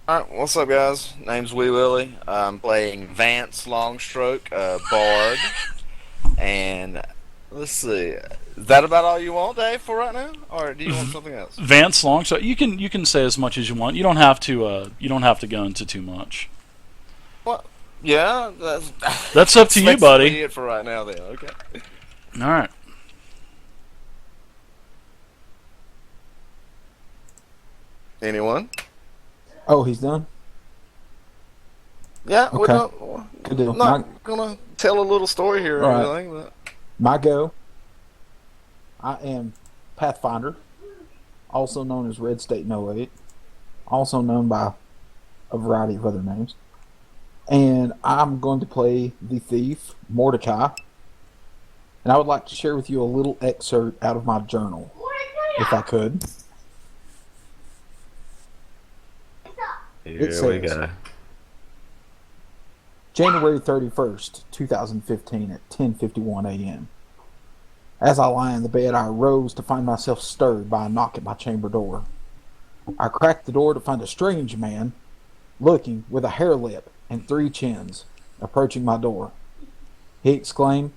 Alright, what's up, guys? Name's Wee Willie. I'm playing Vance Longstroke, Bard. And let's see. Is that about all you want, Dave, for right now? Or do you want something else? Vance Long. So you can say as much as you want. You don't have to go into too much. Well, yeah, that's, That's up to that's you, buddy. basically it for right now, then, okay? All right. Anyone? Oh, he's done? Yeah, we Okay. don't. Good deal. I'm not gonna tell a little story here or All right. anything, but. My go. I am Pathfinder, also known as Red State No 08, also known by a variety of other names. And I'm going to play the thief, Mordecai. And I would like to share with you a little excerpt out of my journal, if I could. Here It we says, go. January 31st, 2015 at 10:51 a.m. As I lie in the bed, I arose to find myself stirred by a knock at my chamber door. I cracked the door to find a strange man looking with a hare lip and three chins approaching my door. He exclaimed,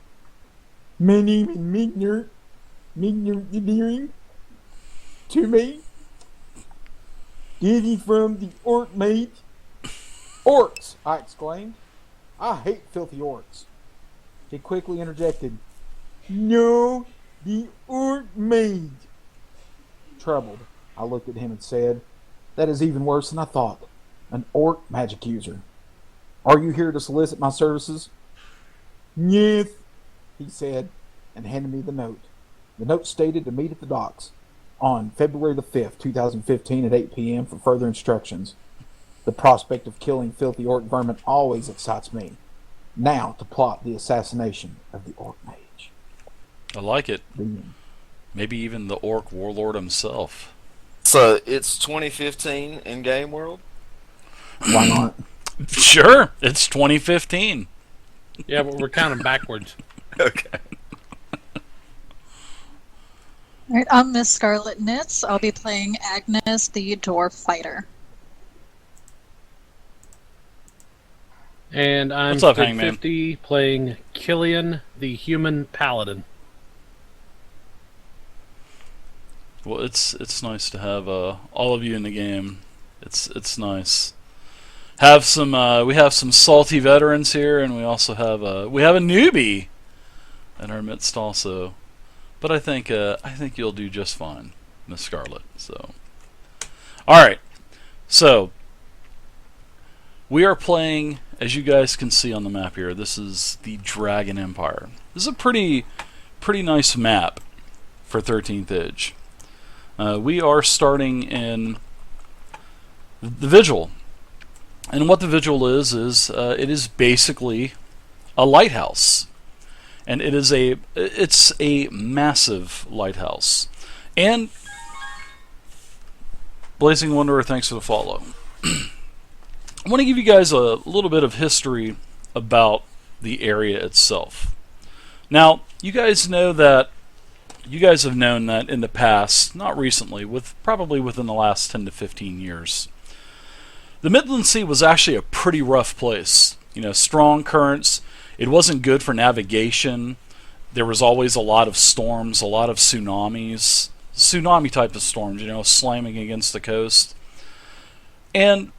"My name is Migner. Migner Deering. To me, this is from the Archmage." "Orcs!" I exclaimed. "I hate filthy orcs." He quickly interjected, "No, the Archmage." Troubled, I looked at him and said, "That is even worse than I thought. An orc magic user. Are you here to solicit my services?" "Yes," he said, and handed me the note. The note stated to meet at the docks on February the 5th, 2015 at 8 p.m. for further instructions. The prospect of killing filthy orc vermin always excites me. Now to plot the assassination of the orc mage. I like it. The end. Maybe even the orc warlord himself. So it's 2015 in game world. Why not? Sure, it's 2015. Yeah, but we're counting backwards. Okay. All right, I'm Miss Scarlet Knits. I'll be playing Agnes, the dwarf fighter. And I'm What's up, Stick Hangman? 50 playing Killian, the human paladin. Well, it's nice to have all of you in the game. It's nice. We have some salty veterans here, and we also have a newbie in our midst also. But I think you'll do just fine, Miss Scarlet. So, all right. So we are playing, as you guys can see on the map here. This is the Dragon Empire. This is a pretty nice map for 13th Age. We are starting in the Vigil, and what the Vigil is it is basically a lighthouse. And it's a massive lighthouse. And Blazing Wanderer, thanks for the follow. I want to give you guys a little bit of history about the area itself. Now, you guys have known that in the past, not recently, probably within the last 10 to 15 years, the Midland Sea was actually a pretty rough place. Strong currents. It wasn't good for navigation. There was always a lot of storms, a lot of tsunami type of storms, slamming against the coast. And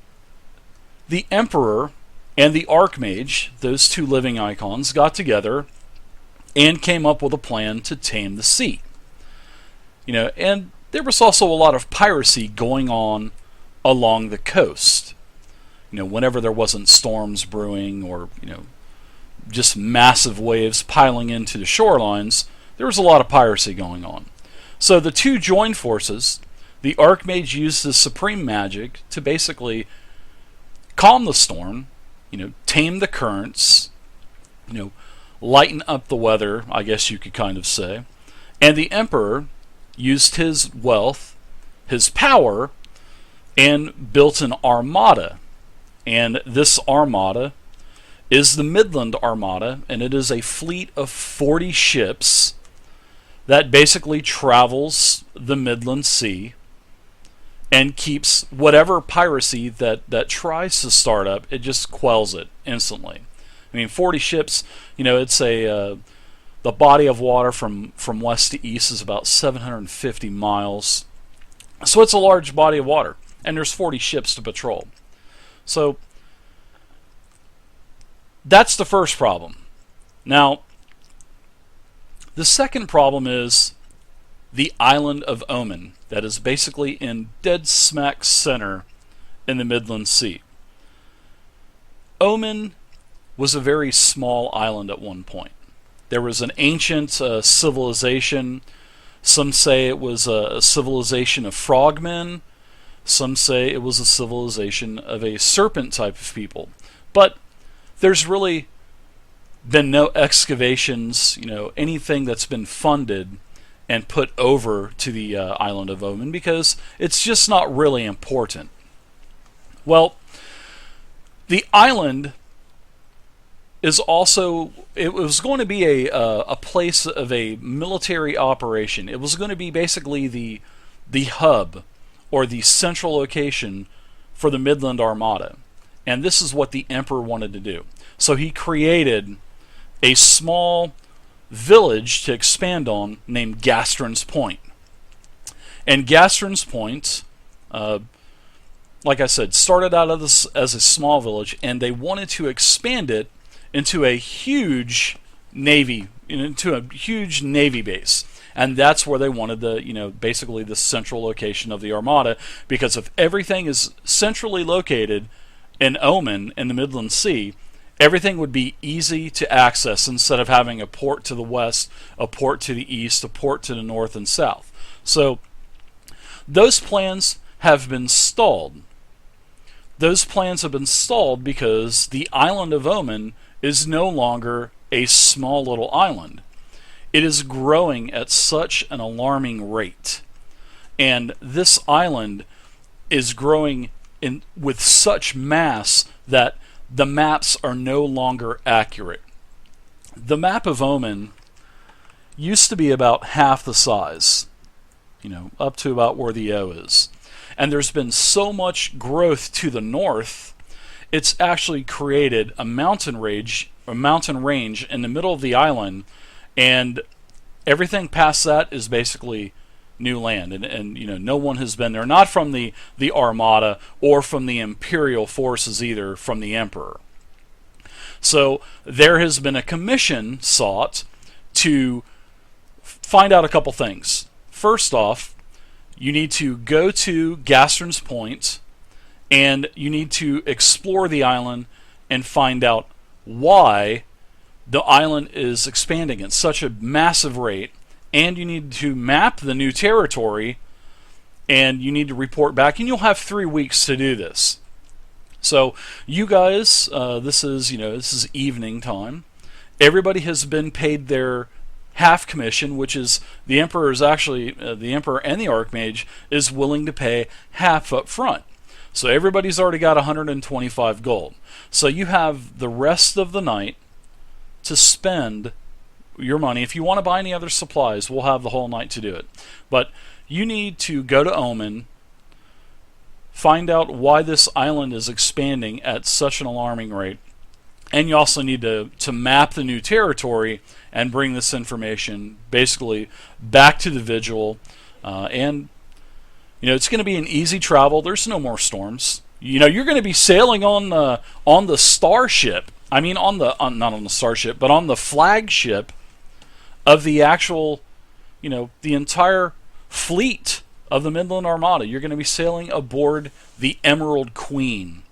the Emperor and the Archmage, those two living icons, got together and came up with a plan to tame the sea. And there was also a lot of piracy going on along the coast. Whenever there wasn't storms brewing or, just massive waves piling into the shorelines, there was a lot of piracy going on. So the two joined forces. The Archmage used his supreme magic to basically calm the storm, tame the currents, lighten up the weather, I guess you could kind of say. And the Emperor used his wealth, his power, and built an armada. And this armada is the Midland Armada, and it is a fleet of 40 ships that basically travels the Midland Sea and keeps whatever piracy that tries to start up, it just quells it instantly. I mean, 40 ships, it's the body of water from west to east is about 750 miles. So it's a large body of water, and there's 40 ships to patrol. So that's the first problem. Now, the second problem is the island of Omen, that is basically in dead smack center in the Midland Sea. Omen was a very small island at one point. There was an ancient civilization. Some say it was a civilization of frogmen. Some say it was a civilization of a serpent type of people. But there's really been no excavations, anything that's been funded and put over to the island of Omen, because it's just not really important. Well, the island is also, it was going to be a place of a military operation. It was going to be basically the hub or the central location for the Midland Armada. And this is what the Emperor wanted to do. So he created a small village to expand on named Gastron's Point. And Gastron's Point, like I said, started out as a small village, and they wanted to expand it into a huge navy, base. And that's where they wanted basically the central location of the Armada, because if everything is centrally located in Omen in the Midland Sea, everything would be easy to access instead of having a port to the west, a port to the east, a port to the north and south. So those plans have been stalled. Those plans have been stalled because the island of Omen is no longer a small little island. It is growing at such an alarming rate. And this island is growing with such mass that the maps are no longer accurate. The map of Omen used to be about half the size, up to about where the O is. And there's been so much growth to the north, it's actually created a mountain range in the middle of the island, and everything past that is basically new land, and no one has been there, not from the Armada or from the Imperial forces either, from the Emperor. So there has been a commission sought to find out a couple things. First off, you need to go to Gastron's Point, and you need to explore the island and find out why the island is expanding at such a massive rate. And you need to map the new territory, and you need to report back, and you'll have 3 weeks to do this. So you guys, this is evening time. Everybody has been paid their half commission, which is the Emperor and the Archmage is willing to pay half up front. So everybody's already got 125 gold. So you have the rest of the night to spend your money. If you want to buy any other supplies, we'll have the whole night to do it. But you need to go to Omen, find out why this island is expanding at such an alarming rate, and you also need to map the new territory and bring this information basically back to the Vigil. And it's going to be an easy travel. There's no more storms. You're going to be sailing on the starship. I mean, not on the starship, but on the flagship of the actual, the entire fleet of the Midland Armada. You're going to be sailing aboard the Emerald Queen.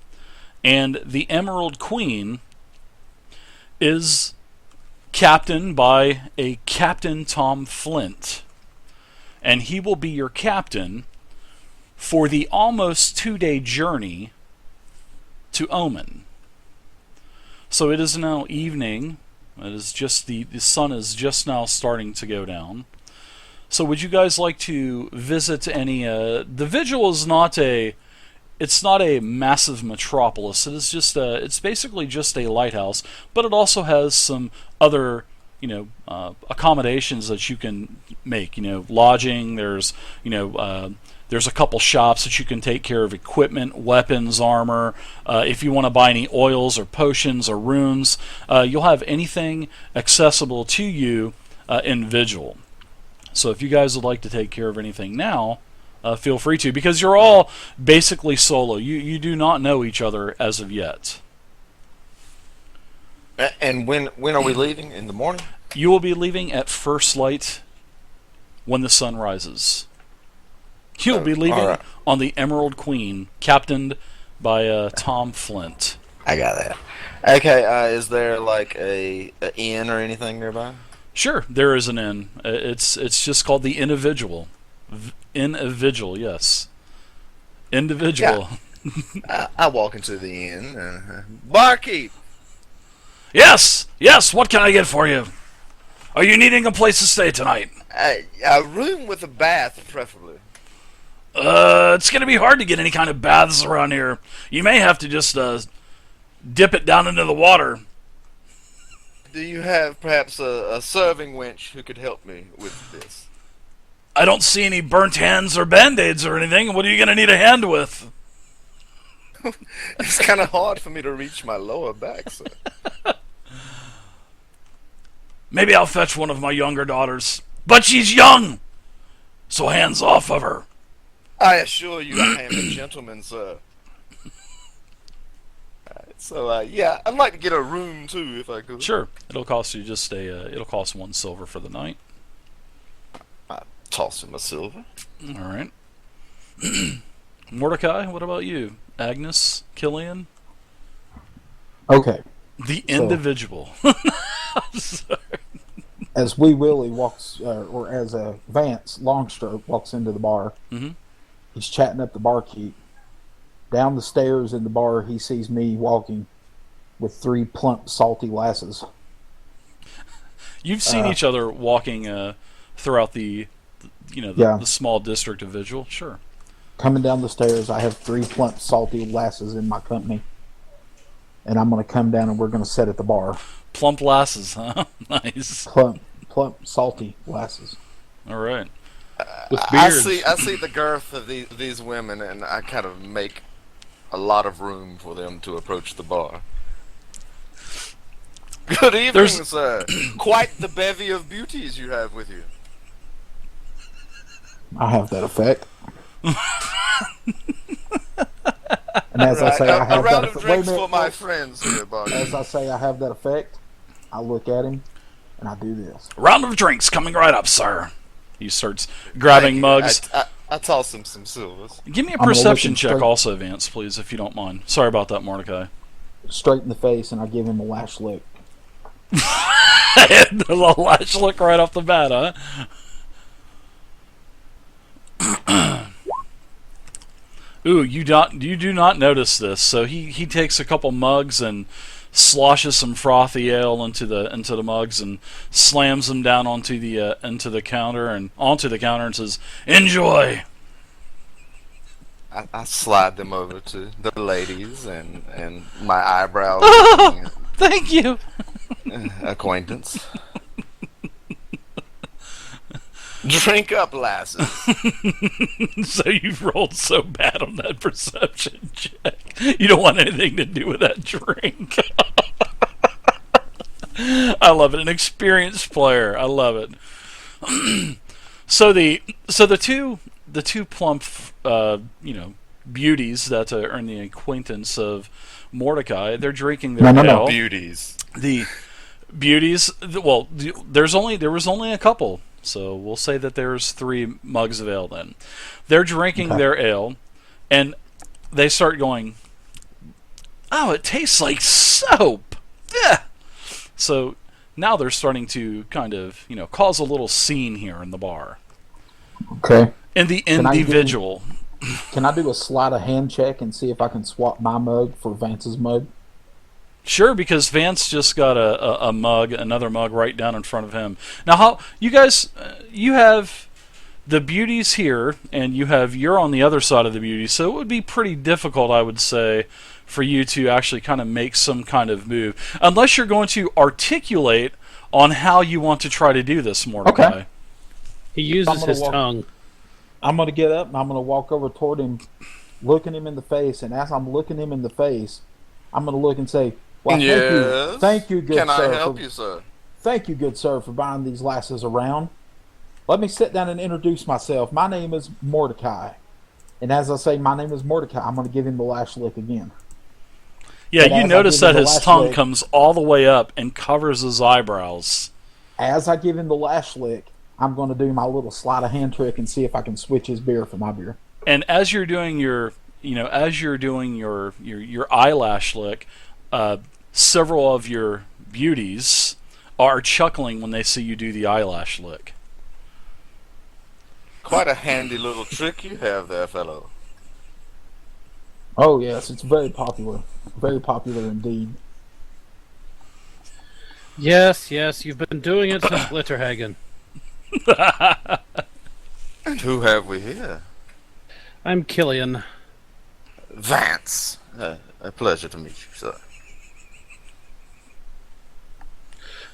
And the Emerald Queen is captained by a Captain Tom Flint. And he will be your captain for the almost 2-day journey to Omen. So it is now evening. It is just the sun is just now starting to go down. So would you guys like to visit any? The Vigil is not a massive metropolis. It is just it's basically just a lighthouse, but it also has some other accommodations that you can make. Lodging. There's There's a couple shops that you can take care of equipment, weapons, armor. If you want to buy any oils or potions or runes, you'll have anything accessible to you in Vigil. So if you guys would like to take care of anything now, feel free to, because you're all basically solo. You do not know each other as of yet. And when are we leaving? In the morning? You will be leaving at first light when the sun rises. You'll be leaving on the Emerald Queen, captained by Tom Flint. I got that. Okay, is there like a inn or anything nearby? Sure, there is an inn. It's just called the Individual. Inn of Vigil, yes. Individual. Yeah. I walk into the inn. Barkeep! Yes! Yes, what can I get for you? Are you needing a place to stay tonight? A room with a bath, preferably. It's gonna be hard to get any kind of baths around here. You may have to just, dip it down into the water. Do you have perhaps a serving wench who could help me with this? I don't see any burnt hands or band-aids or anything. What are you gonna need a hand with? It's kind of hard for me to reach my lower back, sir. Maybe I'll fetch one of my younger daughters. But she's young! So hands off of her. I assure you I am a gentleman, sir. So, yeah, I'd like to get a room, too, if I could. Sure. It'll cost you just it'll cost 1 silver for the night. I toss him a silver. Alright. Mordecai, what about you? Agnes? Killian? Okay. The Individual. I'm sorry. As Wee Willie walks, or as Vance Longstroke walks into the bar, he's chatting up the barkeep. Down the stairs in the bar, he sees me walking with 3 plump, salty lasses. You've seen each other walking throughout the small district of Vigil. Sure. Coming down the stairs, I have 3 plump, salty lasses in my company. And I'm going to come down and we're going to sit at the bar. Plump lasses, huh? Nice. Plump, salty lasses. All right. With beards. I see the girth of these women, and I kind of make a lot of room for them to approach the bar. Good evening, sir. Quite the bevy of beauties you have with you. I have that effect. And as I say, I have a round that of drinks for my friends here, Barney. As I say, I have that effect. I look at him and I do this. Round of drinks coming right up, sir. He starts grabbing mugs. I toss him some silvers. Give me a perception check also, Vance, please, if you don't mind. Sorry about that, Mordecai. Straight in the face, and I give him a lash lick. The lash lick right off the bat, huh? Ooh, you do not notice this. So he takes a couple mugs and sloshes some frothy ale into the mugs and slams them down onto the counter and says, "Enjoy." I slide them over to the ladies and my eyebrows. Oh, thank you. Acquaintance. Drink up, lasses. So you've rolled so bad on that perception check. You don't want anything to do with that drink. I love it. An experienced player. I love it. So the two plump beauties that earn the acquaintance of Mordecai, they're drinking their ale. Beauties. The beauties. Well, there was only a couple. So we'll say that there's 3 mugs of ale then. They're drinking their ale, and they start going, "Oh, it tastes like soap." Ugh. So now they're starting to kind of, cause a little scene here in the bar. Okay. In the Individual. Can I do a sleight of hand check and see if I can swap my mug for Vance's mug? Sure, because Vance just got another mug right down in front of him. Now, how you guys, you have the beauties here, and you're on the other side of the beauties, so it would be pretty difficult, I would say, for you to actually kind of make some kind of move, unless you're going to articulate on how you want to try to do this, Mordecai. Okay. He uses his tongue. I'm going to get up and I'm going to walk over toward him, looking him in the face. And as I'm looking him in the face, I'm going to look and say, "Well, Yes. thank you, good Can sir. I help you, sir? Thank you, good sir, for buying these lasses around. Let me sit down and introduce myself. My name is Mordecai." And as I say, "My name is Mordecai," I'm going to give him the lash lick again. Yeah, And you as I notice give him that the his lash tongue lick- comes all the way up and covers his eyebrows. As I give him the lash lick, I'm going to do my little sleight of hand trick and see if I can switch his beer for my beer. And as you're doing your eyelash lick, several of your beauties are chuckling when they see you do the eyelash lick. Quite a handy little trick you have there, fellow. Oh, yes, it's very popular. Very popular indeed. Yes, you've been doing it since Glitterhagen. And who have we here? I'm Killian. Vance. A pleasure to meet you, sir.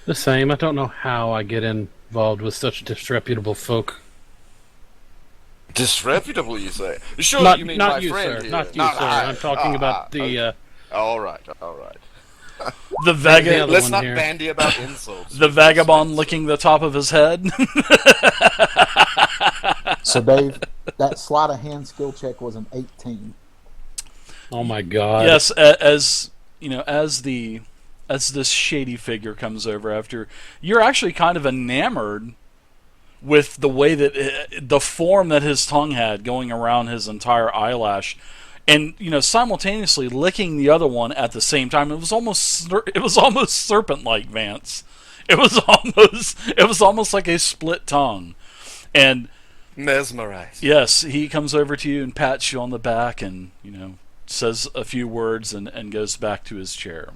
The same. I don't know how I get involved with such disreputable folk. Disreputable, you say? Surely you mean not my you, friend sir. here. Not you, sir. I'm talking about the. Okay. All right. The The vagabond, other Let's one not here. bandy about insults. the vagabond licking the top of his head. So, Dave, that sleight of hand skill check was an 18. Oh my God. Yes, as you know, as this shady figure comes over after, you're actually kind of enamored with the way that the form that his tongue had going around his entire eyelash, and simultaneously licking the other one at the same time. It was almost serpent-like, Vance. It was almost like a split tongue, and Mesmerized. yes, he comes over to you and pats you on the back, and says a few words and goes back to his chair.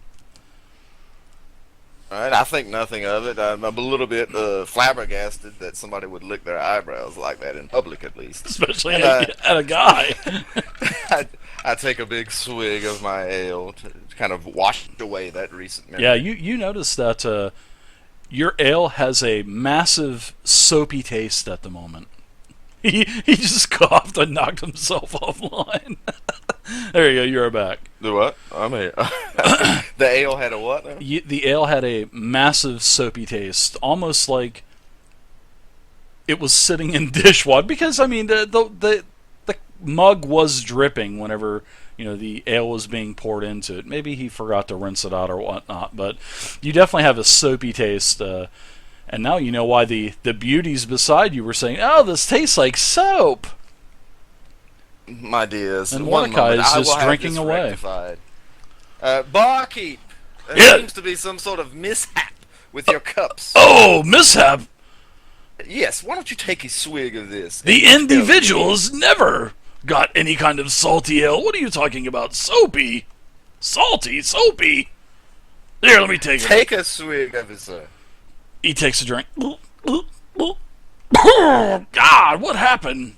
All right, I think nothing of it. I'm a little bit flabbergasted that somebody would lick their eyebrows like that in public, at least. Especially And, at a guy. I take a big swig of my ale to kind of wash away that recent memory. Yeah, you notice that your ale has a massive soapy taste at the moment. He just coughed and knocked himself offline. There you go, you're back. The what? I'm here. The ale had a what now? The ale had a massive soapy taste, almost like it was sitting in dishwater. Because the mug was dripping whenever the ale was being poured into it. Maybe he forgot to rinse it out or whatnot, but you definitely have a soapy taste. And now you know why the beauties beside you were saying, "Oh, this tastes like soap." My dears. And one Mordecai moment, is I just will have drinking this away. rectified. Barkeep, there Yeah. seems to be some sort of mishap with your cups. Oh, mishap! Yes, why don't you take a swig of this? The and tell me? individuals never got any kind of salty ale. What are you talking about? Soapy? Salty? Soapy? Here, let me take it. Take a swig of it, sir. He takes a drink. Oh, God, what happened?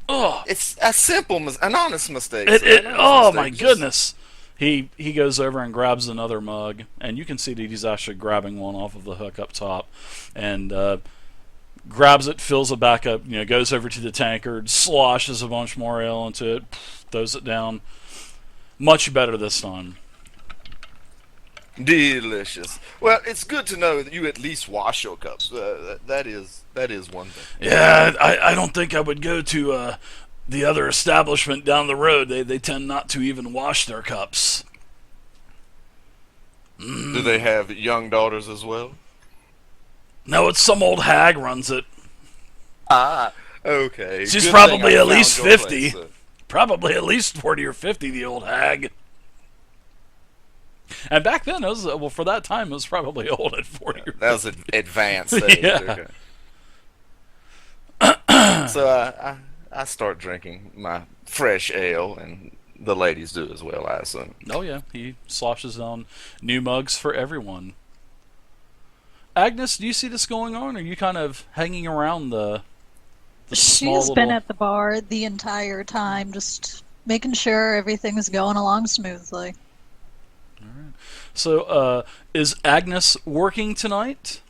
Oh, It's a simple, an honest mistake. sir. An honest oh mistake. my Just- goodness. He goes over and grabs another mug, and you can see that he's actually grabbing one off of the hook up top, and grabs it, fills it back up, goes over to the tankard, sloshes a bunch more ale into it, throws it down. Much better this time. Delicious. Well, it's good to know that you at least wash your cups. That is one thing. Yeah, I don't think I would go to the other establishment down the road. They tend not to even wash their cups. Do they have young daughters as well? No, it's some old hag runs it. Ah, okay. She's Good probably thing I at found least your 50. place, sir. Probably at least 40 or 50, the old hag. And back then, it was, well, for that time, it was probably old at 40 or 50. That was an advanced age. Yeah. Okay. So I start drinking my fresh ale, and the ladies do as well, I assume. Oh, yeah. He sloshes down new mugs for everyone. Agnes, do you see this going on? Or are you kind of hanging around the small She's been little... at the bar the entire time, just making sure everything's going along smoothly. So, is Agnes working tonight?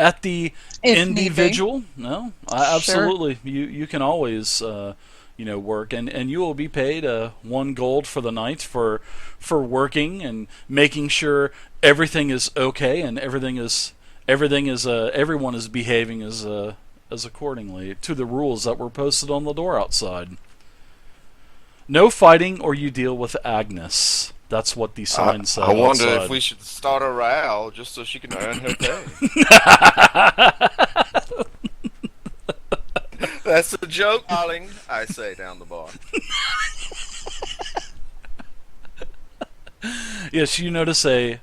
at the If individual, no, Sure. absolutely. You can always work, and you will be paid 1 gold for the night for working and making sure everything is okay and everything is everyone is behaving as accordingly to the rules that were posted on the door outside. No fighting, or you deal with Agnes. That's what the sign said. I wonder outside. if we should start a row just so she can earn her pay. That's a joke, darling, I say down the bar. Yes, you notice a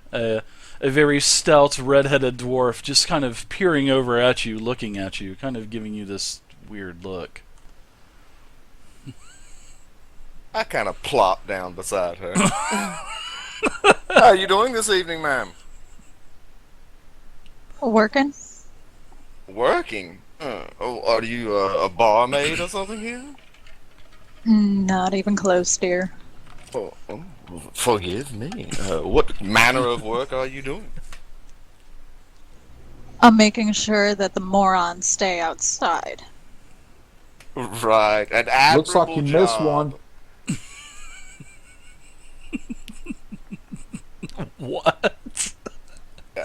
very stout, red-headed dwarf just kind of peering over at you, looking at you, kind of giving you this weird look. I kind of plop down beside her. How are you doing this evening, ma'am? Working? Working? Oh, are you a barmaid or something here? Not even close, dear. Oh, forgive me. What manner of work are you doing? I'm making sure that the morons stay outside. Right, an admirable Looks like you missed job. one. What?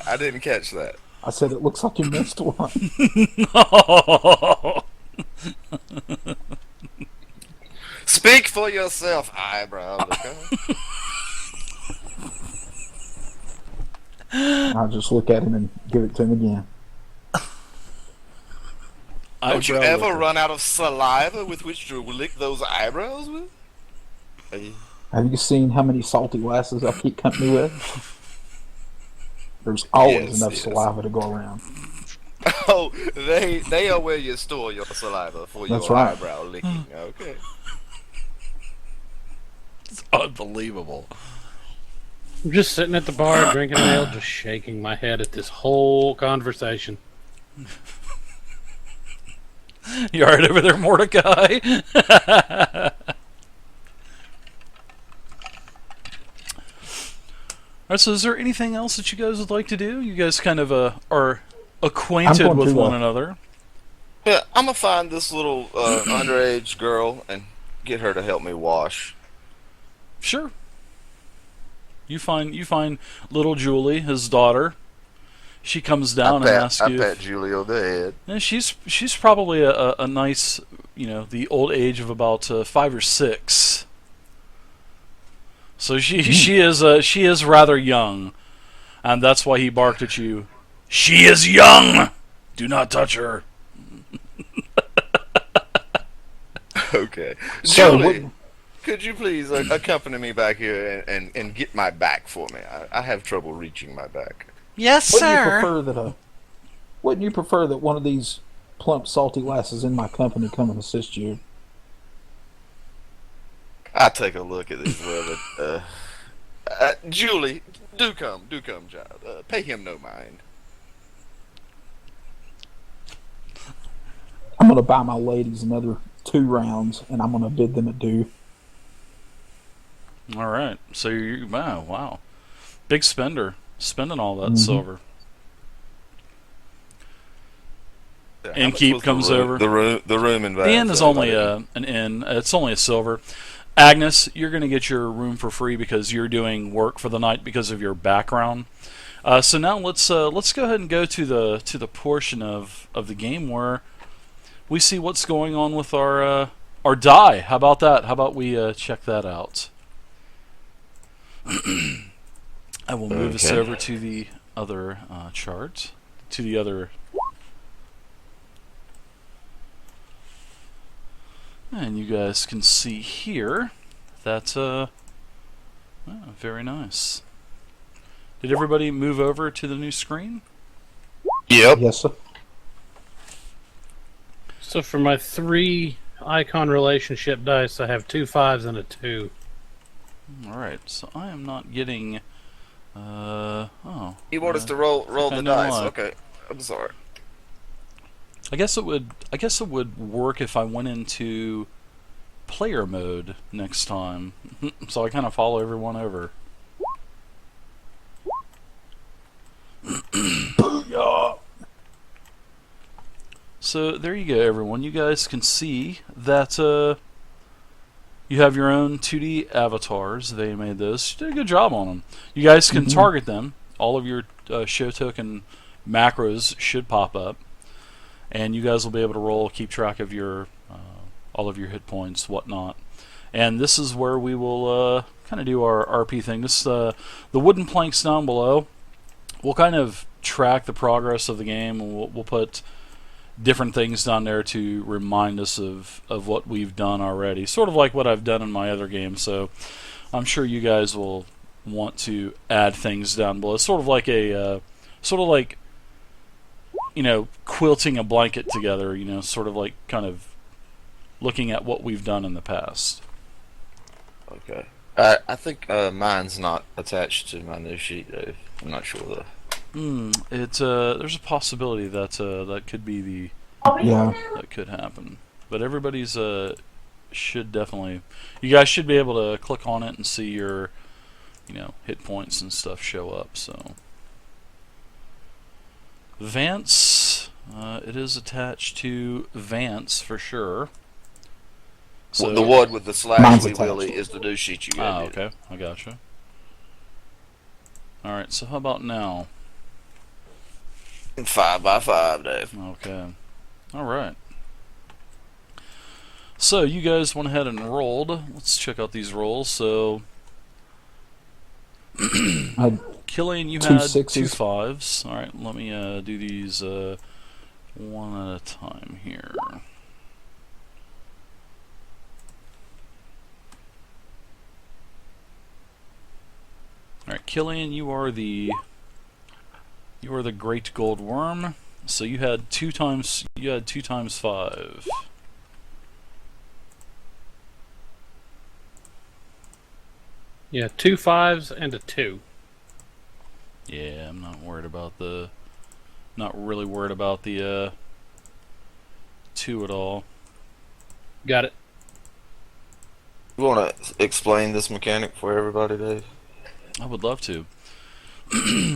I didn't catch that. I said it looks like you missed one. Speak for yourself, eyebrow looker. I'll just look at him and give it to him again. Don't you Eyebrow ever licker. run out of saliva with which to lick those eyebrows with? Have you seen how many salty lasses I keep company with? There's always Yes, enough yes. saliva to go around. Oh, they are where you store your saliva for That's your right. eyebrow licking. Okay. It's unbelievable. I'm just sitting at the bar drinking an ale, just shaking my head at this whole conversation. You alright over there, Mordecai? Alright, so is there anything else that you guys would like to do? You guys kind of are acquainted going with to, one another. Yeah, I'm gonna find this little underage girl and get her to help me wash. Sure. You find little Julie, his daughter. She comes down and asks I you. pat Julie on the head. Yeah, she's probably a nice, the old age of about 5 or 6. So she is rather young, and that's why he barked at you. She is young. Do not touch her. Okay. So, Julie, could you please accompany me back here and get my back for me? I have trouble reaching my back. Yes, Wouldn't you prefer that one of these plump, salty lasses in my company come and assist you? I'll take a look at these women. Julie, do come, child. Pay him no mind. I'm going to buy my ladies another 2 rounds, and I'm going to bid them adieu. All right. So wow, big spender, spending all that Mhm. silver. How much Innkeep was comes the room, over. The room in The inn is only an inn. It's only a silver. Agnes, you're going to get your room for free because you're doing work for the night because of your background. So now let's go ahead and go to the portion of the game where we see what's going on with our die. How about that? How about we check that out? I will move us Okay. over to the other chart, to the other. And you guys can see here that, very nice. Did everybody move over to the new screen? Yep. Yes, sir. So for my 3 icon relationship dice, I have 2 5s and a 2. Alright, so I am not getting, You want us to roll I the know dice? why. Okay. I'm sorry. I guess it would work if I went into player mode next time. So I kind of follow everyone over. Booyah! So there you go, everyone. You guys can see that you have your own 2D avatars. They made those. You did a good job on them. You guys can target them. All of your show token macros should pop up, and you guys will be able to roll, keep track of your all of your hit points, whatnot. And this is where we will kind of do our RP thing. This the wooden planks down below. We'll kind of track the progress of the game, and we'll put different things down there to remind us of what we've done already. Sort of like what I've done in my other games. So I'm sure you guys will want to add things down below. It's sort of like quilting a blanket together. Sort of like kind of looking at what we've done in the past. Okay. I think mine's not attached to my new sheet, Dave. I'm not sure though. There's a possibility that that could be that could happen. But everybody's should definitely. You guys should be able to click on it and see your hit points and stuff show up. So Vance, it is attached to Vance for sure. So the wood with the slash wee willy is the new sheet you got. Okay, I gotcha. All right, so how about now? 5x5, Dave. Okay. All right. So you guys went ahead and rolled. Let's check out these rolls. So Killian, you had 2 5s. All right, let me do these one at a time here. All right, Killian, you are the great gold worm. So you had 2 times 5. Yeah, 2 5s and a 2. Yeah, I'm not really worried about the 2 at all. Got it. You want to explain this mechanic for everybody, Dave? I would love to.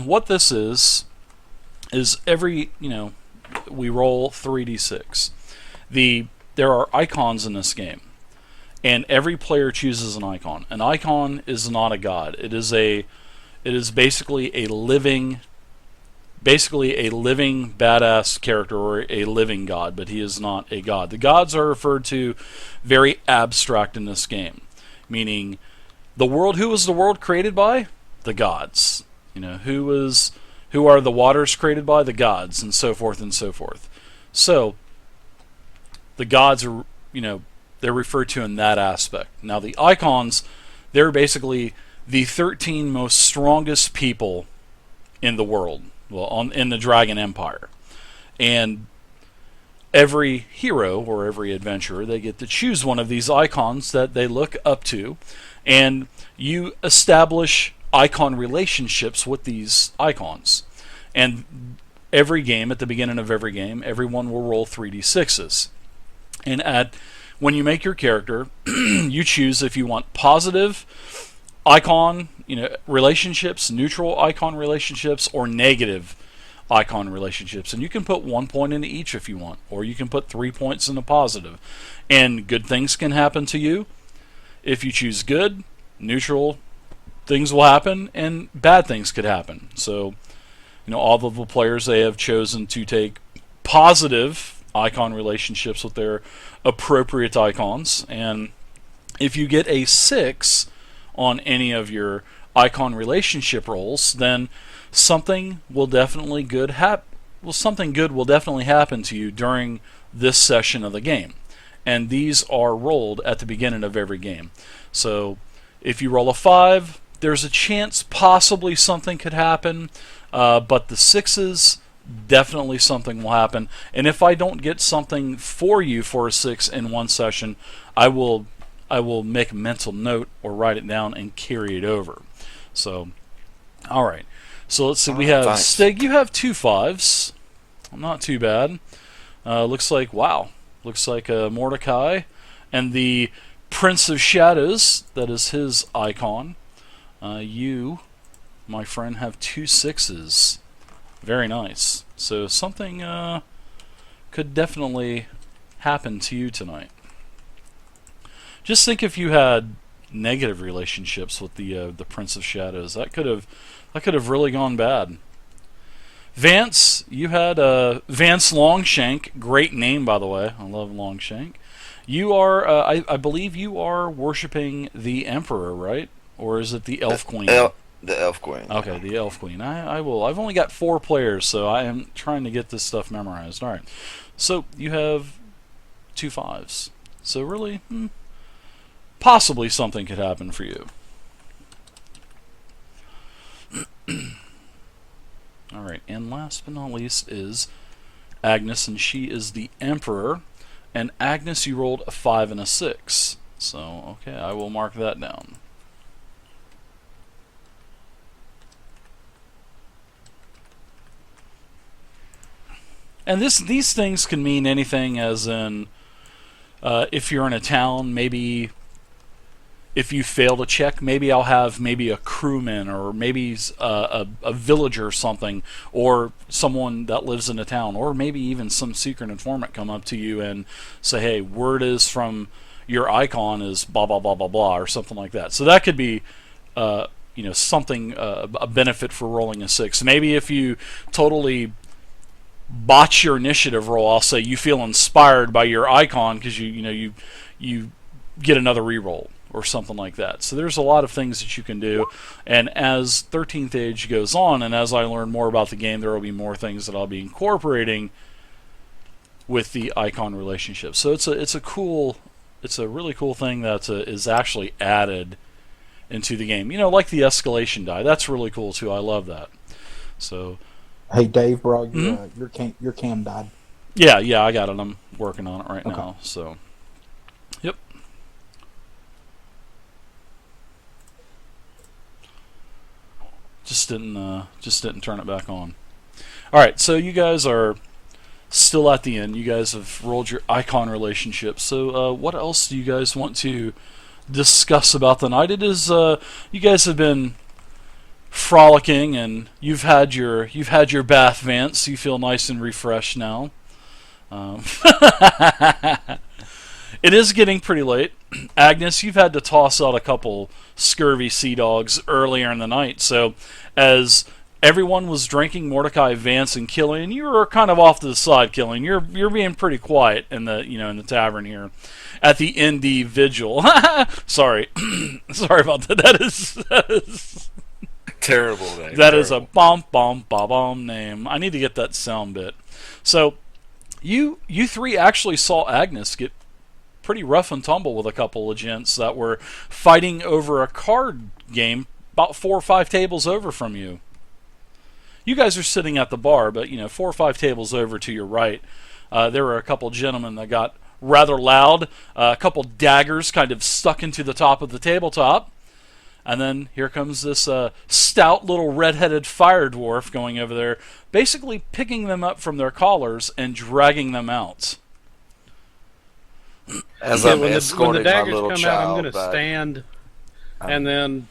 What this is every, we roll 3d6. There are icons in this game, and every player chooses an icon. An icon is not a god. It is basically a living badass character, or a living god, but he is not a god. The gods are referred to very abstract in this game, meaning who was the world created by? The gods. Who are the waters created by? The gods, and so forth and so forth. So the gods are, they're referred to in that aspect. Now the icons, they're basically the 13 most strongest people in the world, in the Dragon Empire. And every hero or every adventurer, they get to choose one of these icons that they look up to, and you establish icon relationships with these icons. And every game, at the beginning of every game, everyone will roll 3d6s. And when you make your character, you choose if you want positive icon relationships, neutral icon relationships, or negative icon relationships. And you can put 1 point into each if you want, or you can put 3 points into positive. And good things can happen to you. If you choose good, neutral things will happen, and bad things could happen. So, all of the players, they have chosen to take positive icon relationships with their appropriate icons. And if you get a 6 on any of your icon relationship rolls, then something good will definitely happen to you during this session of the game. And these are rolled at the beginning of every game. So if you roll a 5, there's a chance possibly something could happen, but the 6s, definitely something will happen. And if I don't get something for you for a 6 in one session, I will make a mental note or write it down and carry it over. So, all right. So let's see. We have Stig. You have 2 5s. Not too bad. Looks like Mordecai and the Prince of Shadows. That is his icon. You, my friend, have 2 6s. Very nice. So something could definitely happen to you tonight. Just think if you had negative relationships with the Prince of Shadows, that could have really gone bad. Vance, you had Vance Longshank. Great name, by the way. I love Longshank. You are, I believe, you are worshiping the Emperor, right? Or is it the Elf Queen? The Elf Queen. Okay, the Elf Queen. I will. I've only got 4 players, so I am trying to get this stuff memorized. All right. So you have 2 5s. So really, possibly something could happen for you. All right, and last but not least is Agnes, and she is the Emperor. And Agnes, you rolled a 5 and a 6. So, okay, I will mark that down. And these things can mean anything, as in, if you're in a town, maybe if you fail to check, maybe I'll have maybe a crewman, or maybe a villager or something, or someone that lives in a town, or maybe even some secret informant come up to you and say, hey, word is from your icon is blah, blah, blah, blah, blah, or something like that. So that could be something, a benefit for rolling a 6. Maybe if you totally botch your initiative roll, I'll say you feel inspired by your icon because you get another reroll or something like that. So there's a lot of things that you can do, and as 13th Age goes on, and as I learn more about the game, there will be more things that I'll be incorporating with the icon relationship. So it's a really cool thing that is actually added into the game. Like the escalation die. That's really cool too. I love that. So. Hey Dave, bro, your cam died. Yeah, I got it. I'm working on it right now. So, yep. Just didn't turn it back on. All right, so you guys are still at the end. You guys have rolled your icon relationship. So, what else do you guys want to discuss about the night? It is you guys have been frolicking, and you've had your bath, Vance. You feel nice and refreshed now. It is getting pretty late. Agnes, you've had to toss out a couple scurvy sea dogs earlier in the night. So as everyone was drinking, Mordecai, Vance, and Killian, you were kind of off to the side, Killian. You're being pretty quiet in the tavern here at the ND vigil. Sorry. Sorry about that. That is terrible name. That is a bomb name. I need to get that sound bit. So you 3 actually saw Agnes get pretty rough and tumble with a couple of gents that were fighting over a card game about 4 or 5 tables over from you. You guys are sitting at the bar, but 4 or 5 tables over to your right, there were a couple gentlemen that got rather loud. A couple daggers kind of stuck into the top of the tabletop. And then here comes this stout little red-headed fire dwarf going over there, basically picking them up from their collars and dragging them out. As Yeah, I'm when the escorting my daggers little come child out, I'm going to back. stand and then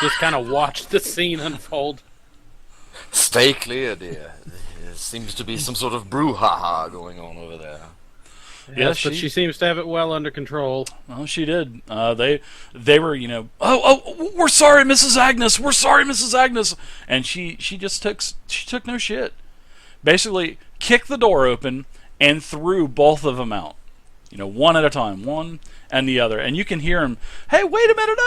just kind of watch the scene unfold. Stay clear, dear. There seems to be some sort of brouhaha going on over there. Yes, but she seems to have it well under control. Well, she did. They were, oh, we're sorry, Mrs. Agnes. We're sorry, Mrs. Agnes. And she took no shit. Basically, kicked the door open and threw both of them out. One at a time, one and the other. And you can hear him, hey, wait a minute,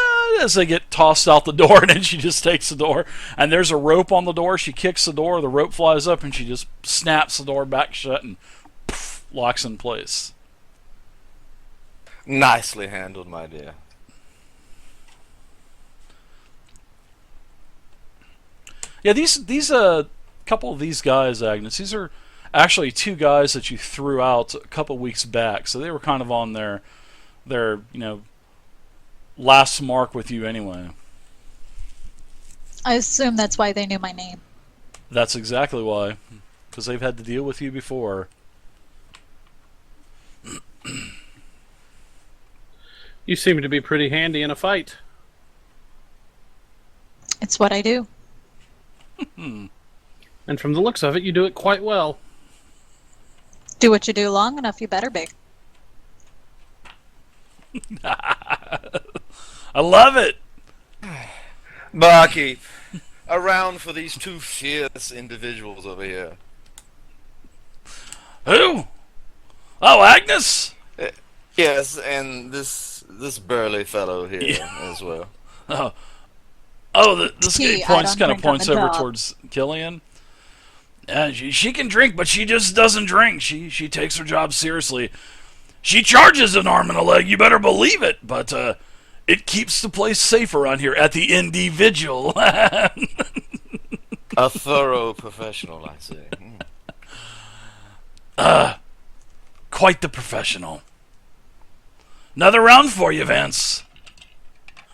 as they get tossed out the door, and then she just takes the door. And there's a rope on the door. She kicks the door, the rope flies up, and she just snaps the door back shut and poof, locks in place. Nicely handled, my dear. Yeah, these couple of these guys, Agnes, these are actually 2 guys that you threw out a couple weeks back, so they were kind of on their last mark with you anyway. I assume that's why they knew my name. That's exactly why, because they've had to deal with you before. You seem to be pretty handy in a fight. It's what I do. And from the looks of it, you do it quite well. Do what you do long enough, you better be. I love it. Barkeep, around for these two fierce individuals over here. Who? Oh, Agnes? Yes, and this burly fellow here as well. This Tea, guy I don't kind of drink on points the over job. towards Killian. She can drink, but she just doesn't drink. She takes her job seriously. She charges an arm and a leg, you better believe it, but it keeps the place safe around here at the individual. A thorough professional, I say. Quite the professional. Another round for you, Vance.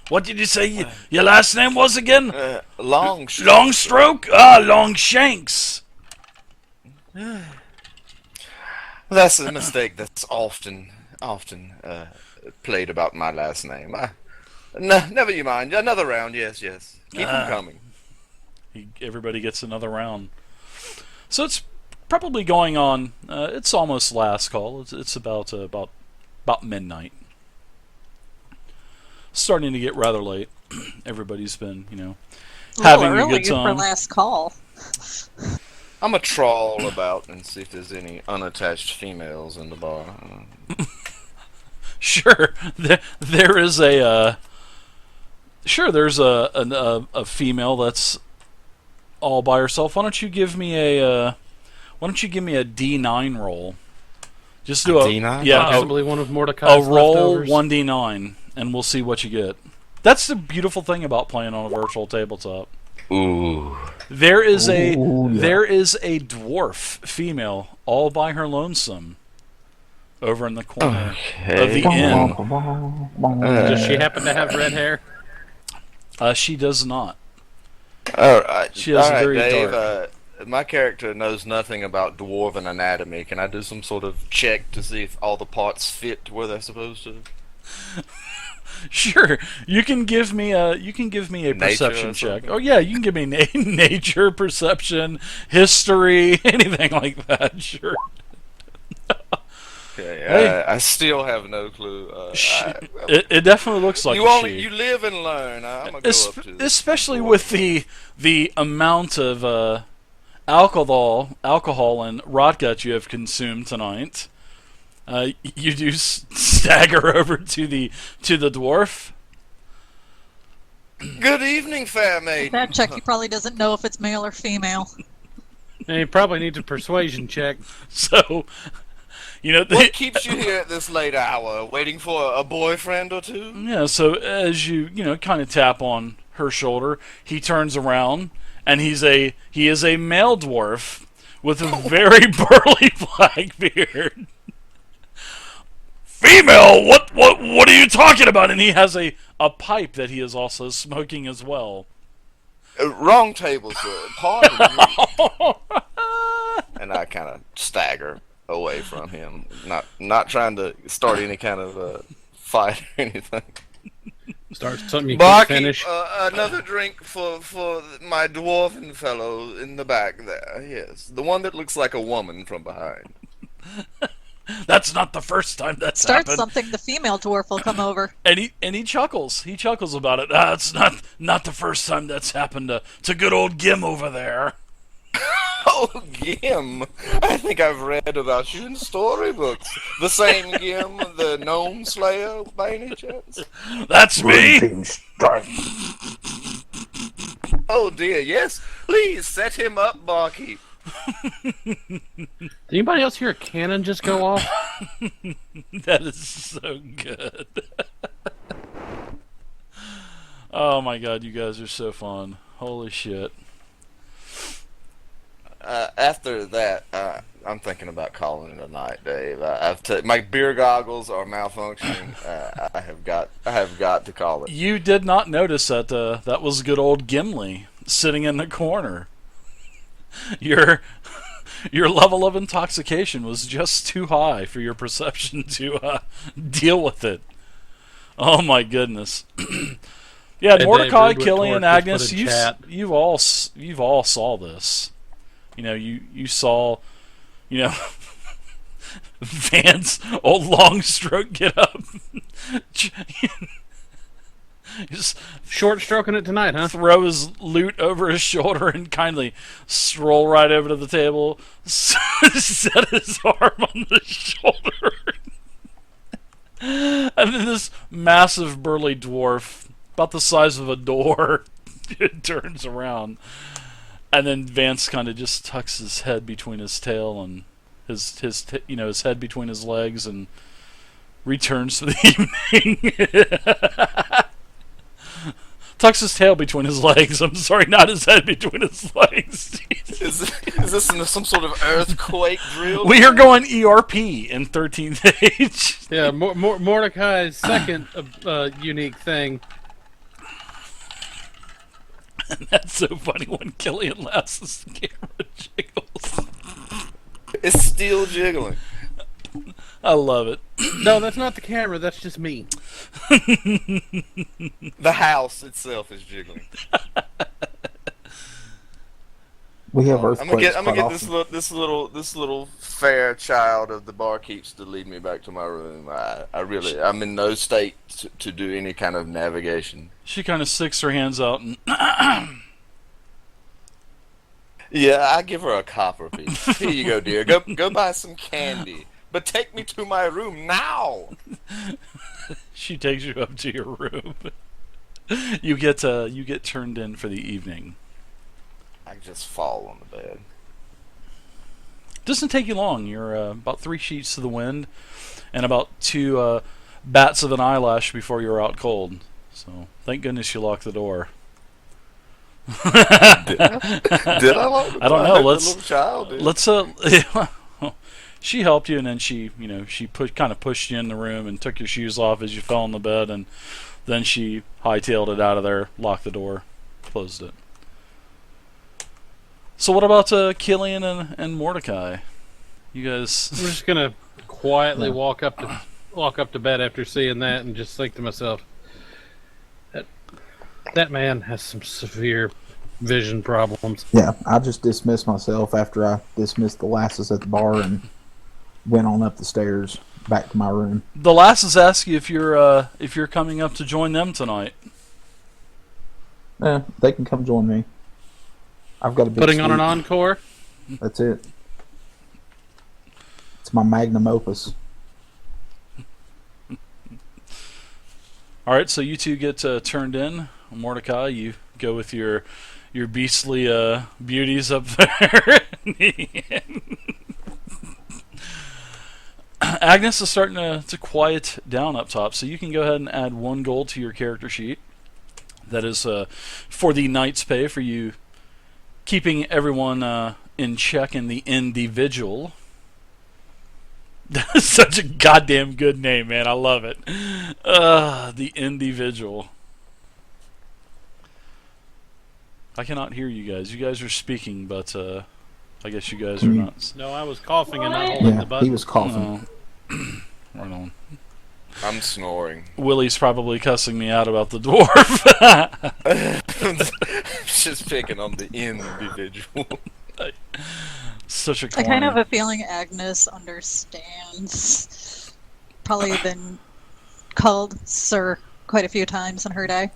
What did you say your last name was again? Longstroke. Longstroke? Longshanks. That's a mistake that's often played about my last name. Never you mind. Another round, yes. Keep them coming. Everybody gets another round. So it's probably going on. It's almost last call. It's about midnight. Starting to get rather late. Everybody's been, having a early good time. for last call. I'm a trawl about and see if there's any unattached females in the bar. Sure, there is a. There's a female that's all by herself. Why don't you give me a D9 roll? Just do a D9? Yeah, Possibly one of Mordecai's a roll leftovers. 1d9, and we'll see what you get. That's the beautiful thing about playing on a virtual tabletop. Ooh. There is a yeah. dwarf female all by her lonesome over in the corner of the inn. Does she happen to have red hair? She does not. All right. She has All right, very Dave, dark. my character knows nothing about dwarven anatomy. Can I do some sort of check to see if all the parts fit where they're supposed to? Sure, you can give me a perception check. Oh yeah, you can give me nature, perception, history, anything like that. Sure. Okay, Hey. I still have no clue. It definitely looks like you live and learn. I'm gonna go up to this. Especially with the amount of alcohol and rotgut you have consumed tonight. You do stagger over to the dwarf. Good evening, fair maiden. That check, he probably doesn't know if it's male or female. And you probably need a persuasion check. So, What keeps you here at this late hour, waiting for a boyfriend or two? yeah. So as you kind of tap on her shoulder, he turns around and he is a male dwarf with a very burly black beard. Female, what are you talking about? And he has a pipe that he is also smoking as well. Wrong table, sir. Pardon me. And I kind of stagger away from him, not trying to start any kind of fight or anything. Start something you can't Barkeep, finish. another drink for my dwarven fellow in the back there. Yes, the one that looks like a woman from behind. That's not the first time that's Start happened. something, the female dwarf will come over. And he chuckles. He chuckles about it. It's not the first time that's happened to good old Gim over there. Oh, Gim! I think I've read about you in storybooks. The same Gim, the gnome slayer, by any chance? That's me. Oh dear, yes. Please set him up, barkeep. Did anybody else hear a cannon just go off? That is so good. Oh my god, you guys are so fun. Holy shit. After that, I'm thinking about calling it a night, Dave. My beer goggles are malfunctioning. I have got to call it. You did not notice that that was good old Gimli sitting in the corner. Your level of intoxication was just too high for your perception to deal with it. Oh my goodness. Yeah, And Mordecai, Dave, read what Killian, Torque Agnes, just put in chat. you've all saw this. You saw, Vance, old Longstroke, get up. Just Short stroking it tonight, huh? throw his loot over his shoulder and kindly stroll right over to the table, set his arm on the shoulder, and then this massive burly dwarf, about the size of a door, turns around, and then Vance kind of just tucks his head between his tail and his head between his legs and returns for the evening. Tucks his tail between his legs. I'm sorry, not his head between his legs. Is this some sort of earthquake drill? We are going ERP in 13th Age. Yeah, Mordecai's second unique thing. And that's so funny when Killian laughs as the camera jiggles. It's still jiggling. I love it. No, that's not the camera. That's just me. The house itself is jiggling. We have I'm earthquakes. gonna get quite this little fair child of the barkeeps to lead me back to my room. I'm in no state to do any kind of navigation. She kind of sticks her hands out and Yeah, I give her a copper piece. Here you go, dear. Go buy some candy. But take me to my room now. she takes you up to your room. You get turned in for the evening. I just fall on the bed. Doesn't take you long. You're about 3 sheets to the wind, and about 2 bats of an eyelash before you're out cold. So thank goodness you locked the door. Did I lock the door? I don't know. The little child did. Let's she helped you, and then she kind of pushed you in the room and took your shoes off as you fell on the bed, and then she hightailed it out of there, locked the door, closed it. So what about Killian and Mordecai? You guys? We're just gonna quietly walk up to bed after seeing that, and just think to myself, that man has some severe vision problems. Yeah, I just dismissed myself after I dismissed the lasses at the bar and went on up the stairs back to my room. The lasses ask you if you're coming up to join them tonight. Yeah, they can come join me. I've got a big Putting on suite. an encore. That's it. It's my magnum opus. All right, so you two get turned in. Mordecai, you go with your beastly beauties up there. Agnes is starting to quiet down up top, so you can go ahead and add 1 gold to your character sheet. That is for the night's pay for you keeping everyone in check in the individual. That's such a goddamn good name, man. I love it. The individual. I cannot hear you guys. You guys are speaking, but I guess you guys are not. No, I was coughing and not holding the Yeah, button. he was coughing. Oh. Right on. I'm snoring. Willie's probably cussing me out about the dwarf. Just picking on the individual. Such a I corny. kind of have a feeling Agnes understands. Probably been called Sir quite a few times in her day.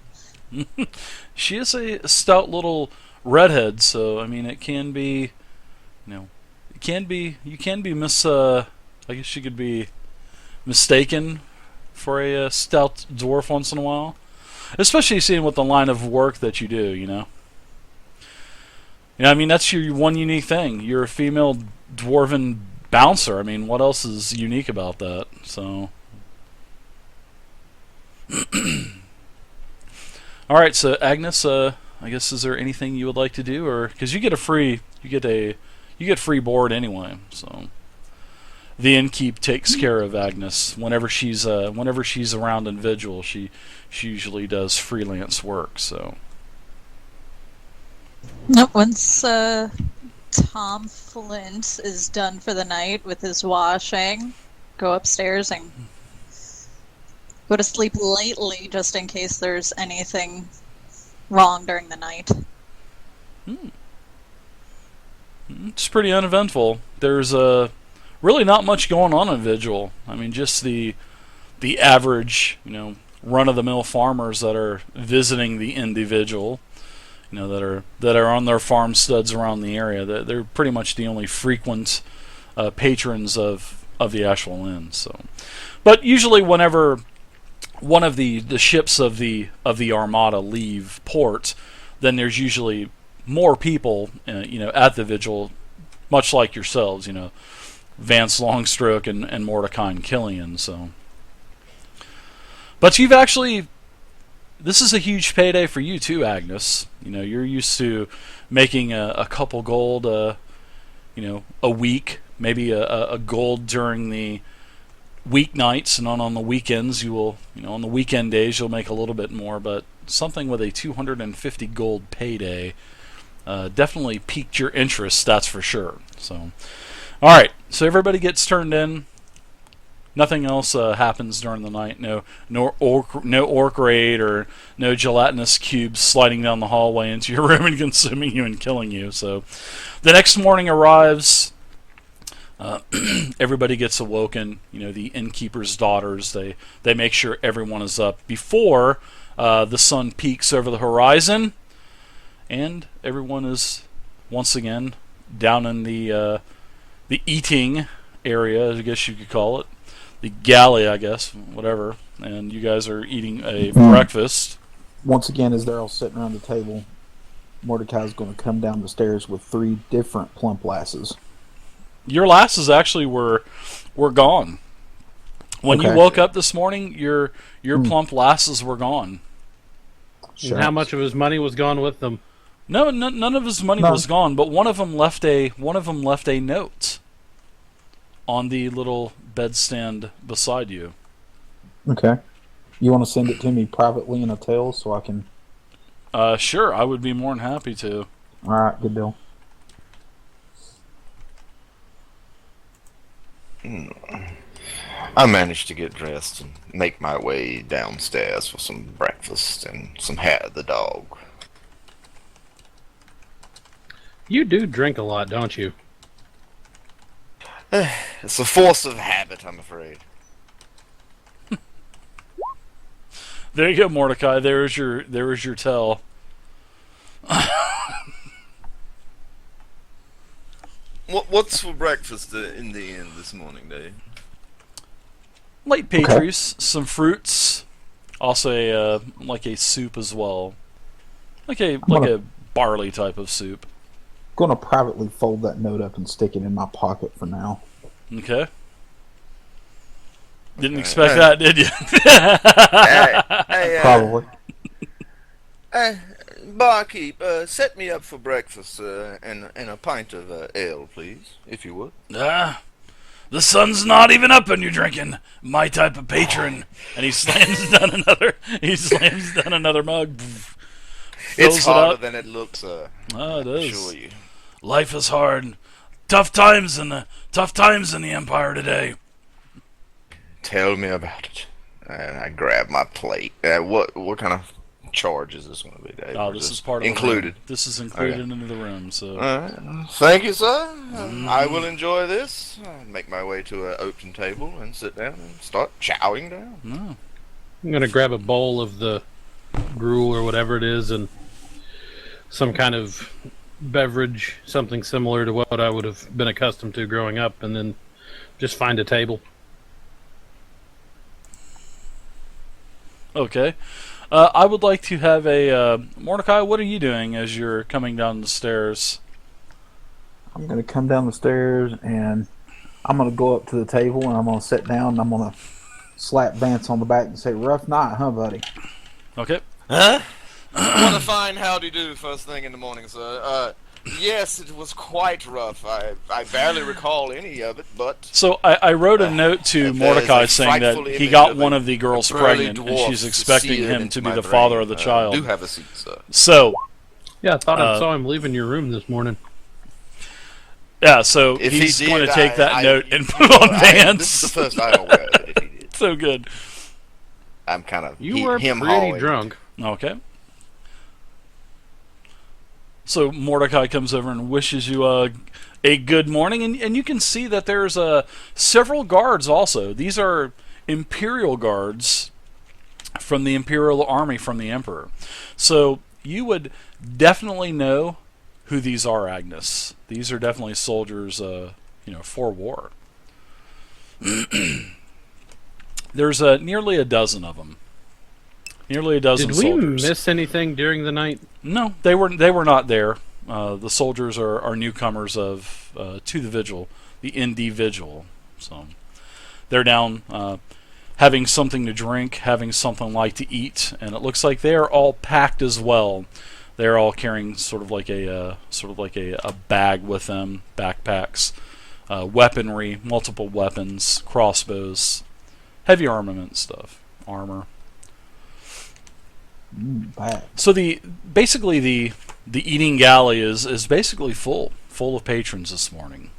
She is a stout little redhead, so I mean, it can be, you can be I guess you could be mistaken for a stout dwarf once in a while, especially seeing with the line of work that you do. I mean, that's your one unique thing. You're a female dwarven bouncer. I mean, what else is unique about that? So. All right, so Agnes, I guess is there anything you would like to do, or because you get free board anyway, so the innkeep takes care of Agnes whenever she's around in Vigil. She usually does freelance work, so. Nope. Once Tom Flint is done for the night with his washing, go upstairs and go to sleep lately, just in case there's anything wrong during the night. It's pretty uneventful. There's really not much going on in Vigil. I mean, just the average, run-of-the-mill farmers that are visiting the individual, that are on their farmsteads around the area. They're pretty much the only frequent patrons of the actual inn. So, but usually whenever one of the ships of the armada leave port, then there's usually more people, at the vigil, much like yourselves, Vance Longstroke and Mordecai and Killian. So, but you've actually, this is a huge payday for you too, Agnes. You're used to making a couple gold, a week, maybe a gold during the weeknights, and on the weekends you will, on the weekend days you'll make a little bit more. But something with a 250 gold payday definitely piqued your interest, that's for sure. So, all right, so everybody gets turned in. Nothing else happens during the night. No orc raid or no gelatinous cubes sliding down the hallway into your room and consuming you and killing you. So, the next morning arrives. Everybody gets awoken. The innkeeper's daughters. They make sure everyone is up before the sun peaks over the horizon, and everyone is once again down in the eating area, I guess you could call it. The galley, I guess, whatever, and you guys are eating a breakfast. Once again, as they're all sitting around the table, Mordecai's going to come down the stairs with 3 different plump lasses. Your lasses actually were gone. When you woke up this morning, your plump lasses were gone. And how much of his money was gone with them? No, none of his money was gone, but one of them left a note on the little bedstand beside you. Okay. You want to send it to me privately in a tale so I can... Sure, I would be more than happy to. Alright, good deal. I managed to get dressed and make my way downstairs for some breakfast and some hair of the dog. You do drink a lot, don't you? It's a force of habit, I'm afraid. There you go, Mordecai. There is your tell. What's for breakfast in the inn this morning, Dave? Light pastries, some fruits, also a soup as well, like a barley type of soup. I'm going to privately fold that note up and stick it in my pocket for now. Okay. Didn't expect that, did you? Probably. Barkeep, set me up for breakfast and a pint of ale, please, if you would. The sun's not even up and you're drinking my type of patron. And he slams down another mug. It's harder than it looks, it is. Sure you. Life is hard. Tough times in the Empire today. Tell me about it. And I grab my plate. What kind of charge is this going to be, Dave? Oh, this is part of included. This is included into the room. So, thank you, sir. I will enjoy this. Make my way to an open table and sit down and start chowing down. No. I'm going to grab a bowl of the gruel or whatever it is and some kind of beverage, something similar to what I would have been accustomed to growing up, and then just find a table. Okay. I would like to have a... Mordecai, what are you doing as you're coming down the stairs? I'm going to come down the stairs and I'm going to go up to the table and I'm going to sit down and I'm going to slap Vance on the back and say, "Rough night, huh, buddy?" Okay. Huh? What a fine howdy-do first thing in the morning, sir. Yes, it was quite rough. I barely recall any of it, but... So I wrote a note to Mordecai saying that he got one of the girls pregnant and she's expecting him to be the father of the child. Do have a seat, sir. So... Yeah, I thought I saw him leaving your room this morning. Yeah, so if he's he did, going to take that note and put it on Vance. This is the first I'm aware of it, if he did. So good. I'm kind of You were pretty drunk. Okay. So Mordecai comes over and wishes you a good morning, and you can see that there's several guards also. These are Imperial guards from the Imperial Army from the Emperor. So you would definitely know who these are, Agnes. These are definitely soldiers, for war. There's nearly a dozen of them. Nearly a dozen Did we soldiers. miss anything during the night? No, they were not there. The soldiers are newcomers to the vigil, the ND vigil. So they're down having something to drink, having something like to eat, and it looks like they are all packed as well. They're all carrying sort of like a bag with them, backpacks, weaponry, multiple weapons, crossbows, heavy armament stuff, armor. Bad. So basically the eating galley is basically full of patrons this morning.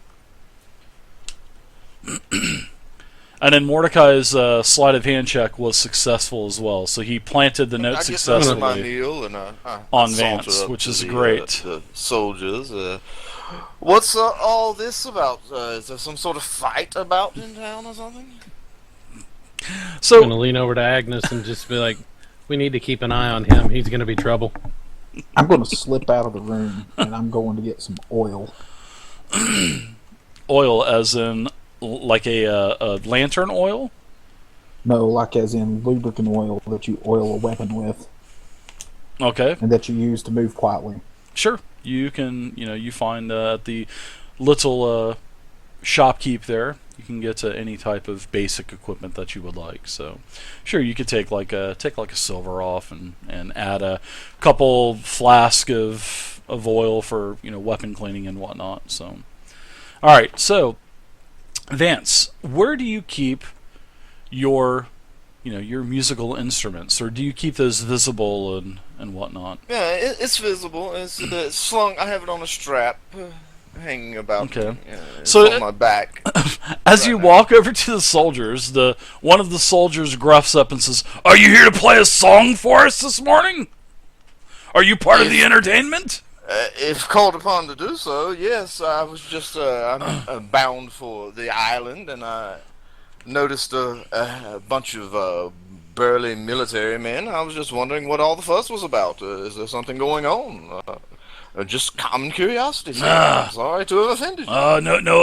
And then Mordecai's sleight of hand check was successful as well, so he planted the note my successfully meal and on sauntered Vance, up which to is the, great. the soldiers. What's all this about? Is there some sort of fight about in town or something? I'm So going to lean over to Agnes and just be like, we need to keep an eye on him. He's going to be trouble. I'm going to slip out of the room and I'm going to get some oil. oil, as in like a lantern oil. No, like as in lubricant oil that you oil a weapon with Okay, and that you use to move quietly. sure. You can, you find at the little shopkeep there, you can get any type of basic equipment that you would like. So, sure, you could take like a silver off and add a couple flask of oil for weapon cleaning and whatnot. So, all right. So, Vance, where do you keep your your musical instruments, or do you keep those visible and whatnot? Yeah, it's visible. It's slung. I have it on a strap, hanging about. Okay. Me. It's So on my back. As Right you now. walk over to the soldiers, one of the soldiers gruffs up and says, "Are you here to play a song for us this morning? Are you part of the entertainment?" If called upon to do so, yes. I was just I'm bound for the island, and I noticed a bunch of burly military men. I was just wondering what all the fuss was about. Is there something going on? Just common curiosity. Sir. I'm sorry to have offended you.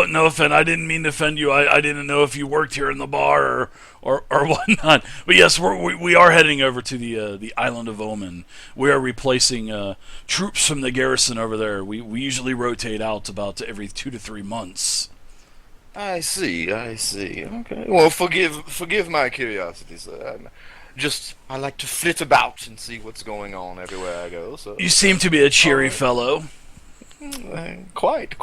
No offense. I didn't mean to offend you. I didn't know if you worked here in the bar or whatnot. But yes, we are heading over to the island of Omen. We are replacing troops from the garrison over there. We usually rotate out about every 2 to 3 months. I see. Okay. Well, forgive my curiosity, sir. I like to flit about and see what's going on everywhere I go. So You seem to be a cheery fellow. quite.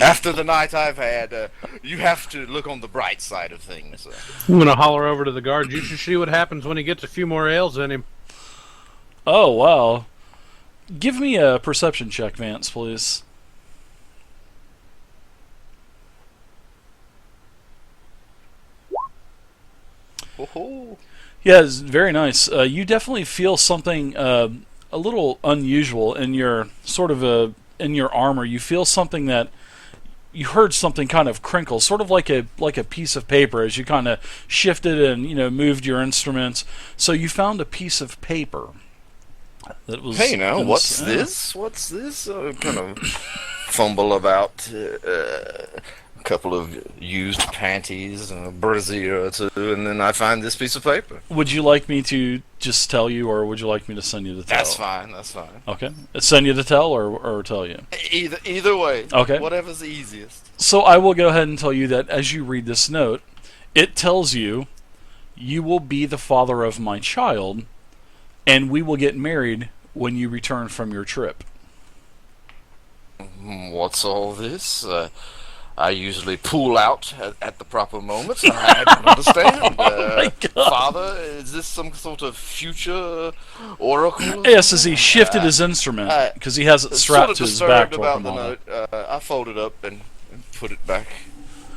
After the night I've had, you have to look on the bright side of things. I'm going to holler over to the guard. You should see what happens when he gets a few more ales in him. Oh, wow. Give me a perception check, Vance, please. Oh, Yeah, it's very nice. You definitely feel something a little unusual in your in your armor. You feel something that you heard something kind of crinkle, sort of like a piece of paper as you kind of shifted and moved your instruments. So you found a piece of paper that was. hey now, what's this? What's this? Kind of fumble about a couple of used panties and a brassiere or two, and then I find this piece of paper. Would you like me to just tell you, or would you like me to send you the tell? That's fine. Okay, send you the tell or tell you. Either way. Okay. Whatever's the easiest. So I will go ahead and tell you that as you read this note, it tells you will be the father of my child, and we will get married when you return from your trip. What's all this? I usually pull out at the proper moments. I don't understand. my God. Father, is this some sort of future oracle? Yes, as he shifted his instrument, because he has it strapped Sort of to his back. disturbed about the note. I folded up and put it back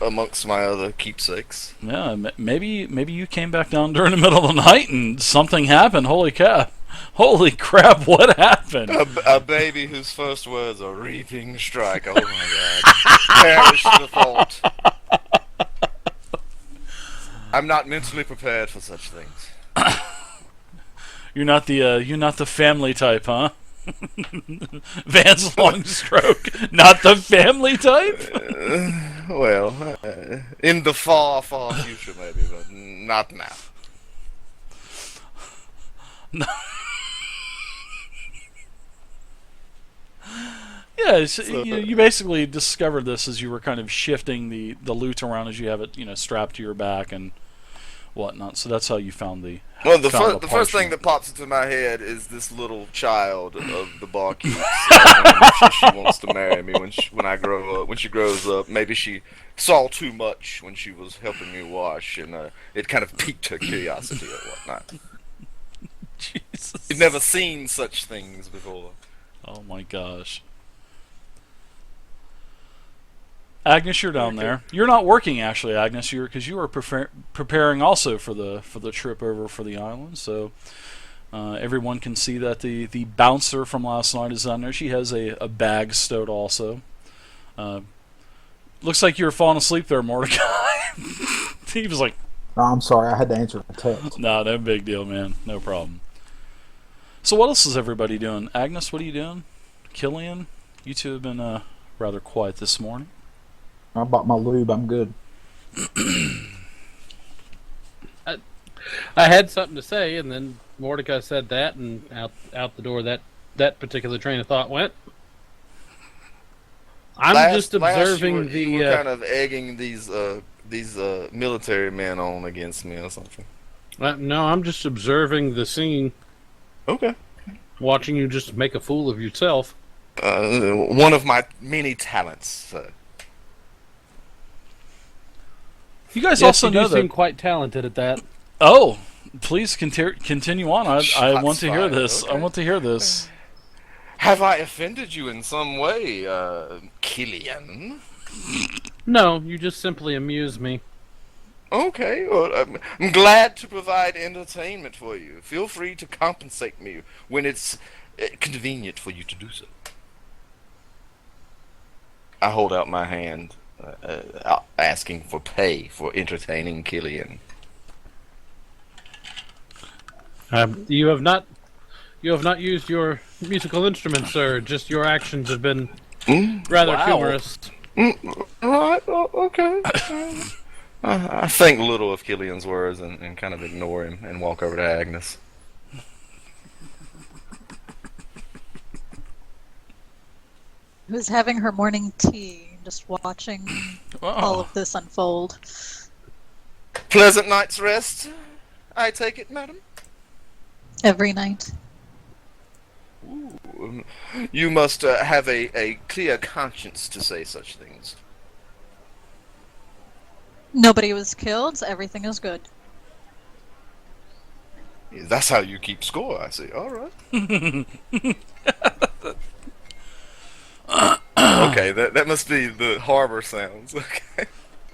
amongst my other keepsakes. Yeah, maybe you came back down during the middle of the night and something happened. Holy cow! Holy crap! What happened? A baby whose first words are reaping strike. Oh my god. Perish the thought. I'm not mentally prepared for such things. You're not the family type, huh? Vance long stroke, not the family type. In the far, far future, maybe, but not now. No. Yeah, you basically discovered this as you were kind of shifting the loot around as you have it, strapped to your back and whatnot. So that's how you found the. Well, the first thing that pops into my head is this little child of the barkeep. She wants to marry me when I grow up. When she grows up, maybe she saw too much when she was helping me wash, and it kind of piqued her curiosity or whatnot. Jesus. You've never seen such things before. Oh my gosh. Agnes, you're down there. You're not working actually, Agnes. Because you were preparing also for the trip over for the island. So everyone can see that the bouncer from last night is down there. She has a bag stowed also. Looks like you were falling asleep there, Mordecai. He was like, Oh, I'm sorry, I had to answer the text. no big deal, man. No problem. So what else is everybody doing? Agnes, what are you doing? Killian, you two have been rather quiet this morning. I bought my lube. I'm good. I had something to say, and then Mordecai said that, and out the door that particular train of thought went. I'm just observing you were kind of egging these military men on against me or something. No, I'm just observing the scene. Okay. Watching you just make a fool of yourself. One of my many talents. You guys Yes, also you know do that. seem quite talented at that. Oh, please continue on. I want to hear fired. this. Okay. I want to hear this. Have I offended you in some way, Killian? No, you just simply amuse me. Okay, well, I'm glad to provide entertainment for you. Feel free to compensate me when it's convenient for you to do so. I hold out my hand, asking for pay for entertaining Killian. You have not used your musical instrument, sir. Just your actions have been rather Wow. humorous. Right, okay. I think little of Killian's words and kind of ignore him and walk over to Agnes. Who's having her morning tea, just watching all of this unfold. Pleasant night's rest, I take it, madam? Every night. Ooh, you must have a clear conscience to say such things. Nobody was killed, so everything is good. That's how you keep score, I see. All right. Okay, that must be the harbor sounds. Okay.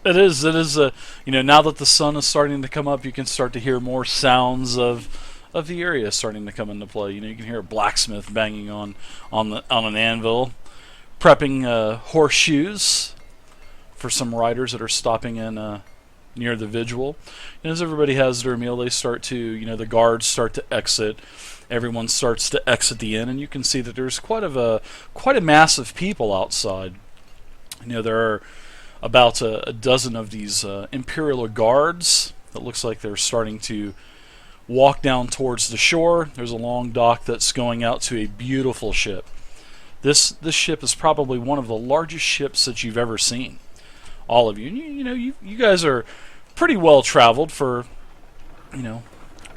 It is. Now that the sun is starting to come up, you can start to hear more sounds of the area starting to come into play. You can hear a blacksmith banging on an anvil, prepping horseshoes for some riders that are stopping in near the vigil. And as everybody has their meal, they start to, the guards start to exit. Everyone starts to exit the inn, and you can see that there's quite a mass of people outside. There are about a dozen of these Imperial guards that looks like they're starting to walk down towards the shore. There's a long dock that's going out to a beautiful ship. This ship is probably one of the largest ships that you've ever seen. All of you. You guys are pretty well traveled for,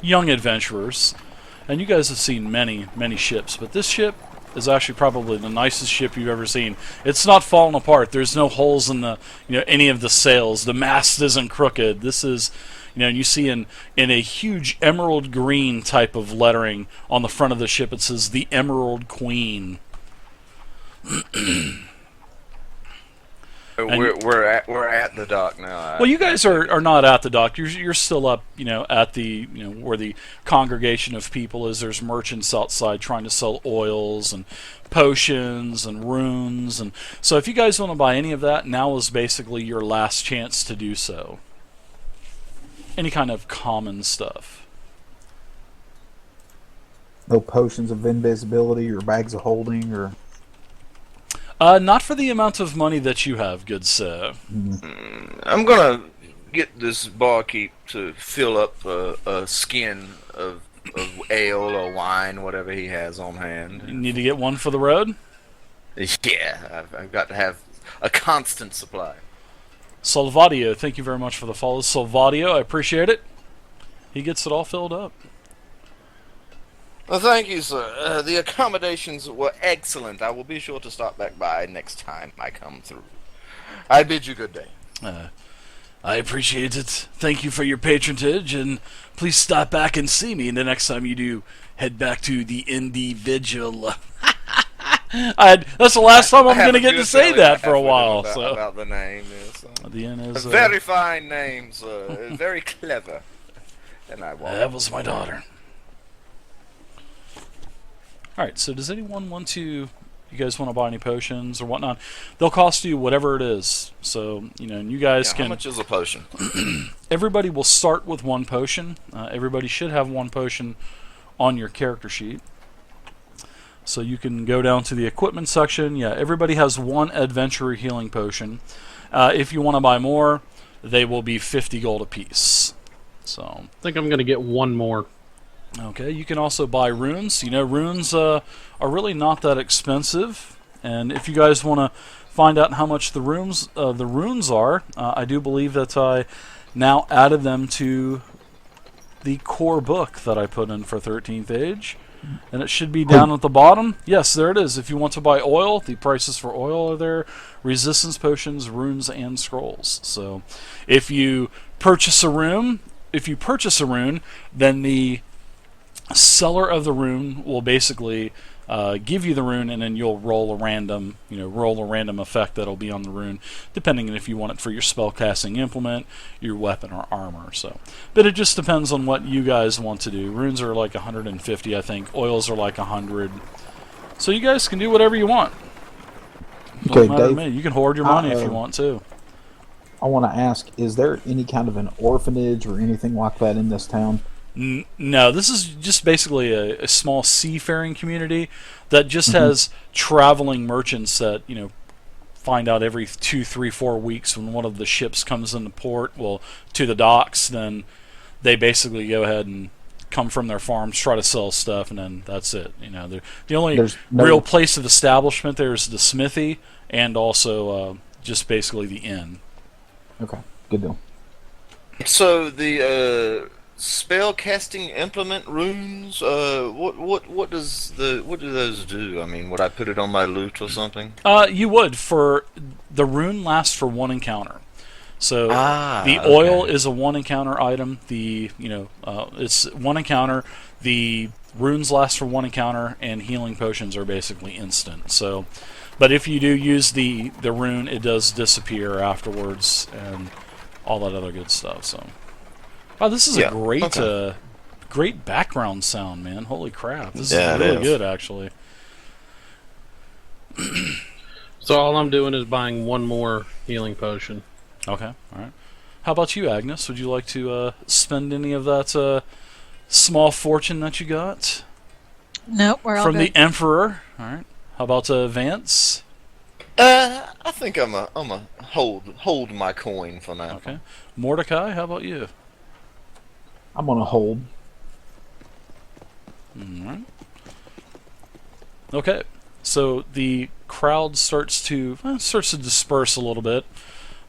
young adventurers. And you guys have seen many, many ships, but this ship is actually probably the nicest ship you've ever seen. It's not falling apart. There's no holes in the, any of the sails. The mast isn't crooked. This is, and you see in a huge emerald green type of lettering on the front of the ship, it says the Emerald Queen. We're at the dock now. Well, you guys are not at the dock. You're still up, at the where the congregation of people is. There's merchants outside trying to sell oils and potions and runes, and so if you guys want to buy any of that, now is basically your last chance to do so. Any kind of common stuff. No potions of invisibility or bags of holding or. Not for the amount of money that you have, good sir. I'm gonna get this barkeep to fill up a skin of ale or wine, whatever he has on hand. You need to get one for the road? Yeah, I've got to have a constant supply. Salvadio, thank you very much for the follow. Salvadio, I appreciate it. He gets it all filled up. Well, thank you, sir. The accommodations were excellent. I will be sure to stop back by next time I come through. I bid you good day. I appreciate it. Thank you for your patronage, and please stop back and see me. And the next time you do, head back to the individual. That's the last time I'm going to get to say that for a while. About the name, yes. The end is a very fine name, sir. Very clever. And I won't. That was my daughter. Alright, so does anyone want to... You guys want to buy any potions or whatnot? They'll cost you whatever it is. So, and you guys can... How much is a potion? Everybody will start with one potion. Everybody should have one potion on your character sheet. So you can go down to the equipment section. Yeah, everybody has one adventurer healing potion. If you want to buy more, they will be 50 gold apiece. So I think I'm going to get one more. Okay, you can also buy runes. Runes are really not that expensive. And if you guys want to find out how much the runes are, I do believe that I now added them to the core book that I put in for 13th Age. And it should be down at the bottom. Yes, there it is. If you want to buy oil, the prices for oil are there. Resistance potions, runes, and scrolls. So if you purchase a rune, then the seller of the rune will basically give you the rune, and then you'll roll a random effect that'll be on the rune, depending on if you want it for your spellcasting implement, your weapon, or armor. So, but it just depends on what you guys want to do. Runes are like 150, I think. Oils are like 100. So you guys can do whatever you want. Okay, matter to Dave. me. You can hoard your money if you want to. I want to ask: is there any kind of an orphanage or anything like that in this town? No, this is just basically a small seafaring community that just has traveling merchants that, find out every 2, 3, 4 weeks when one of the ships comes into port, to the docks, then they basically go ahead and come from their farms, try to sell stuff, and then that's it. The only real place of establishment there is the smithy and also just basically the inn. Okay, good deal. So the spell casting implement runes, what do those do? I mean, would I put it on my loot or something? You would. For the rune lasts for one encounter. So the oil is a one encounter item. It's one encounter. The runes last for one encounter, and healing potions are basically instant. So, but if you do use the rune, it does disappear afterwards, and all that other good stuff. So. Wow, this is a great background sound, man. Holy crap. This is really good, actually. So all I'm doing is buying one more healing potion. Okay, alright. How about you, Agnes? Would you like to spend any of that small fortune that you got? Nope, we're all from good. the Emperor. Alright. How about Vance? I think I'm a hold my coin for now. Okay. Mordecai, how about you? I'm on a hold. Alright. Okay, so the crowd starts to disperse a little bit.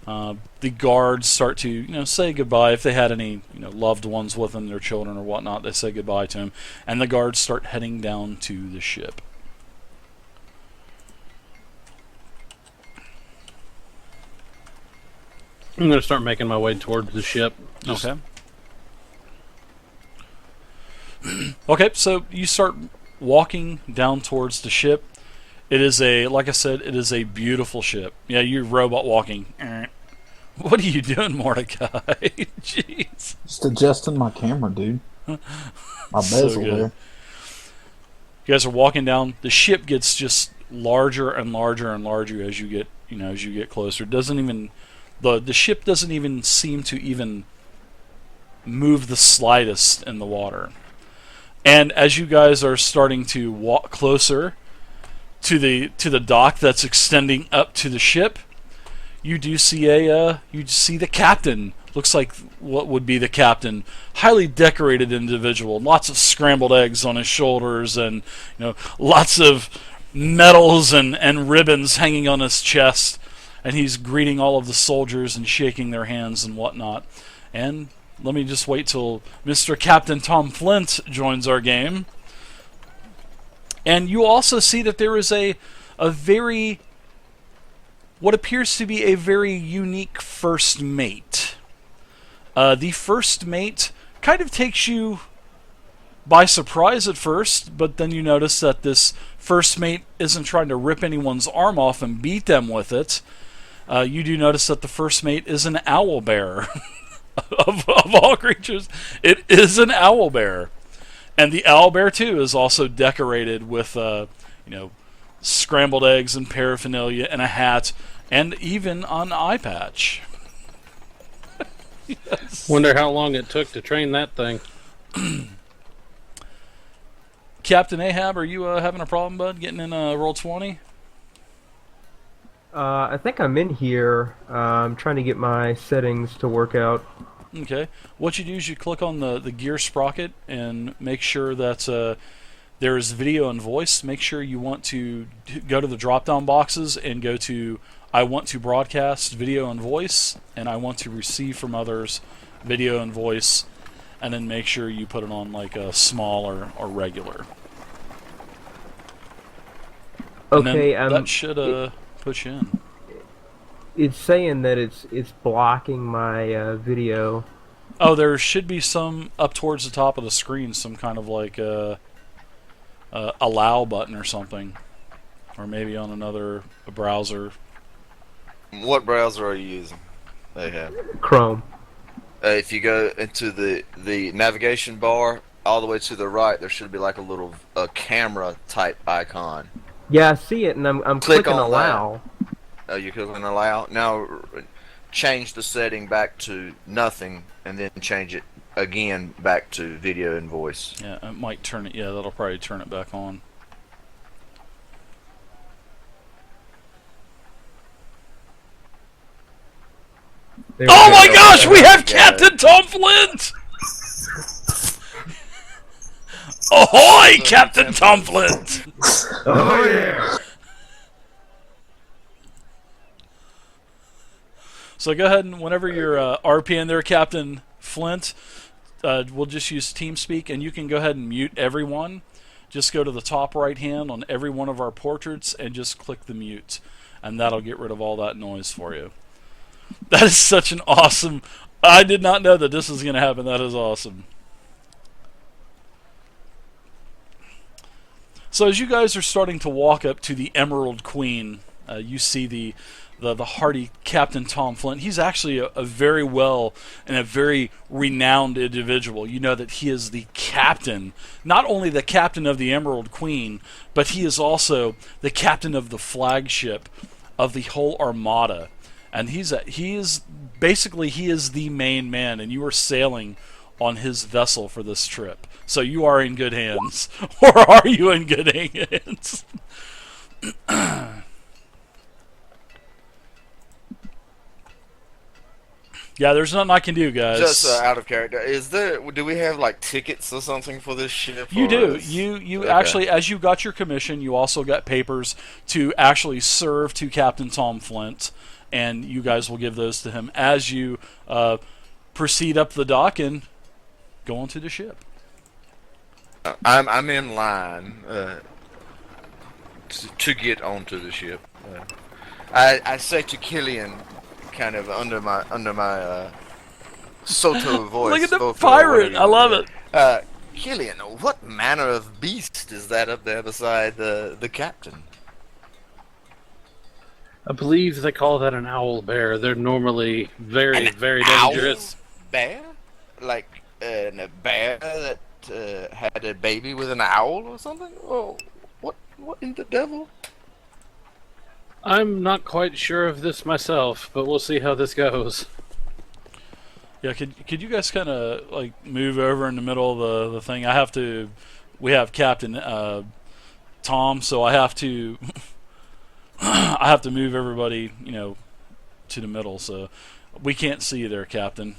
The guards start to say goodbye. If they had any loved ones with them, their children or whatnot, they say goodbye to them, and the guards start heading down to the ship. I'm going to start making my way towards the ship. Okay. Okay, so you start walking down towards the ship, It is like I said, it is a beautiful ship. Yeah, you're robot walking. What are you doing, Mordecai? Jeez. Just adjusting my camera, dude. My bezel So good. there. You guys are walking down. The ship gets just larger and larger and larger as you get closer. It doesn't even the ship doesn't even seem to even move the slightest in the water. And as you guys are starting to walk closer to the dock that's extending up to the ship, you do see the captain. Looks like what would be the captain. Highly decorated individual. Lots of scrambled eggs on his shoulders, and lots of medals and ribbons hanging on his chest. And he's greeting all of the soldiers and shaking their hands and whatnot. And let me just wait till Mr. Captain Tom Flint joins our game. And you also see that there is what appears to be a very unique first mate. The first mate kind of takes you by surprise at first, but then you notice that this first mate isn't trying to rip anyone's arm off and beat them with it. You do notice that the first mate is an owl bear. of all creatures, it is an owl bear. And the owl bear, too, is also decorated with, scrambled eggs and paraphernalia and a hat and even an eye patch. Yes. Wonder how long it took to train that thing. Captain Ahab, are you having a problem, bud, getting in roll 20? I think I'm in here. I'm trying to get my settings to work out. Okay. What you do is you click on the gear sprocket and make sure that there is video and voice. Make sure you want to go to the drop-down boxes and go to I want to broadcast video and voice, and I want to receive from others video and voice, and then make sure you put it on like a small or regular. Okay, and then that should put you in. It's saying that it's blocking my video. Oh, there should be some up towards the top of the screen, some kind of like allow button or something, or maybe on a browser. What browser are you using? They have Chrome. if you go into the navigation bar all the way to the right, there should be like a little camera type icon. Yeah, I see it, and I'm Click clicking on allow. You click on allow. Now change the setting back to nothing, and then change it again back to video and voice. Yeah, it might turn it. Yeah, that'll probably turn it back on. There we Oh go. my gosh, we have Yeah. Captain Tom Flint! Ahoy, Captain Tom Flint! Oh yeah! So go ahead and whenever you're RPing there, Captain Flint, we'll just use TeamSpeak, and you can go ahead and mute everyone. Just go to the top right hand on every one of our portraits and just click the mute, and that'll get rid of all that noise for you. That is such an awesome... I did not know that this was going to happen. That is awesome. So as you guys are starting to walk up to the Emerald Queen, you see the hardy Captain Tom Flint. He's actually a very well and a very renowned individual. You know that he is the captain, not only the captain of the Emerald Queen, but he is also the captain of the flagship of the whole armada. And he is the main man, and you are sailing on his vessel for this trip. So you are in good hands. Or are you in good hands? Yeah, there's nothing I can do, guys. Just out of character, do we have like tickets or something for this ship? You or do. is- You Okay. actually, as you got your commission, you also got papers to actually serve to Captain Tom Flint, and you guys will give those to him as you proceed up the dock and go onto the ship. I'm in line to get onto the ship. I say to Killian, kind of under my Soto voice. Look at the Soto, pirate! whatever I love it. Killian, what manner of beast is that up there beside the captain? I believe they call that an owl bear. They're normally very, very Owl dangerous. bear? Like a bear that had a baby with an owl or something? Oh, what in the devil? I'm not quite sure of this myself, but we'll see how this goes. Yeah, could you guys kind of like move over in the middle of the thing? We have Captain Tom, so I have to I have to move everybody, to the middle. So we can't see you there, Captain.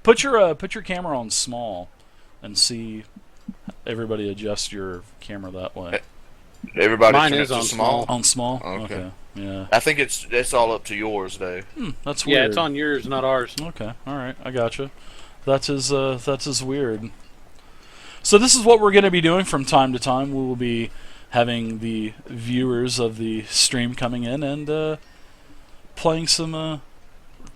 Put your camera on small, and see everybody adjust your camera that way. Everybody Mine turn is it to on small. On small. Okay. Yeah. I think it's all up to yours, Dave. That's weird. Yeah, it's on yours, not ours. Okay. All right. I gotcha. That's as weird. So this is what we're going to be doing from time to time. We will be having the viewers of the stream coming in and playing some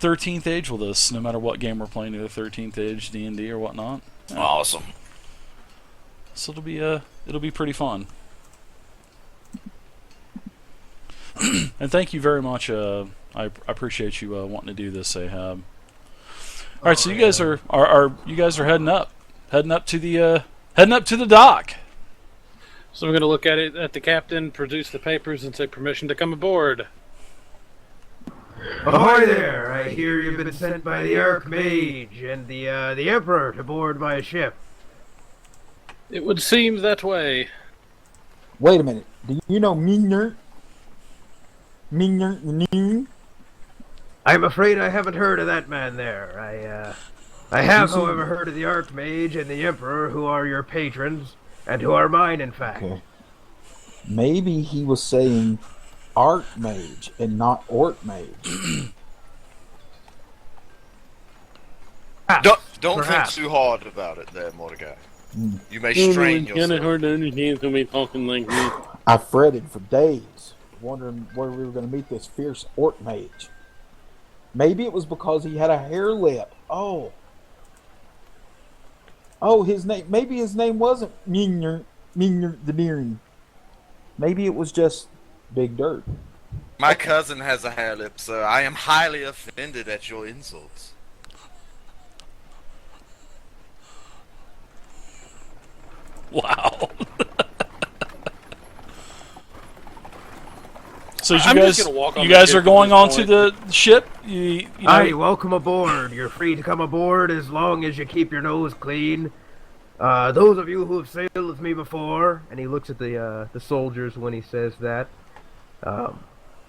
13th Age with us, no matter what game we're playing, either 13th Age, D&D, or whatnot. Yeah. Awesome. So it'll be pretty fun. And thank you very much. I appreciate you wanting to do this, Ahab. All right, so you guys are you guys are heading up to the dock. So we're going to look at the captain, produce the papers, and say permission to come aboard. Ahoy there! I hear you've been sent by the Archmage and the Emperor to board my ship. It would seem that way. Wait a minute. Do you know Migner? Migner? I'm afraid I haven't heard of that man there. I have, however, heard of the Archmage and the Emperor, who are your patrons, and who are mine, in fact. Okay. Maybe he was saying Archmage and not Orkmage. Don't think Perhaps. too hard about it there, Mordecai. Mm. You may strain It's kind of yourself. hard to understand somebody talking like this. I fretted for days, wondering where we were going to meet this fierce Orkmage. Maybe it was because he had a hair lip. Oh, his name. Maybe his name wasn't Migner the Deering. Maybe it was just Big Dirt. My cousin has a hair lip, sir. I am highly offended at your insults. Wow. So I'm just gonna walk on you the guys ship are going at this onto the ship. You know, Aye, welcome aboard. You're free to come aboard as long as you keep your nose clean. Those of you who have sailed with me before, and he looks at the soldiers when he says that,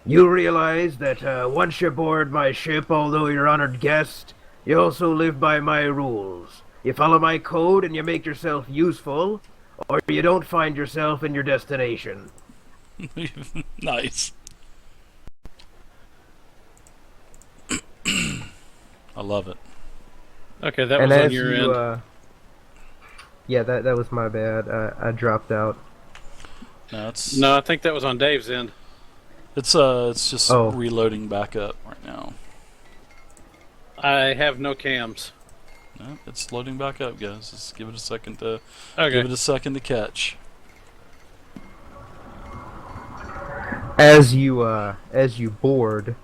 you realize that once you board my ship, although you're honored guest, you also live by my rules. You follow my code and you make yourself useful, or you don't find yourself in your destination. Nice. I love it. Okay, that And was on as your you, end. yeah, that was my bad. I dropped out. No, I think that was on Dave's end. It's just Oh. reloading back up right now. I have no cams. No, it's loading back up, guys. Just give it a second to Okay. give it a second to catch. As you board,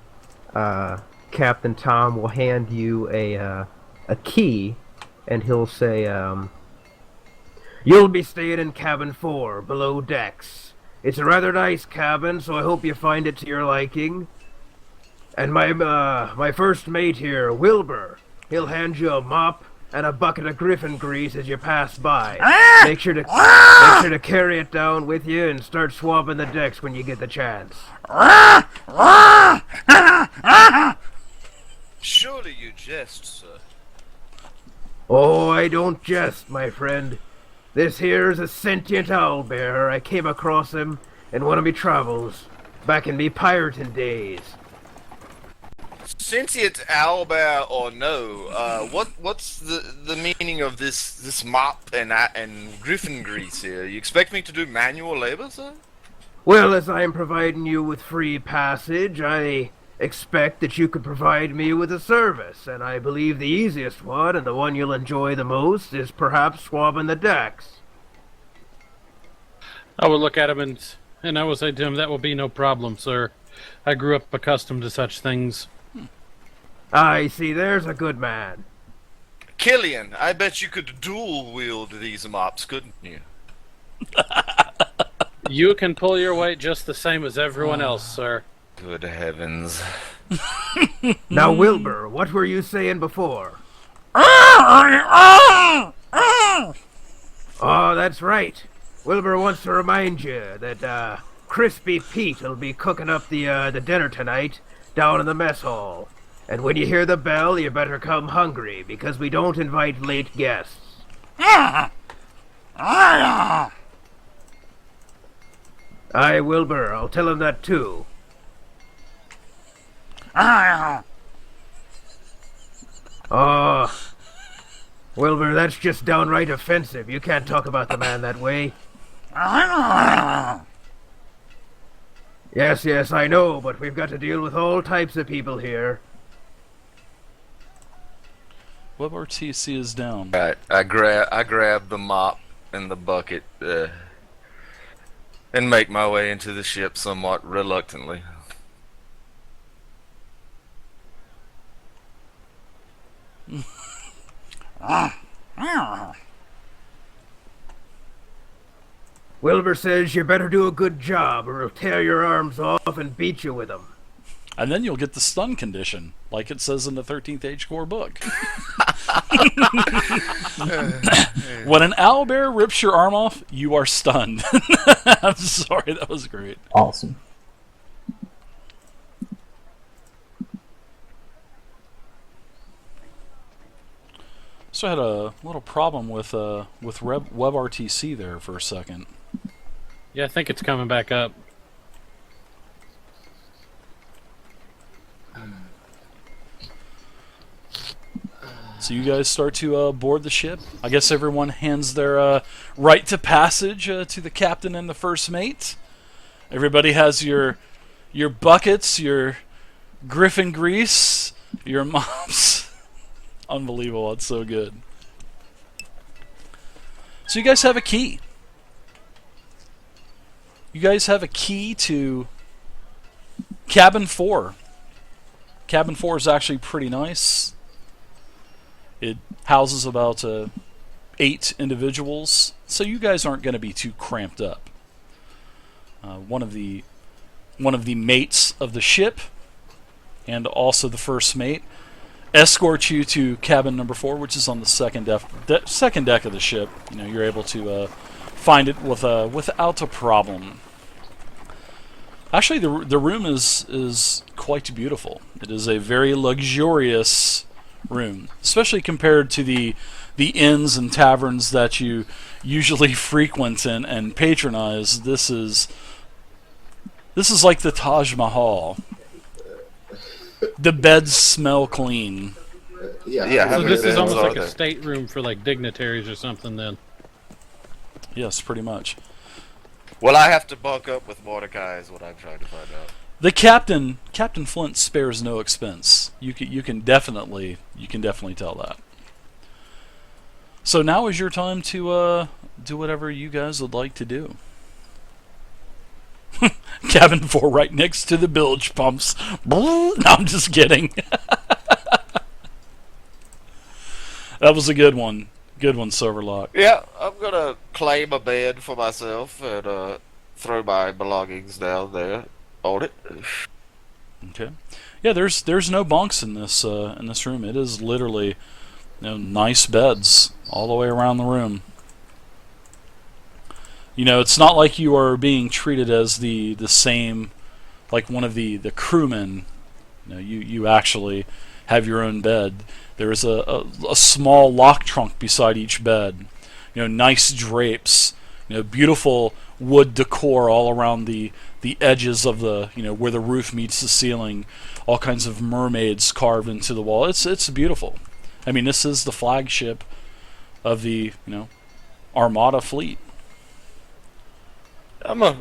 Captain Tom will hand you a key, and he'll say, "You'll be staying in cabin 4, below decks. It's a rather nice cabin, so I hope you find it to your liking. And my first mate here, Wilbur, he'll hand you a mop and a bucket of griffin grease as you pass by. Make sure to carry it down with you and start swabbing the decks when you get the chance." Surely you jest, sir. Oh, I don't jest, my friend. This here's a sentient owlbear. I came across him in one of me travels, back in me pirating days. Sentient owlbear or no, what's the meaning of this mop and griffin grease here? You expect me to do manual labor, sir? Well, as I am providing you with free passage, I expect that you could provide me with a service, and I believe the easiest one, and the one you'll enjoy the most, is perhaps swabbing the decks. I would look at him and And I will say to him, that will be no problem, sir. I grew up accustomed to such things. I see, there's a good man. Killian, I bet you could dual wield these mops, couldn't you? You can pull your weight just the same as everyone else, sir. Good heavens. Now, Wilbur, what were you saying before? Oh, that's right. Wilbur wants to remind you that Crispy Pete will be cooking up the dinner tonight down in the mess hall. And when you hear the bell, you better come hungry, because we don't invite late guests. Aye, Wilbur, I'll tell him that too. Oh, Wilbur, that's just downright offensive. You can't talk about the man that way. Yes, I know, but we've got to deal with all types of people here. WebRTC is down. Right, I grab the mop and the bucket and make my way into the ship somewhat reluctantly. Wilbur says you better do a good job or he'll tear your arms off and beat you with them. And then you'll get the stun condition, like it says in the 13th Age Core book. When an owlbear rips your arm off, you are stunned. I'm sorry, that was great. Awesome. So I had a little problem with WebRTC there for a second. Yeah, I think it's coming back up. So you guys start to board the ship. I guess everyone hands their right to passage to the captain and the first mate. Everybody has your buckets, your griffin grease, your mops. Unbelievable, it's so good. So you guys have a key. You guys have a key to Cabin 4. Cabin 4 is actually pretty nice. It houses about 8 individuals, so you guys aren't going to be too cramped up. One of the mates of the ship, and also the first mate, escorts you to cabin number 4, which is on the second deck of the ship. You know, you're able to find it without a problem. Actually, the room is quite beautiful. It is a very luxurious room, especially compared to the inns and taverns that you usually frequent and patronize. This is like the Taj Mahal. The beds smell clean. Yeah, So this is almost like a stateroom for like dignitaries or something then. Yes, pretty much. Well, I have to bunk up with Mordecai is what I'm trying to find out. The Captain Flint spares no expense. You can definitely tell that. So now is your time to do whatever you guys would like to do. Cabin 4 right next to the bilge pumps. No, I'm just kidding. That was a good one. Good one, Silverlock. Yeah, I'm gonna claim a bed for myself and throw my belongings down there on it. Okay. Yeah, there's no bunks in this room. It is literally, nice beds all the way around the room. It's not like you are being treated as the same, like one of the crewmen. You actually have your own bed. There is a small lock trunk beside each bed. Nice drapes. Beautiful wood decor all around the edges of the where the roof meets the ceiling. All kinds of mermaids carved into the wall. It's beautiful. I mean, this is the flagship of the Armada fleet. I'm gonna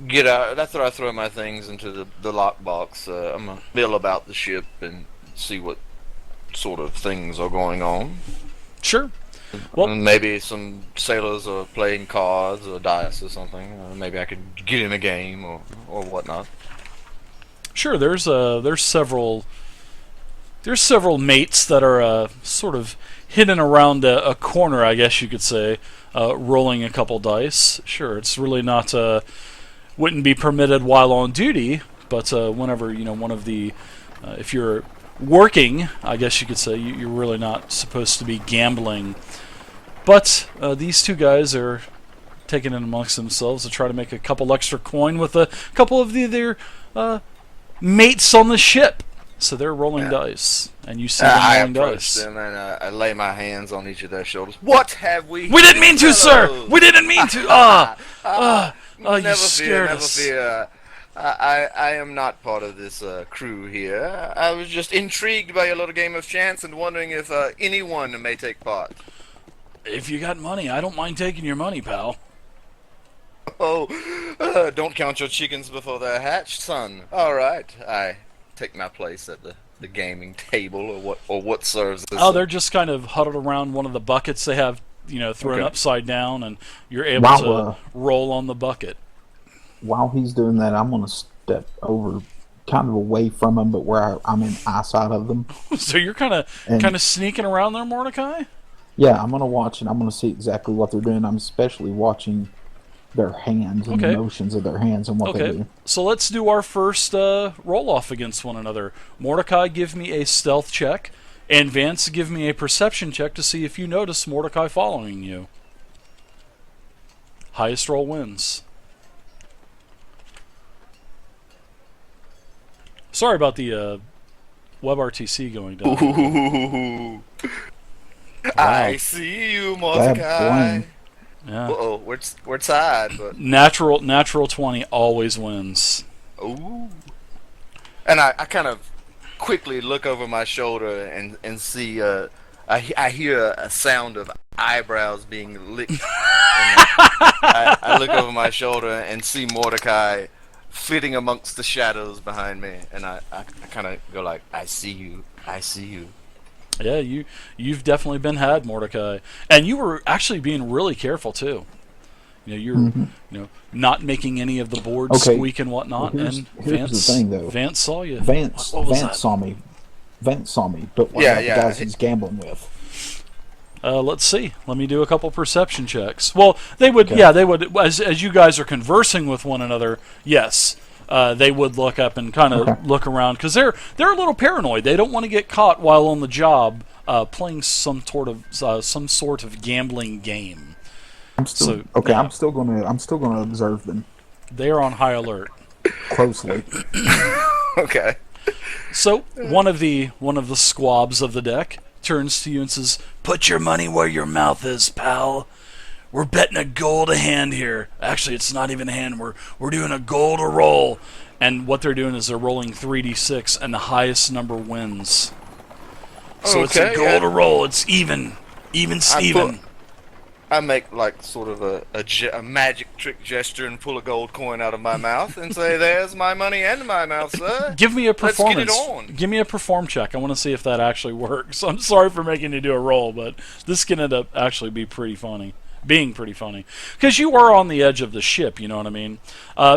get out. After I throw my things into the lockbox, I'm gonna feel about the ship and see what sort of things are going on. Sure. Well- maybe some sailors are playing cards or dice or something. Maybe I could get in a game or whatnot. Sure, there's several mates that are sort of hidden around a corner, I guess you could say, rolling a couple dice. Sure, it's really not wouldn't be permitted while on duty, but whenever one of the if you're working, I guess you could say you're really not supposed to be gambling. But these two guys are taking it amongst themselves to try to make a couple extra coin with a couple of their mates on the ship. So they're rolling dice, and you see them I rolling approach dice. them and I lay my hands on each of their shoulders. What have we? We didn't mean to, sir. We didn't mean to. You Never scared fear, us. never fear. I am not part of this crew here. I was just intrigued by your little game of chance and wondering if anyone may take part. If you got money, I don't mind taking your money, pal. Oh, don't count your chickens before they're hatched, son. All right, I take my place at the gaming table, or what serves as. Oh, they're just kind of huddled around one of the buckets they have, thrown upside down, and you're able Wow, to roll on the bucket. While he's doing that, I'm going to step over, kind of away from him, but where I'm in eyesight of them. So you're kind of sneaking around there, Mordecai? Yeah, I'm going to watch and I'm going to see exactly what they're doing. I'm especially watching their hands and the motions of their hands and what they do. So let's do our first roll-off against one another. Mordecai, give me a stealth check, and Vance, give me a perception check to see if you notice Mordecai following you. Highest roll wins. Sorry about the WebRTC going down. Ooh. Wow. I see you, Mordecai. Yeah. Uh-oh, we're tied, but Natural 20 always wins. ooh. And I kind of quickly look over my shoulder and see I hear a sound of eyebrows being licked. And I look over my shoulder and see Mordecai flitting amongst the shadows behind me, and I kind of go like, I see you. Yeah, you've definitely been had, Mordecai, and you were actually being really careful too. You're not making any of the boards squeak and whatnot. Well, and here's the thing, though. Vance saw you. Vance saw me. Vance saw me, but what about the guys he's gambling with? Let's see. Let me do a couple perception checks. Well, they would. Yeah, they would. As you guys are conversing with one another, yes, they would look up and kind of look around because they're a little paranoid. They don't want to get caught while on the job playing some sort of gambling game. I'm still gonna observe them. They are on high alert. Closely. Okay. So one of the squabs of the deck turns to you and says, "Put your money where your mouth is, pal. We're betting a gold a hand here. Actually, it's not even a hand. We're doing a gold a roll." And what they're doing is they're rolling 3d6, and the highest number wins. So it's a gold a roll. It's even Steven. I make like sort of a magic trick gesture and pull a gold coin out of my mouth and say, "There's my money and my mouth, sir. Give me a performance. Let's get it on." Give me a perform check. I want to see if that actually works. I'm sorry for making you do a roll, but this can end up actually being pretty funny. Because you are on the edge of the ship, you know what I mean?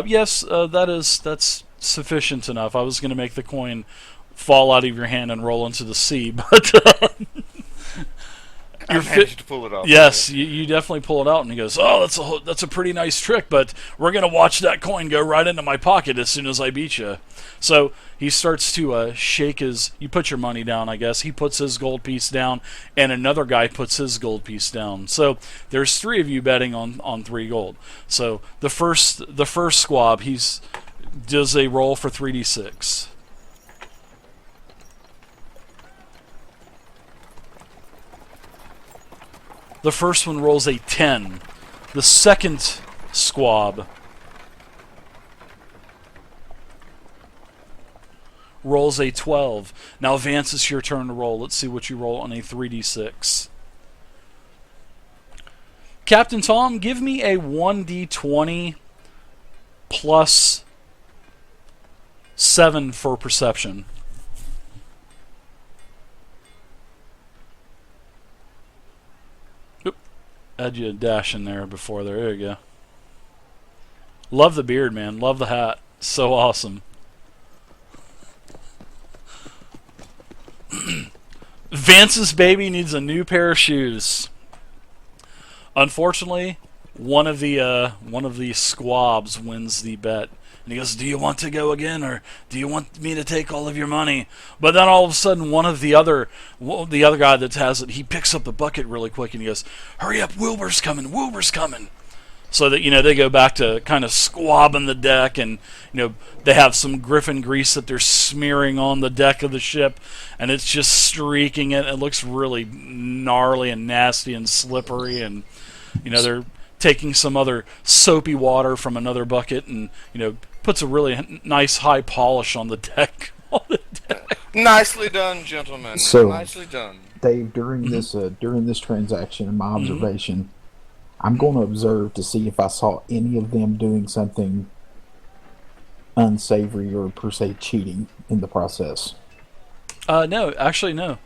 Yes, that's sufficient enough. I was going to make the coin fall out of your hand and roll into the sea, but I managed to pull it off. Yes, you definitely pull it out, and he goes, "Oh, that's a pretty nice trick, but we're gonna watch that coin go right into my pocket as soon as I beat you." So he starts to shake his. You put your money down, I guess. He puts his gold piece down, and another guy puts his gold piece down. So there's three of you betting on 3 gold. So the first squab, does a roll for 3d6. The first one rolls a 10. The second squab rolls a 12. Now, Vance, it's your turn to roll. Let's see what you roll on a 3d6. Captain Tom, give me a 1d20 plus 7 for perception. Had you a dash in there before there. There you go. Love the beard, man. Love the hat. So awesome. Vance's baby needs a new pair of shoes. Unfortunately, one of the squabs wins the bet. And he goes, "Do you want to go again, or do you want me to take all of your money?" But then all of a sudden, the other guy that has it, he picks up the bucket really quick and he goes, "Hurry up, Wilbur's coming, Wilbur's coming." So that, they go back to kind of squabbing the deck, and they have some griffin grease that they're smearing on the deck of the ship, and it's just streaking it. It looks really gnarly and nasty and slippery, and they're taking some other soapy water from another bucket, and puts a really nice high polish on the deck. Nicely done, gentlemen. So, nicely done. Dave, during this transaction, in my observation, I'm going to observe to see if I saw any of them doing something unsavory or per se cheating in the process. No, actually no.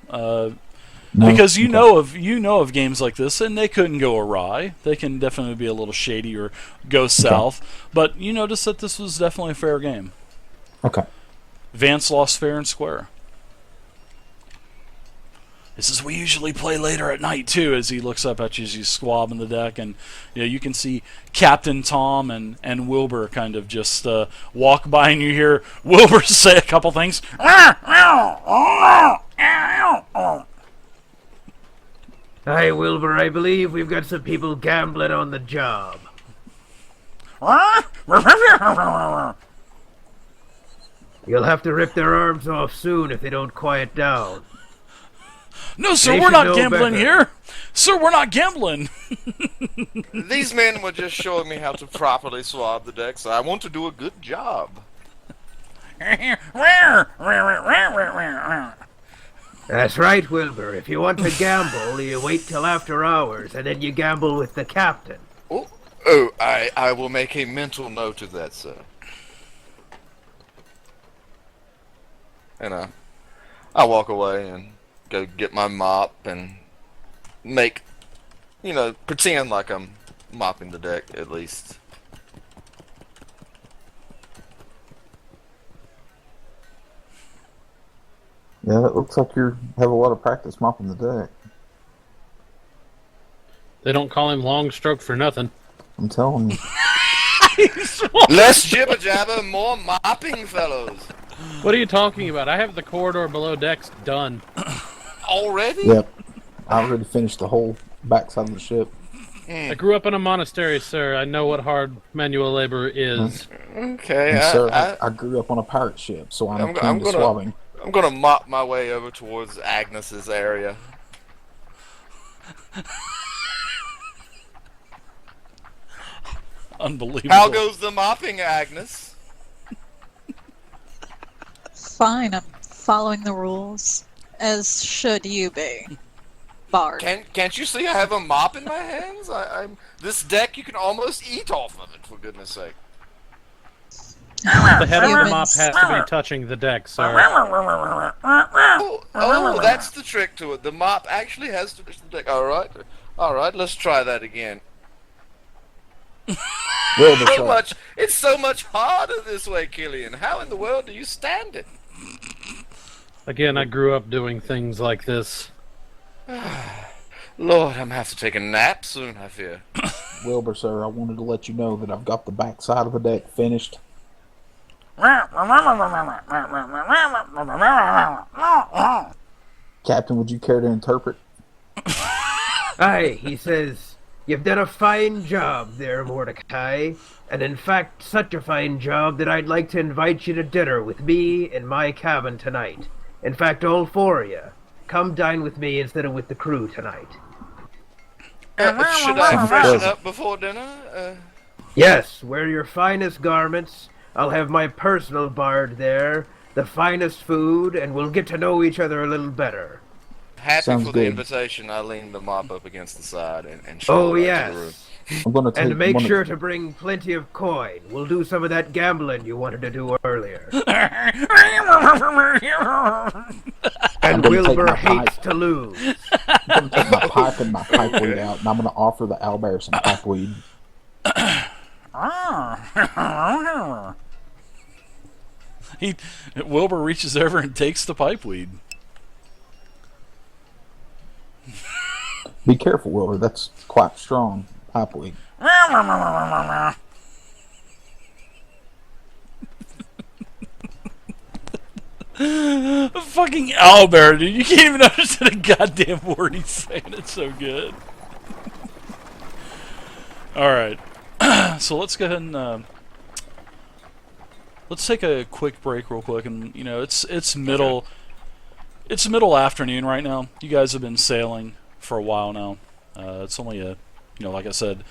No? Because you Okay. know of games like this, and they couldn't go awry. They can definitely be a little shady or go south. But you notice that this was definitely a fair game. Okay. Vance lost fair and square. This is we usually play later at night too. As he looks up at you as you squab in the deck, and you can see Captain Tom and Wilbur kind of just walk by, and you hear Wilbur say a couple things. Hi, Wilbur. I believe we've got some people gambling on the job. You'll have to rip their arms off soon if they don't quiet down. No, sir, They we're should not know gambling better. here. Sir, we're not gambling. These men were just showing me how to properly swab the deck, so I want to do a good job. That's right, Wilbur. If you want to gamble, you wait till after hours, and then you gamble with the captain. Oh, I will make a mental note of that, sir. And I walk away and go get my mop and make, pretend like I'm mopping the deck at least. Yeah, it looks like you have a lot of practice mopping the deck. They don't call him Long Stroke for nothing. I'm telling you. Less jibber jabber, more mopping, fellows. What are you talking about? I have the corridor below decks done. Already? Yep. I already finished the whole backside of the ship. I grew up in a monastery, sir. I know what hard manual labor is. Okay, And sir, I grew up on a pirate ship, so I'm akin to swabbing. I'm gonna mop my way over towards Agnes's area. Unbelievable. How goes the mopping, Agnes? Fine, I'm following the rules. As should you be, Bard. Can't you see I have a mop in my hands? I'm this deck. You can almost eat off of it, for goodness sake. The head of the mop Humans. has to be touching the deck, sir. Oh, that's the trick to it. The mop actually has to touch the deck. All right. Let's try that again. Wilbur, So sir. much. It's so much harder this way, Killian. How in the world do you stand it? Again, I grew up doing things like this. Lord, I'm gonna have to take a nap soon, I fear. Wilbur, sir, I wanted to let you know that I've got the backside of the deck finished. Captain, would you care to interpret? Aye, he says, you've done a fine job there, Mordecai. And in fact, such a fine job that I'd like to invite you to dinner with me in my cabin tonight. In fact, all four of you. Come dine with me instead of with the crew tonight. Should I freshen up before dinner? Yes, wear your finest garments. I'll have my personal bard there, the finest food, and we'll get to know each other a little better. Happy Sounds for the good. invitation. I leaned the mop up against the side and show Oh, her out to the room. yes. I'm gonna take. And make one of- sure to bring plenty of coin. We'll do some of that gambling you wanted to do earlier. And gonna take Wilbur my hates pipe. to lose. I'm going to take my pipe and my pipeweed out, and I'm going to offer the owlbear some pipeweed. Wilbur reaches over and takes the pipeweed. Be careful, Wilbur. That's quite strong pipeweed. Fucking owlbear, dude. You can't even understand a goddamn word he's saying. It's so good. Alright. So let's go ahead and let's take a quick break real quick. And you know, it's middle afternoon right now. You guys have been sailing for a while now. It's only like I said,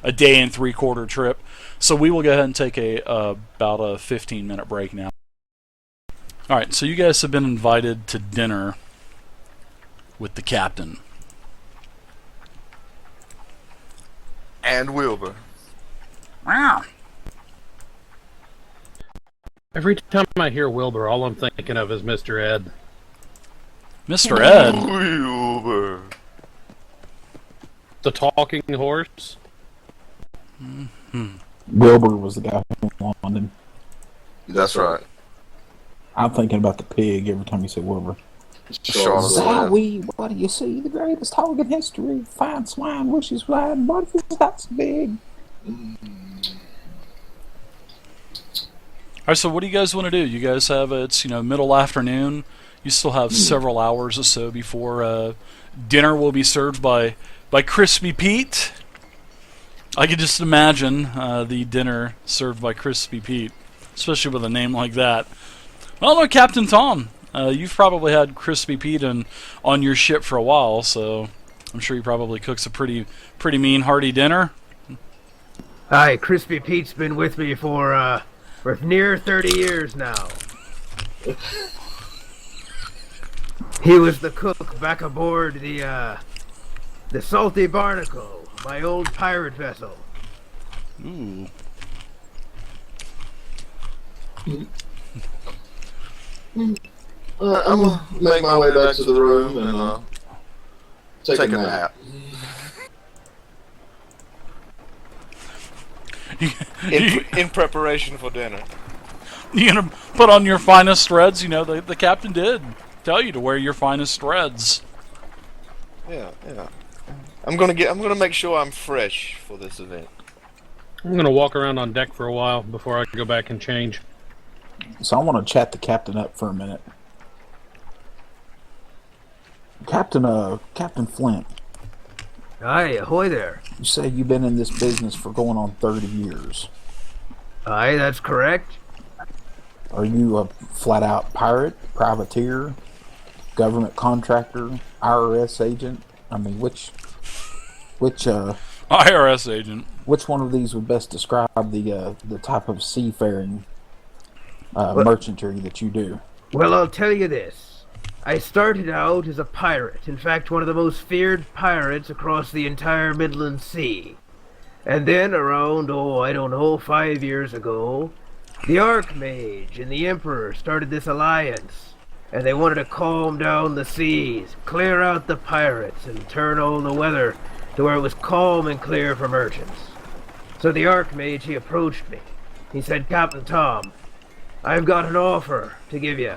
a day and 3/4 trip. So we will go ahead and take about a 15-minute break now. Alright, so you guys have been invited to dinner with the captain. And Wilbur. Wow. Every time I hear Wilbur, all I'm thinking of is Mr. Ed. Mr. Ed. Wilbur. The talking horse. Wilbur was the guy from London. That's right. I'm thinking about the pig every time you say Wilbur. Charlotte. Zowie, what do you see? The greatest hog in history. Fine swine, wishes wide, what if it's not so big? Alright, so what do you guys want to do? You guys have, it's middle afternoon. You still have several hours or so before dinner will be served by Crispy Pete. I can just imagine the dinner served by Crispy Pete, especially with a name like that. Well, no, Captain Tom, you've probably had Crispy Pete on your ship for a while, so I'm sure he probably cooks a pretty mean, hearty dinner. Aye, Crispy Pete's been with me for near 30 years now. He was the cook back aboard the Salty Barnacle, my old pirate vessel. Ooh. I'm gonna make my way back to the room and take a nap. In preparation for dinner. You gonna put on your finest threads? The captain did tell you to wear your finest threads. Yeah. I'm gonna make sure I'm fresh for this event. I'm gonna walk around on deck for a while before I go back and change. So I want to chat the captain up for a minute. Captain Flint, Aye, ahoy there. you say you've been in this business for going on 30 years. Aye, that's correct. Are you a flat-out pirate, privateer, government contractor, IRS agent? I mean, which IRS agent. which one of these would best describe the type of seafaring merchantry that you do? Well, I'll tell you this. I started out as a pirate. In fact, one of the most feared pirates across the entire Midland Sea. And then around, 5 years ago, the Archmage and the Emperor started this alliance. And they wanted to calm down the seas, clear out the pirates, and turn all the weather to where it was calm and clear for merchants. So the Archmage, he approached me. He said, Captain Tom, I've got an offer to give you.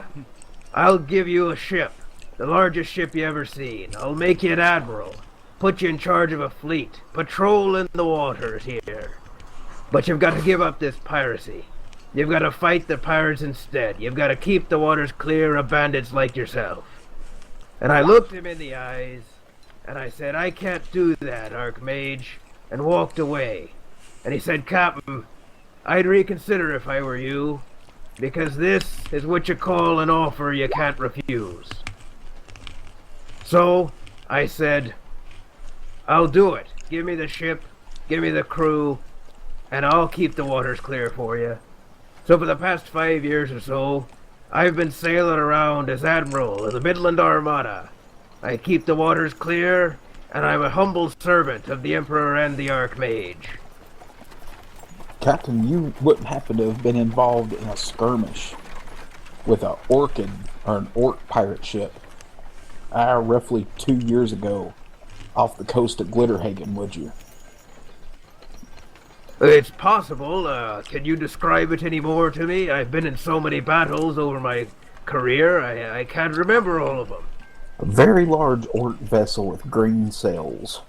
I'll give you a ship, the largest ship you ever seen. I'll make you an admiral, put you in charge of a fleet, patrolling the waters here. But you've got to give up this piracy. You've got to fight the pirates instead. You've got to keep the waters clear of bandits like yourself. And I looked him in the eyes, and I said, I can't do that, Archmage, and walked away. And he said, Captain, I'd reconsider if I were you, because this is what you call an offer you can't refuse. So, I said, I'll do it. Give me the ship, give me the crew, and I'll keep the waters clear for you. So for the past 5 years or so, I've been sailing around as Admiral of the Midland Armada. I keep the waters clear, and I'm a humble servant of the Emperor and the Archmage. Captain, you wouldn't happen to have been involved in a skirmish with an orc pirate ship Roughly 2 years ago, off the coast of Glitterhagen, would you? It's possible. Can you describe it any more to me? I've been in so many battles over my career, I can't remember all of them. A very large orc vessel with green sails.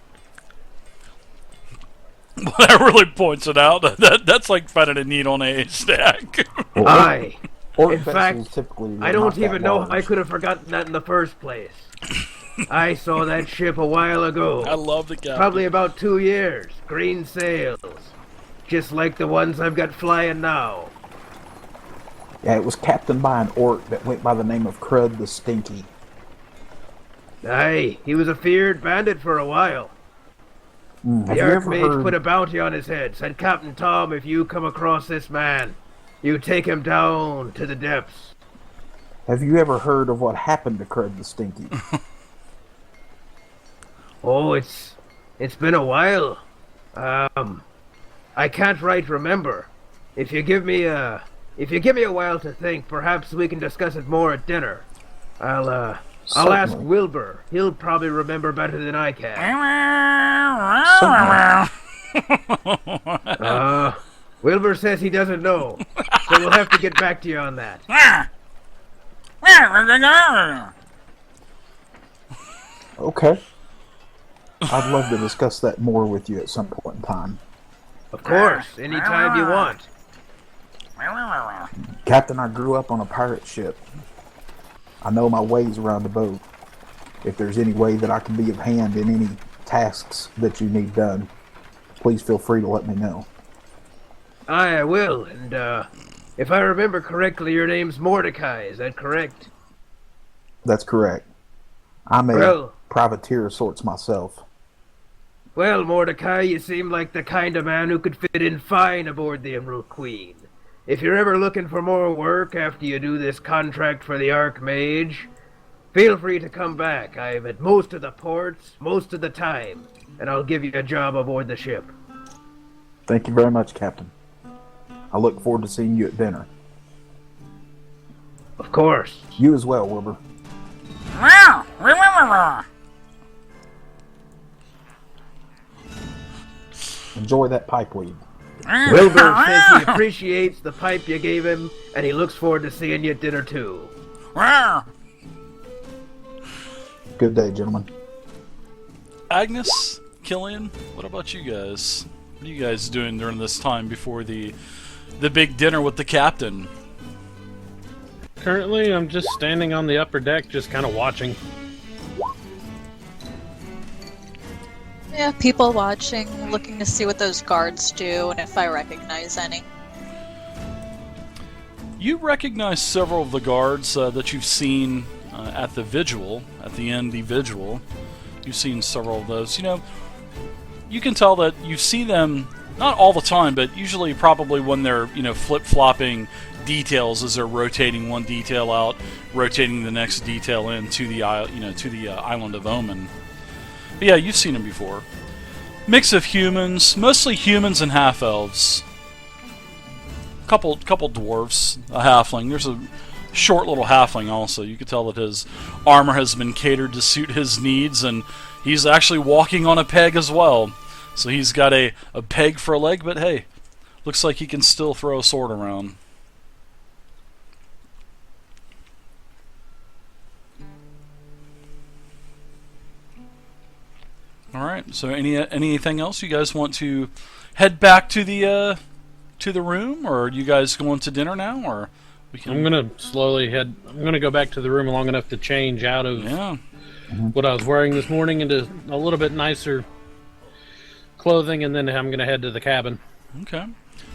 That really points it out. That's like finding a needle on a haystack. Aye. Orc In vessels fact, typically I are don't not that even know how I large. could have forgotten that in the first place. I saw that ship a while ago. I love the captain. Probably about 2 years. Green sails. Just like the ones I've got flying now. Yeah, it was captained by an orc that went by the name of Crud the Stinky. Aye, he was a feared bandit for a while. Have The you ever Archmage heard? put a bounty on his head, said, Captain Tom, if you come across this man, you take him down to the depths. Have you ever heard of what happened to Crud the Stinky? Oh, it's been a while. I can't right remember. If you give me a while to think, perhaps we can discuss it more at dinner. I'll ask Certainly. Wilbur. He'll probably remember better than I can. Wilbur says he doesn't know, so we'll have to get back to you on that. Okay. I'd love to discuss that more with you at some point in time. Of course, anytime you want. Captain, I grew up on a pirate ship. I know my ways around the boat. If there's any way that I can be of hand in any tasks that you need done, please feel free to let me know. I will, and if I remember correctly, your name's Mordecai, is that correct? That's correct. I'm a Well- privateer of sorts myself. Well, Mordecai, you seem like the kind of man who could fit in fine aboard the Emerald Queen. If you're ever looking for more work after you do this contract for the Archmage, feel free to come back. I'm at most of the ports, most of the time, and I'll give you a job aboard the ship. Thank you very much, Captain. I look forward to seeing you at dinner. Of course. You as well, Wilbur. Enjoy that pipe weed. Wilbur says he appreciates the pipe you gave him, and he looks forward to seeing you at dinner too. Good day, gentlemen. Agnes, Killian, what about you guys? What are you guys doing during this time before the big dinner with the captain? Currently, I'm just standing on the upper deck, just kind of watching. Yeah, people watching, looking to see what those guards do and if I recognize any. You recognize several of the guards that you've seen at the vigil, at the end, the vigil. You've seen several of those. You know, you can tell that you see them not all the time, but usually probably when they're, you know, flip-flopping details as they're rotating one detail out, rotating the next detail into the island of Omen. But yeah, you've seen them before. Mix of humans, mostly humans and half-elves. Couple dwarves, a halfling. There's a short little halfling also. You could tell that his armor has been catered to suit his needs, and he's actually walking on a peg as well. So he's got a peg for a leg, but hey, looks like he can still throw a sword around. Alright, so anything else you guys want to head back to the room, or are you guys going to dinner now, or we can... I'm gonna go back to the room long enough to change out of what I was wearing this morning into a little bit nicer clothing, and then I'm gonna head to the cabin. Okay.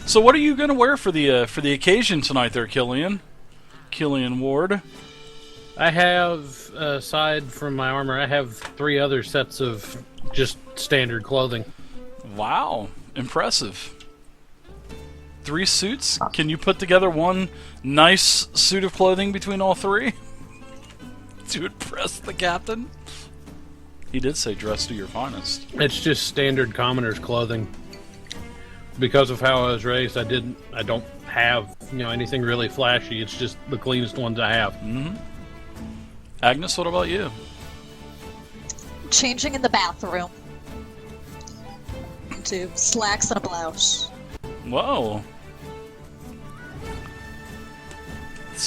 So what are you gonna wear for the occasion tonight there, Killian Ward? I have, aside from my armor, I have 3 other sets of just standard clothing. Wow, impressive. 3 suits? Can you put together one nice suit of clothing between all 3? To impress the captain? He did say dress to your finest. It's just standard commoner's clothing. Because of how I was raised, I don't have, anything really flashy. It's just the cleanest ones I have. Mm-hmm. Agnes, what about you? changing in the bathroom into slacks and a blouse. Whoa.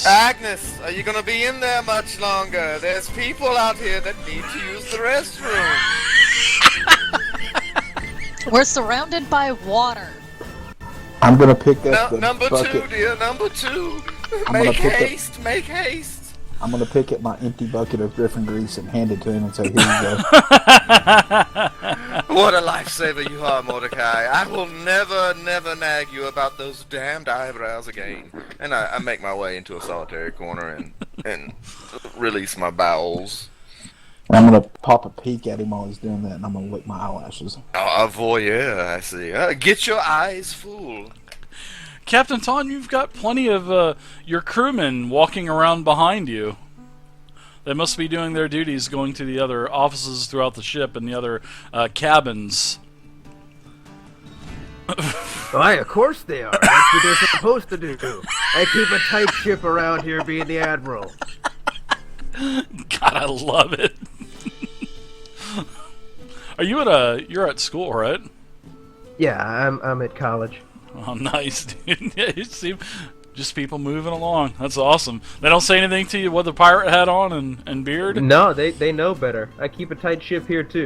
Agnes, are you gonna be in there much longer? There's people out here that need to use the restroom. We're surrounded by water. I'm gonna pick up the Number bucket. 2, dear, number 2. I'm Make gonna pick up- haste, make haste. I'm gonna pick up my empty bucket of Griffin grease and hand it to him and say, "Here you go." What a lifesaver you are, Mordecai. I will never, never nag you about those damned eyebrows again. And I make my way into a solitary corner and release my bowels. And I'm gonna pop a peek at him while he's doing that, and I'm gonna lick my eyelashes. Oh, a voyeur, I see. Get your eyes full. Captain Tom, you've got plenty of your crewmen walking around behind you. They must be doing their duties, going to the other offices throughout the ship and the other cabins. Why, of course they are. That's what they're supposed to do. I keep a tight ship around here being the Admiral. God, I love it. Are you you're at school, right? Yeah, I'm at college. Oh, nice, dude. Yeah, you see, just people moving along. That's awesome. They don't say anything to you with the pirate hat on and beard? No, they know better. I keep a tight ship here, too.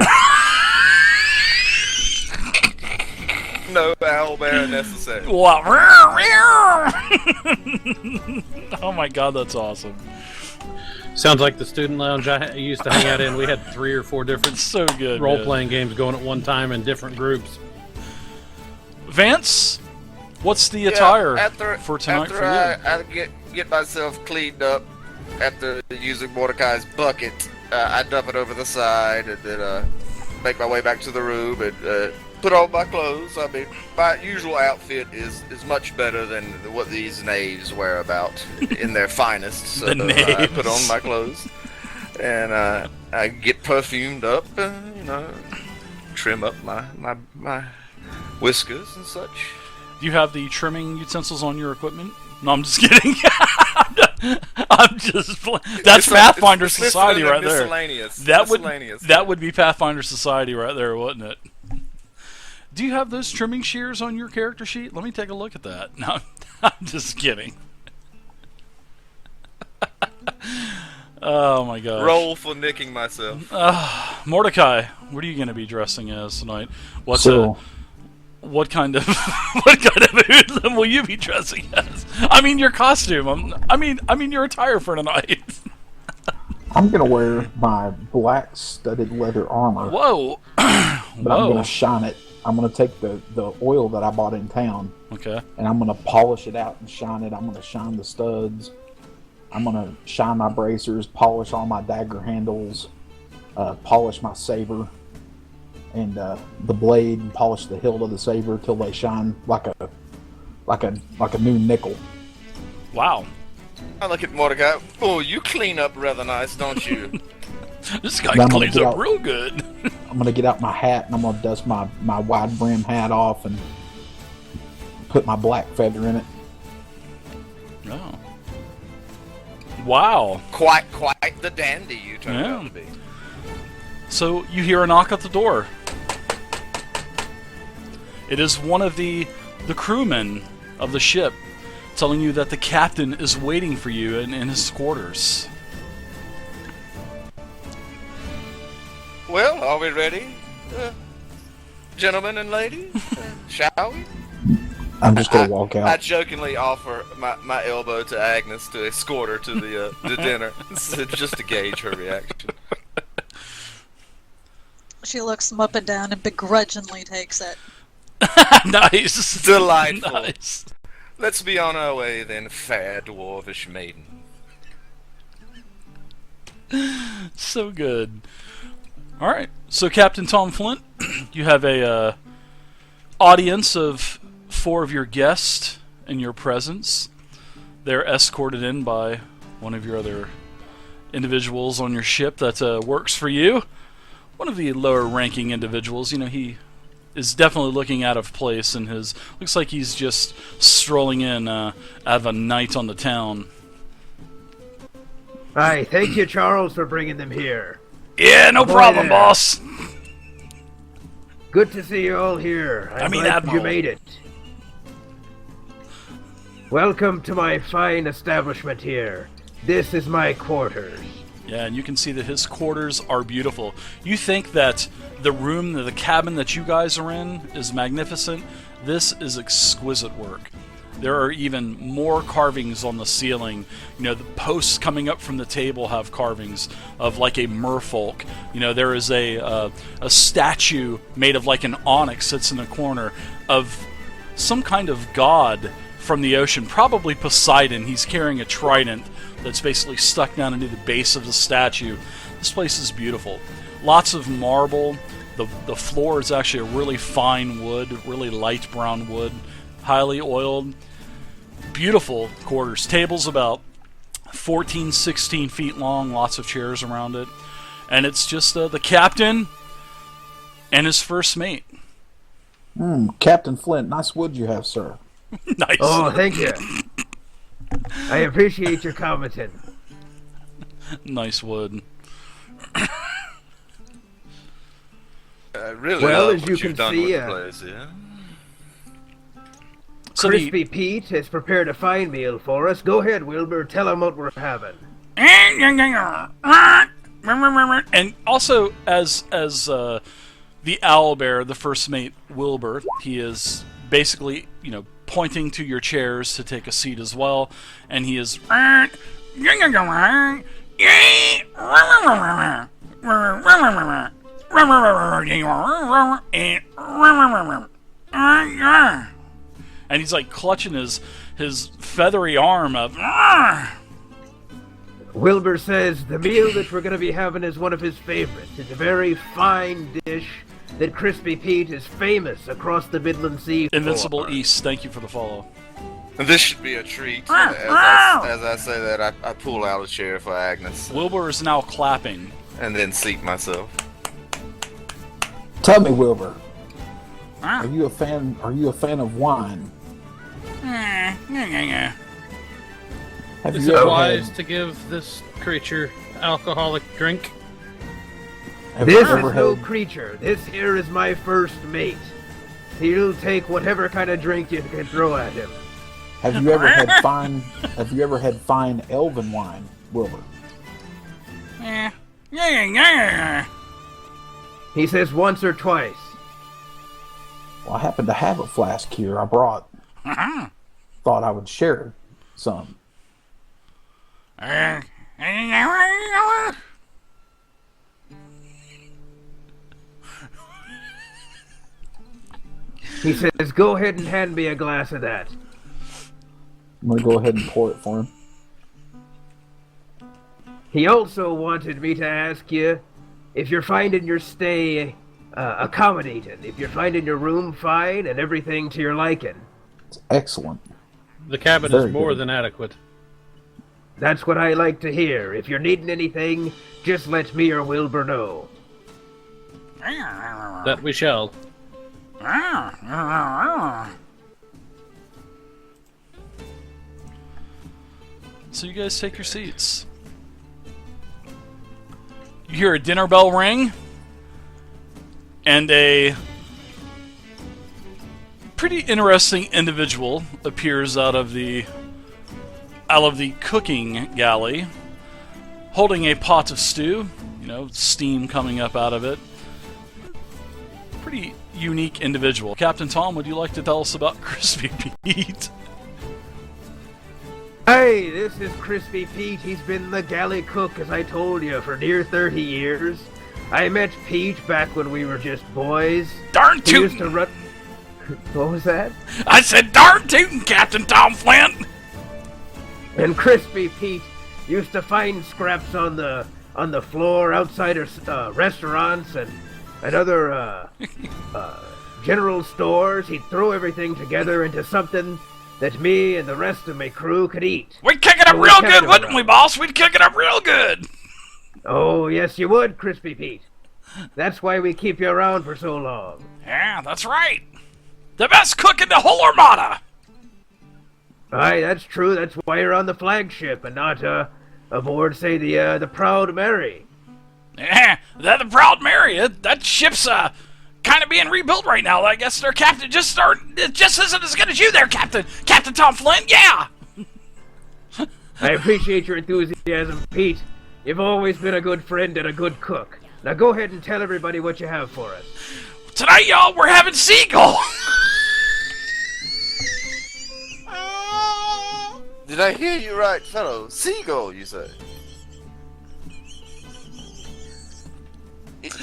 No owlbear necessary. Wow. Oh my god, that's awesome. Sounds like the student lounge I used to hang out in. We had 3 or 4 different So good. role-playing games going at one time in different groups. Vance, what's the attire after, for tonight after for you? I get myself cleaned up after using Mordecai's bucket, I dump it over the side and then make my way back to the room and put on my clothes. I mean, my usual outfit is much better than what these knaves wear about in their finest. So The knaves. I put on my clothes and I get perfumed up, you know, trim up my whiskers and such. Do you have the trimming utensils on your equipment? No, I'm just kidding. I'm just playing. That's Pathfinder it's listed Society under right there. miscellaneous. Miscellaneous. That would be Pathfinder Society right there, wouldn't it? Do you have those trimming shears on your character sheet? Let me take a look at that. No, I'm just kidding. Oh my god. Roll for nicking myself. Mordecai, what are you going to be dressing as tonight? What kind of hoodlum will you be dressing as? I mean, your costume. I mean your attire for tonight. I'm gonna wear my black studded leather armor, Whoa. but I'm gonna shine it. I'm gonna take the oil that I bought in town, Okay. and I'm gonna polish it out and shine it. I'm gonna shine the studs. I'm gonna shine my bracers, polish all my dagger handles, polish my saber, and the blade, and polish the hilt of the saber till they shine like a new nickel. Wow. I look at Mordecai. Oh, you clean up rather nice, don't you? This guy Then I'm gonna cleans get up out- real good. I'm gonna get out my hat and I'm gonna dust my wide brim hat off and put my black feather in it. Oh. Wow. Quite the dandy you turned Yeah. out to be. So you hear a knock at the door. It is one of the crewmen of the ship telling you that the captain is waiting for you in his quarters. Well, are we ready, gentlemen and ladies? Shall we? I'm just gonna walk I out. jokingly offer my elbow to Agnes to escort her to the dinner, just to gauge her reaction. She looks him up and down and begrudgingly takes it. Nice. Delightful. Nice. Let's be on our way then, fair dwarvish maiden. So good. All right. So Captain Tom Flint, you have a audience of 4 of your guests in your presence. They're escorted in by one of your other individuals on your ship that works for you. One of the lower ranking individuals. You know, he is definitely looking out of place in his... Looks like he's just strolling in out of a night on the town. Aye, thank you, Charles, for bringing them here. Yeah, no Boy problem, there. boss. Good to see you all here. I'm glad Admiral. you made it. Welcome to my fine establishment here. This is my quarters. Yeah, and you can see that his quarters are beautiful. You think that the room, the cabin that you guys are in is magnificent. This is exquisite work. There are even more carvings on the ceiling. You know, the posts coming up from the table have carvings of like a merfolk. You know, there is a statue made of like an onyx sits in a corner of some kind of god from the ocean, probably Poseidon. He's carrying a trident that's basically stuck down into the base of the statue. This place is beautiful. Lots of marble. The floor is actually a really fine wood, really light brown wood, highly oiled. Beautiful quarters. Table's about 14, 16 feet long, lots of chairs around it. And it's just the captain and his first mate. Captain Flint, nice wood you have, sir. Nice. Oh, thank you. I appreciate your commenting. Nice wood. I really Well, love as what you you've can done see, with the place, yeah. So Crispy Pete has prepared a fine meal for us. Go ahead, Wilbur. Tell him what we're having. And also, as the owlbear, the first mate Wilbur, he is basically, you know, pointing to your chairs to take a seat as well, and he is. And he's like clutching his feathery arm up. Wilbur says the meal that we're going to be having is one of his favorites. It's a very fine dish that Crispy Pete is famous across the Midland Sea for. Invincible East, thank you for the follow. This should be a treat. As I say that, I pull out a chair for Agnes Wilbur is now clapping. and then seat myself. Tell me, Wilbur, are you a fan of wine? Have Is you it ever wise had, to give this creature alcoholic drink? have This you is ever no had, creature. This here is my first mate. He'll take whatever kind of drink you can throw at him. have you ever had fine have you ever had fine elven wine, Wilbur? He says once or twice. Well, I happen to have a flask here I brought. Thought I would share some. He says, go ahead and hand me a glass of that. I'm gonna go ahead and pour it for him. He also wanted me to ask you if you're finding your stay accommodating, if you're finding your room fine and everything to your liking. It's excellent. The cabin Very is more good. than adequate. That's what I like to hear. If you're needing anything, just let me or Wilbur know. That we shall. So you guys take your seats. You hear a dinner bell ring, and a pretty interesting individual appears out of the cooking galley, holding a pot of stew. You know, steam coming up out of it. Pretty unique individual. Captain Tom, would you like to tell us about Crispy Pete? Hey, this is Crispy Pete. He's been the galley cook, as I told you, for near 30 years. I met Pete back when we were just boys. Darn He used to tootin'! run... What was that? I said darn tootin', Captain Tom Flint! And Crispy Pete used to find scraps on the floor outside of restaurants and other general stores. He'd throw everything together into something that me and the rest of my crew could eat. We'd kick it up So we real kept good, it wouldn't around. we, boss? We'd kick it up real good! Oh, yes, you would, Crispy Pete. That's why we keep you around for so long. Yeah, that's right. The best cook in the whole armada! Aye, that's true. That's why you're on the flagship and not aboard, say, the Proud Mary. They're the Proud Mary. That ship's kind of being rebuilt right now. I guess their captain it just isn't as good as you there, Captain. Captain Tom Flint, yeah! I appreciate your enthusiasm, Pete. You've always been a good friend and a good cook. Now go ahead and tell everybody what you have for us. Tonight, y'all, we're having seagull. Did I hear you right, fellow? Seagull, you say?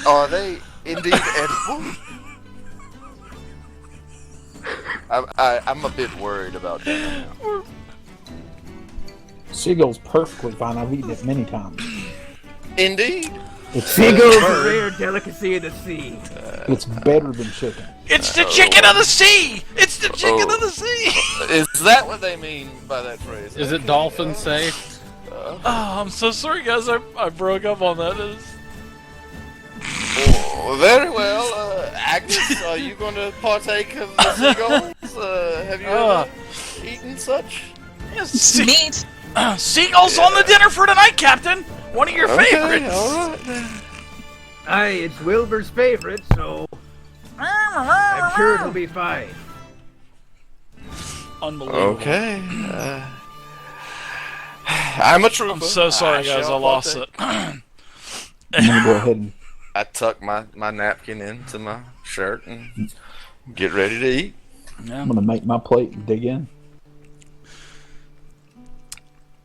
Are they indeed edible? I'm a bit worried about that. Seagull's perfectly fine. I've eaten it many times. Indeed. Seagull's a rare delicacy of the sea. It's better than chicken. It's the chicken of the sea. It's the chicken of the sea. Is that what they mean by that phrase? Is it dolphin safe? Oh, I'm so sorry, guys. I broke up on that. Oh, very well. Agnes, are you going to partake of the seagulls? Have you ever eaten such? Yes, Meat. Seagulls on the dinner for tonight, Captain. One of your favorites. All right, then. Aye, it's Wilbur's favorite, so I'm sure it'll be fine. Unbelievable. Okay. I'm a trooper. I'm so sorry, guys. I shall lost partake. it. I'm gonna go ahead and I tuck my napkin into my shirt and get ready to eat. Yeah. I'm gonna make my plate and dig in.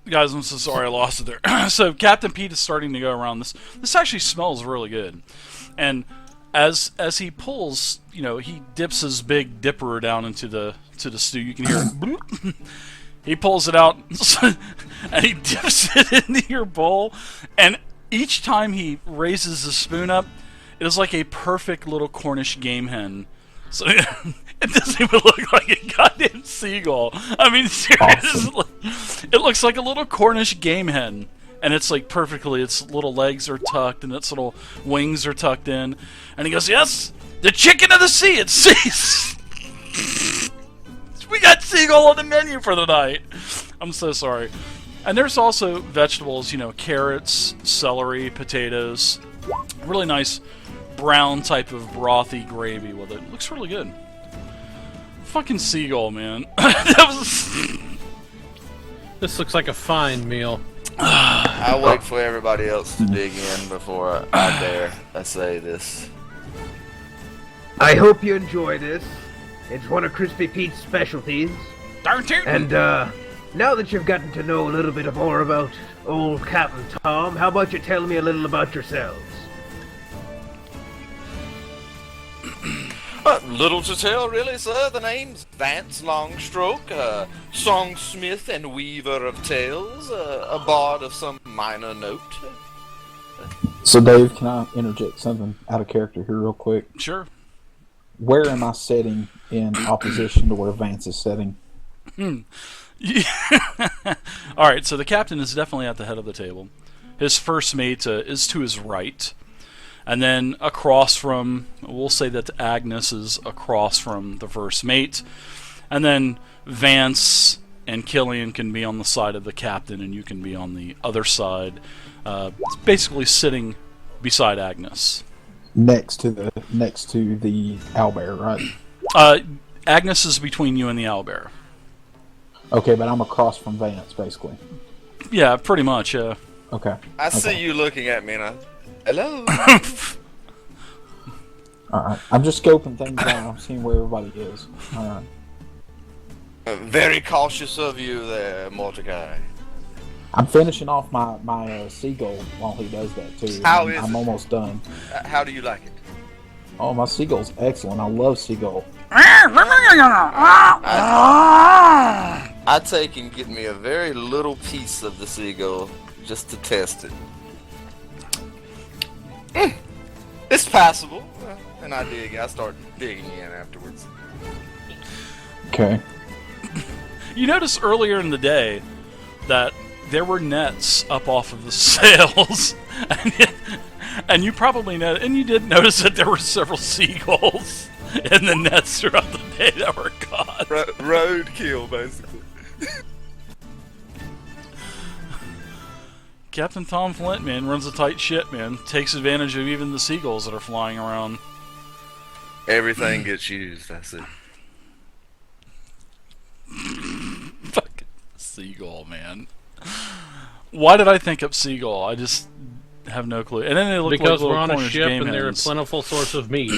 Guys, I'm so sorry I lost it there. So Captain Pete is starting to go around this. This actually smells really good. And as he pulls, he dips his big dipper down into the stew. You can hear it. Bloop. He pulls it out and he dips it into your bowl. And each time he raises the spoon up, it is like a perfect little Cornish game hen. So it doesn't even look like a goddamn seagull. I mean, seriously, awesome. It looks like a little Cornish game hen, and it's like perfectly. Its little legs are tucked, and its little wings are tucked in. And he goes, "Yes, the chicken of the sea. It's sea. We got seagull on the menu for the night." I'm so sorry. And there's also vegetables, carrots, celery, potatoes. Really nice brown type of brothy gravy with it. Looks really good. Fucking seagull, man. This looks like a fine meal. I'll wait for everybody else to dig in before I dare say this. I hope you enjoy this. It's one of Crispy Pete's specialties. Darn tootin'. And now that you've gotten to know a little bit more about old Captain Tom, how about you tell me a little about yourselves? Little to tell, really, sir. The name's Vance Longstroke, songsmith and weaver of tales, a bard of some minor note. So, Dave, can I interject something out of character here real quick? Sure. Where am I setting in opposition to where Vance is setting? Alright, so the captain is definitely at the head of the table. His first mate is to his right. And then across from, we'll say that Agnes is across from the first mate. And then Vance and Killian can be on the side of the captain, and you can be on the other side. Basically sitting beside Agnes. Next to the owlbear, right? Agnes is between you and the owlbear. Okay, but I'm across from Vance, basically. Yeah, pretty much, yeah. Okay. I see you looking at me and hello? Alright. I'm just scoping things out. I'm seeing where everybody is. Alright. Very cautious of you there, Mordecai. I'm finishing off my seagull while he does that, too. How is I'm it? almost done. How do you like it? Oh, my seagull's excellent. I love seagull. I take and get me a very little piece of the seagull just to test it. It's passable, and I start digging in afterwards. Okay. You noticed earlier in the day that there were nets up off of the sails, and you probably know, and you did notice that there were several seagulls in the nets throughout the day that were caught. Roadkill, basically. Captain Tom Flint, man, runs a tight ship, man. Takes advantage of even the seagulls that are flying around. Everything gets used. That's it. Fucking seagull, man. Why did I think up seagull? I just have no clue. And then they look Because like we're on a Cornish ship game and they're a hens. plentiful source of meat.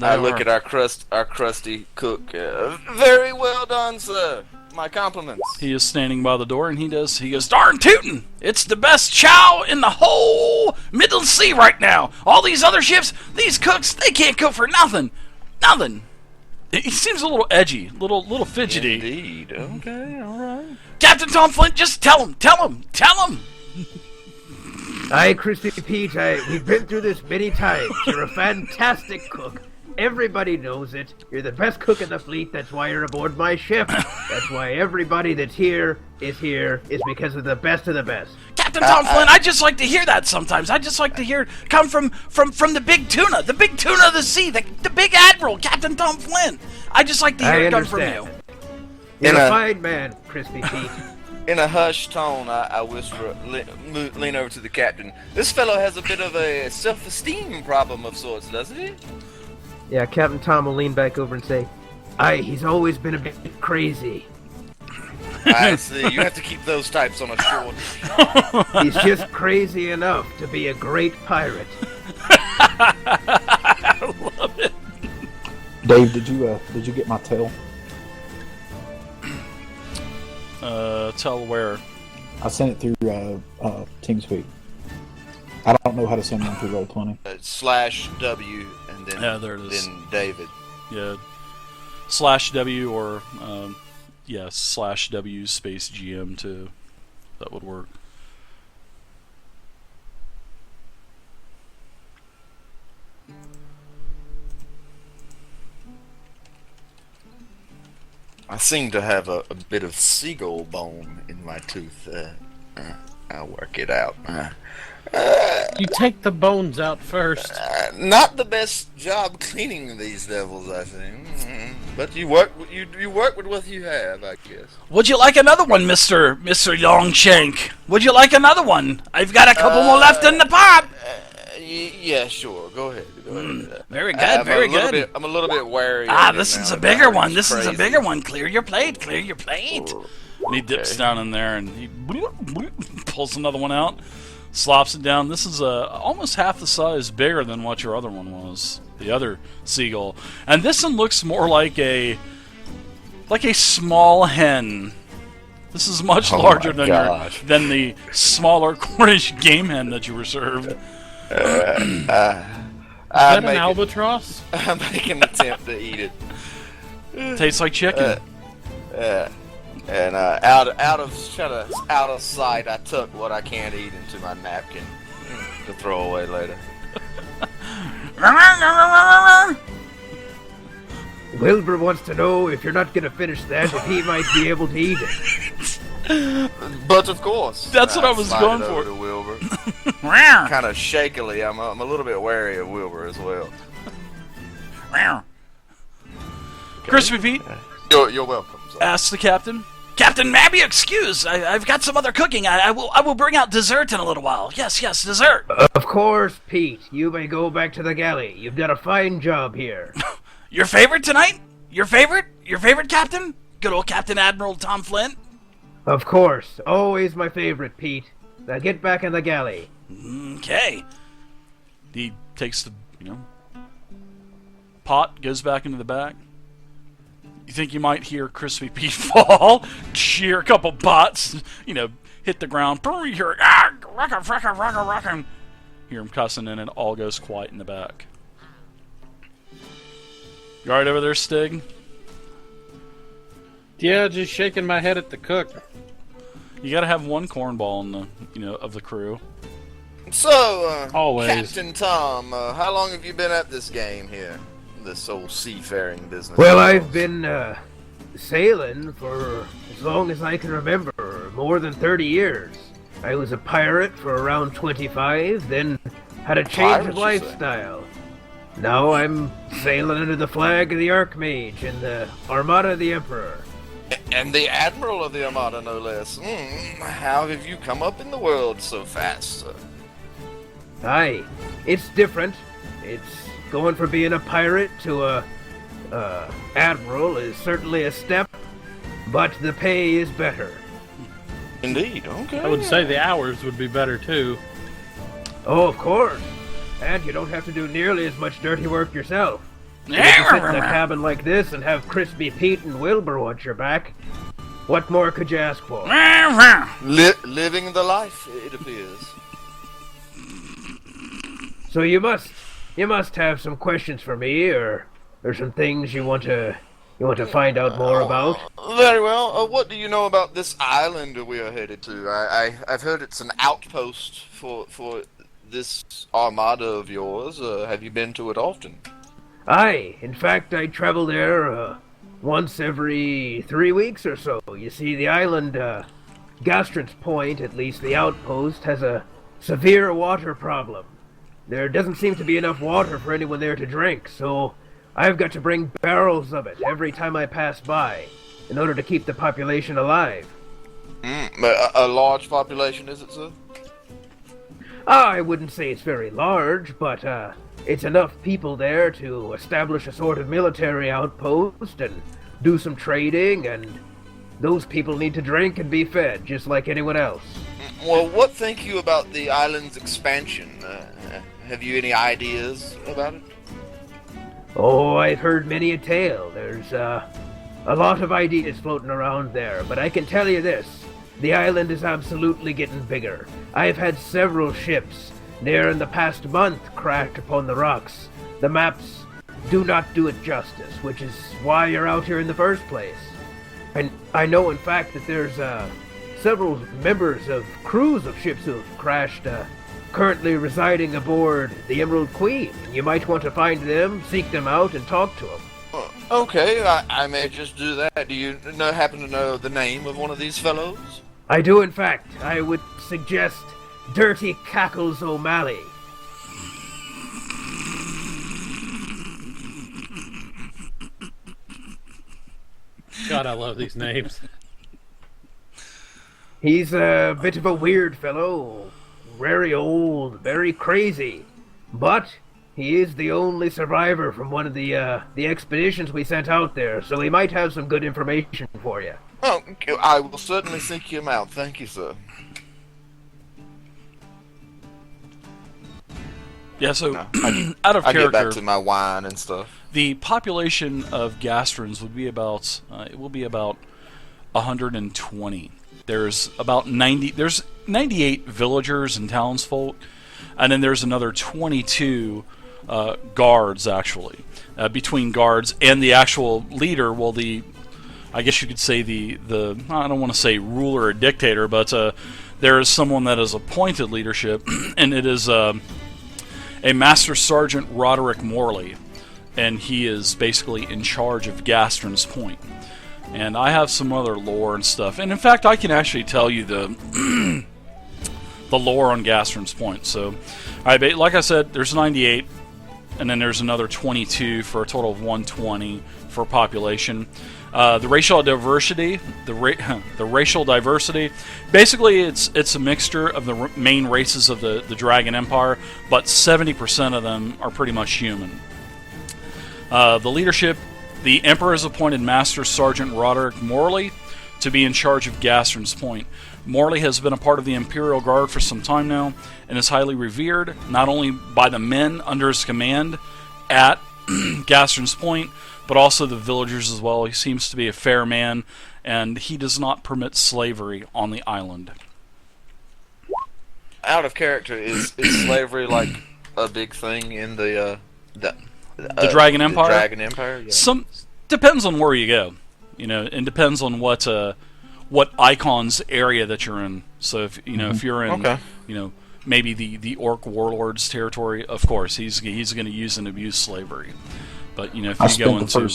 I look at our crusty cook. Very well done, sir. My compliments. He is standing by the door, and he goes, darn tootin'! It's the best chow in the whole Middle Sea right now! All these other ships, these cooks, they can't cook for nothing! Nothing! He seems a little edgy, little fidgety. Indeed. Okay, alright. Captain Tom Flint, just tell him! Aye, Crispy Pete, we've been through this many times. You're a fantastic cook. Everybody knows it. You're the best cook in the fleet. That's why you're aboard my ship. That's why everybody that's here is because of the best of the best. Captain Tom Flint, I just like to hear that sometimes. I just like to hear it come from the big tuna of the sea, the big admiral, Captain Tom Flint. I just like to hear it come from you. You're a fine man, Crispy Pete. In a hushed tone, I whisper, lean over to the captain. This fellow has a bit of a self-esteem problem of sorts, doesn't he? Yeah, Captain Tom will lean back over and say, aye, he's always been a bit crazy. I see. You have to keep those types on a shore. He's just crazy enough to be a great pirate. I love it. Dave, did you get my tell? Tell where? I sent it through TeamSpeak. I don't know how to send one through Roll20. /W and then Yeah, there it is. Then David. Yeah, /W or /W space GM too. That would work. I seem to have a bit of seagull bone in my tooth. I'll work it out. You take the bones out first. Not the best job cleaning these devils, I think. But you work with what you have, I guess. Would you like another one, Mr. Longshank? Would you like another one? I've got a couple more left in the pot. Yeah, sure. Go ahead. Very good, very good. I'm a little bit wary. This is a bigger one. This is a bigger one. Clear your plate. Clear your plate. And he dips down in there and he pulls another one out, slops it down. This is almost half the size bigger than what your other one was, the other seagull. And this one looks more like a small hen. This is much larger than the smaller Cornish game hen that you were served. Is that an albatross? I make an attempt to eat it. Tastes like chicken. And out of sight, I tuck what I can't eat into my napkin to throw away later. Wilbur wants to know if you're not going to finish that, if he might be able to eat it. But of course, that's what I was going for. To Wilbur. Kind of shakily, I'm a little bit wary of Wilbur as well. Crispy Pete. You're welcome. Asks the captain. Captain, may I be excused? I've got some other cooking. I will bring out dessert in a little while. Yes, dessert. Of course, Pete. You may go back to the galley. You've done a fine job here. Your favorite tonight? Your favorite? Your favorite, Captain? Good old Captain Admiral Tom Flint? Of course. Always my favorite, Pete. Now get back in the galley. Okay. He takes the, pot, goes back into the back. You think you might hear Crispy Pete fall? Shear a couple pots, hit the ground. You hear, rockin'. Hear him cussing, and it all goes quiet in the back. You alright over there, Stig? Yeah, just shaking my head at the cook. You gotta have one cornball in the, of the crew. So, always. Captain Tom, how long have you been at this game here? This old seafaring business? Well, I've been sailing for as long as I can remember, more than 30 years. I was a pirate for around 25, then had a change of lifestyle. Now I'm sailing under the flag of the Archmage and the armada of the Emperor. And the Admiral of the Armada, no less. How have you come up in the world so fast, sir? Aye, it's different. It's going from being a pirate to a admiral is certainly a step, but the pay is better. Indeed, okay. I would say the hours would be better too. Oh, of course. And you don't have to do nearly as much dirty work yourself. You can sit in a cabin like this and have Crispy Pete and Wilbur watch your back. What more could you ask for? Living the life, it appears. So you must have some questions for me, or some things you want to find out more about. Very well. What do you know about this island we are headed to? I've heard it's an outpost for this armada of yours. Have you been to it often? Aye, in fact, I travel there once every 3 weeks or so. You see, the island, Gastron's Point, at least the outpost, has a severe water problem. There doesn't seem to be enough water for anyone there to drink, so I've got to bring barrels of it every time I pass by, in order to keep the population alive. A large population, is it, sir? I wouldn't say it's very large, but it's enough people there to establish a sort of military outpost and do some trading, and those people need to drink and be fed, just like anyone else. Well, what think you about the island's expansion? Have you any ideas about it? Oh, I've heard many a tale. There's a lot of ideas floating around there, but I can tell you this. The island is absolutely getting bigger. I've had several ships, near in the past month, crash upon the rocks. The maps do not do it justice, which is why you're out here in the first place. And I know, in fact, that there's several members of crews of ships who have crashed, currently residing aboard the Emerald Queen. You might want to find them, seek them out, and talk to them. Okay, I may just do that. Do you happen to know the name of one of these fellows? I do, in fact. I would suggest Dirty Cackles O'Malley. God, I love these names. He's a bit of a weird fellow. Very old, very crazy. But he is the only survivor from one of the expeditions we sent out there, so he might have some good information for you. Oh, I will certainly seek him out. Thank you, sir. Yeah, so No, out of I get back character, to my wine and stuff. the population of Gastrons would be about 120. There's about 90. There's 98 villagers and townsfolk, and then there's another 22 guards actually. Between guards and the actual leader, well, I guess you could say the I don't want to say ruler or dictator, but there is someone that is appointed leadership, and it is a Master Sergeant Roderick Morley, and he is basically in charge of Gastron's Point. And I have some other lore and stuff, and in fact, I can actually tell you the the lore on Gastron's Point. So, all right, like I said, there's 98, and then there's another 22 for a total of 120 for population. The racial diversity, the racial diversity, basically it's a mixture of the main races of the Dragon Empire, but 70% of them are pretty much human. The leadership, the Emperor has appointed Master Sergeant Roderick Morley to be in charge of Gastron's Point. Morley has been a part of the Imperial Guard for some time now, and is highly revered, not only by the men under his command at Gastron's Point, but also the villagers as well. He seems to be a fair man, and he does not permit slavery on the island. Out of character, is slavery like a big thing in the Dragon Empire? The Dragon Empire? Yeah. Some depends on where you go, and depends on what icon's area that you're in. So if if you're in maybe the Orc warlord's territory, of course he's going to use and abuse slavery. But if you go into,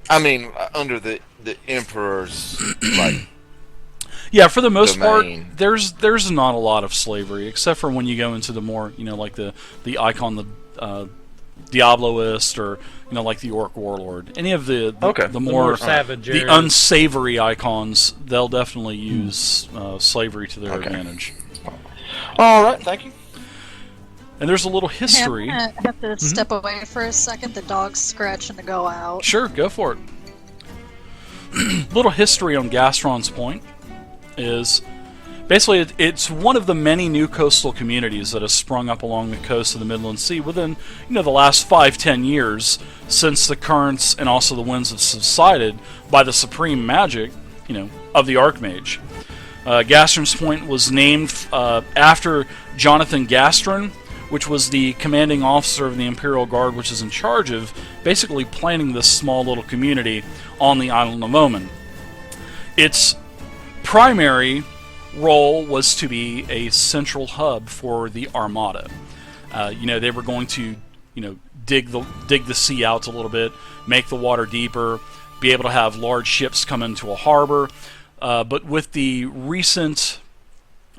under the Emperor's like. Yeah, for the most part, domain. there's not a lot of slavery, except for when you go into the more like the icon, Diabloist or like the Orc Warlord. Any of the Okay. the more savage the areas. unsavory icons, they'll definitely use slavery to their Okay. advantage. All right, thank you. And there's a little Hey, history. I'm gonna have to step away for a second. The dog's scratching to go out. Sure, go for it. Little history on Gastron's Point is basically it's one of the many new coastal communities that has sprung up along the coast of the Midland Sea within the last 5-10 years, since the currents and also the winds have subsided by the supreme magic of the Archmage. Gastron's Point was named after Jonathan Gastron, which was the commanding officer of the Imperial Guard, which is in charge of basically planning this small little community on the island of Omen. Its primary role was to be a central hub for the armada. They were going to dig the sea out a little bit, make the water deeper, be able to have large ships come into a harbor. But with the recent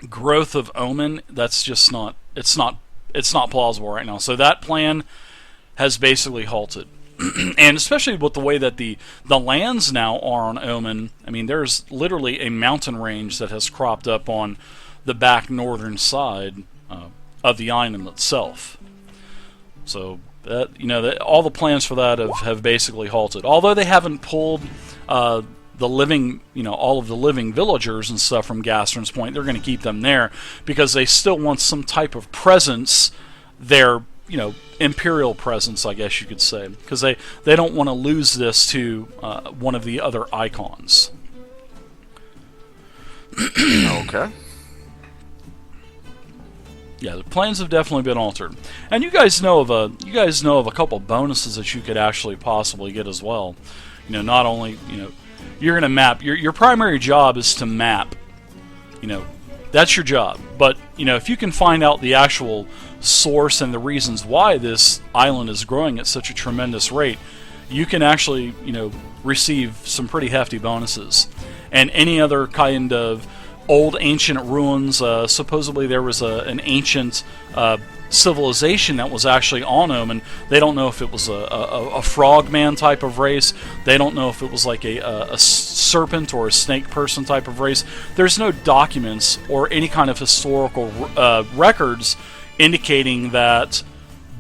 growth of Omen, that's just not plausible right now. So that plan has basically halted. And especially with the way that the lands now are on Omen, I mean, there's literally a mountain range that has cropped up on the back northern side of the island itself. So that all the plans for that have basically halted. Although they haven't pulled the living, all of the living villagers and stuff from Gastron's Point, they're going to keep them there because they still want some type of presence there, imperial presence, I guess you could say, because they don't want to lose this to one of the other icons. Okay. Yeah, the plans have definitely been altered, and you guys know of a couple bonuses that you could actually possibly get as well. Not only you're going to map. Your primary job is to map. That's your job. But if you can find out the actual source and the reasons why this island is growing at such a tremendous rate, you can actually receive some pretty hefty bonuses. And any other kind of old ancient ruins. Supposedly there was an ancient civilization that was actually on Omen. They don't know if it was a frogman type of race. They don't know if it was like a serpent or a snake person type of race. There's no documents or any kind of historical records indicating that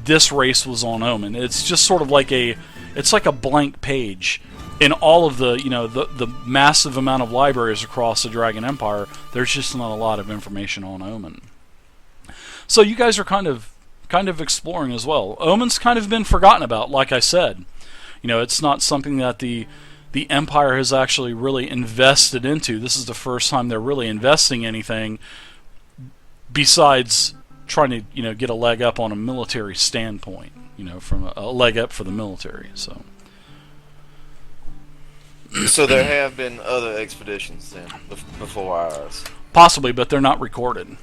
this race was on Omen. It's just sort of like it's like a blank page. In all of the the massive amount of libraries across the Dragon Empire, there's just not a lot of information on Omen. So you guys are kind of exploring as well. Omen's kind of been forgotten about, like I said. It's not something that the Empire has actually really invested into. This is the first time they're really investing anything besides trying to get a leg up on a military standpoint. From a leg up for the military. So there have been other expeditions then before ours. Possibly, but they're not recorded.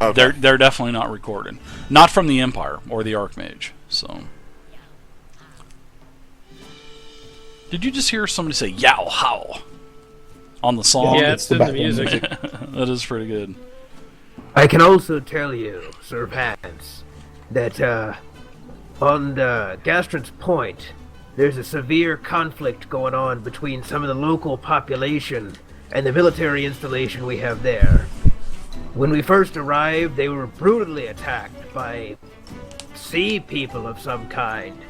Okay. They're definitely not recorded. Not from the Empire or the Archmage. So, did you just hear somebody say "yow how" on the song? Yeah, it's in the music. That is pretty good. I can also tell you, Sir Vance, that on Gastron's Point, there's a severe conflict going on between some of the local population and the military installation we have there. When we first arrived, they were brutally attacked by sea people of some kind.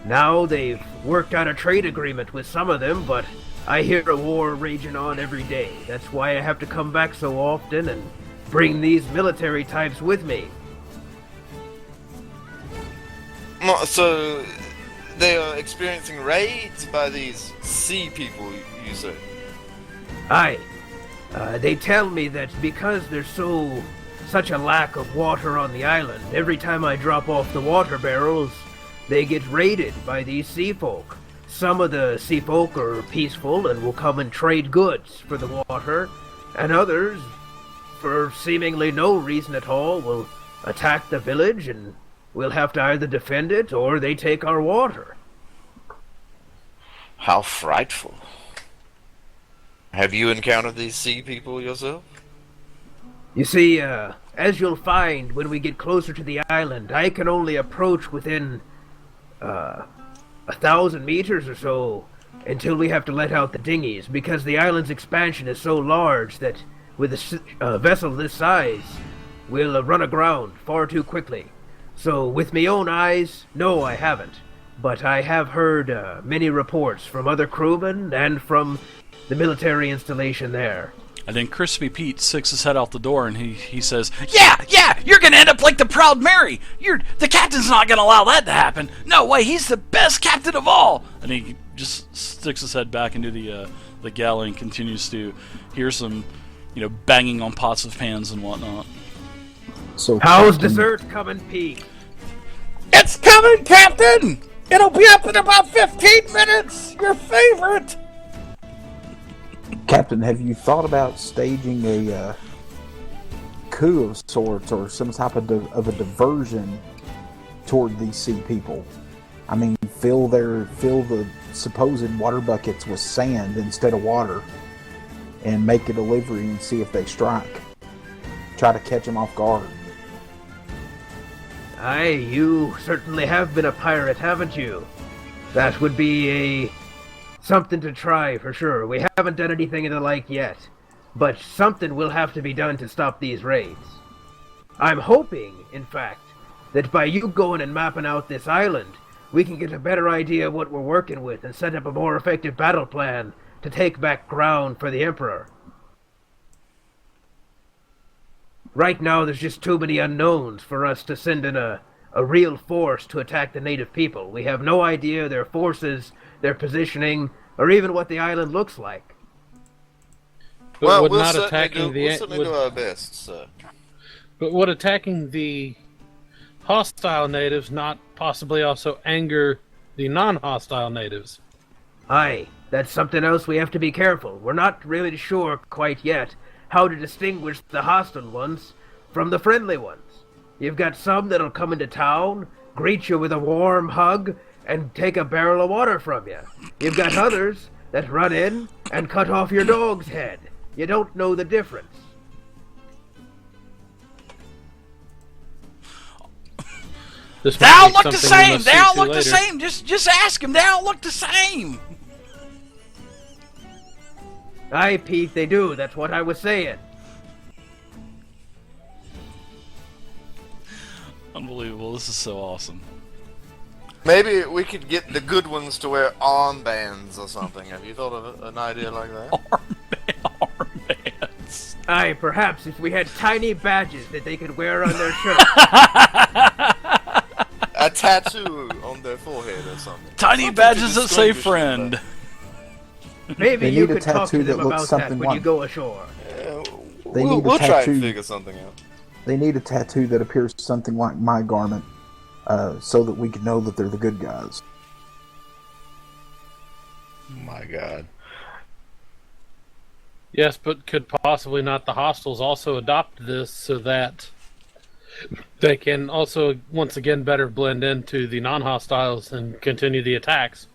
Now they've worked out a trade agreement with some of them, but I hear a war raging on every day. That's why I have to come back so often and bring these military types with me. So they are experiencing raids by these sea people, you say? Aye. They tell me that because there's such a lack of water on the island, every time I drop off the water barrels, they get raided by these sea folk. Some of the sea folk are peaceful and will come and trade goods for the water, and others, for seemingly no reason at all, will attack the village and we'll have to either defend it or they take our water. How frightful. Have you encountered these sea people yourself? You see, as you'll find when we get closer to the island, I can only approach within 1,000 meters or so until we have to let out the dinghies, because the island's expansion is so large that with a vessel this size, we'll run aground far too quickly. So with my own eyes, no, I haven't. But I have heard many reports from other crewmen and from the military installation there. And then Crispy Pete sticks his head out the door and he says, Yeah, you're going to end up like the Proud Mary. The captain's not going to allow that to happen. No way, he's the best captain of all. And he just sticks his head back into the galley and continues to hear some, banging on pots of pans and whatnot. So how's dessert coming, Pete? It's coming, Captain! It'll be up in about 15 minutes! Your favorite! Captain, have you thought about staging a coup of sorts or some type of a diversion toward these sea people? I mean, fill the supposed water buckets with sand instead of water and make a delivery and see if they strike. Try to catch them off guard. Aye, you certainly have been a pirate, haven't you? That would be something to try for sure. We haven't done anything of the like yet, but something will have to be done to stop these raids. I'm hoping, in fact, that by you going and mapping out this island, we can get a better idea of what we're working with and set up a more effective battle plan to take back ground for the Emperor. Right now, there's just too many unknowns for us to send in a real force to attack the native people. We have no idea their forces, their positioning, or even what the island looks like. But Well, we'll certainly do our best, sir. But would attacking the hostile natives not possibly also anger the non-hostile natives? Aye, that's something else we have to be careful. We're not really sure quite yet how to distinguish the hostile ones from the friendly ones. You've got some that'll come into town, greet you with a warm hug, and take a barrel of water from you. You've got others that run in and cut off your dog's head. You don't know the difference. This They might all be look the something we same! must They see all to look the later. same! Just ask them, they all look the same! Aye, Pete, they do. That's what I was saying. Unbelievable, this is so awesome. Maybe we could get the good ones to wear armbands or something. Have you thought of an idea like that? Armbands. Aye, perhaps if we had tiny badges that they could wear on their shirt. A tattoo on their forehead or something. Tiny Something badges to that say distinguish friend. them. Maybe They you need a could talk to tattoo them that looks about that something when you like- go ashore. They need a We'll try tattoo. and figure something out. They need a tattoo that appears something like my garment, so that we can know that they're the good guys. My God. Yes, but could possibly not the hostiles also adopt this so that they can also once again better blend into the non-hostiles and continue the attacks?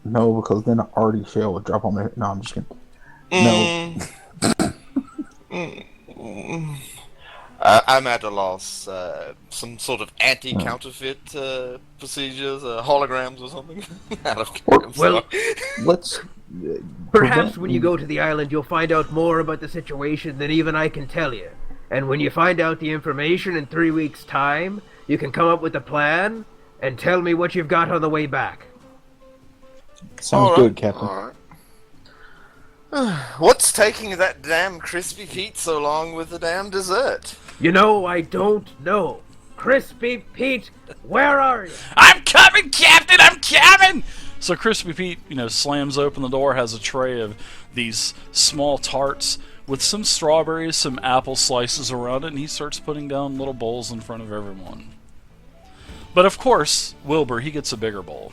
No, because then an arty shell would drop on their... No, I'm just kidding. No. I'm at a loss. Some sort of anti-counterfeit procedures, holograms or something. Out of I'm Well, sorry. Let's... perhaps when you go to the island, you'll find out more about the situation than even I can tell you. And when you find out the information in 3 weeks' time, you can come up with a plan and tell me what you've got on the way back. Sounds All right, good, Captain. all right. What's taking that damn Crispy Pete so long with the damn dessert? You know, I don't know. Crispy Pete, where are you? I'm coming, Captain! I'm coming! So Crispy Pete, slams open the door, has a tray of these small tarts with some strawberries, some apple slices around it, and he starts putting down little bowls in front of everyone. But of course, Wilbur, he gets a bigger bowl.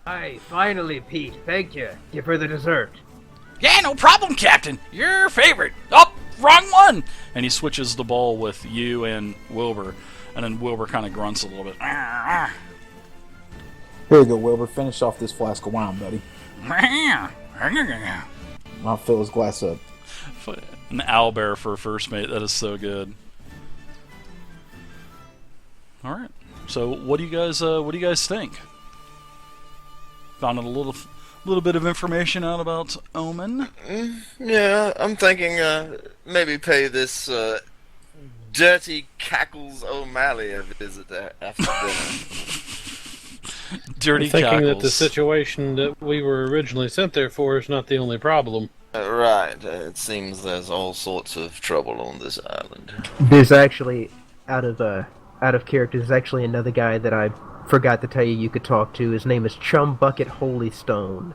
Aye, finally, Pete. Thank you. Give her the dessert. Yeah, no problem, Captain. Your favorite. Oh, wrong one. And he switches the bowl with you and Wilbur, and then Wilbur kind of grunts a little bit. Here you go, Wilbur. Finish off this flask of wine, buddy. I'll fill his glass up. An owlbear for a first mate. That is so good. All right. So what do you guys think? Found a little bit of information out about Omen. Yeah, I'm thinking maybe pay this dirty Cackles O'Malley a visit after dinner. Dirty I'm thinking that the Cackles. situation that we were originally sent there for is not the only problem. Right. It seems there's all sorts of trouble on this island. There's actually, out of character, there's actually another guy that I forgot to tell you could talk to. His name is Chum Bucket Holystone.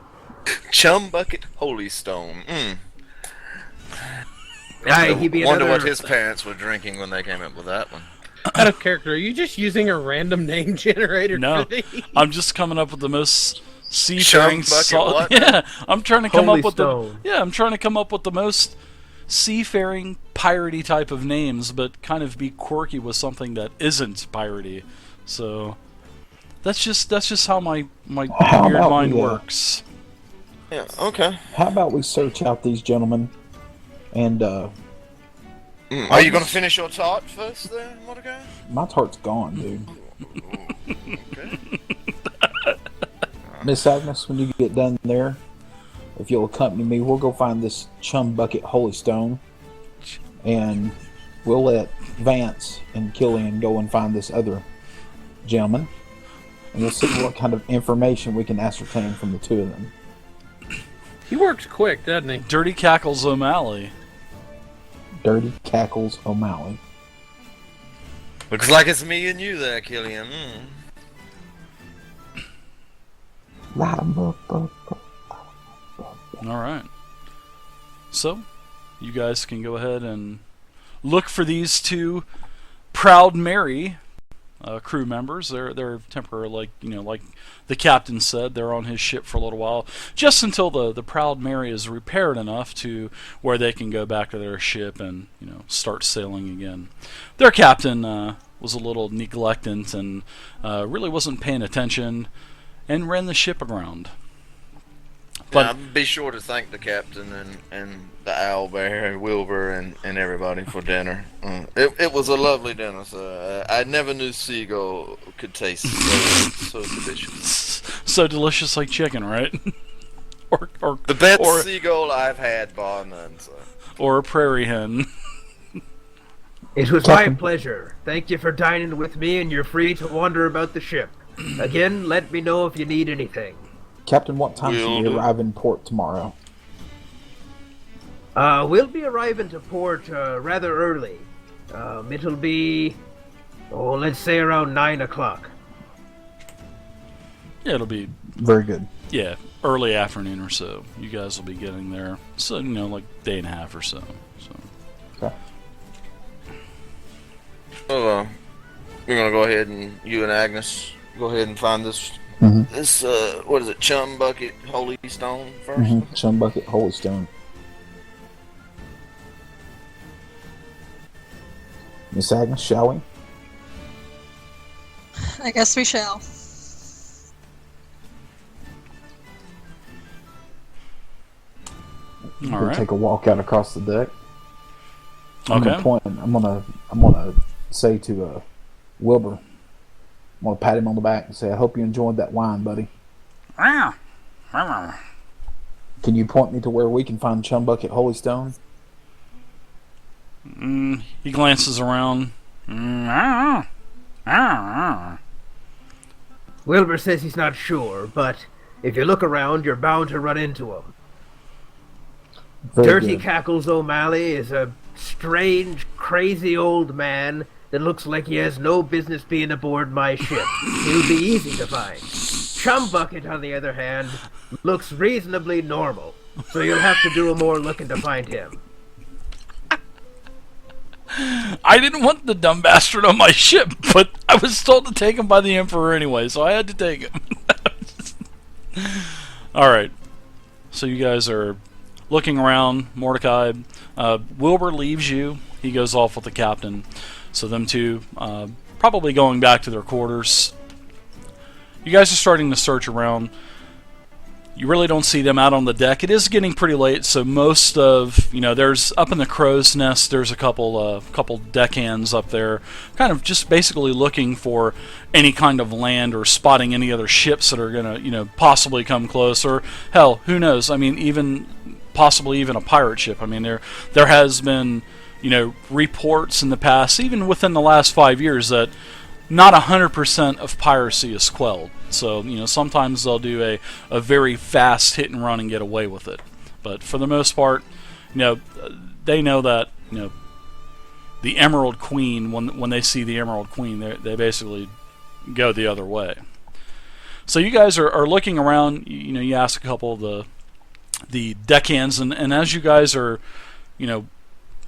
Chum Bucket Holystone. He'd be Wonder another... what his parents were drinking when they came up with that one. Out of character, are you just using a random name generator No, for these? I'm just coming up with the most seafaring. What? Yeah, I'm trying to come Holy up with Stone. I'm trying to come up with the most seafaring, piratey type of names, but kind of be quirky with something that isn't piratey. So that's just how my weird about mind we, works. Yeah, okay. How about we search out these gentlemen and Are you going to finish your tart first there, Mordecai? my tart's gone, dude. Okay. Miss Agnes, when you get done there, if you'll accompany me, we'll go find this Chum Bucket Holystone, and we'll let Vance and Killian go and find this other gentleman, and we'll see what kind of information we can ascertain from the two of them. He works quick, doesn't he? Dirty Cackles O'Malley. Dirty Cackles O'Malley. Looks like it's me and you there, Killian. All right. So, you guys can go ahead and look for these two Proud Mary crew members. They're temporary, like the captain said, they're on his ship for a little while, just until the Proud Mary is repaired enough to where they can go back to their ship and start sailing again. Their captain was a little neglectant and really wasn't paying attention and ran the ship aground. But Be sure to thank the captain and the owlbear and Wilbur and everybody for dinner. It was a lovely dinner, sir. I never knew seagull could taste so delicious. So delicious like chicken, right? or The best seagull I've had, bar none, sir. Or a prairie hen. It was my pleasure. Thank you for dining with me, and you're free to wander about the ship. Again, let me know if you need anything. Captain, what time should we Will do. arrive in port tomorrow? We'll be arriving to port rather early. It'll be, let's say around 9 o'clock. Yeah, it'll be Very good. early afternoon or so. You guys will be getting there. So like day and a half or so. Okay. Well, we're gonna go ahead and you and Agnes go ahead and find this. Mm-hmm. This what is it? Chum Bucket Holy Stone first. Chum Bucket Holystone. Miss Agnes, shall we? I guess we shall. All We'll right. take a walk out across the deck. I'm Okay. gonna say to Wilbur, I'm gonna pat him on the back and say, I hope you enjoyed that wine, buddy. Can you point me to where we can find Chum Bucket Holystone? He glances around. Wilbur says he's not sure, but if you look around, you're bound to run into him. Very Dirty good. Cackles O'Malley is a strange, crazy old man that looks like he has no business being aboard my ship. He'll be easy to find. Chum Bucket, on the other hand, looks reasonably normal, so you'll have to do more looking to find him. I didn't want the dumb bastard on my ship, but I was told to take him by the Emperor anyway, so I had to take him. Alright. So you guys are looking around. Mordecai. Wilbur leaves you. He goes off with the captain. So them two probably going back to their quarters. You guys are starting to search around. You really don't see them out on the deck. It is getting pretty late, so most of, there's up in the crow's nest, there's a couple deckhands up there, kind of just basically looking for any kind of land or spotting any other ships that are going to, possibly come close, or hell, who knows? I mean, possibly even a pirate ship. I mean, there has been, reports in the past, even within the last 5 years, that not 100% of piracy is quelled. So, sometimes they'll do a very fast hit and run and get away with it. But for the most part, they know that, the Emerald Queen, when they see the Emerald Queen, they basically go the other way. So you guys are looking around, you ask a couple of the deckhands, and as you guys are,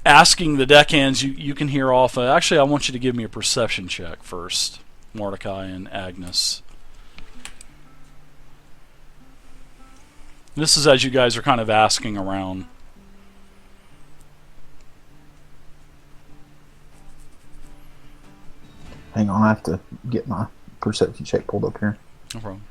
asking the deckhands, you can hear off. Actually, I want you to give me a perception check first, Mordecai and Agnes. This is as you guys are kind of asking around. Hang on, I have to get my perception check pulled up here. No problem.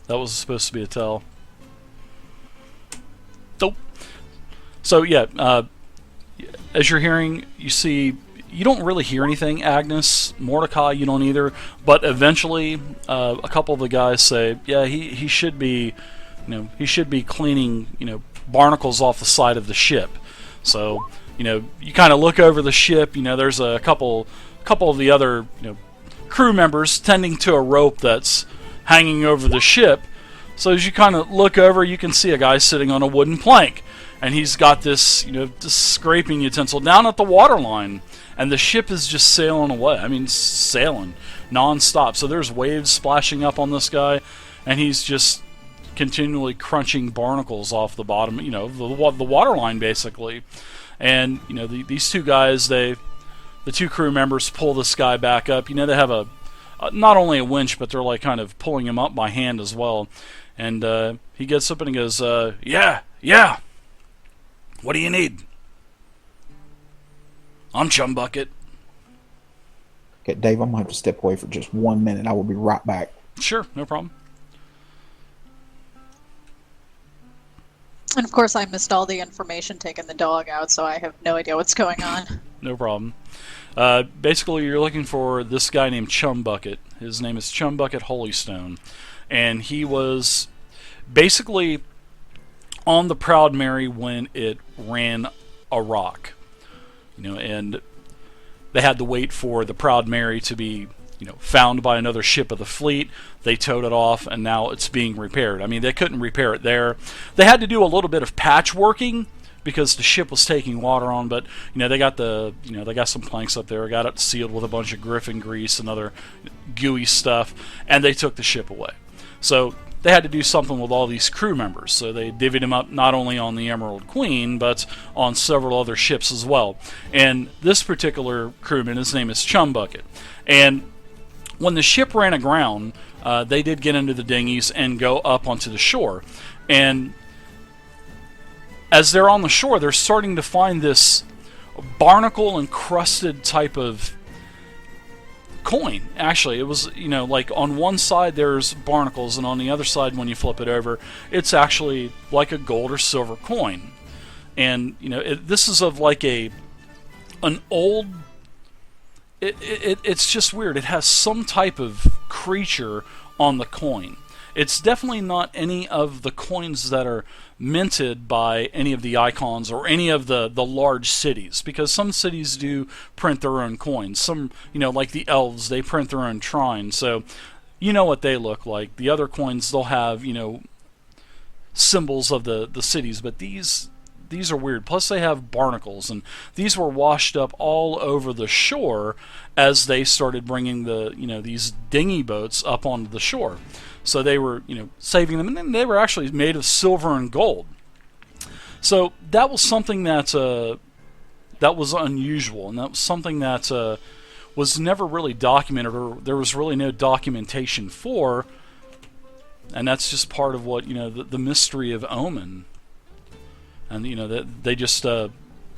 That was supposed to be a tell. Nope. So yeah, as you're hearing, you don't really hear anything, Agnes. Mordecai, you don't either. But eventually, a couple of the guys say, yeah, he should be, he should be cleaning, barnacles off the side of the ship. So, you kind of look over the ship. There's a couple of the other, crew members tending to a rope that's hanging over the ship. So as you kind of look over, you can see a guy sitting on a wooden plank, and he's got this, this scraping utensil down at the waterline, and the ship is just sailing away. I mean, sailing non-stop. So there's waves splashing up on this guy, and he's just continually crunching barnacles off the bottom, the waterline basically. And these two guys, the two crew members pull this guy back up. They have not only a winch, but they're like kind of pulling him up by hand as well. And he gets up and he goes, yeah. What do you need? I'm Chumbucket. Okay, Dave, I'm going to have to step away for just 1 minute. I will be right back. Sure, no problem. And of course, I missed all the information taking the dog out, so I have no idea what's going on. No problem. Basically, you're looking for this guy named Chumbucket. His name is Chumbucket Holystone. And he was basically on the Proud Mary when it ran arock. And they had to wait for the Proud Mary to be, found by another ship of the fleet. They towed it off, and now it's being repaired. I mean, they couldn't repair it there. They had to do a little bit of patchworking because the ship was taking water on, but they got they got some planks up there, got it sealed with a bunch of griffin grease and other gooey stuff, and they took the ship away. So they had to do something with all these crew members, so they divvied them up not only on the Emerald Queen, but on several other ships as well. And this particular crewman, his name is Chumbucket. And when the ship ran aground, they did get into the dinghies and go up onto the shore. And as they're on the shore, they're starting to find this barnacle-encrusted type of coin. Actually, it was, like on one side there's barnacles, and on the other side, when you flip it over, it's actually like a gold or silver coin. And, this is of like an old... It's just weird. It has some type of creature on the coin. It's definitely not any of the coins that are minted by any of the icons or any of the large cities, because some cities do print their own coins. Some, like the elves, they print their own trine, so you know what they look like. The other coins, they'll have, symbols of the cities, but these are weird. Plus they have barnacles, and these were washed up all over the shore as they started bringing these dinghy boats up onto the shore. So they were, saving them, and then they were actually made of silver and gold. So that was something that was unusual, and that was something that was never really documented, or there was really no documentation for, and that's just part of what, the mystery of Omen. And, that they just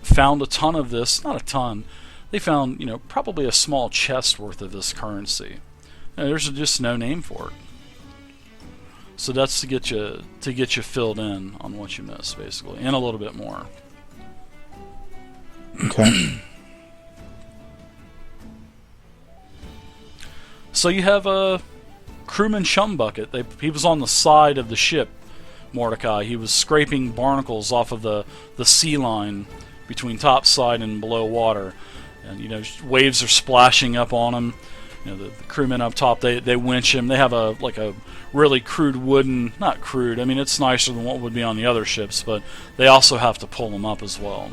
found a ton of this, not a ton, they found, probably a small chest worth of this currency. There's just no name for it. So that's to get you filled in on what you missed, basically, and a little bit more. Okay. So you have a crewman Chumbucket. He was on the side of the ship, Mordecai. He was scraping barnacles off of the sea line between topside and below water, and waves are splashing up on him. The crewmen up top, they winch him. They have a really crude wooden, not crude, I mean it's nicer than what would be on the other ships, but they also have to pull him up as well.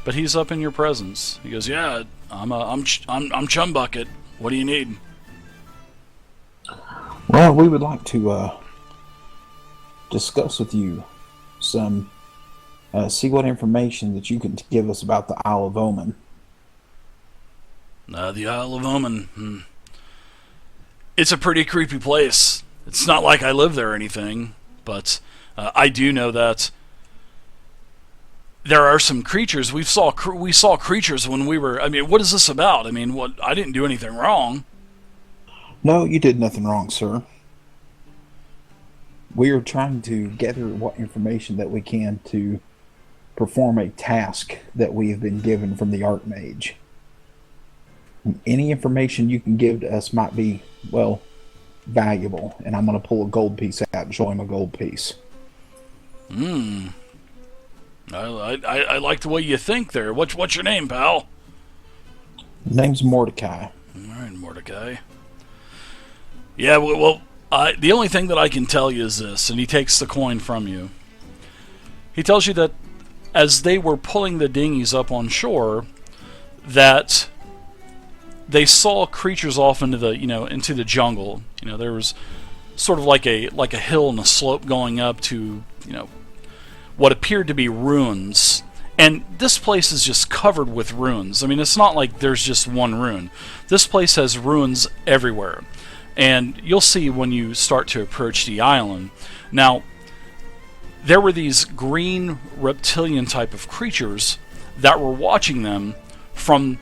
But he's up in your presence. He goes, "Yeah, I'm Chumbucket. What do you need?" Well, we would like to discuss with you some, see what information that you can give us about the Isle of Omen. The Isle of Omen. It's a pretty creepy place. It's not like I live there or anything, but I do know that there are some creatures. We saw creatures when we were. I mean, what is this about? I mean, I didn't do anything wrong. No, you did nothing wrong, sir. We are trying to gather what information that we can to perform a task that we have been given from the Archmage. Any information you can give to us might be, well, valuable, and I'm going to pull a gold piece out and show him a gold piece. I like the way you think there. What's your name, pal? Name's Mordecai. All right, Mordecai. Yeah, well, the only thing that I can tell you is this, and he takes the coin from you. He tells you that as they were pulling the dinghies up on shore, that they saw creatures off into the jungle. There was sort of like a hill and a slope going up to what appeared to be ruins. And this place is just covered with ruins. I mean, it's not like there's just one ruin. This place has ruins everywhere. And you'll see when you start to approach the island. Now, there were these green reptilian type of creatures that were watching them from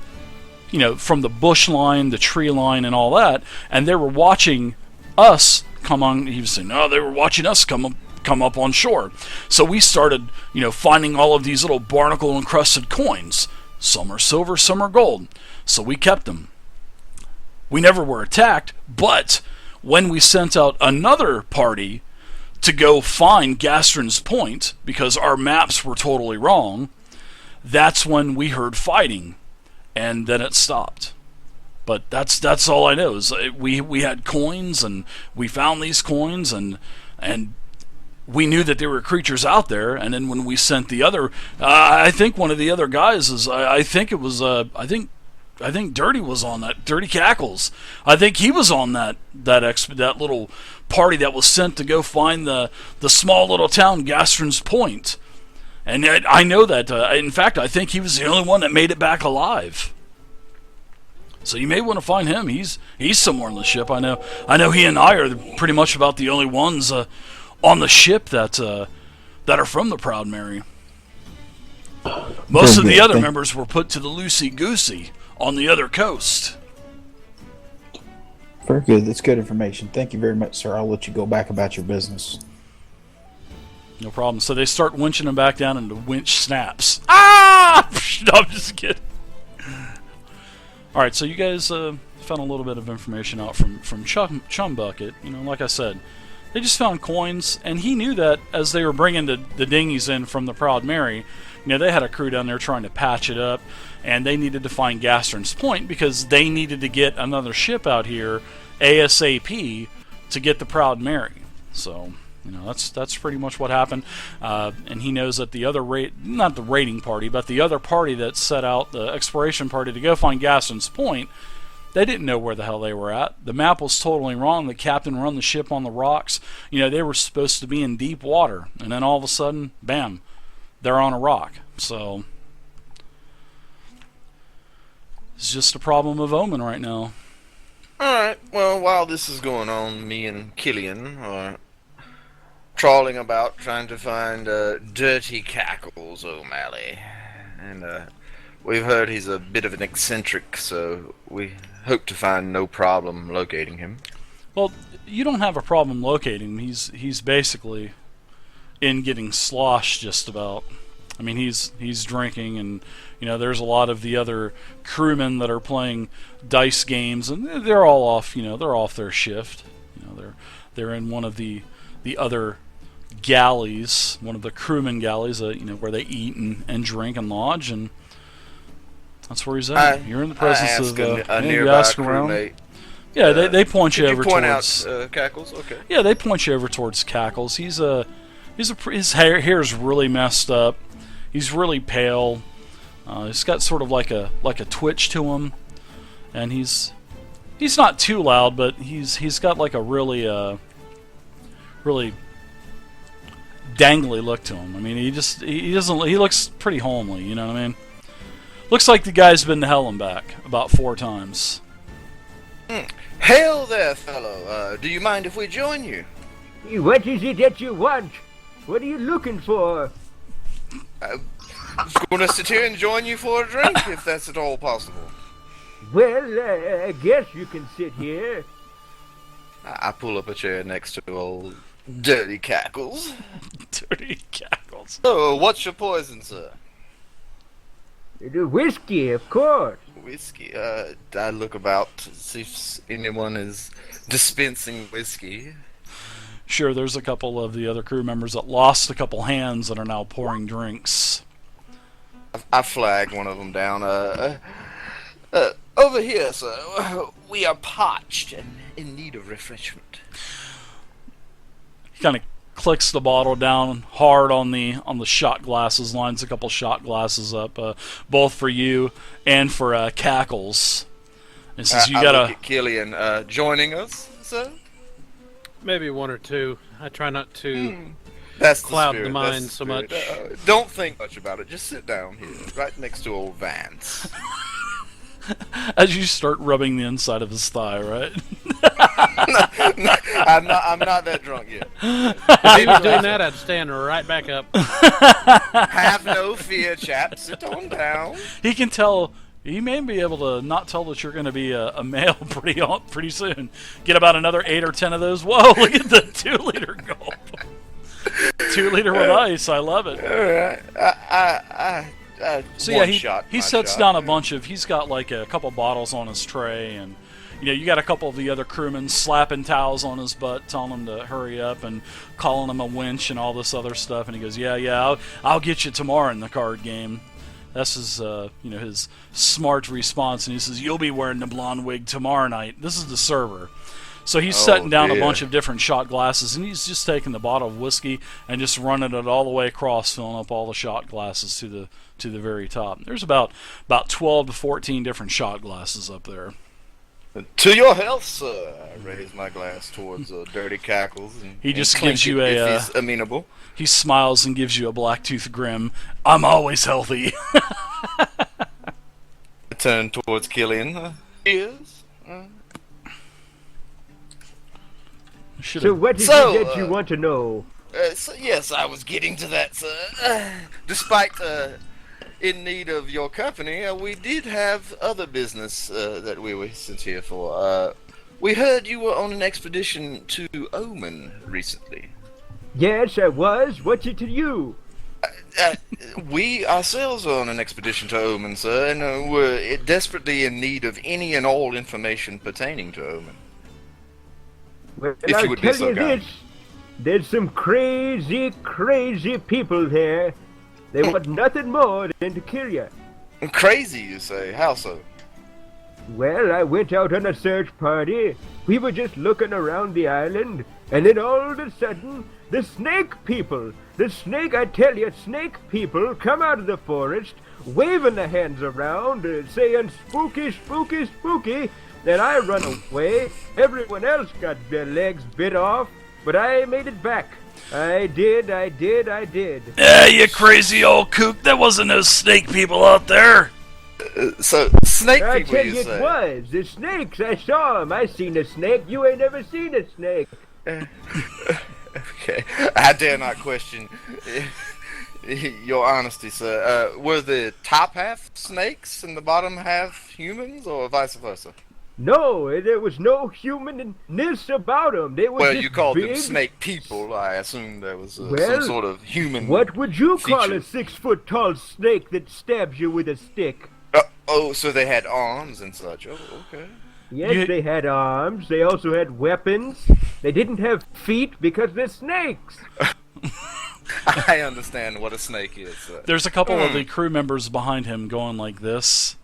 the bush line, the tree line, and all that, and they were watching us come on. He was saying, "No, they were watching us come up on shore." So we started, finding all of these little barnacle encrusted coins. Some are silver, some are gold. So we kept them. We never were attacked, but when we sent out another party to go find Gastron's Point, because our maps were totally wrong, that's when we heard fighting. And then it stopped. But that's all I know is we had coins, and we found these coins, and we knew that there were creatures out there. And then when we sent the other, I think one of the other guys is I think Dirty was on that. Dirty Cackles. I think he was on that little party that was sent to go find the small little town Gastron's Point. And I know that, in fact, I think he was the only one that made it back alive. So you may want to find him. He's somewhere on the ship. I know he and I are pretty much about the only ones on the ship that are from the Proud Mary. Most of the other members were put to the loosey-goosey on the other coast. Very good. That's good information. Thank you very much, sir. I'll let you go back about your business. No problem. So they start winching him back down, and the winch snaps. Ah! No, I'm just kidding. All right, so you guys found a little bit of information out from Chumbucket. Like I said, they just found coins, and he knew that as they were bringing the dinghies in from the Proud Mary, they had a crew down there trying to patch it up, and they needed to find Gastron's Point because they needed to get another ship out here ASAP to get the Proud Mary. So, that's pretty much what happened. And he knows that the other not the raiding party, but the other party that set out, the exploration party, to go find Gastron's Point, they didn't know where the hell they were at. The map was totally wrong. The captain run the ship on the rocks. They were supposed to be in deep water, and then all of a sudden, bam, they're on a rock. So It's just a problem of Omen right now. Alright, well, while this is going on, me and Killian are trawling about trying to find Dirty Cackles O'Malley. And we've heard he's a bit of an eccentric, so we hope to find no problem locating him. Well, you don't have a problem locating him. He's basically in getting sloshed just about. I mean, he's drinking, and there's a lot of the other crewmen that are playing dice games, and they're all off. They're off their shift. They're in one of the other galleys, one of the crewmen galleys, where they eat and drink and lodge, and that's where he's at. You're in the presence of a nearby crewmate. Yeah, they point you over towards Cackles. Okay. Yeah, they point you over towards Cackles. His hair's really messed up. He's really pale. He's got sort of like a twitch to him, and he's not too loud, but he's got like a really dangly look to him. I mean, he looks pretty homely. You know what I mean? Looks like the guy's been to hell and back about 4 times. Hail there, fellow. Do you mind if we join you? What is it that you want? What are you looking for? I'm going to sit here and join you for a drink, if that's at all possible. Well, I guess you can sit here. I pull up a chair next to old Dirty Cackles. Dirty Cackles. So, what's your poison, sir? The whiskey, of course. Whiskey? I look about to see if anyone is dispensing whiskey. Sure, there's a couple of the other crew members that lost a couple hands that are now pouring drinks. I flag one of them down. Over here, sir. We are parched and in need of refreshment. He kind of clicks the bottle down hard on the shot glasses, lines a couple shot glasses up, both for you and for Cackles. And says, "You gotta." Look at Killian joining us, sir. Maybe 1 or 2. I try not to That's cloud the the mind so much. Don't think much about it. Just sit down here, right next to old Vance. As you start rubbing the inside of his thigh, right? I'm not that drunk yet. If he was doing that, I'd stand right back up. Have no fear, chap. Sit on down. He can tell. He may be able to not tell that you're going to be a male pretty soon. Get about another 8 or 10 of those. Whoa! Look at the 2-liter gulp. 2 liter with ice. I love it. All right. So yeah, he sets down a bunch of. He's got like a couple bottles on his tray, and you got a couple of the other crewmen slapping towels on his butt, telling him to hurry up and calling him a winch and all this other stuff. And he goes, "Yeah, I'll get you tomorrow in the card game." That's his, his smart response, and he says, "You'll be wearing the blonde wig tomorrow night." This is the server. So he's setting down a bunch of different shot glasses, and he's just taking the bottle of whiskey and just running it all the way across, filling up all the shot glasses to the very top. There's about 12 to 14 different shot glasses up there. To your health, sir. I raise my glass towards Dirty Cackles. He just gives you if he's amenable. He smiles and gives you a blacktooth grin. "I'm always healthy." I turn towards Killian. Cheers. So what is it that you want to know? Yes, I was getting to that, sir. Despite in need of your company, we did have other business that we were sent here for. We heard you were on an expedition to Omen recently. Yes, I was. What's it to you? We ourselves are on an expedition to Omen, sir, and we're desperately in need of any and all information pertaining to Omen. Well, If I'll you would be tell so you kind. this. There's some crazy people here. They want nothing more than to kill you. Crazy, you say? How so? Well, I went out on a search party. We were just looking around the island, and then all of a sudden, the snake people, I tell you, snake people come out of the forest, waving their hands around, saying spooky, spooky, spooky. Then I run away. Everyone else got their legs bit off, but I made it back. I did. Yeah, you crazy old kook. There wasn't no snake people out there. So, snake I people, tell you you, it say? was the snakes. I saw 'em. I seen a snake. You ain't never seen a snake. Okay, I dare not question your honesty, sir. Were the top half snakes and the bottom half humans, or vice versa? No, there was no humanness about 'em. They were Well, just you called big. them snake people. I assume there was some Well, sort of human. What would you call feature. a 6-foot-tall snake that stabs you with a stick? Oh, so they had arms and such. Oh, okay. Yes, You- they had arms. They also had weapons. They didn't have feet because they're snakes. I understand what a snake is. There's a couple of the crew members behind him going like this,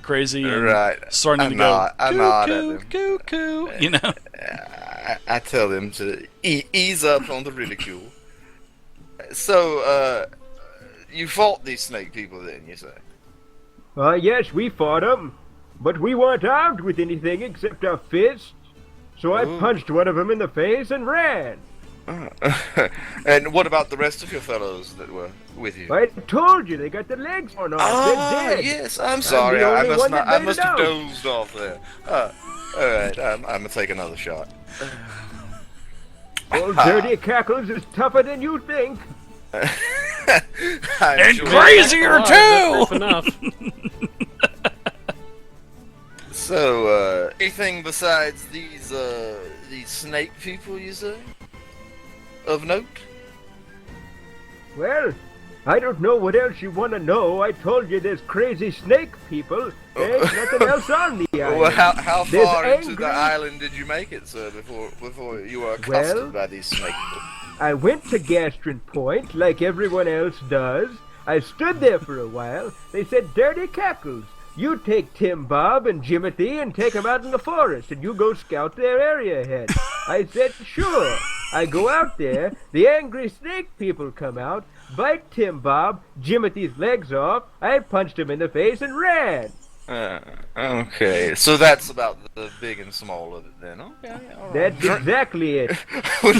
crazy, and Right. starting I to nod- go I nod at coo them. coo coo. You know, I tell them to ease up on the ridicule. So, you fought these snake people then, you say? Yes, we fought 'em, but we weren't armed with anything except our fists. So I Ooh. punched one of 'em in the face and ran. And what about the rest of your fellows that were with you? I told you they got their legs torn off. They're dead. Yes, I'm sorry. the I only must one not. that I made must it have out. dozed off there. Alright, I'm gonna take another shot. Old Dirty Cackles is tougher than you think. I'm and sure. crazier too. That's enough. So, anything besides these snake people, you say? Of note? Well, I don't know what else you want to know. I told you there's crazy snake people. There ain't nothing else on the island. Well, how There's far into angry- the island did you make it, sir, before you were accosted by these snake people? I went to Gastron Point like everyone else does. I stood there for a while. They said, Dirty Cackles, you take Tim Bob and Jimothy and take 'em out in the forest, and you go scout their area ahead. I said, sure. I go out there. The angry snake people come out, bite Tim Bob, Jimothy's legs off. I punched him in the face and ran. Okay, so that's about the big and small of it then. Okay, all right. That's exactly it. Drink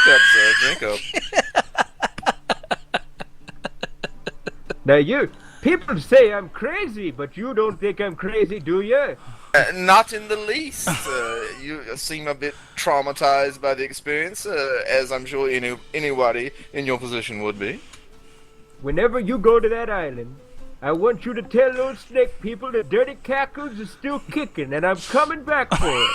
up, sir. Drink up. Now people say I'm crazy, but you don't think I'm crazy, do you? Not in the least. You seem a bit traumatized by the experience, as I'm sure anybody in your position would be. Whenever you go to that island, I want you to tell those snake people that Dirty Cackles is still kicking, and I'm coming back for it.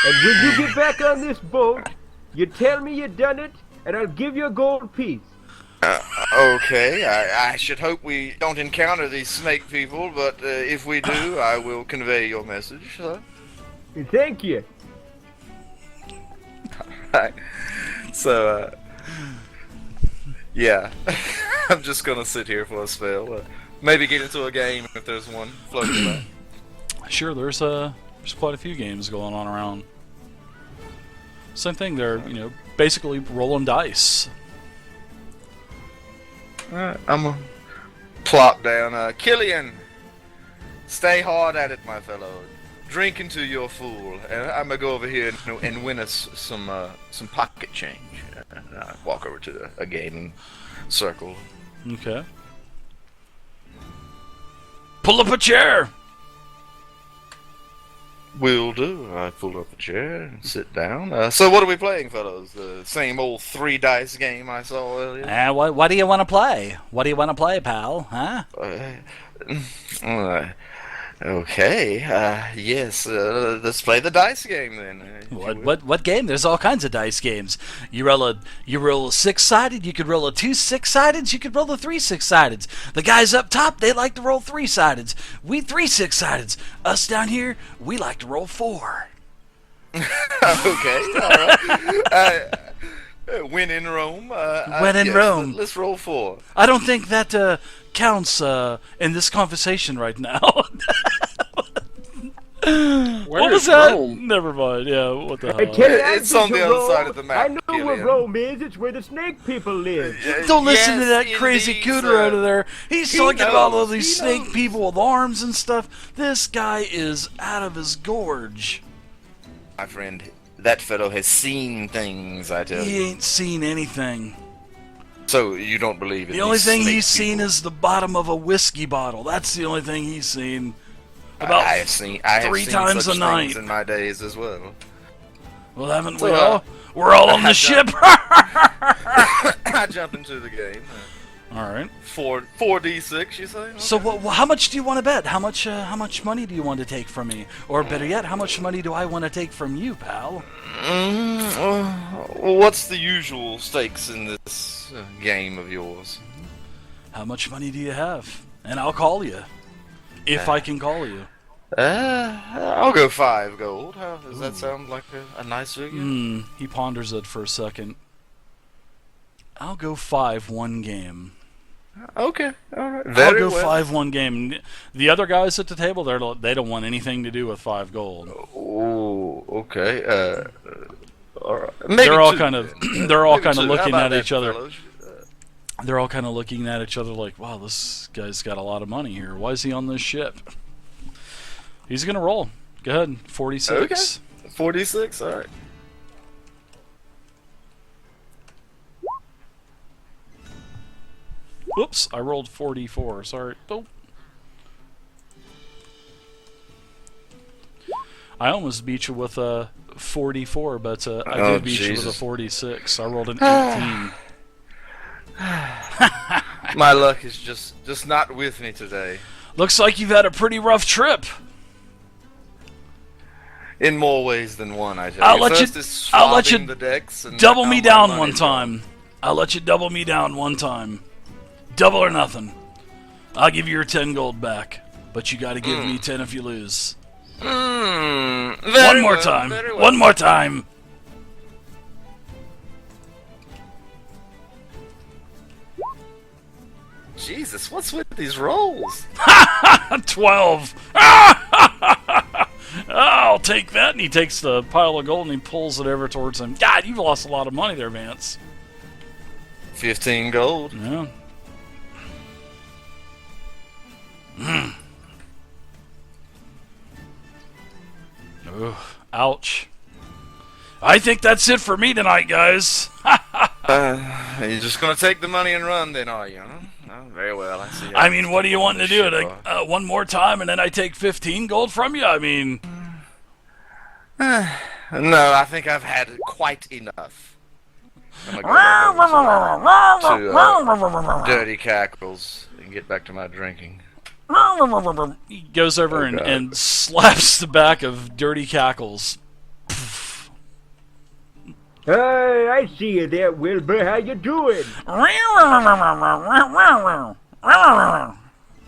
And when you get back on this boat, you tell me you done it, and I'll give you a gold piece. Okay, I should hope we don't encounter these snake people, but if we do, I will convey your message, sir. Thank you. Right. So, yeah, I'm just gonna sit here for a spell. Maybe get into a game if there's one floating by. Sure, there's quite a few games going on around. Same thing. They're basically rolling dice. Alright, I'm gonna plop down. Killian, stay hard at it, my fellow. Drink into your fool, and I'm gonna go over here and win us some pocket change. And walk over to a gaming circle. Okay. Pull up a chair. Will do. I pull up a chair and sit down. So what are we playing, fellows? The same old 3 dice game I saw earlier? What do you want to play? What do you want to play, pal? Huh? Okay. Yes. Let's play the dice game then. What game? There's all kinds of dice games. You roll a 6-sided. You could roll a 2 6-sided. You could roll a 3 6-sided. The guys up top, they like to roll 3-sided. We 3 6-sided. Us down here, we like to roll 4. Okay. All right. Win in Rome. Win in Rome. Let's roll 4. I don't think that counts in this conversation right now. What was that? Rome? Never mind. Yeah, what the I hell? tell you, It's I've on been the to other side Rome. of the map, I know where Killian. Rome is. It's where the snake people live. Don't listen to Yes, that crazy indeed, cooter sir. over there. He's He talking about all knows, these he snake knows. people with arms and stuff. This guy is out of his gorge. My friend, that fellow has seen things, I tell He you. ain't seen anything. So you don't believe in The only these thing snake he's seen people? is the bottom of a whiskey bottle. That's the only thing he's seen. I About have seen 3 times such a night. things in my days as well. Well, haven't So, we all? We're all on the ship. I jump into the game. All right. 4d6, you say? Okay. So, how much do you want to bet? How much money do you want to take from me? Or better yet, how much money do I want to take from you, pal? Well, what's the usual stakes in this game of yours? How much money do you have? And I'll call you. If I can call you. I'll go 5 gold. How does that sound like a nice figure? He ponders it for a second. I'll go 5 one game. Okay, all right. I'll Very go well. 5 one game. The other guys at the table, they don't want anything to do with 5 gold. Oh, okay. All right. Maybe They're all 2, kind of then. they're all Maybe kind of 2. How looking about at that, each other. fellows? They're all kind of looking at each other like, wow, this guy's got a lot of money here. Why is he on this ship? He's going to roll. Go ahead. 46. Okay. 46, all right. Whoops, I rolled 44. Sorry. Oh. I almost beat you with a 44, but I did beat you with a 46. I rolled an 18. My luck is just not with me today. Looks like you've had a pretty rough trip. In more ways than one, I tell I'll you. let you- First is I'll let swabbing you the decks and Double all me my down money one time. I'll let you double me down one time. Double or nothing. I'll give you your 10 gold back, but you got to give me 10 if you lose. Very One more well, time. very well. One more time. Jesus, what's with these rolls? 12. I'll take that. And he takes the pile of gold and he pulls it over towards him. God, you've lost a lot of money there, Vance. 15 gold. Yeah. Ugh, ouch. I think that's it for me tonight, guys. You're just gonna take the money and run, then, are you? Huh? Oh, very well. I see. I mean, what do you want to do? Shit, One more time and then I take 15 gold from you? I mean... No, I think I've had quite enough. I'm gonna go back over to Dirty Cackles and get back to my drinking. He goes over Oh, God. and slaps the back of Dirty Cackles. Hey, I see you there, Wilbur. How you doing?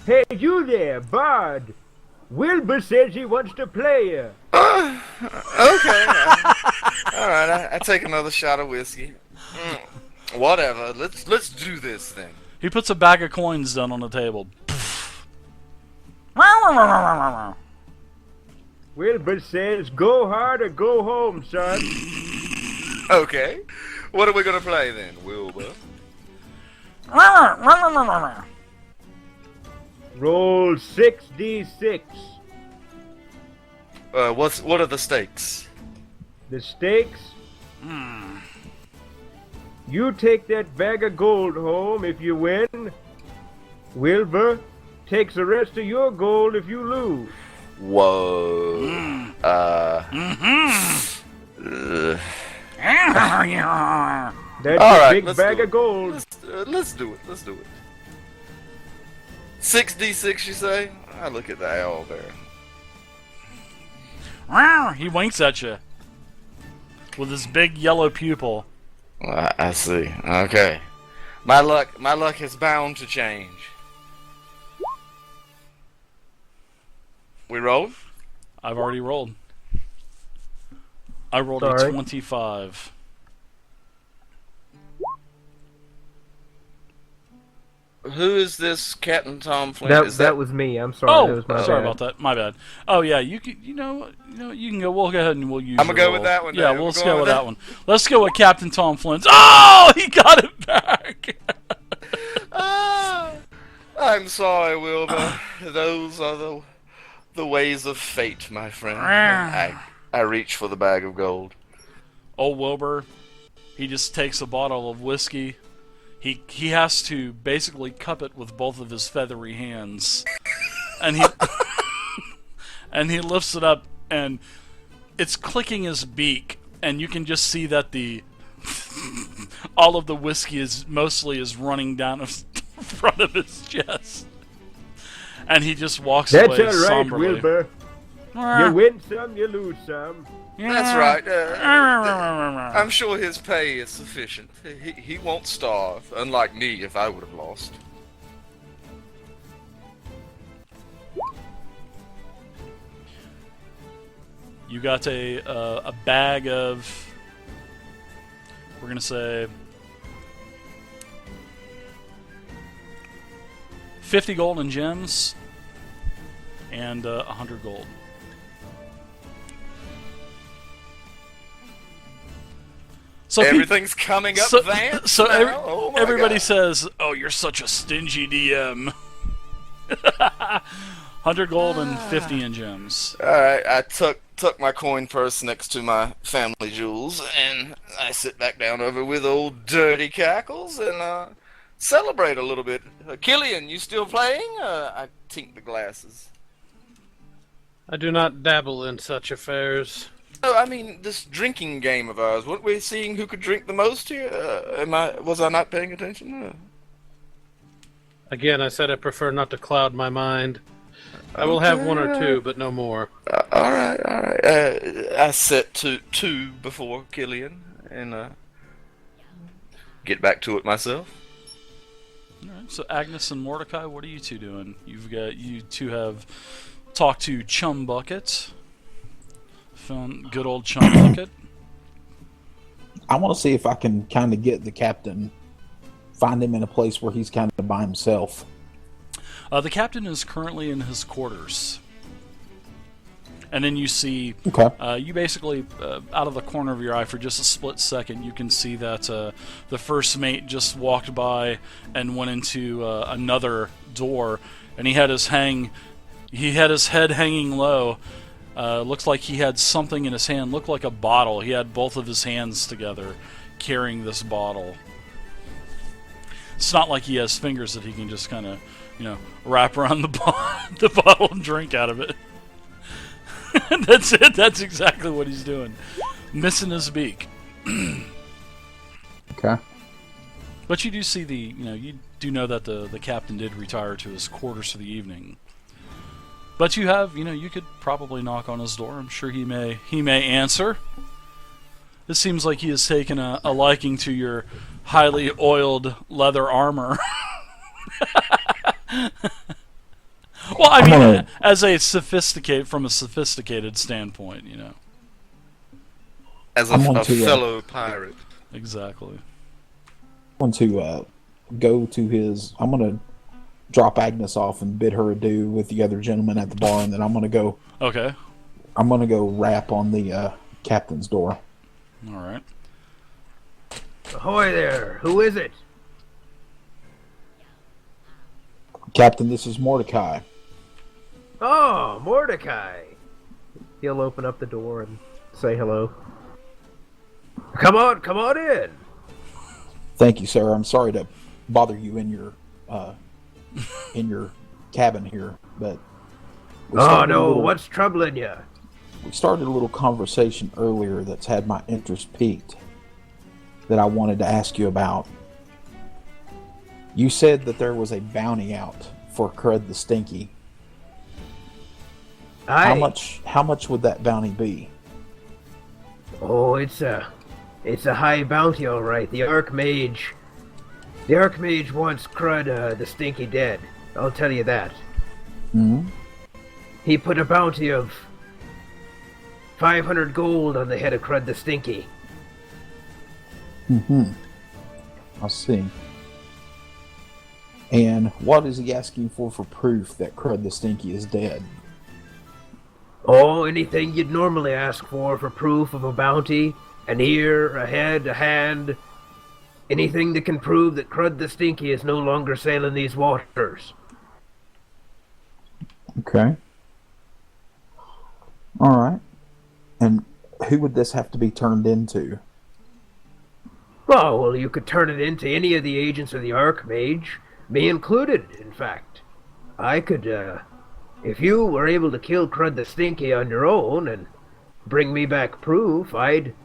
Hey, you there, Bard. Wilbur says he wants to play you. Okay. Alright, I take another shot of whiskey. Whatever. Let's do this then. He puts a bag of coins down on the table. Wilbur says, go hard or go home, son. Okay. What are we gonna play then, Wilbur? Roll 6d6. What are the stakes? The stakes? You take that bag of gold home if you win. Wilbur takes the rest of your gold if you lose. Whoa. That's All a right, big let's bag do of it. gold. Let's do it. Let's do it. 6d6, you say? I look at the owl there. He winks at you with his big yellow pupil. I see. Okay. My luck is bound to change. We roll? I've already rolled. I rolled Sorry. a 25. Who is this Captain Tom Flint? Is That was me. I'm sorry. That Oh, was my sorry bad. about that. My bad. Oh yeah, you know, you can go. We'll go ahead and we'll use. I'ma your go roll. with that one, Yeah, then. let's We're go going with with that one. Let's go with Captain Tom Flint. Oh, he got it back. Ah, I'm sorry, Wilbur. Those are the ways of fate, my friend. I reach for the bag of gold. Old Wilbur, he just takes a bottle of whiskey. he has to basically cup it with both of his feathery hands, and he and he lifts it up, and it's clicking his beak, and you can just see that the all of the whiskey is running down the front of his chest, and he just walks That's away all right, somberly. Wilbur. You win some, you lose some. That's right. I'm sure his pay is sufficient. He won't starve, unlike me if I would have lost. You got a bag of, we're gonna say, 50 gold in gems and 100 gold. So everything's coming up, Vance. So oh everybody God. says, "Oh, you're such a stingy DM." 100 gold and 50 in gems. All right, I tuck my coin purse next to my family jewels, and I sit back down over with old Dirty Cackles and celebrate a little bit. Killian, you still playing? I tink the glasses. I do not dabble in such affairs. Oh, I mean, this drinking game of ours. Weren't we seeing who could drink the most here? Was I not paying attention? Again, I said I prefer not to cloud my mind. I will have one or two, but no more. All right. I set two before Killian and get back to it myself. All right. So Agnes and Mordecai, what are you two doing? You two have talked to Chum Bucket. Found good old Chum Bucket. I want to see if I can kind of get the captain, find him in a place where he's kind of by himself. The captain is currently in his quarters. And then you see, you basically, out of the corner of your eye for just a split second, you can see that the first mate just walked by and went into another door, and he had his head hanging low. Looks like he had something in his hand, looked like a bottle. He had both of his hands together, carrying this bottle. It's not like he has fingers that he can just kind of, wrap around the bottle and drink out of it. That's it. That's exactly what he's doing. Missing his beak. Okay. But you do see you do know that the captain did retire to his quarters for the evening. But you have, you could probably knock on his door. I'm sure he may answer. It seems like he has taken a liking to your highly oiled leather armor. Well, I mean, from a sophisticated standpoint, As a fellow pirate. Exactly. I want to go to his. I'm going to drop Agnes off and bid her adieu with the other gentleman at the bar, and then I'm going to go. Okay. I'm going to go rap on the captain's door. All right. Ahoy there! Who is it? Captain, this is Mordecai. Oh, Mordecai. He'll open up the door and say hello. Come on in. Thank you, sir. I'm sorry to bother you in your cabin here, but what's troubling you? We started a little conversation earlier that's had my interest piqued that I wanted to ask you about. You said that there was a bounty out for Crud the Stinky. Aye. How much would that bounty be? Oh, it's a high bounty, all right. The Archmage wants Crud the Stinky dead. I'll tell you that. Hmm. He put a bounty of 500 gold on the head of Crud the Stinky. I see. And what is he asking for proof that Crud the Stinky is dead? Oh, anything you'd normally ask for proof of a bounty. An ear, a head, a hand. Anything that can prove that Crud the Stinky is no longer sailing these waters. Okay. All right. And who would this have to be turned into? Oh, well, you could turn it into any of the agents of the Archmage, me included, in fact. I could, if you were able to kill Crud the Stinky on your own and bring me back proof, I'd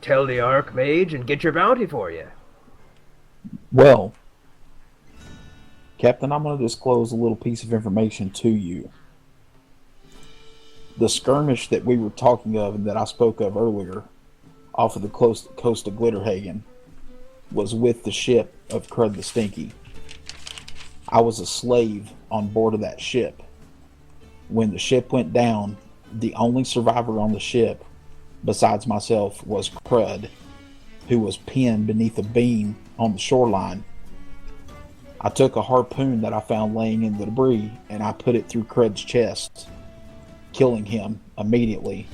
tell the Archmage and get your bounty for you. Well, Captain, I'm going to disclose a little piece of information to you. The skirmish that we were talking of and that I spoke of earlier off of the coast of Glitterhagen was with the ship of Crud the Stinky. I was a slave on board of that ship. When the ship went down, the only survivor on the ship, besides myself, was Crud, who was pinned beneath a beam on the shoreline. I took a harpoon that I found laying in the debris and I put it through Crud's chest, killing him immediately.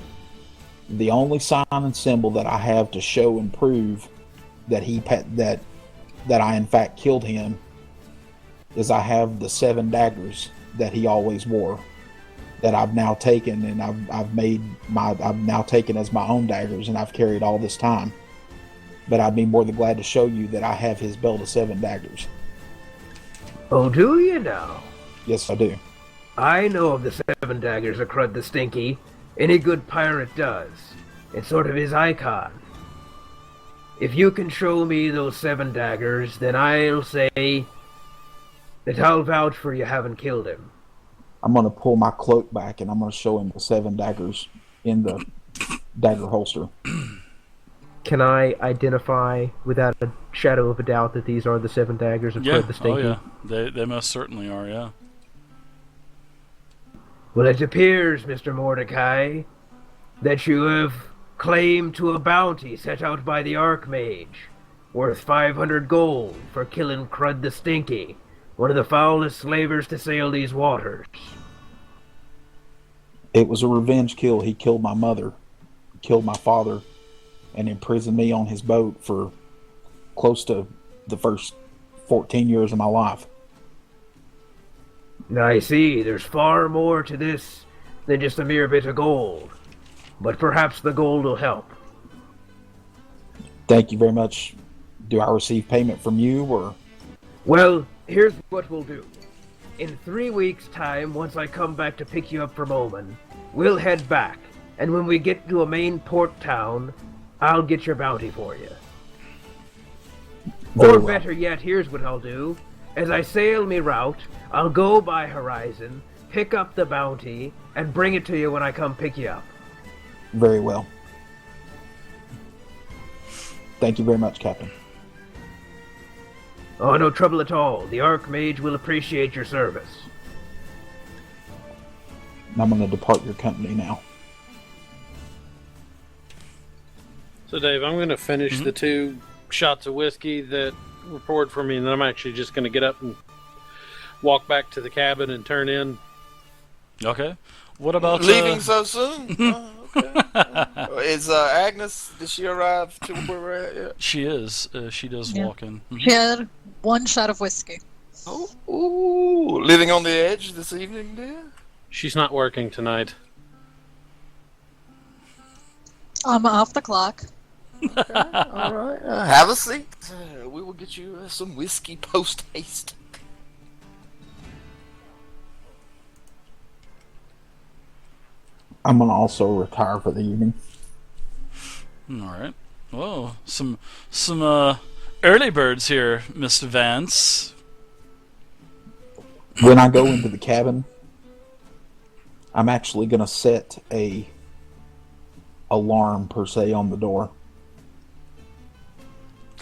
The only sign and symbol that I have to show and prove that I in fact killed him is I have the 7 daggers that he always wore, that I've now taken and I've now taken as my own daggers and I've carried all this time. But I'd be more than glad to show you that I have his belt of 7 daggers. Oh, do you now? Yes, I do. I know of the 7 daggers of Crud the Stinky. Any good pirate does. It's sort of his icon. If you can show me those 7 daggers, then I'll say that I'll vouch for you having killed him. I'm going to pull my cloak back and I'm going to show him the 7 daggers in the dagger holster. Can I identify without a shadow of a doubt that these are the 7 daggers of Crud the Stinky? Oh yeah, they most certainly are, yeah. Well, it appears, Mr. Mordecai, that you have claim to a bounty set out by the Archmage, worth 500 gold for killing Crud the Stinky, one of the foulest slavers to sail these waters. It was a revenge kill. He killed my mother, killed my father, and imprisoned me on his boat for close to the first 14 years of my life. I see, there's far more to this than just a mere bit of gold. But perhaps the gold will help. Thank you very much. Do I receive payment from you, or? Well, here's what we'll do. In 3 weeks' time, once I come back to pick you up from Omen, we'll head back. And when we get to a main port town, I'll get your bounty for you. Very Or well. better yet, here's what I'll do. As I sail me route, I'll go by Horizon, pick up the bounty, and bring it to you when I come pick you up. Very well. Thank you very much, Captain. Oh, no trouble at all. The Archmage will appreciate your service. I'm going to depart your company now. So, Dave, I'm going to finish the 2 shots of whiskey that were poured for me, and then I'm actually just going to get up and walk back to the cabin and turn in. Okay. What about leaving so soon? Okay. Is Agnes? Did she arrive to where we're at yet? She is. She does Yeah. walk in. She had 1 shot of whiskey. Oh, ooh, living on the edge this evening, dear. She's not working tonight. I'm off the clock. Okay, all right. Have a seat. We will get you some whiskey post haste. I'm going to also retire for the evening. All right. Whoa, some early birds here, Mr. Vance. When I go into the cabin, I'm actually going to set a alarm, per se, on the door.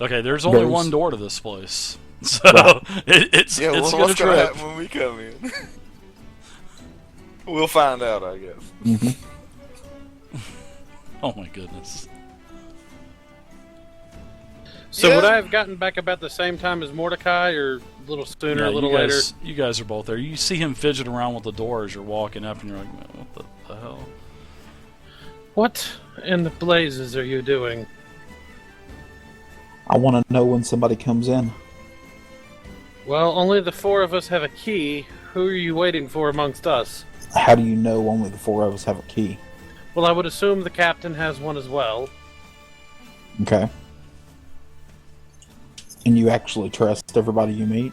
Okay, there's only There's- one door to this place, so Right. it's Yeah, it's what's gonna gonna trip. happen when we come in? We'll find out, I guess. Mm-hmm. Oh my goodness. So Yeah. would I have gotten back about the same time as Mordecai, or a little sooner, Yeah, a little you later? guys, you guys are both there. You see him fidget around with the door as you're walking up, and you're like, "Man, what the hell?" What in the blazes are you doing? I want to know when somebody comes in. Well, only the 4 of us have a key. Who are you waiting for amongst us? How do you know only the 4 of us have a key? Well, I would assume the captain has one as well. Okay. And you actually trust everybody you meet?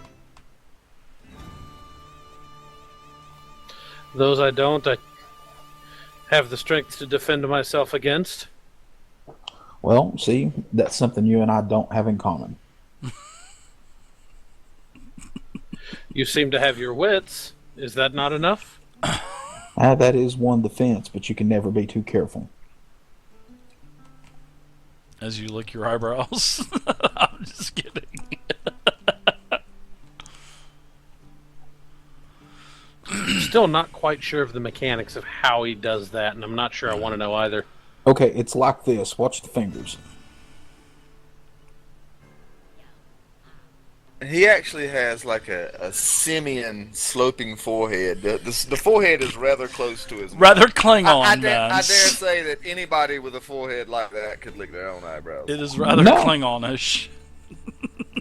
Those I don't, I have the strength to defend myself against. Well, see, that's something you and I don't have in common. You seem to have your wits. Is that not enough? That is one defense, but you can never be too careful. As you lick your eyebrows. I'm just kidding. Still not quite sure of the mechanics of how he does that, and I'm not sure I want to know either. Okay, it's like this. Watch the fingers. He actually has like a simian sloping forehead. The forehead is rather close to his mouth. Rather Klingon, I man. dare say that anybody with a forehead like that could lick their own eyebrows. It is rather No. Klingonish.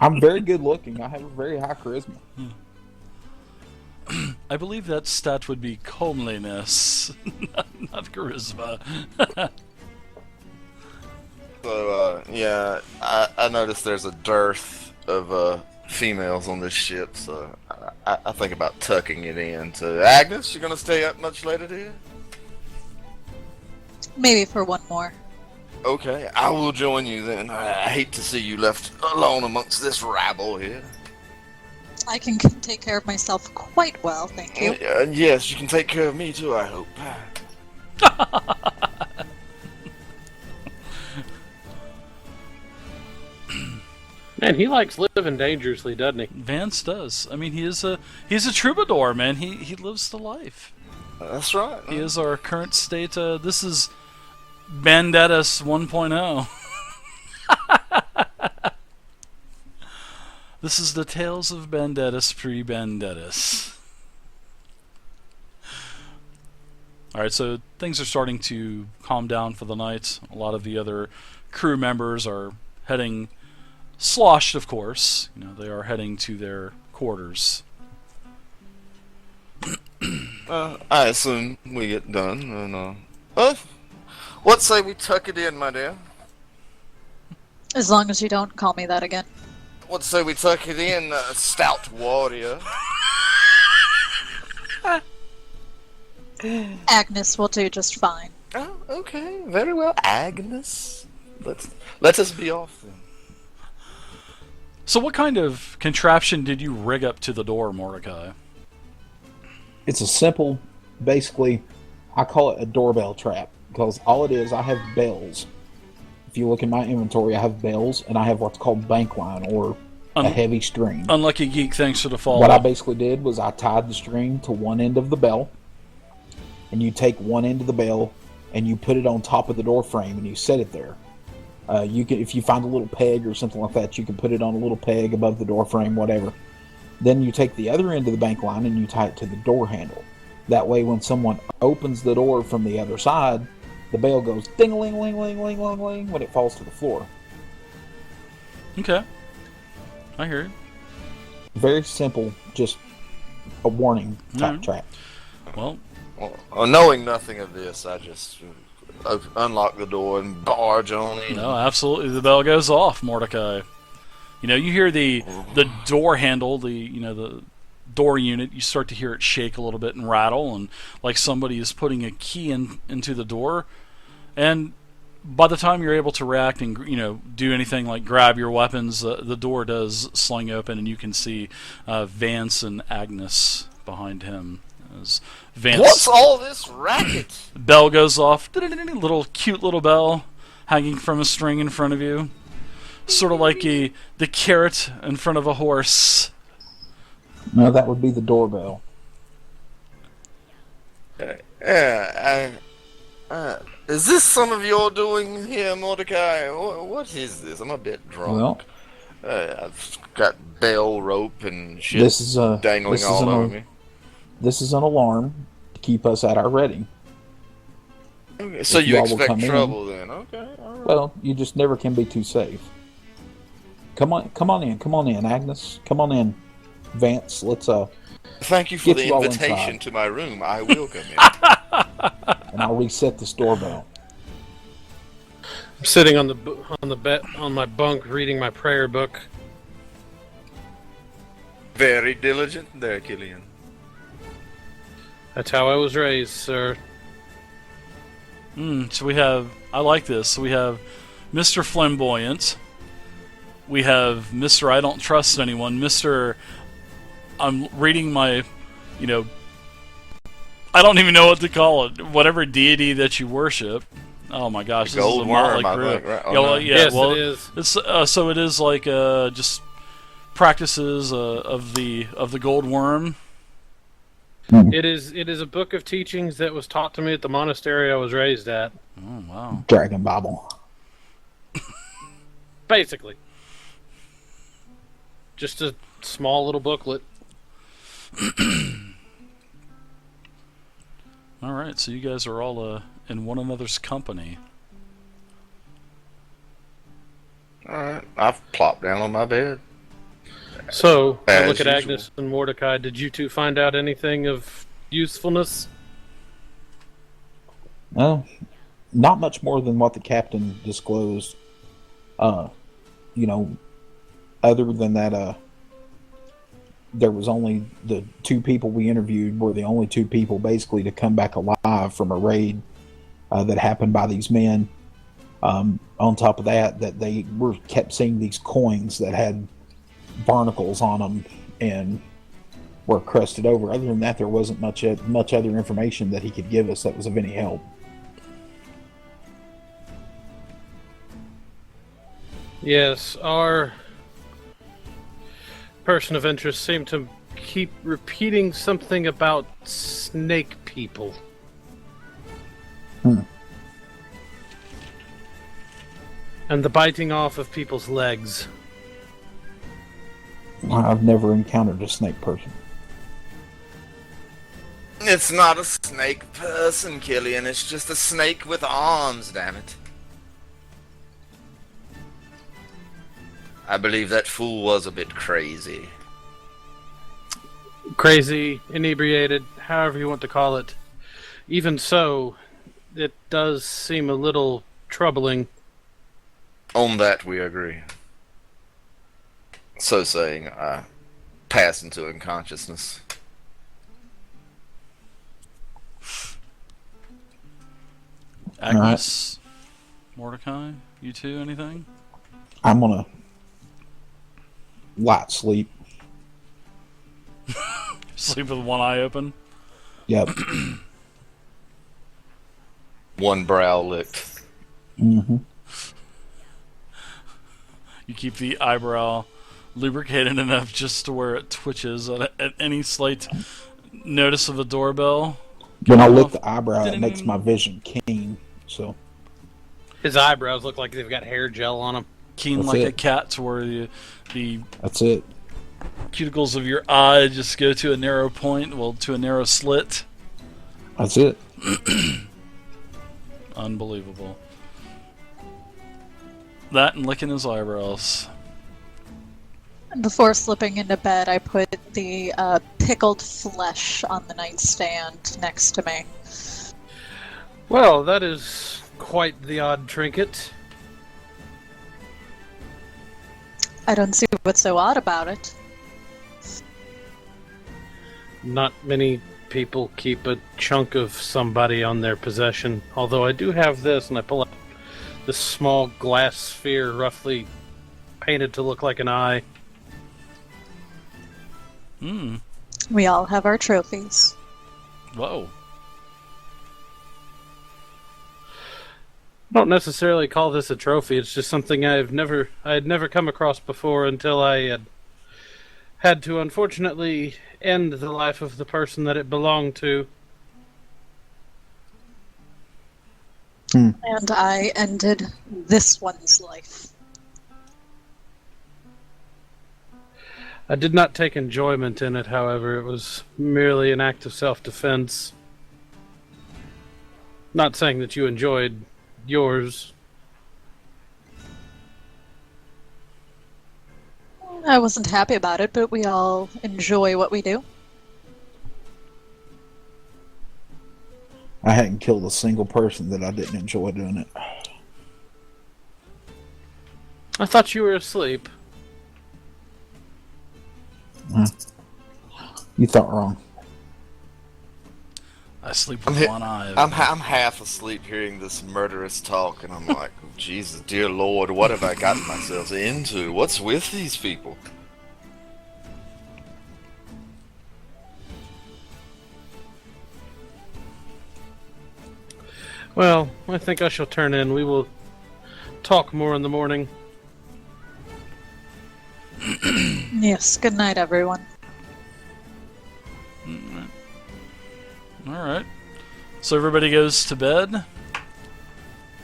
I'm very good looking. I have a very high charisma. I believe that stat would be comeliness, not charisma. So, yeah, I noticed there's a dearth of females on this ship, so I think about tucking it in. So, Agnes, you gonna stay up much later, dear? Maybe for one more. Okay, I will join you then. I hate to see you left alone amongst this rabble here. I can take care of myself quite well, thank you. Yes, you can take care of me too, I hope. Man, he likes living dangerously, doesn't he? Vance does. I mean, he's a troubadour, man. He lives the life. That's right. He is our current state. This is Bandettas 1.0. This is the tales of Bandettas pre-Bandettas. Alright, so things are starting to calm down for the night. A lot of the other crew members are heading, sloshed of course, they are heading to their quarters. I assume we get done, and what say we tuck it in, my dear? As long as you don't call me that again. What say we tuck it in, stout warrior? Agnes will do just fine. Oh, okay, very well, Agnes. Let us be off then. So what kind of contraption did you rig up to the door, Mordecai? It's a simple, basically, I call it a doorbell trap, because all it is, I have bells. If you look in my inventory, I have bells, and I have what's called bank line, or a heavy string. Unlucky Geek, thanks for the follow. What I basically did was I tied the string to one end of the bell, and you take one end of the bell, and you put it on top of the door frame, and you set it there. You can, if you find a little peg or something like that, you can put it on a little peg above the door frame, whatever. Then you take the other end of the bank line, and you tie it to the door handle. That way, when someone opens the door from the other side, the bell goes ding-a-ling-ling-ling-ling-ling-ling when it falls to the floor. Okay. I hear it. Very simple, just a warning type trap. Well, knowing nothing of this, I just unlock the door and barge on in. no, absolutely. The bell goes off, Mordecai. You hear the door handle, the door unit. You start to hear it shake a little bit and rattle, and like somebody is putting a key into the door. And by the time you're able to react and do anything like grab your weapons, the door does sling open, and you can see Vance and Agnes behind him. As Vance, what's all this racket? Bell goes off. Little cute little bell hanging from a string in front of you, sort of like the carrot in front of a horse. No, that would be the doorbell. Is this some of your doing here, Mordecai? What is this? I'm a bit drunk. Well, I've got bell rope and shit dangling all over me. This is an alarm to keep us at our ready. Okay, so If you y'all will expect come trouble then? Okay, all right. Well, you just never can be too safe. Come on in, Agnes. Come on in, Vance. Let's Thank you for get the you all invitation inside. to my room. I will come in. and I'll reset this doorbell. I'm sitting on my bunk reading my prayer book. Very diligent there, Killian. That's how I was raised, sir. So we have... I like this. So we have Mr. Flamboyant. We have Mr. I don't trust anyone. Mr. I'm reading my... I don't even know what to call it. Whatever deity that you worship. Oh my gosh, this Gold is a worm, motley I crew. think, right? Oh, Yeah, well, no. yeah, Yes, well, it is. It's so it is like just practices of the gold worm. It is a book of teachings that was taught to me at the monastery I was raised at. Oh wow! Dragon Bible. Basically. Just a small little booklet. All right, so you guys are all in one another's company. Alright, I've plopped down on my bed. So, I As look at usual. Agnes and Mordecai. Did you two find out anything of usefulness? No, not much more than what the captain disclosed. Other than that, there was only the two people we interviewed were the only two people basically to come back alive from a raid that happened by these men. On top of that they were kept seeing these coins that had barnacles on them and were crusted over. Other than that, there wasn't much other information that he could give us that was of any help. Yes, our person of interest seemed to keep repeating something about snake people. And the biting off of people's legs. I've never encountered a snake person. It's not a snake person, Killian. It's just a snake with arms, damn it. I believe that fool was a bit crazy. Crazy, inebriated, however you want to call it. Even so, it does seem a little troubling. On that we agree. So saying, I pass into unconsciousness. Agnes, Mordecai, you two, anything? I'm gonna light sleep. Sleep with one eye open. Yep. One brow licked. Mm-hmm. You keep the eyebrow lubricated enough just to where it twitches at any slight notice of a doorbell. When I Come lick off. the eyebrow, it makes my vision keen. So His eyebrows look like they've got hair gel on them. Keen That's like a it. cat to where the that's it. cuticles of your eye just go to a narrow point, well, to a narrow slit. That's it. Unbelievable. That and licking his eyebrows. Before slipping into bed, I put the pickled flesh on the nightstand next to me. Well, that is quite the odd trinket. I don't see what's so odd about it. Not many people keep a chunk of somebody on their possession. Although I do have this, and I pull out this small glass sphere roughly painted to look like an eye. Hmm. We all have our trophies. Whoa. I don't necessarily call this a trophy. It's just something I had never come across before until I had to unfortunately end the life of the person that it belonged to. And I ended this one's life. I did not take enjoyment in it, however. It was merely an act of self-defense. Not saying that you enjoyed yours. I wasn't happy about it, but we all enjoy what we do. I hadn't killed a single person that I didn't enjoy doing it. I thought you were asleep. You thought wrong. I sleep with one eye. I'm half asleep hearing this murderous talk, and I'm like, Jesus, dear Lord, what have I gotten myself into? What's with these people? Well, I think I shall turn in. We will talk more in the morning. Yes, good night, everyone. Alright. So everybody goes to bed.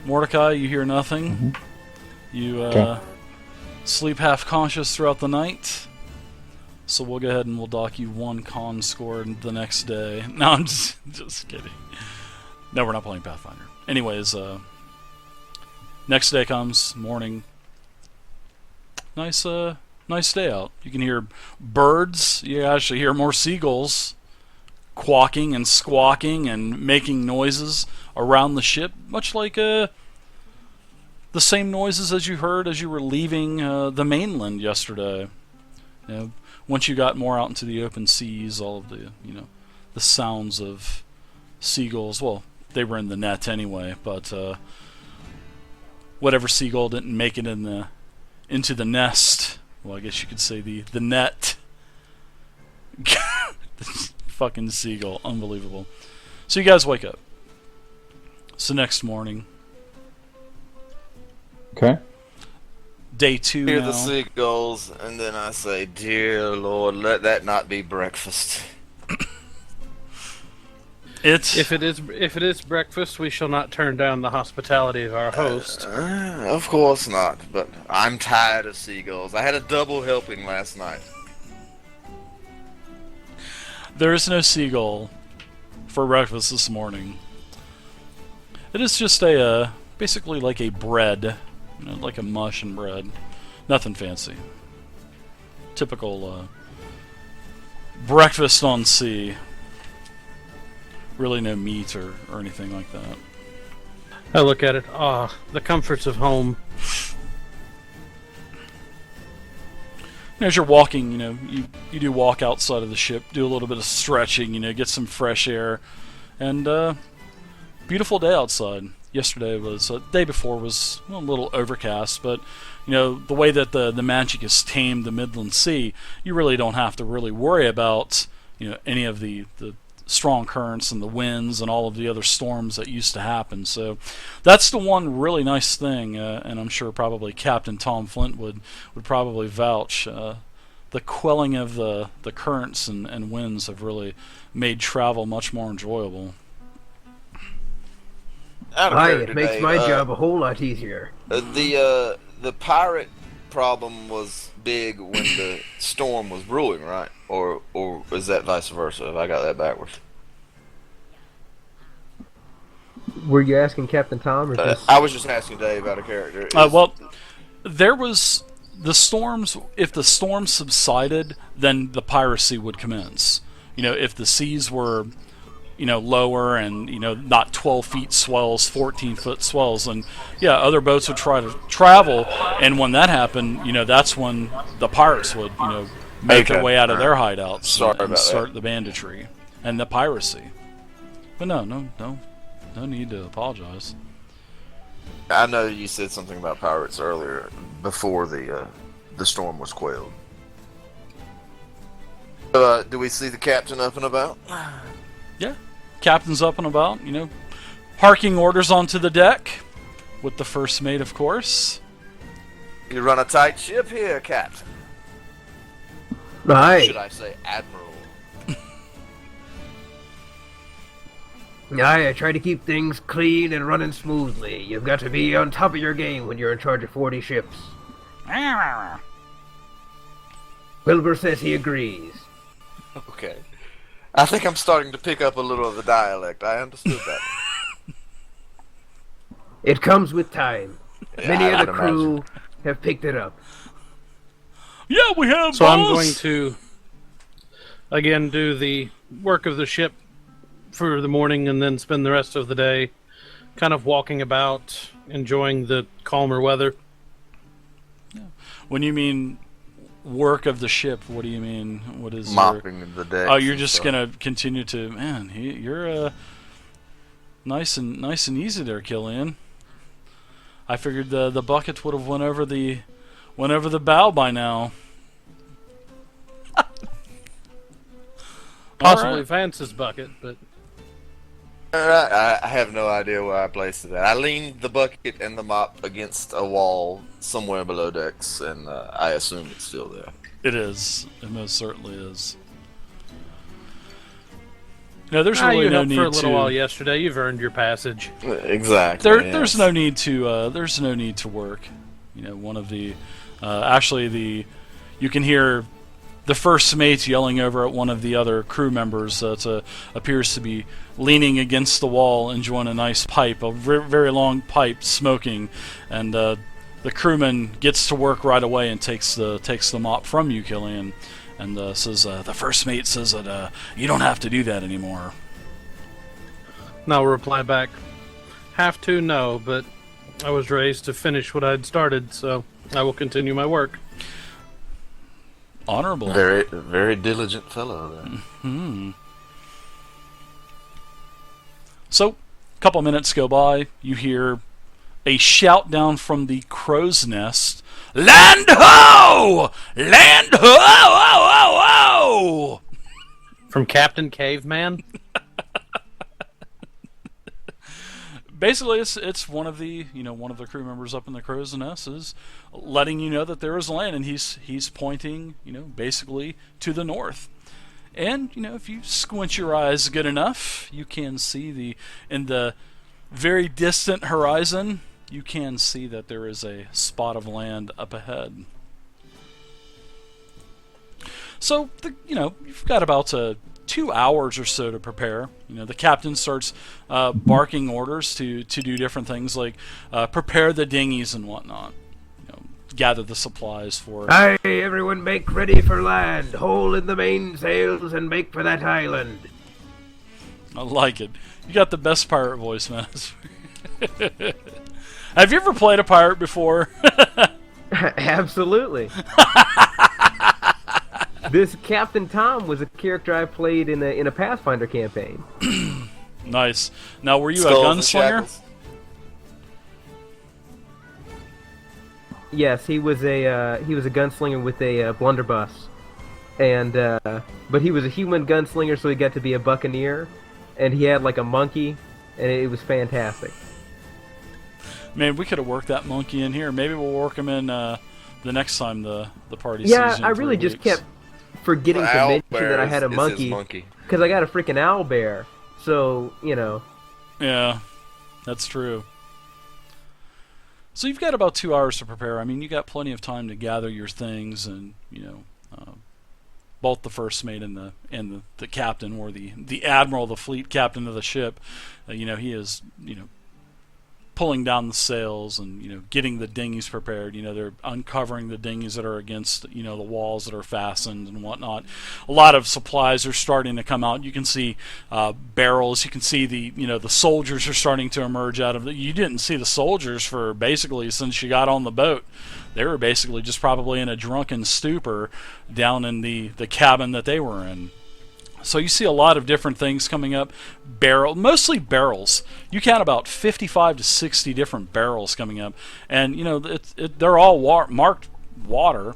Mordecai, you hear nothing. You Okay. sleep half conscious throughout the night. So we'll go ahead and we'll dock you 1 con score the next day. No, I'm just kidding. No, we're not playing Pathfinder. Anyways, next day comes, morning. Nice day out. You can hear birds. You actually hear more seagulls quacking and squawking and making noises around the ship, much like the same noises as you heard as you were leaving the mainland yesterday. You know, once you got more out into the open seas, all of the the sounds of seagulls. Well, they were in the net anyway, but whatever seagull didn't make it into the nest. Well, I guess you could say the net. Fucking seagull, unbelievable. So you guys wake up. It's the next morning. Okay. Day 2 Hear now. the seagulls, and then I say, dear Lord, let that not be breakfast. If it is breakfast, we shall not turn down the hospitality of our host. Of course not, but I'm tired of seagulls. I had a double helping last night. There is no seagull for breakfast this morning. It is just a basically like a bread, like a mush and bread. Nothing fancy. Typical breakfast on sea. Really no meat or anything like that. I look at it. The comforts of home. As you're walking, you do walk outside of the ship, do a little bit of stretching, get some fresh air, and beautiful day outside. Yesterday was, the day before was a little overcast, but the way that the magic has tamed the Midland Sea, you really don't have to really worry about any of the strong currents and the winds and all of the other storms that used to happen. So that's the one really nice thing, and I'm sure probably Captain Tom Flint would probably vouch. The quelling of the currents and winds have really made travel much more enjoyable. It makes my job a whole lot easier. The pirate problem was big when the storm was brewing, right? Or is that vice versa? Have I got that backwards? Were you asking Captain Tom or just... I was just asking Dave about a character. Well, there was the storms. If the storm subsided, then the piracy would commence. If the seas were, lower and not 12 feet swells, 14 foot swells, and other boats would try to travel. And when that happened, that's when the pirates would, make their way out of their hideouts and start the banditry and the piracy. But no need to apologize. I know you said something about pirates earlier before the storm was quelled. Do we see the captain up and about? Yeah, captain's up and about. Harking orders onto the deck with the first mate, of course. You run a tight ship here, Captain. Right. Should I say Admiral? I try to keep things clean and running smoothly. You've got to be on top of your game when you're in charge of 40 ships. Wilbur says he agrees. Okay. I think I'm starting to pick up a little of the dialect. I understood that. It comes with time. Yeah, Many I of the would crew imagine. have picked it up. Yeah, we have. So boss. I'm going to again do the work of the ship for the morning and then spend the rest of the day kind of walking about, enjoying the calmer weather. When you mean work of the ship? What do you mean? What is Mopping the decks. Oh, you're and just stuff. gonna continue to, man. You're nice and easy there, Killian. I figured the bucket would have went over the bow by now. Possibly Alright. Vance's bucket, but I have no idea where I placed it at. I leaned the bucket and the mop against a wall somewhere below decks, and I assume it's still there. It is. It most certainly is. No, there's really you no helped need for a little to. while yesterday. You've earned your passage. Exactly. There's no need to. There's no need to work. You know, one of the you can hear the first mate yelling over at one of the other crew members that appears to be leaning against the wall, enjoying a nice pipe, a very long pipe, smoking, and the crewman gets to work right away and takes the mop from you, Killian, and says the first mate says that you don't have to do that anymore. And I'll reply back, have to, no, but I was raised to finish what I'd started, so I will continue my work. Honorable. Very, very diligent fellow there. Hmm. So, a couple minutes go by. You hear a shout down from the crow's nest. Land ho! Land ho! Ho! Ho! Ho! From Captain Caveman? Basically, it's one of the crew members up in the crow's nest is letting you know that there is land, and he's pointing basically to the north. And if you squint your eyes good enough, you can see in the very distant horizon. You can see that there is a spot of land up ahead. So you've got about 2 hours or so to prepare. The captain starts barking orders to do different things like prepare the dinghies and whatnot. Gather the supplies for. Aye, everyone make ready for land. Hole in the mainsails and make for that island. I like it. You got the best pirate voice, man. Have you ever played a pirate before? Absolutely. This Captain Tom was a character I played in a Pathfinder campaign. Nice. Now, were you Skulls a and gunslinger? shackles. Yes, he was a gunslinger with a blunderbuss, and but he was a human gunslinger, so he got to be a buccaneer, and he had like a monkey, and it was fantastic. Man, we could have worked that monkey in here. Maybe we'll work him in the next time the party Yeah, sees you in I really 3 just weeks. kept forgetting to mention that I had a Is his monkey monkey. because I got a freaking owl bear. So Yeah, that's true. So you've got about 2 hours to prepare. I mean, you got plenty of time to gather your things, and both the first mate and the captain, or the admiral, the fleet captain of the ship, he is pulling down the sails and getting the dinghies prepared. They're uncovering the dinghies that are against the walls that are fastened and whatnot. A lot of supplies are starting to come out. You can see barrels. You can see the soldiers are starting to emerge out of it. You didn't see the soldiers for basically since you got on the boat. They were basically just probably in a drunken stupor down in the cabin that they were in. So you see a lot of different things coming up. Mostly barrels. You count about 55 to 60 different barrels coming up, and they're all marked water.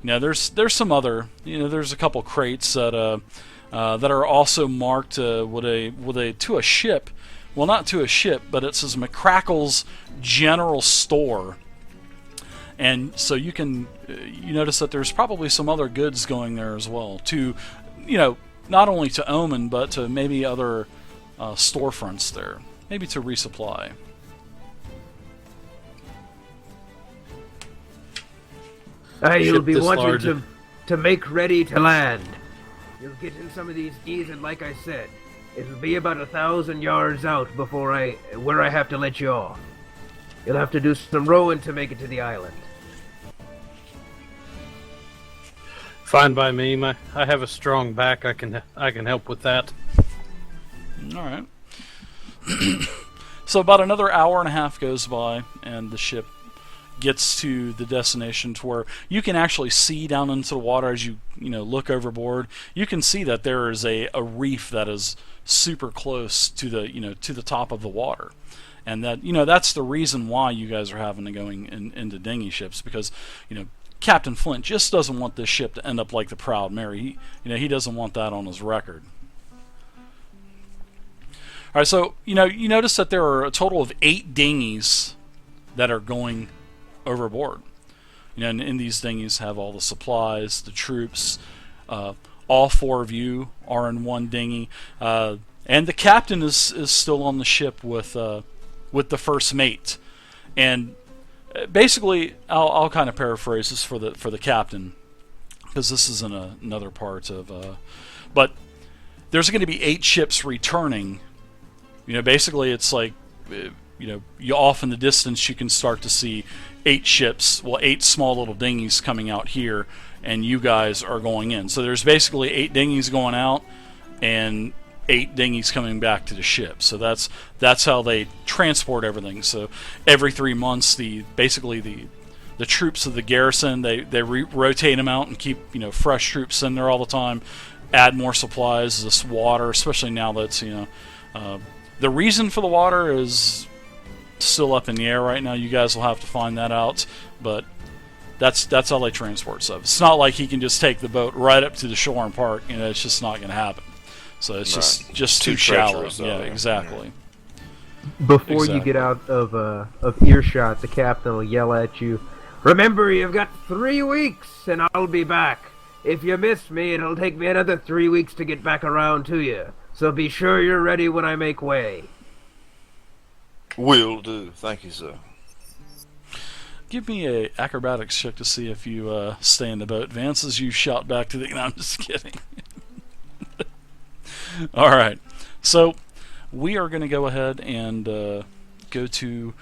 There's some other. There's a couple crates that are also marked with a to a ship. Well, not to a ship, but it says McCrackle's General Store. And so you notice that there's probably some other goods going there as well. Not only to Omen, but to maybe other storefronts there. Maybe to resupply. you'll Ship be this wanting large. to make ready to land. You'll get in some of these skis, and like I said, it'll be about 1,000 yards out where I have to let you off. You'll have to do some rowing to make it to the island. Fine by me. I have a strong back. I can help with that. All right. So about another hour and a half goes by, and the ship gets to the destination to where you can actually see down into the water as you look overboard. You can see that there is a reef that is super close to the to the top of the water, and that that's the reason why you guys are having to going into dinghy ships, because Captain Flint just doesn't want this ship to end up like the Proud Mary. He doesn't want that on his record. All right, so you notice that there are a total of 8 dinghies that are going overboard. And in these dinghies have all the supplies, the troops. All 4 of you are in one dinghy, and the captain is still on the ship with the first mate. And basically, I'll kind of paraphrase this for the captain, because this is in another part of. But there's going to be 8 ships returning. Basically, it's like you off in the distance, you can start to see 8 ships, 8 small little dinghies coming out here, and you guys are going in. So there's basically 8 dinghies going out, and 8 dinghies coming back to the ship. So that's how they transport everything. So every 3 months, the troops of the garrison, they rotate them out and keep fresh troops in there all the time. Add more supplies, this water, especially now that's the reason for the water is still up in the air right now. You guys will have to find that out, but that's how they transport stuff. It's not like he can just take the boat right up to the shore and park. It's just not going to happen. So it's just too shallow. Yeah, exactly. Before you get out of earshot, the captain will yell at you, "Remember, you've got 3 weeks, and I'll be back. If you miss me, it'll take me another 3 weeks to get back around to you. So be sure you're ready when I make way." Will do. Thank you, sir. Give me a acrobatics check to see if you stay in the boat, Vance, as you shout back to the... No, I'm just kidding. All right. So we are going to go ahead and go to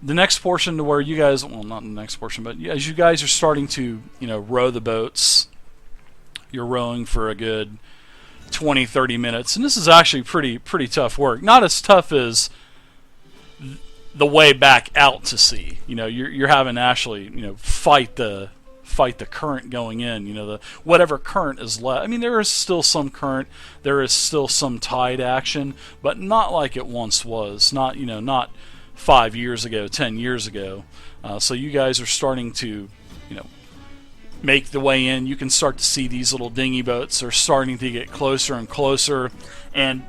the next portion, to where you guys... Well, not the next portion, but as you guys are starting to, row the boats, you're rowing for a good 20-30 minutes, and this is actually pretty tough work. Not as tough as the way back out to sea. You're having to actually fight the current going in. The whatever current is left. I mean, there is still some current, there is still some tide action, but not like it once was. Not 5 years ago, 10 years ago. So you guys are starting to make the way in. You can start to see these little dinghy boats are starting to get closer and closer, and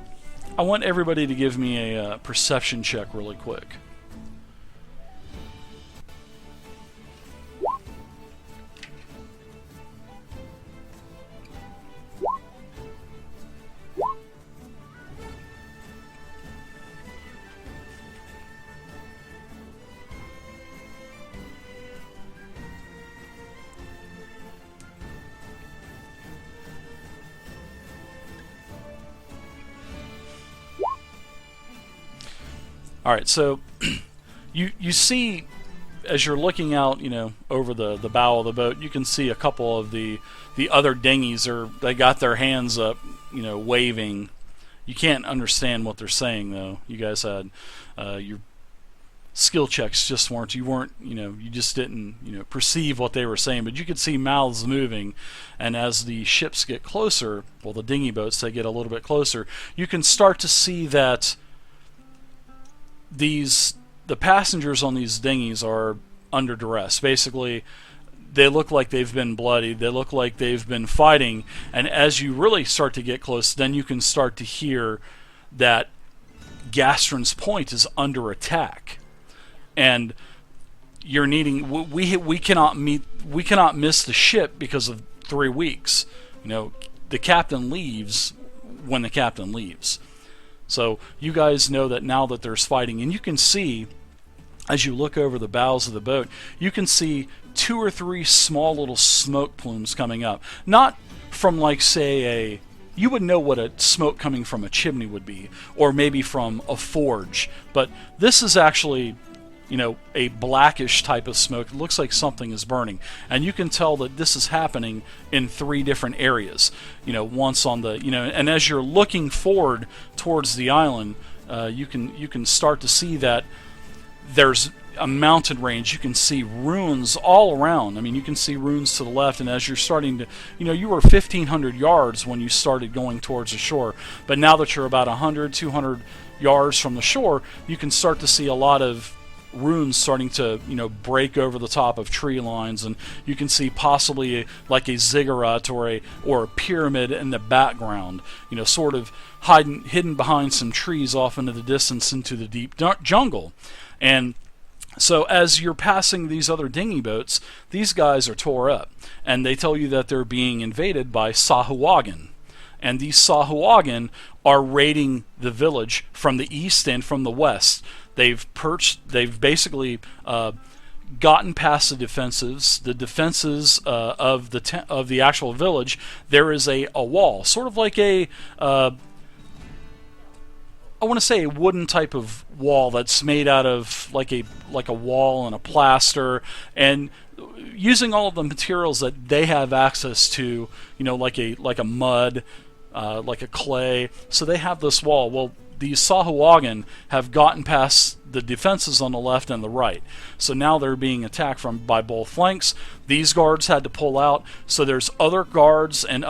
I want everybody to give me a perception check really quick. Alright, so you see, as you're looking out, over the bow of the boat, you can see a couple of the other dinghies they got their hands up, waving. You can't understand what they're saying, though. You guys had your skill checks just you just didn't perceive what they were saying, but you could see mouths moving, and as the ships get closer, the dinghy boats, they get a little bit closer, you can start to see that the passengers on these dinghies are under duress. Basically, they look like they've been bloodied, they look like they've been fighting, and as you really start to get close, then you can start to hear that Gastron's Point is under attack, and you're needing... We cannot miss the ship because of 3 weeks. The captain leaves when the captain leaves. So you guys know that now that there's fighting, and you can see, as you look over the bows of the boat, you can see 2 or 3 small little smoke plumes coming up. Not from, like, say, you would know what a smoke coming from a chimney would be, or maybe from a forge, but this is actually, a blackish type of smoke. It looks like something is burning, and you can tell that this is happening in 3 different areas. Once on the, and as you're looking forward towards the island, you can start to see that there's a mountain range. You can see ruins all around. I mean, you can see ruins to the left, and as you're starting to, you were 1,500 yards when you started going towards the shore, but now that you're about 100, 200 yards from the shore, you can start to see a lot of ruins starting to, break over the top of tree lines, and you can see possibly like a ziggurat or a pyramid in the background, sort of hidden behind some trees off into the distance into the deep jungle. And so as you're passing these other dinghy boats, these guys are tore up, and they tell you that they're being invaded by Sahuagin. And these Sahuagin are raiding the village from the east and from the west. They've basically gotten past the defenses. The defenses of the actual village. There is a wall, sort of like I want to say a wooden type of wall that's made out of like a wall and a plaster, and using all of the materials that they have access to, like a mud, like a clay. So they have this wall. Well, these Sahuagin have gotten past the defenses on the left and the right. So now they're being attacked by both flanks. These guards had to pull out. So there's other guards and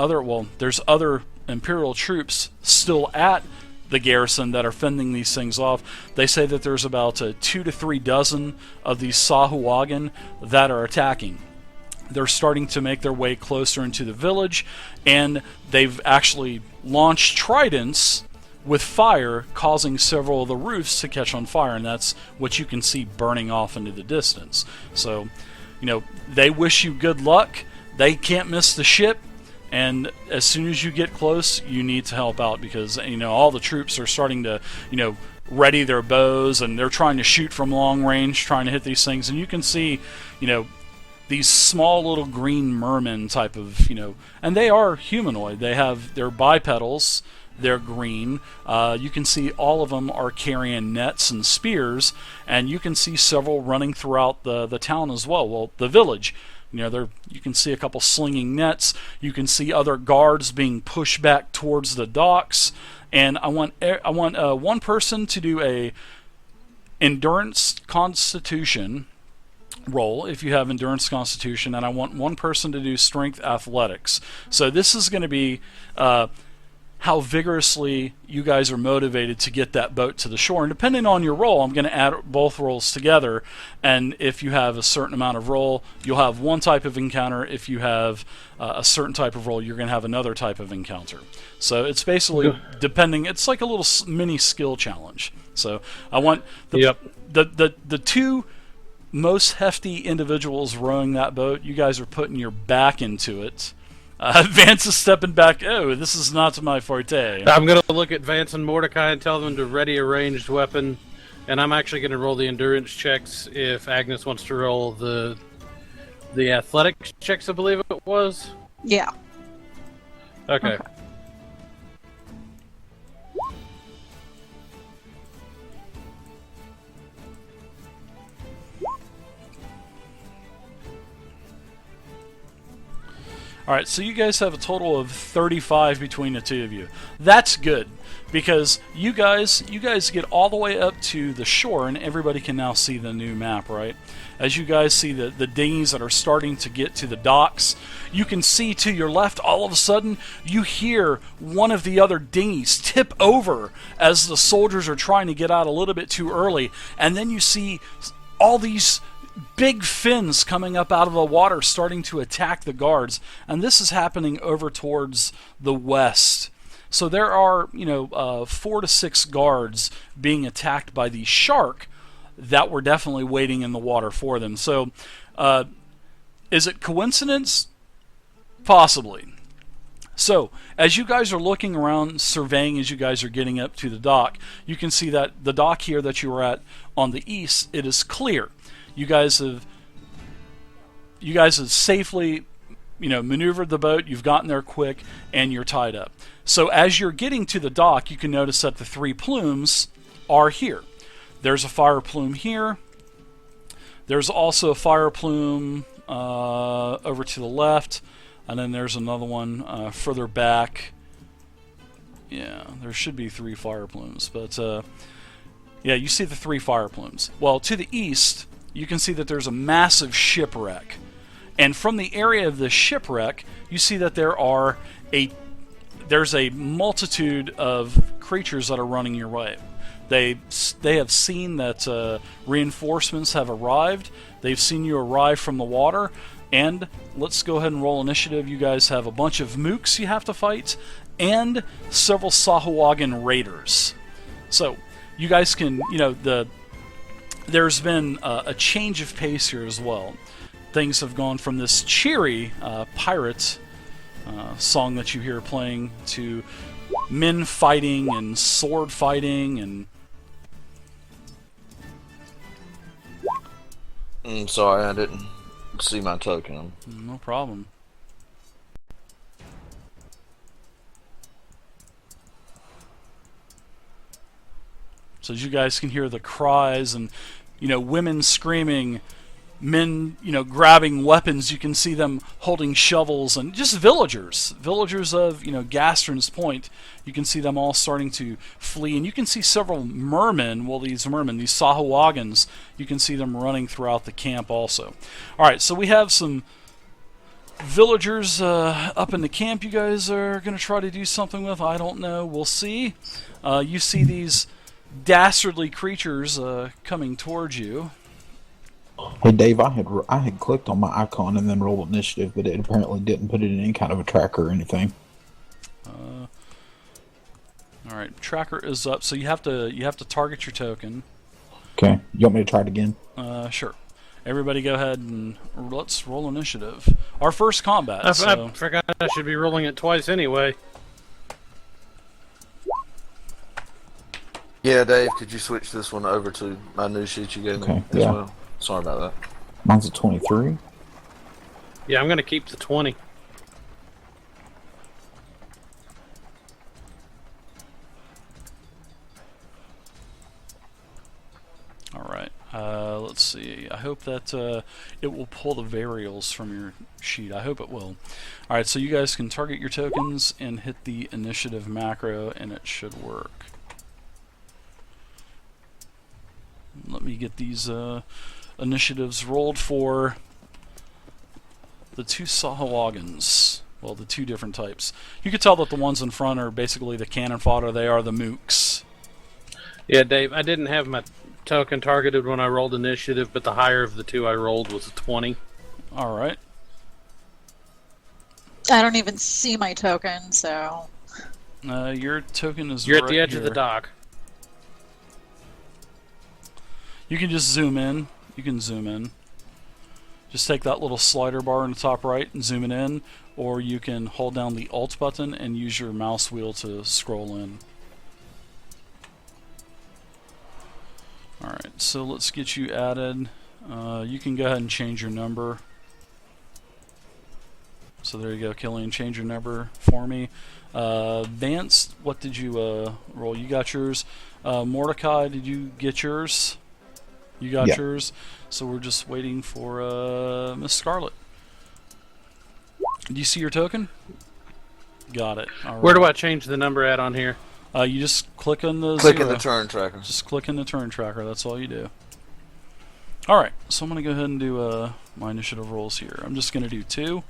there's other Imperial troops still at the garrison that are fending these things off. They say that there's about 2 to 3 dozen of these Sahuagin that are attacking. They're starting to make their way closer into the village, and they've actually launched tridents with fire, causing several of the roofs to catch on fire, and that's what you can see burning off into the distance. So, they wish you good luck. They can't miss the ship. And as soon as you get close, you need to help out, because all the troops are starting to ready their bows, and they're trying to shoot from long range, trying to hit these things. And you can see these small little green mermen type of and they are humanoid. They're bipedals. They're green. You can see all of them are carrying nets and spears, and you can see several running throughout the town as well. Well, the village. You can see a couple slinging nets. You can see other guards being pushed back towards the docks. And I want one person to do a endurance constitution roll, if you have endurance constitution, and I want one person to do strength athletics. So this is going to be how vigorously you guys are motivated to get that boat to the shore. And depending on your roll, I'm going to add both rolls together. And if you have a certain amount of roll, you'll have one type of encounter. If you have a certain type of roll, you're going to have another type of encounter. So it's basically depending. It's like a little mini skill challenge. So I want the two most hefty individuals rowing that boat. You guys are putting your back into it. Vance is stepping back. Oh, this is not my forte. I'm going to look at Vance and Mordecai and tell them to ready a ranged weapon. And I'm actually going to roll the endurance checks if Agnes wants to roll the athletics checks, I believe it was. Yeah. Okay. Alright, so you guys have a total of 35 between the two of you. That's good, because you guys get all the way up to the shore, and everybody can now see the new map, right? As you guys see the dinghies that are starting to get to the docks, you can see to your left, all of a sudden, you hear one of the other dinghies tip over as the soldiers are trying to get out a little bit too early, and then you see all these big fins coming up out of the water starting to attack the guards, and this is happening over towards the west. So there are 4 to 6 guards being attacked by the shark that were definitely waiting in the water for them. So is it coincidence? Possibly. So as you guys are looking around, surveying as you guys are getting up to the dock, you can see that the dock here that you were at on the east, it is clear. You guys have safely, maneuvered the boat. You've gotten there quick, and you're tied up. So as you're getting to the dock, you can notice that the 3 plumes are here. There's a fire plume here. There's also a fire plume over to the left, and then there's another one further back. Yeah, there should be 3 fire plumes, but Yeah, you see the 3 fire plumes. Well, to the east, you can see that there's a massive shipwreck. And from the area of the shipwreck, you see that there's a multitude of creatures that are running your way. They have seen that reinforcements have arrived. They've seen you arrive from the water. And let's go ahead and roll initiative. You guys have a bunch of mooks you have to fight, and several Sahuagin raiders. So you guys can, there's been a change of pace here as well. Things have gone from this cheery pirate song that you hear playing to men fighting and sword fighting and... Sorry, I didn't see my token. No problem. So as you guys can hear the cries and, women screaming, men, grabbing weapons, you can see them holding shovels, and just villagers of, Gastron's Point, you can see them all starting to flee, and you can see several mermen, these Sahuagins, you can see them running throughout the camp also. Alright, so we have some villagers up in the camp you guys are going to try to do something with. I don't know, we'll see. You see these dastardly creatures coming towards you. Hey Dave, I had clicked on my icon and then rolled initiative, but it apparently didn't put it in any kind of a tracker or anything. All right, tracker is up, so you have to target your token. Okay, you want me to try it again? Sure. Everybody, go ahead and let's roll initiative. Our first combat. I forgot I should be rolling it twice anyway. Yeah, Dave, could you switch this one over to my new sheet you gave me as well? Sorry about that. Mine's a 23. Yeah, I'm going to keep the 20. Alright, let's see. I hope that it will pull the variables from your sheet. I hope it will. Alright, so you guys can target your tokens and hit the initiative macro, and it should work. Let me get these initiatives rolled for the 2 Sahuagins. Well, the 2 different types. You can tell that the ones in front are basically the cannon fodder. They are the mooks. Yeah, Dave, I didn't have my token targeted when I rolled initiative, but the higher of the 2 I rolled was a 20. Alright. I don't even see my token, so... Your token is You're right at the edge here. of the dock. You can just zoom in. You can zoom in. Just take that little slider bar in the top right and zoom it in, or you can hold down the Alt button and use your mouse wheel to scroll in. Alright, so let's get you added. You can go ahead and change your number. So there you go, Killian, change your number for me. Vance, what did you roll? You got yours. Mordecai, did you get yours? You got yours, so we're just waiting for Miss Scarlet. Do you see your token? Got it. All right. Where do I change the number at on here? You just click on the Click zero. in the turn tracker. Just click in the turn tracker. That's all you do. All right, so I'm going to go ahead and do my initiative rolls here. I'm just going to do 2.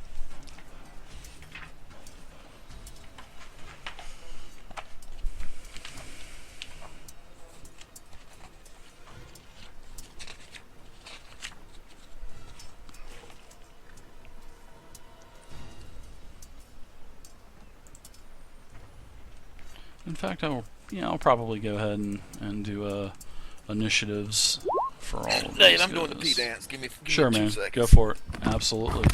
In fact, I'll probably go ahead and do initiatives for all of Nate, these I'm doing the guys. P dance. Give me Sure, 2 man. seconds. Go for it. Absolutely.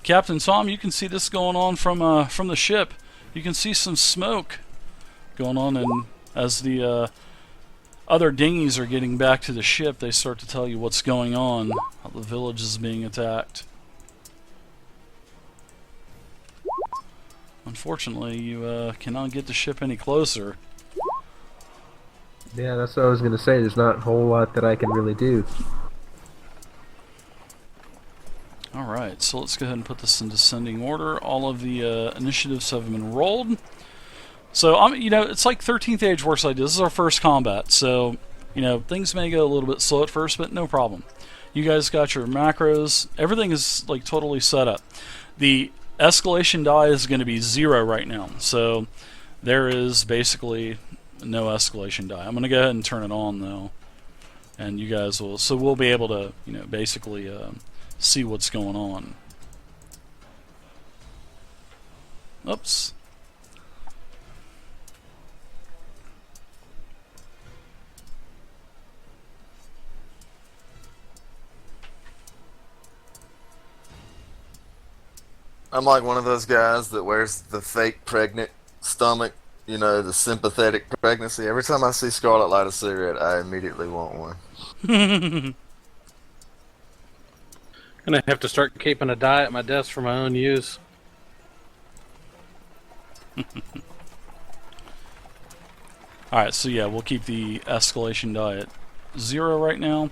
Captain Tom, you can see this going on from the ship. You can see some smoke going on, and as the other dinghies are getting back to the ship, they start to tell you what's going on. How the village is being attacked. Unfortunately, you cannot get the ship any closer. Yeah, that's what I was going to say. There's not a whole lot that I can really do. Alright, so let's go ahead and put this in descending order. All of the initiatives have been rolled. So, it's like 13th Age works like this. This is our first combat, so, things may go a little bit slow at first, but no problem. You guys got your macros. Everything is, like, totally set up. The escalation die is going to be 0 right now, so there is basically no escalation die. I'm going to go ahead and turn it on, though, and you guys will... So we'll be able to, basically see what's going on. Oops. I'm like one of those guys that wears the fake pregnant stomach, the sympathetic pregnancy. Every time I see Scarlet light a cigarette, I immediately want one. Gonna have to start keeping a die at my desk for my own use. Alright, so yeah, we'll keep the escalation die at 0 right now.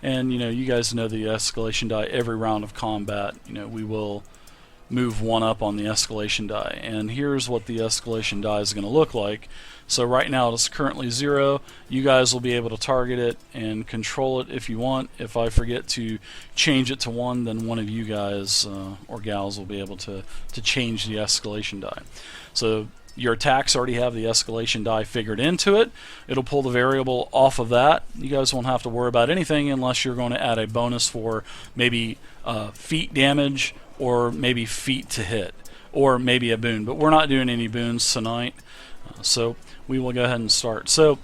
And, you guys know the escalation die every round of combat. We will move 1 up on the escalation die. And here's what the escalation die is going to look like. So right now it's currently 0. You guys will be able to target it and control it if you want. If I forget to change it to 1, then one of you guys or gals will be able to change the escalation die. So your attacks already have the escalation die figured into it. It'll pull the variable off of that. You guys won't have to worry about anything unless you're going to add a bonus for maybe feet damage, or maybe feet to hit, or maybe a boon. But we're not doing any boons tonight, so we will go ahead and start. So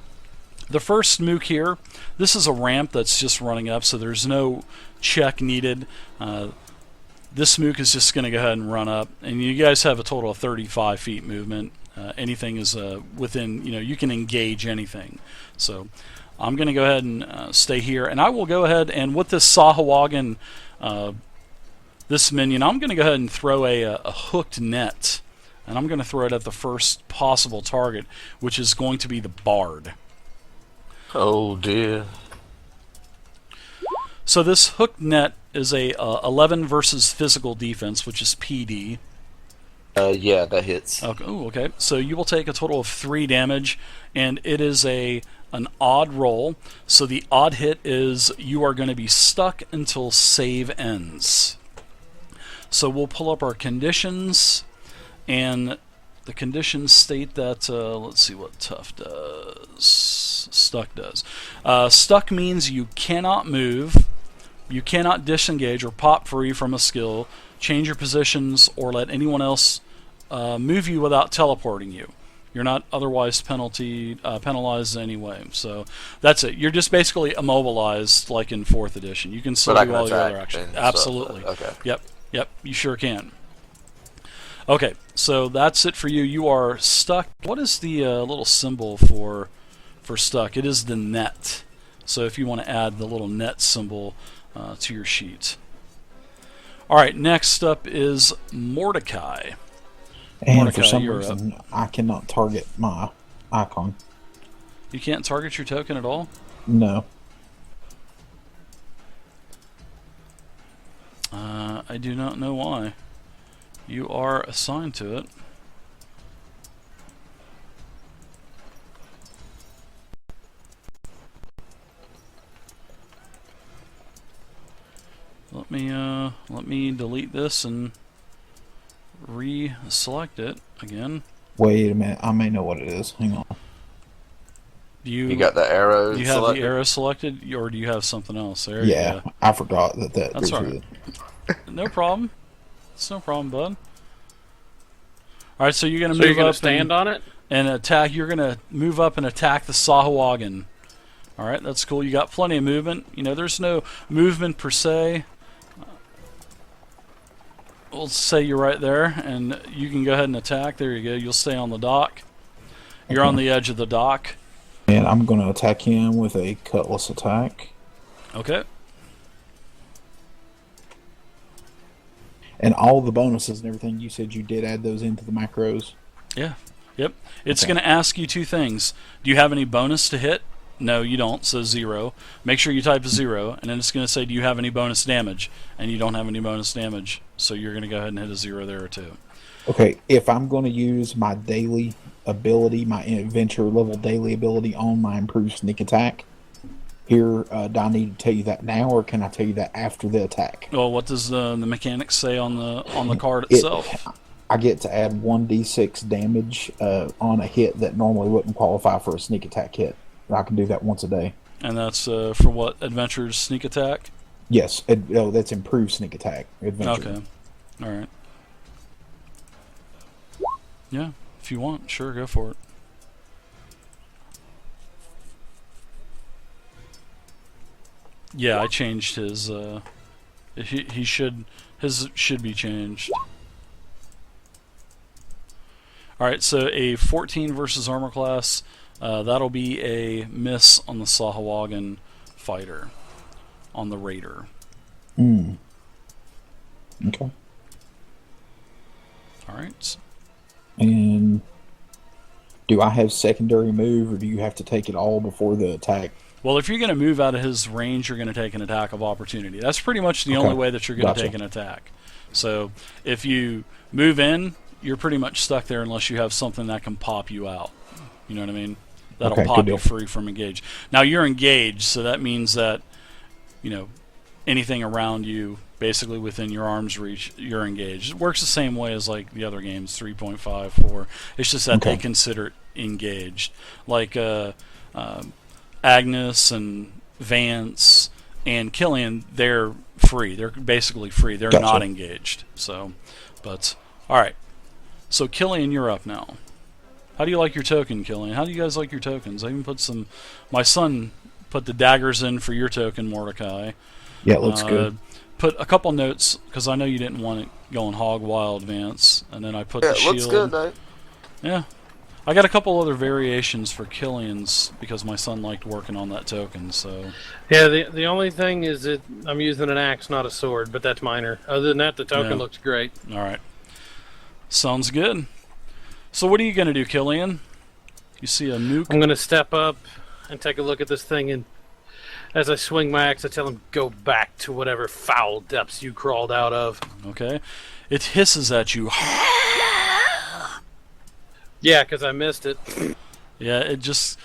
the first mook here, this is a ramp that's just running up, so there's no check needed. This mook is just going to go ahead and run up, and you guys have a total of 35 feet movement. Anything is within, you can engage anything. So I'm going to go ahead and stay here, and I will go ahead and with this Sahuagin this minion, I'm going to go ahead and throw a hooked net, and I'm going to throw it at the first possible target, which is going to be the Bard. Oh dear. So this hooked net is a 11 versus physical defense, which is PD. Yeah, that hits. Okay. Ooh, okay. So you will take a total of 3 damage, and it is an odd roll. So the odd hit is you are going to be stuck until save ends. So we'll pull up our conditions, and the conditions state that, let's see what tough does. Stuck does. Stuck means you cannot move, you cannot disengage or pop free from a skill, change your positions, or let anyone else move you without teleporting you. You're not otherwise penalized in any way. So that's it. You're just basically immobilized like in 4th edition. You can still do all your other actions. Absolutely. Okay. Yep, you sure can. Okay, so that's it for you. You are stuck. What is the little symbol for stuck? It is the net. So if you want to add the little net symbol to your sheet. Alright, next up is Mordecai. And Mordecai, for some you're reason, I cannot target my icon. You can't target your token at all? No. I do not know why. You are assigned to it. Let me delete this and re-select it again. Wait a minute, I may know what it is. Hang on. You got the arrow. You have the arrow selected, or do you have something else? There you go. I forgot that. That's all right. No problem. It's no problem, bud. All right, so you're gonna move up, stand on it, and attack. You're gonna move up and attack the Sahuagin. All right, that's cool. You got plenty of movement. There's no movement per se. We'll say you're right there, and you can go ahead and attack. There you go. You'll stay on the dock. You're on the edge of the dock. And I'm going to attack him with a cutlass attack. Okay. And all the bonuses and everything, you said you did add those into the macros? Yeah. Yep. It's going to ask you 2 things. Do you have any bonus to hit? No, you don't. So 0. Make sure you type 0, and then it's going to say, do you have any bonus damage? And you don't have any bonus damage, so you're going to go ahead and hit a 0 there too. Okay, if I'm going to use my daily ability, my adventure level daily ability on my improved sneak attack, here, do I need to tell you that now, or can I tell you that after the attack? Well, what does the mechanics say on the card itself? I get to add 1d6 damage on a hit that normally wouldn't qualify for a sneak attack hit. I can do that once a day. And that's for what? Adventure's sneak attack? Yes. That's improved sneak attack. Adventure. Okay. All right. Yeah, if you want, sure, go for it. Yeah, I changed his. His should be changed. All right, so a 14 versus armor class. That'll be a miss on the Sahuagin fighter, on the raider. Okay. All right. And do I have secondary move, or do you have to take it all before the attack? Well, if you're going to move out of his range, you're going to take an attack of opportunity. That's pretty much the only way that you're going to take an attack. So if you move in, you're pretty much stuck there unless you have something that can pop you out. You know what I mean? That'll pop you free from engage. Now you're engaged, so that means that, anything around you, basically within your arm's reach, you're engaged. It works the same way as like the other games, 3.5, 4. It's just that they consider it engaged. Like Agnes and Vance and Killian, they're free. They're basically free. They're not engaged. So, but all right. So Killian, you're up now. How do you like your token, Killian? How do you guys like your tokens? I even put some. My son put the daggers in for your token, Mordecai. Yeah, it looks good. Put a couple notes because I know you didn't want it going hog wild, Vance. And then I put the shield. Looks good, though. Yeah. I got a couple other variations for Killian's because my son liked working on that token. So yeah, the only thing is that I'm using an axe, not a sword, but that's minor. Other than that, the token looks great. All right, sounds good. So what are you going to do, Killian? You see a nuke? I'm going to step up and take a look at this thing, and as I swing my axe, I tell him, go back to whatever foul depths you crawled out of. Okay. It hisses at you. Yeah, because I missed it. Yeah, it just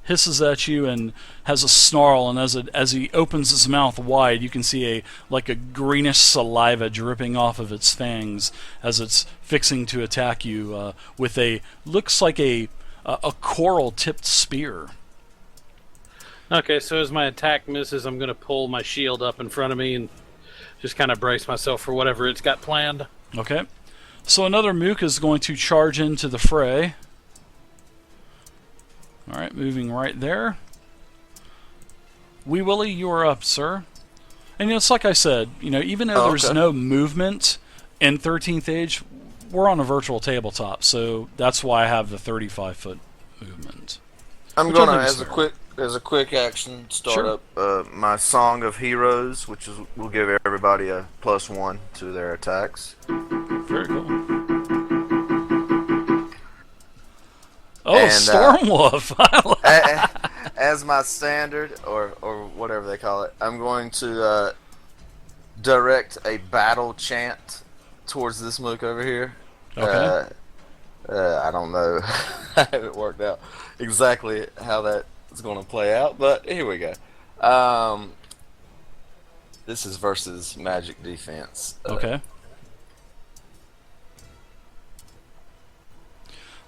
hisses at you and has a snarl, and as he opens his mouth wide, you can see a greenish saliva dripping off of its fangs as it's fixing to attack you with looks like a coral-tipped spear. Okay, so as my attack misses, I'm going to pull my shield up in front of me and just kind of brace myself for whatever it's got planned. Okay. So another mook is going to charge into the fray. All right, moving right there. Wee Willie, you are up, sir. And it's like I said, even though there's no movement in 13th Age, we're on a virtual tabletop, so that's why I have the 35-foot movement. I'm going to, as a quick action, start up my Song of Heroes, which will give everybody a +1 to their attacks. Very cool. Oh, and, Stormwolf! As my standard, or whatever they call it, I'm going to direct a battle chant towards this mook over here. Okay. I don't know. I haven't worked out exactly how that is going to play out, but here we go. This is versus magic defense. Okay.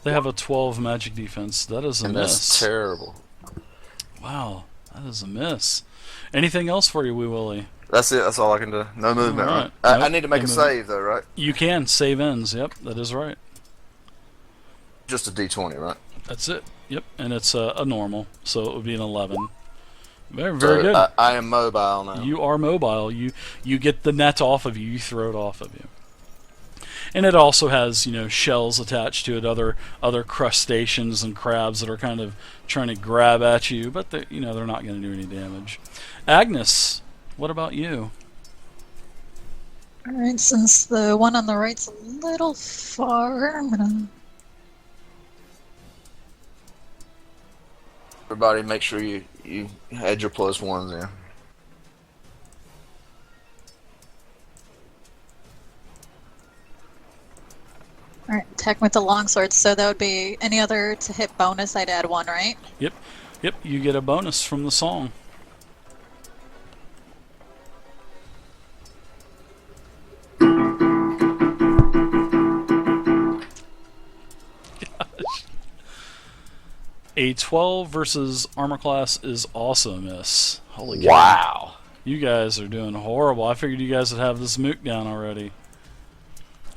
They have a 12 magic defense. That is a miss. That's terrible. Wow, that is a miss. Anything else for you, Wee Willie? That's it. That's all I can do. No movement. Right. I need to make a save, though, right? You can. Save ends. Yep, that is right. Just a D20, right? That's it. Yep, and it's a normal, so it would be an 11. Very good. I am mobile now. You are mobile. You get the net off of you. You throw it off of you. And it also has, shells attached to it, other crustaceans and crabs that are kind of trying to grab at you, but they're not going to do any damage. Agnes, what about you? Alright, since the one on the right's a little far, I'm gonna Everybody, make sure you had your +1s in. Alright, attack with the longsword, so that would be any other to hit bonus, I'd add 1, right? Yep, you get a bonus from the song. Gosh. A 12 versus armor class is also a miss. Holy cow. Wow. You guys are doing horrible. I figured you guys would have this mook down already.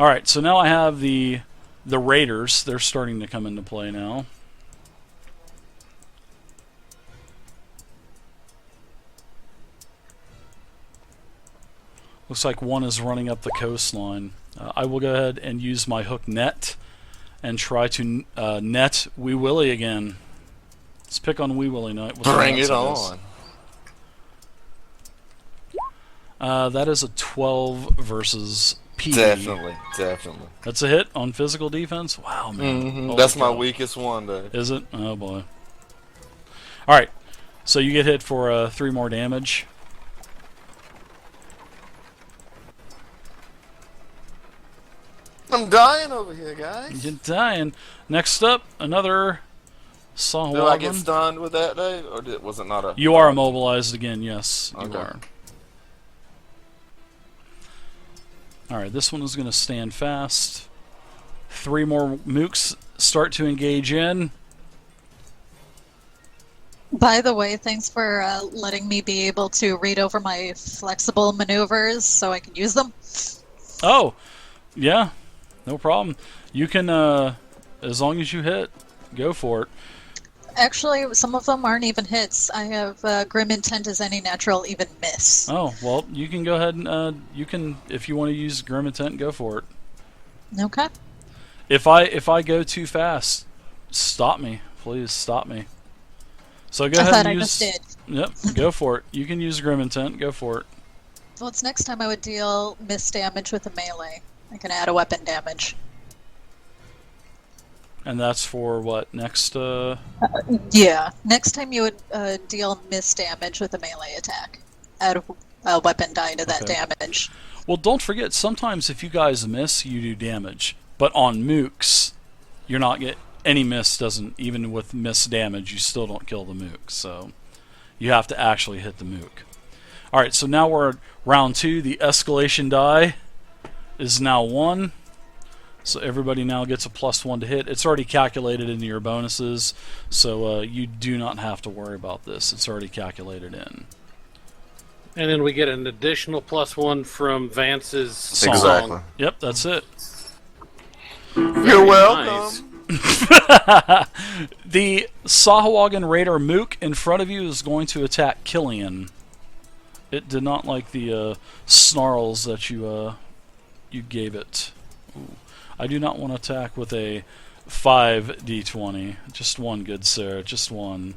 Alright, so now I have the raiders. They're starting to come into play now. Looks like one is running up the coastline. I will go ahead and use my hook net and try to net Wee Willie again. Let's pick on Wee Willie night. Bring it on. That is a 12 versus PD. Definitely. That's a hit on physical defense? Wow, man. Holy That's my cow. weakest one, Dave. Is it? Oh, boy. Alright, so you get hit for 3 more damage. I'm dying over here, guys. You're dying. Next up, another Sahuagin. Do I get stunned with that, Dave? Or was it not a... You are immobilized again, yes. You Okay. are. Alright, this one is going to stand fast. 3 more mooks start to engage in. By the way, thanks for letting me be able to read over my flexible maneuvers so I can use them. Oh, yeah. No problem. You can, as long as you hit, go for it. Actually, some of them aren't even hits. I have Grim Intent as any natural, even miss. Oh, well, you can go ahead and, you can, if you want to use Grim Intent, go for it. Okay. If I go too fast, stop me. Please, stop me. So go I ahead thought and I use... just did. Yep, go for it. You can use Grim Intent, go for it. Well, it's next time I would deal miss damage with a melee. I can add a weapon damage. And that's for what, next, Yeah. Next time you would deal miss damage with a melee attack. Add a weapon die to that Okay. damage. Well, don't forget, sometimes if you guys miss, you do damage. But on mooks, you're not get any miss doesn't, even with miss damage, you still don't kill the mook. So you have to actually hit the mook. Alright, so now we're at round 2. The escalation die is now 1. So everybody now gets a +1 to hit. It's already calculated into your bonuses, so you do not have to worry about this. It's already calculated in. And then we get an additional +1 from Vance's Song. Exactly. Yep, that's it. You're welcome. The Sahuagin Raider Mook in front of you is going to attack Killian. It did not like the snarls that you gave it. Ooh. I do not want to attack with a 5d20. Just one, good sir. Just one.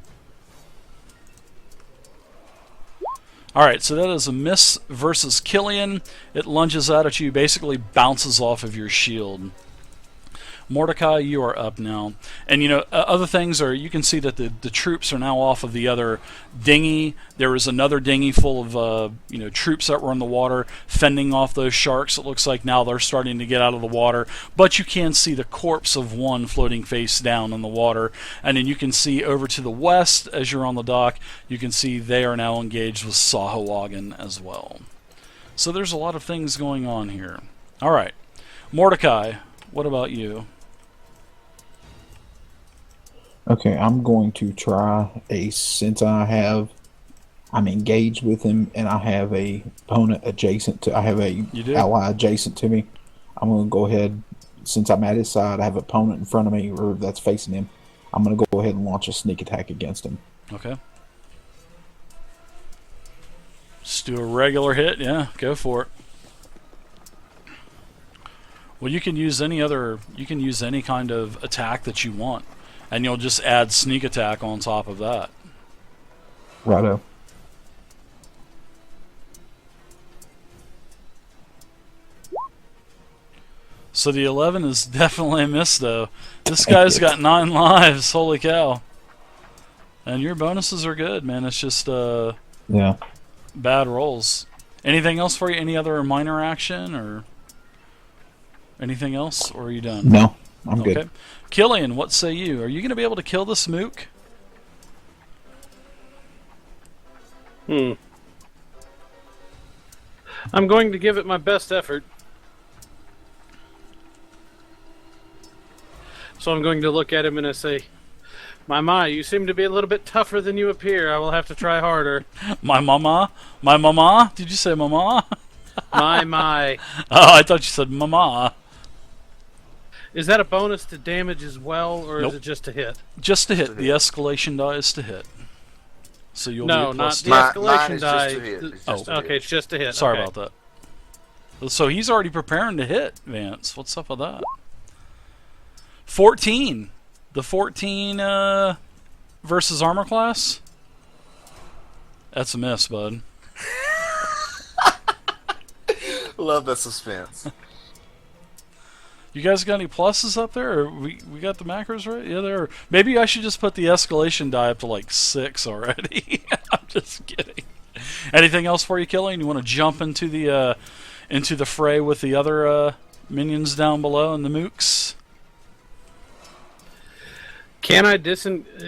Alright, so that is a miss versus Killian. It lunges out at you, basically bounces off of your shield. Mordecai, you are up now. And you know, other things are, you can see that the troops are now off of the other dinghy. There was another dinghy full of troops that were in the water fending off those sharks. It looks like now they're starting to get out of the water. But you can see the corpse of one floating face down in the water. And then you can see over to the west, as you're on the dock, you can see they are now engaged with Sahuagin as well. So there's a lot of things going on here. Alright. Mordecai, what about you? Okay, I'm going to try since I'm engaged with him and I have a opponent adjacent to, I have a ally adjacent to me. I'm going to go ahead, since I'm at his side, I have an opponent in front of me or that's facing him. I'm going to go ahead and launch a sneak attack against him. Okay. Just do a regular hit, yeah, go for it. Well, you can use any kind of attack that you want. And you'll just add sneak attack on top of that. Righto. So the 11 is definitely a miss, though. This guy's got 9 lives. Holy cow. And your bonuses are good, man. It's just Yeah. bad rolls. Anything else for you? Any other minor action or anything else? Or are you done? No, I'm Okay. good. Killian, what say you? Are you going to be able to kill this mook? I'm going to give it my best effort. So I'm going to look at him and I say, my, you seem to be a little bit tougher than you appear. I will have to try harder. My mama? My mama? Did you say mama? My. Oh, I thought you said mama. Is that a bonus to damage as well, or Nope. is it just to hit? Just to hit. The escalation die is to hit. So you'll No, be a not plus the two. Mine escalation is die. just to hit. It's Oh, just to hit. Okay, it's just to hit. Sorry Okay. about that. So he's already preparing to hit, Vance. What's up with that? 14. The 14 versus armor class? That's a miss, bud. Love the suspense. You guys got any pluses up there? Or we got the macros right? Yeah, there are. Maybe I should just put the escalation die up to like 6 already. I'm just kidding. Anything else for you, Killian? You want to jump into the fray with the other minions down below and the mooks? Can I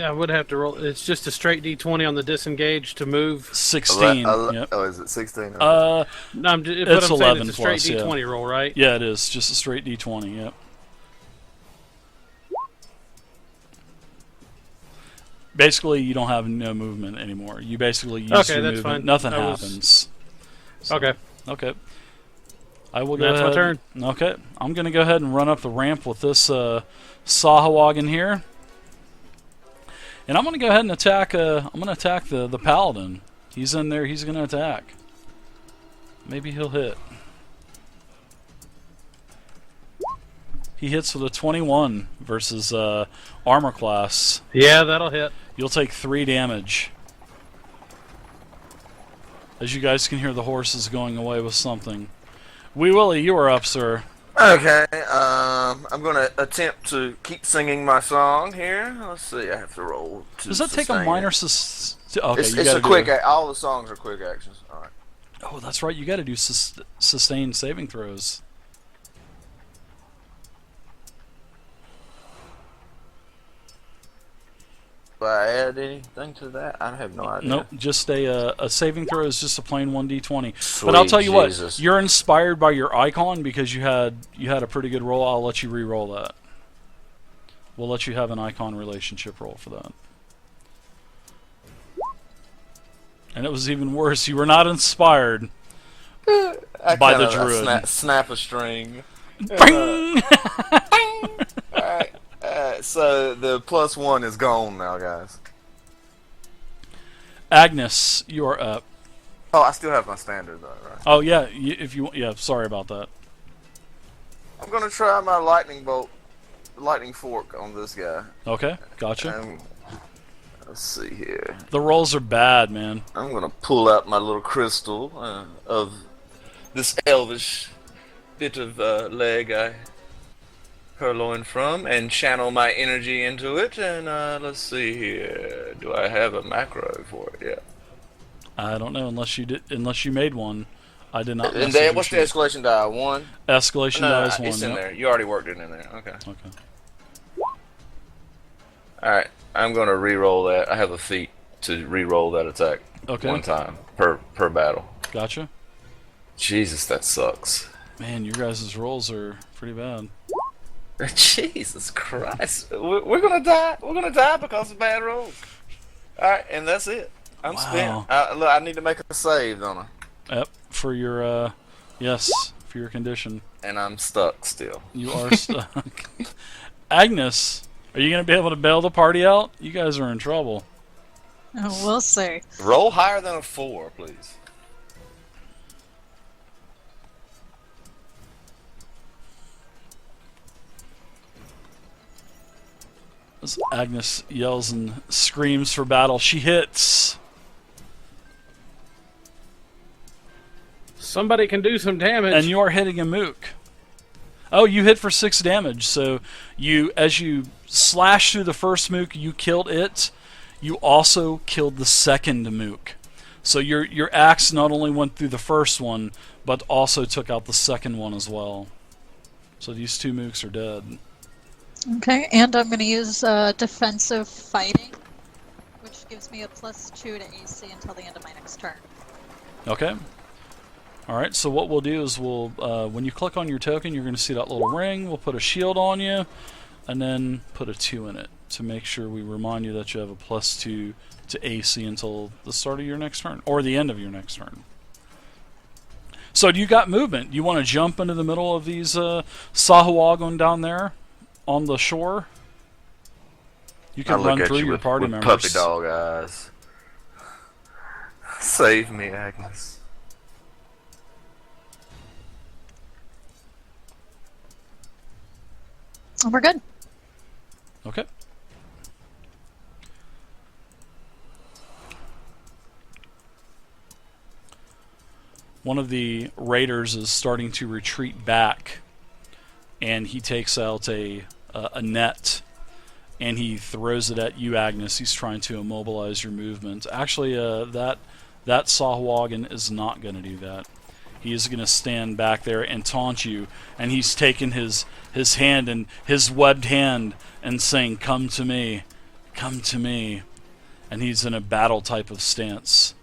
I would have to roll. It's just a straight D20 on the disengage to move. 16. Yep. Oh, is it 16? No, I'm, It's what I'm saying 11 it's a straight plus, yeah. D20 roll, right? Yeah, it is. Just a straight D20, yep. Basically, you don't have no movement anymore. You basically use Okay, your that's movement. fine. Nothing That was- happens. So- Okay. Okay. I will go That's my ahead. turn. Okay. I'm going to go ahead and run up the ramp with this Sahuagin here. And I'm going to go ahead and attack the paladin. He's in there. He's going to attack. Maybe he'll hit. He hits with a 21 versus armor class. Yeah, that'll hit. You'll take 3 damage. As you guys can hear, the horse is going away with something. Wee Willie, you are up, sir. Okay, I'm gonna attempt to keep singing my song here. Let's see, I have to roll to Does that take a sustain minor it. okay, It's you a gotta quick. do All the songs are quick actions. All right. Oh, that's right. You got to do sustained saving throws. Do I add anything to that? I have no idea. Nope, just a saving throw is just a plain 1d20. Sweet But I'll tell you Jesus. what, you're inspired by your icon because you had a pretty good roll. I'll let you re-roll that. We'll let you have an icon relationship roll for that. And it was even worse. You were not inspired by the druid. Snap a string. Bing! Alright. So the +1 is gone now, guys. Agnes, you are up. Oh, I still have my standard though, right? Oh yeah, yeah. Sorry about that. I'm gonna try my lightning fork on this guy. Okay, gotcha. Let's see here. The rolls are bad, man. I'm gonna pull out my little crystal of this elvish bit of leg I purloined from and channel my energy into it. And let's see here. Do I have a macro for it? Yeah. I don't know unless you made one. I did not. And then what's the escalation die? 1. Escalation die is 1. It's in Yep. there. You already worked it in there. Okay. Okay. All right. I'm gonna re-roll that. I have a feat to re-roll that attack Okay. 1 time per battle. Gotcha. Jesus, that sucks. Man, your guys' rolls are pretty bad. Jesus Christ. We're gonna die. We're gonna die because of bad rolls. Alright, and that's it. I'm Wow. spent. Look, I need to make a save, don't I? Yep. For your yes, for your condition. And I'm stuck still. You are stuck. Agnes, are you gonna be able to bail the party out? You guys are in trouble. Oh, we'll see. Roll higher than a 4, please. As Agnes yells and screams for battle, she hits. Somebody can do some damage. And you are hitting a mook. Oh, you hit for 6 damage. So as you slash through the first mook, you killed it. you also killed the second mook. So your axe not only went through the first one, but also took out the second one as well. So these 2 mooks are dead. Okay, and I'm going to use defensive fighting, which gives me a +2 to AC until the end of my next turn. Okay. Alright, so what we'll do is we'll, when you click on your token, you're going to see that little ring. We'll put a shield on you, and then put a 2 in it to make sure we remind you that you have a +2 to AC until the start of your next turn, or the end of your next turn. So do you got movement? You want to jump into the middle of these Sahuagin down there on the shore? You can run through your party members. Puppy dog eyes. Save me, Agnes. And we're good. Okay. One of the raiders is starting to retreat back, and he takes out a net, and he throws it at you, Agnes. He's trying to immobilize your movement. Actually, that Sahuagin is not going to do that. He is going to stand back there and taunt you, and he's taken his hand and his webbed hand and saying, "Come to me, come to me," and he's in a battle type of stance.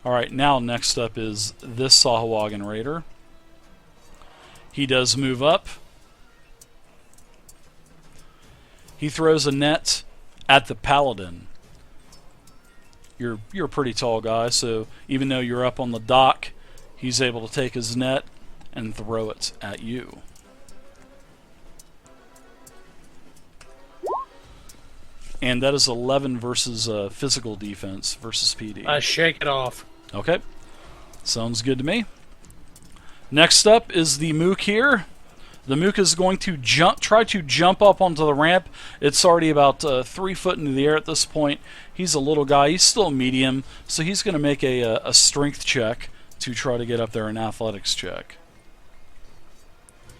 Alright, now next up is this Sahuagin raider. He does move up. He throws a net at the paladin. You're a pretty tall guy, so even though you're up on the dock, he's able to take his net and throw it at you. And that is 11 versus physical defense versus PD. I shake it off. Okay. Sounds good to me. Next up is the mook here. The mook is going to try to jump up onto the ramp. It's already about 3 foot into the air at this point. He's a little guy. He's still medium, so he's going to make a strength check to try to get up there, an athletics check. I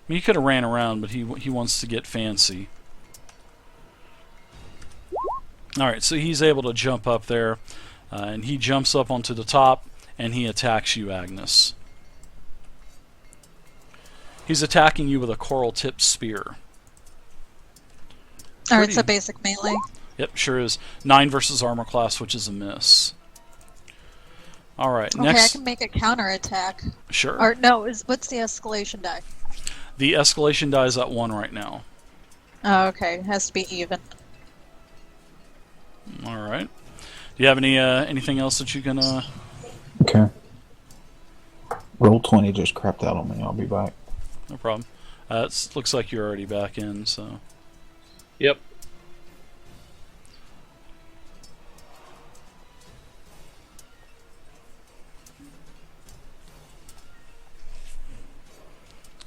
mean, he could have ran around, but he wants to get fancy. Alright, so he's able to jump up there, and he jumps up onto the top, and he attacks you, Agnes. He's attacking you with a coral-tipped spear. Alright, so basic melee. Yep, sure is. 9 versus armor class, which is a miss. Alright, okay, next... I can make a counterattack. Sure. Or, no, what's the escalation die? The escalation die is at 1 right now. Oh, okay. It has to be even. Alright. Do you have anything else that you can... Okay. Roll 20 just crapped out on me. I'll be back. No problem. It looks like you're already back in, so... Yep.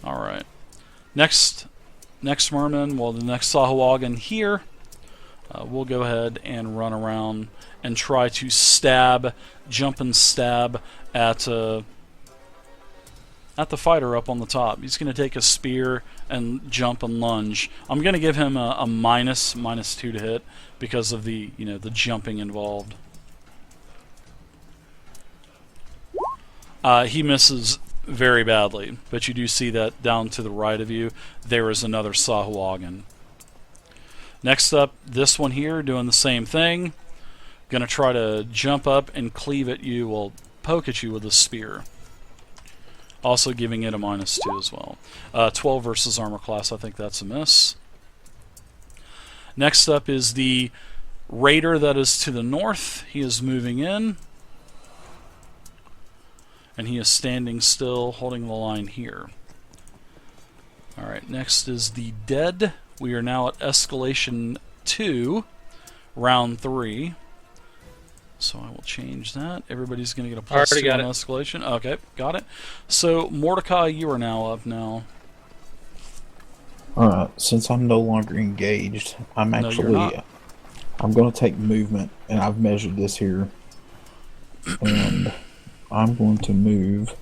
Alright. Next merman, well, the next Sahuagin here, we'll go ahead and run around and try to jump and stab at the fighter up on the top. He's going to take a spear and jump and lunge. I'm going to give him a -2 to hit because of the jumping involved. He misses very badly, but you do see that down to the right of you, there is another Sahuagin. Next up, this one here, doing the same thing. Gonna try to jump up and cleave at you, well, poke at you with a spear. Also giving it a -2 as well. 12 versus armor class, I think that's a miss. Next up is the raider that is to the north. He is moving in. And he is standing still, holding the line here. Alright, next is the dead. We are now at escalation 2, round 3. So I will change that. Everybody's going to get a +2 on escalation. Okay, got it. So, Mordecai, you are now up now. Alright, since I'm no longer engaged, I'm actually... I'm going to take movement, and I've measured this here. And I'm going to move...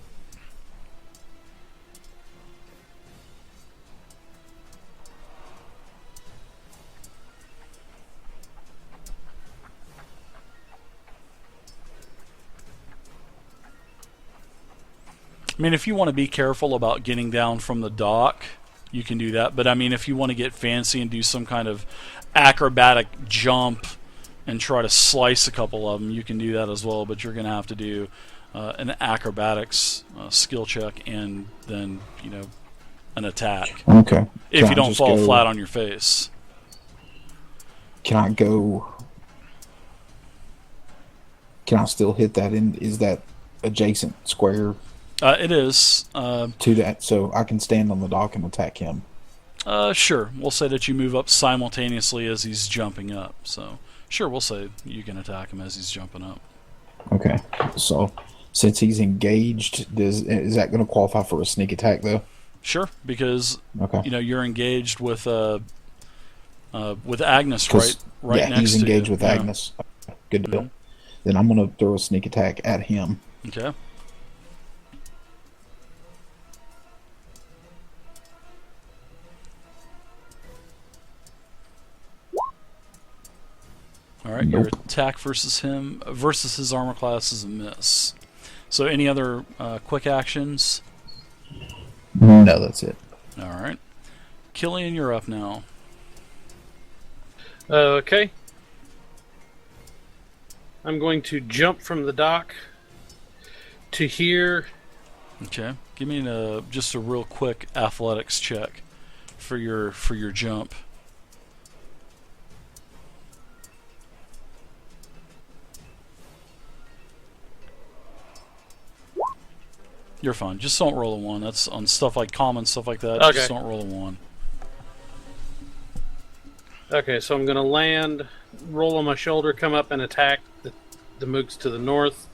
I mean, if you want to be careful about getting down from the dock, you can do that. But I mean, if you want to get fancy and do some kind of acrobatic jump and try to slice a couple of them, you can do that as well. But you're going to have to do an acrobatics skill check and then, an attack. Okay. If Can you I don't just fall go- flat on your face. Can I go? Can I still hit that? Is that adjacent square It is. to that? So I can stand on the dock and attack him. Sure. We'll say that you move up simultaneously as he's jumping up. So, sure, we'll say you can attack him as he's jumping up. Okay. So since he's engaged, is that going to qualify for a sneak attack though? Sure, because Okay. you're engaged with Agnes 'Cause, right yeah, next he's to engaged you. with Yeah. Agnes. Good deal. Mhm. Then I'm going to throw a sneak attack at him. Okay. All right, your Nope. attack versus his armor class is a miss. So, any other quick actions? No, that's it. All right, Killian, you're up now. Okay. I'm going to jump from the dock to here. Okay, give me just a real quick athletics check for your jump. You're fine. Just don't roll a 1. That's on stuff like common stuff like that. Okay. Just don't roll a 1. Okay, so I'm going to land, roll on my shoulder, come up and attack the mooks to the north.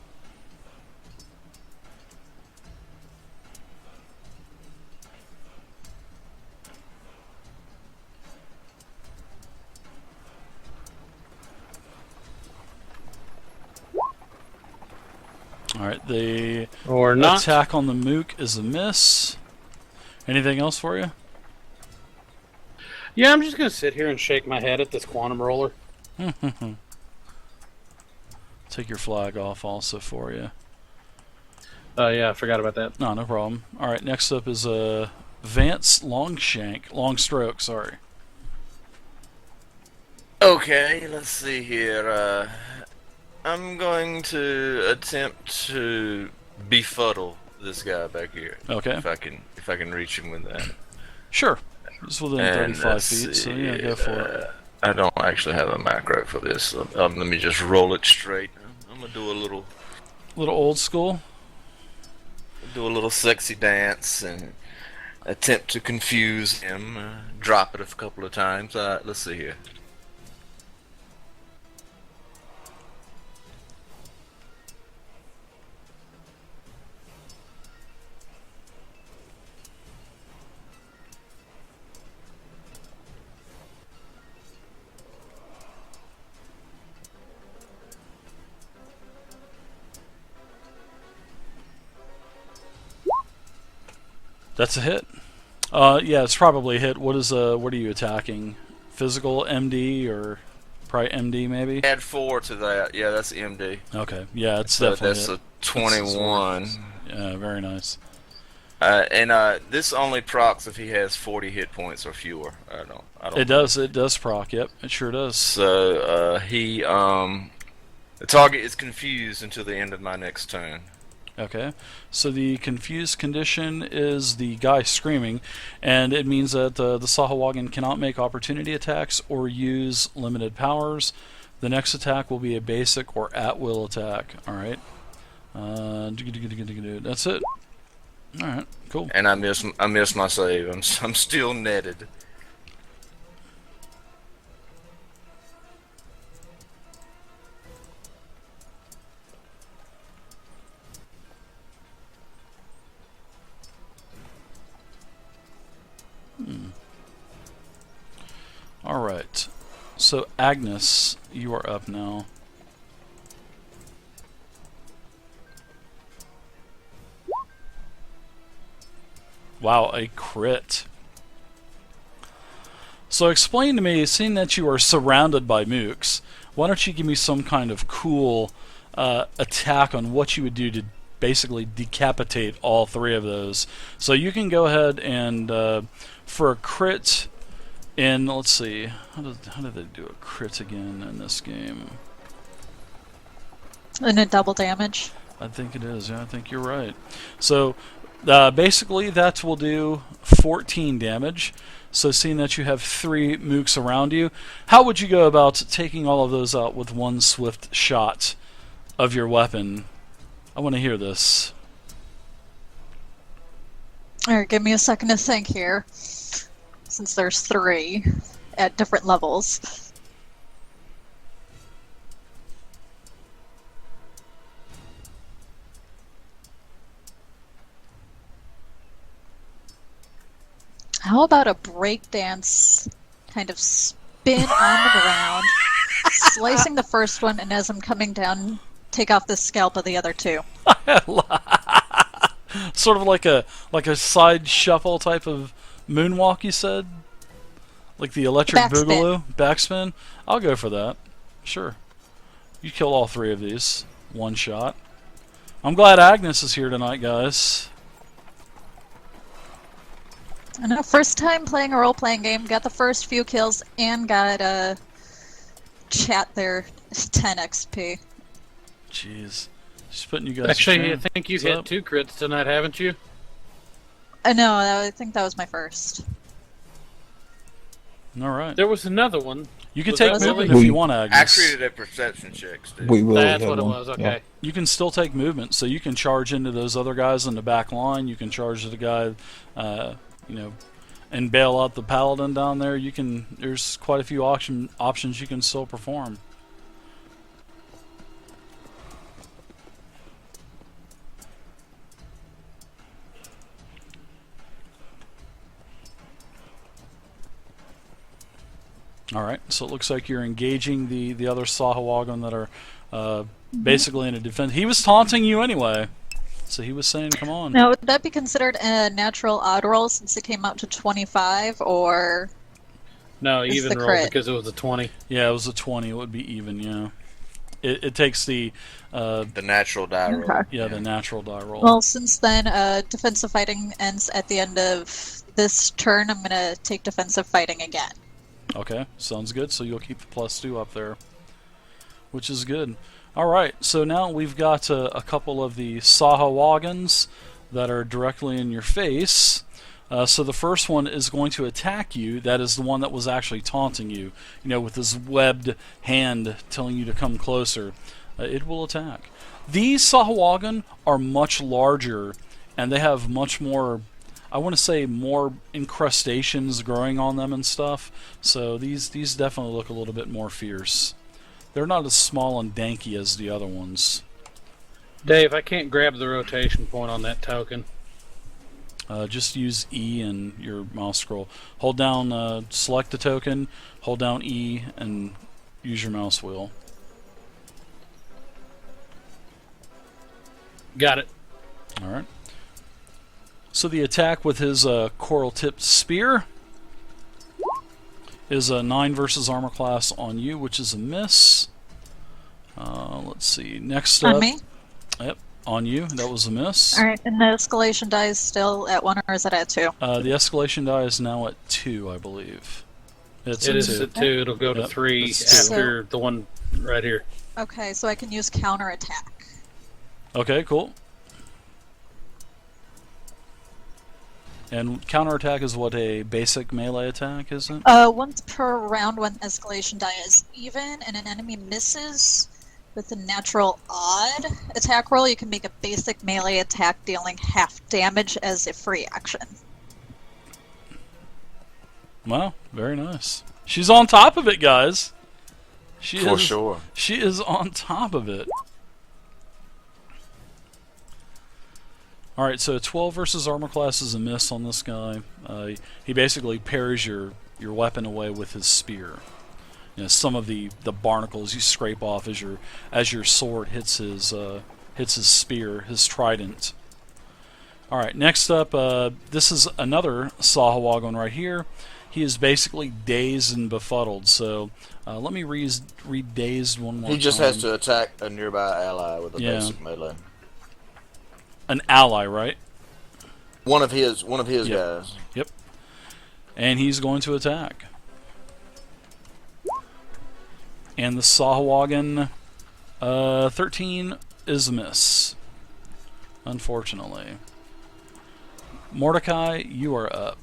All right, the Or not. attack on the mook is a miss. Anything else for you? Yeah, I'm just going to sit here and shake my head at this quantum roller. Take your flag off also for you. Yeah, I forgot about that. No problem. All right, next up is Vance Longstroke, sorry. Okay, let's see here. I'm going to attempt to befuddle this guy back here. Okay. If I can reach him with that. Sure. It's within And 35 let's feet, so see, yeah, go for it. I don't actually have a macro for this. So, let me just roll it straight. I'm gonna do a little Old school. sexy dance and attempt to confuse him. Drop it a couple of times. Let's see here. That's a hit. Yeah, it's probably a hit. What are you attacking? Physical MD or probably MD maybe? Add 4 to that. Yeah, that's MD. Okay. Yeah, it's So definitely that's hit. a 21. Yeah, very nice. And this only procs if he has 40 hit points or fewer. I don't. It does proc. Yep, it sure does. So the target is confused until the end of my next turn. Okay, so the confused condition is the guy screaming, and it means that the Sahuagin cannot make opportunity attacks or use limited powers. The next attack will be a basic or at-will attack. All right, that's it. All right, cool. And I missed my save. I'm still netted. All right, so Agnes, you are up now. Wow, a crit. So explain to me, seeing that you are surrounded by mooks, why don't you give me some kind of cool attack on what you would do to basically decapitate all 3 of those. So you can go ahead and for a crit in, let's see, how did they do a crit again in this game? And a double damage. I think it is. Yeah, I think you're right. So basically that will do 14 damage. So seeing that you have 3 mooks around you, how would you go about taking all of those out with one swift shot of your weapon? I want to hear this. Alright, give me a second to think here. Since there's 3 at different levels. How about a breakdance kind of spin on the ground, slicing the first one, and as I'm coming down, take off the scalp of the other 2. Sort of like a side shuffle type of moonwalk, you said? Like the electric Backspin. boogaloo? Backspin? I'll go for that. Sure. You kill all 3 of these. One shot. I'm glad Agnes is here tonight, guys. I know, first time playing a role-playing game, got the first few kills, and got a chat there, 10 XP. Jeez. She's putting you guys Actually, to I shame. think you've What's hit up? 2 crits tonight, haven't you? No, I think that was my first. Alright. There was another one. You can Was take that movement Willie? if you want, I Agnes. created a perception check, Steve. We will. That's have what it one. was, okay. Yeah. You can still take movement, so you can charge into those other guys in the back line. You can charge the guy, and bail out the paladin down there. You can. There's quite a few options you can still perform. All right, so it looks like you're engaging the other Sahuagin that are basically in a defense. He was taunting you anyway, so he was saying, "Come on." Now, would that be considered a natural odd roll since it came out to 25, or... No, It's even the roll crit. because it was a 20. Yeah, it was a 20. It would be even. Yeah, it takes the The natural die roll. Okay. the natural die roll. Well, since then, defensive fighting ends at the end of this turn, I'm gonna take defensive fighting again. Okay, sounds good. So you'll keep the +2 up there, which is good. All right, so now we've got a couple of the Sahuagins that are directly in your face. So the first one is going to attack you. That is the one that was actually taunting you, with his webbed hand telling you to come closer. It will attack. These Sahuagin are much larger, and they have much more, I want to say, more incrustations growing on them and stuff. So these definitely look a little bit more fierce. They're not as small and danky as the other ones. Dave, I can't grab the rotation point on that token. Just use E and your mouse scroll. Hold down, select the token, hold down E, and use your mouse wheel. Got it. Alright. So the attack with his coral-tipped spear is a 9 versus armor class on you, which is a miss. Let's see. Next up. On me? Yep, on you. That was a miss. Alright, and the escalation die is still at 1, or is it at 2? The escalation die is now at 2, I believe. It's It at is 2. at 2. It'll go to Yep, 3 it's 2. after the one right here. Okay, so I can use counterattack. Okay, cool. And counterattack is what, a basic melee attack, is it? Once per round when escalation die is even and an enemy misses with a natural odd attack roll, you can make a basic melee attack dealing half damage as a free action. Wow, very nice. She's on top of it, guys. She For is, sure. She is on top of it. Alright, so 12 versus armor class is a miss on this guy. He basically parries your weapon away with his spear. Some of the barnacles you scrape off as your sword hits his spear, his trident. Alright, next up, this is another Sahuagin right here. He is basically dazed and befuddled, so let me read dazed one more time. He just has to attack a nearby ally with a Yeah. basic melee. an ally, right? One of his Yep. guys. Yep. And he's going to attack. And the Sahuagin 13 is a miss. Unfortunately. Mordecai, you are up.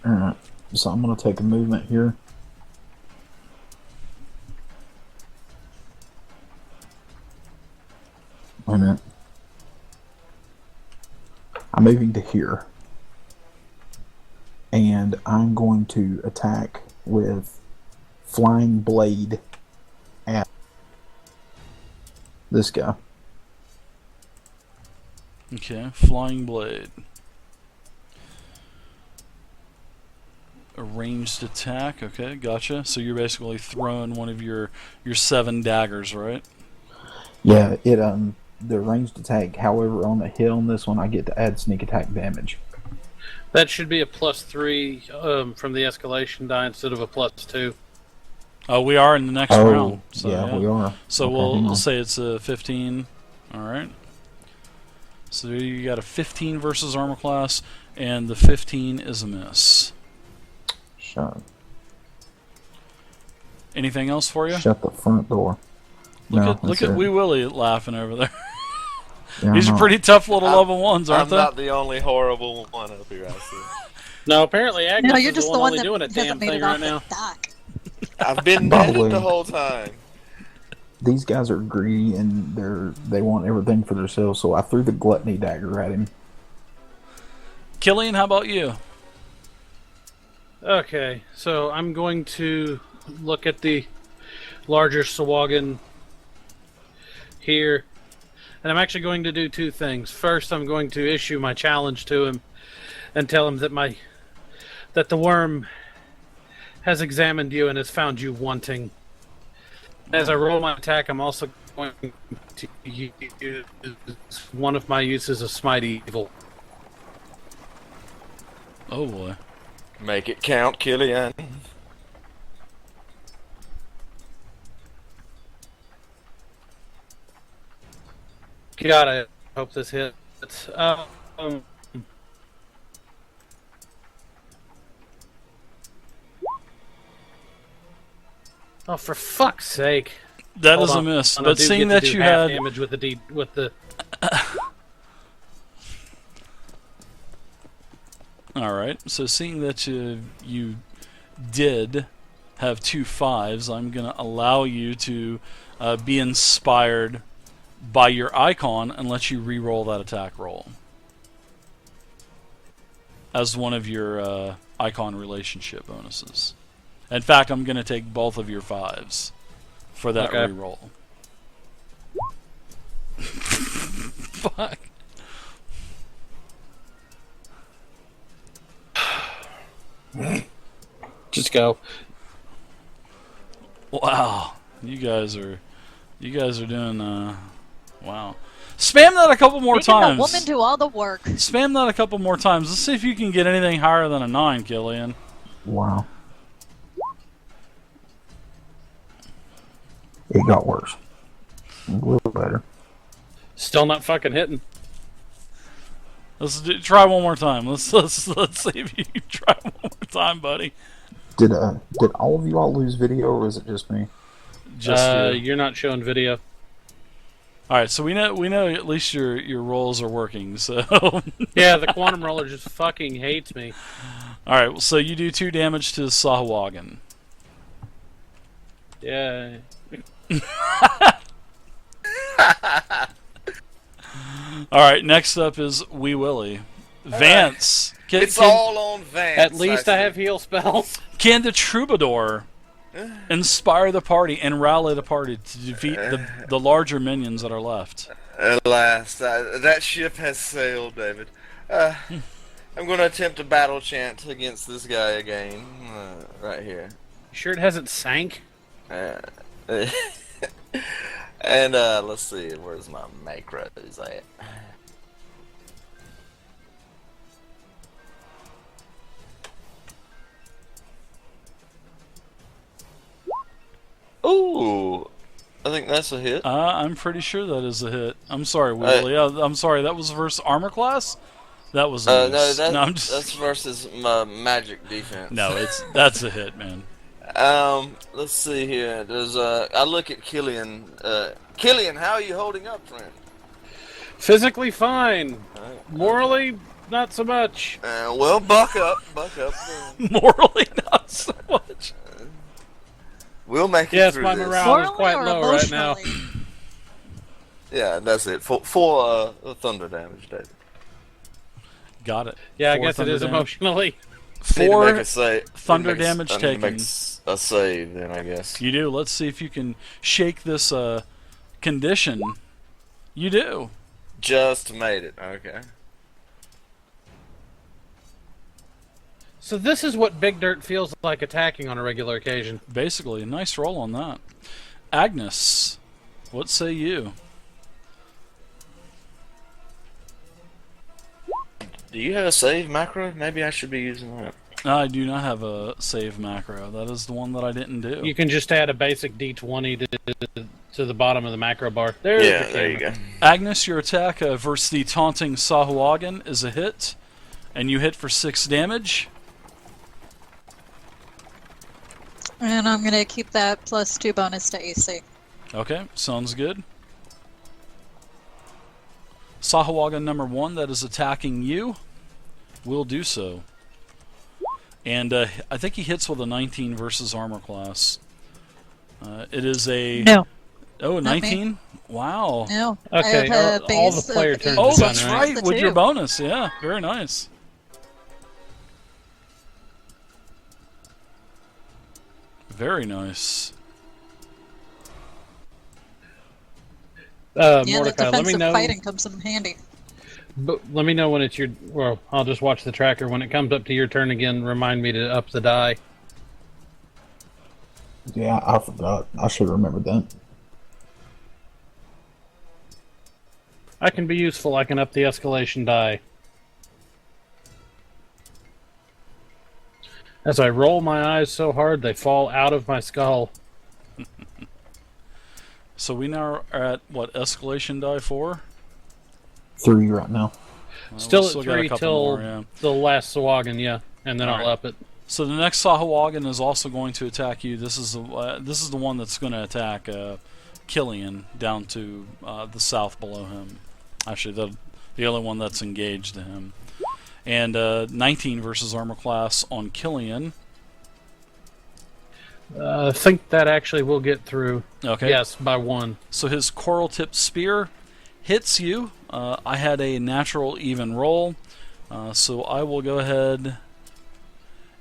Alright, so I'm going to take a movement here. Wait a minute. I'm moving to here. And I'm going to attack with Flying Blade at this guy. Okay, Flying Blade. A ranged attack, okay, gotcha. So you're basically throwing one of your 7 daggers, right? Yeah, the ranged attack. However, on the hill on this one, I get to add sneak attack damage. That should be a +3 from the escalation die instead of a +2. Oh, we are in the next round. So, yeah, we are. So Okay, hang we'll on. say it's a 15. All right. So you got a 15 versus armor class, and the 15 is a miss. Shut Anything else for you? the front door. Look that's at it. Wee Willie laughing over there. Yeah, These I'm are not- pretty tough little level ones, aren't I'm they? not the only horrible one up here, I see. No, apparently Agnes No, you're is just the the one one only that doing a hasn't damn made thing it right off now. the dock. I've been By the netted way- the whole time. These guys are greedy and they want everything for themselves. So I threw the gluttony dagger at him. Killian, how about you? Okay, so I'm going to look at the larger Sahuagin here, and I'm actually going to do 2 things. First, I'm going to issue my challenge to him and tell him that the worm has examined you and has found you wanting. As I roll my attack, I'm also going to use one of my uses of Smite Evil. Oh boy. Make it count, Killian. God, I hope this hits. Oh, for fuck's sake! That Hold is a on. miss. I But do seeing get to that do you half had damage with the all right, so seeing that you did have 2 5s, I'm gonna allow you to be inspired by your icon and let you re-roll that attack roll as one of your icon relationship bonuses. In fact, I'm gonna take both of your 5s for that Okay. re-roll. Fuck. Just go. Wow, you guys are doing wow. Spam that a couple more Making the times. woman do all the work. Spam that a couple more times. Let's see if you can get anything higher than a 9, Killian. Wow. It got worse. A little better. Still not fucking hitting. Try one more time. Let's see if you can try one more time, buddy. Did all of you all lose video, or was it just me? Just you. You're not showing video. All right, so we know at least your rolls are working. So Yeah, the quantum roller just fucking hates me. all right, so you do 2 damage to Sahuagin. Yeah. All right, next up is Wee Willie. Vance. It's all on Vance. At least I see. have heal spells. Can the Troubadour inspire the party and rally the party to defeat the larger minions that are left? Alas, that ship has sailed, David. I'm going to attempt a battle chant against this guy again. Right here. You sure it hasn't sank? And let's see, where's my macros at? Ooh, I think that's a hit. I'm pretty sure that is a hit. I'm sorry, Willie. I'm sorry. That was versus armor class. That was a No, miss. No, I'm just. that's versus my magic defense. No, that's a hit, man. Let's see here. There's I look at Killian. Killian, how are you holding up, friend? Physically fine. Morally, not so much. Well, buck up. Morally, not so much. We'll make it Yes, through my this. morale is Morally quite or low right now. emotionally? Yeah, that's it. Four thunder damage, David. Got it. Yeah, I 4 guess it thunder is damage. emotionally. Need to 4 make a save. thunder Need to make damage I need to taken. make a save, then I guess. You do. Let's see if you can shake this condition. You do. Just made it. Okay. So this is what Big Dirt feels like attacking on a regular occasion. Basically, a nice roll on that. Agnes, what say you? Do you have a save macro? Maybe I should be using that. I do not have a save macro. That is the one that I didn't do. You can just add a basic D20 to the bottom of the macro bar. There's Yeah, the there you camera. go. Agnes, your attack versus the taunting Sahuagin is a hit, and you hit for 6 damage. And I'm gonna keep that +2 bonus to AC. Okay, sounds good. Sahuagin number 1 that is attacking you will do so. And I think he hits with a 19 versus armor class. It is a... No. Oh, a Not me. 19? Wow. No. Okay, I have a all the base player of turns 8. Oh, is done, that's right? right, with your bonus. Yeah, very nice. Very nice. Yeah, Mordecai, the let me defensive know. fighting comes in handy. But let me know when it's your. Well, I'll just watch the tracker. When it comes up to your turn again, remind me to up the die. Yeah, I forgot. I should have remembered that. I can be useful. I can up the escalation die. As I roll my eyes so hard they fall out of my skull. So we now are at, what, escalation die 4? 3 right now. Well, Still we at got a 3 couple till more, yeah. the last Sahuagin, yeah, and then I'll Alright. up it. So the next Sahuagin is also going to attack you. This is the one that's going to attack Killian down to the south below him. Actually, the only one that's engaged to him. And 19 versus armor class on Killian. I think that actually will get through. Okay. Yes, by 1. So his coral tip spear hits you. I had a natural even roll, so I will go ahead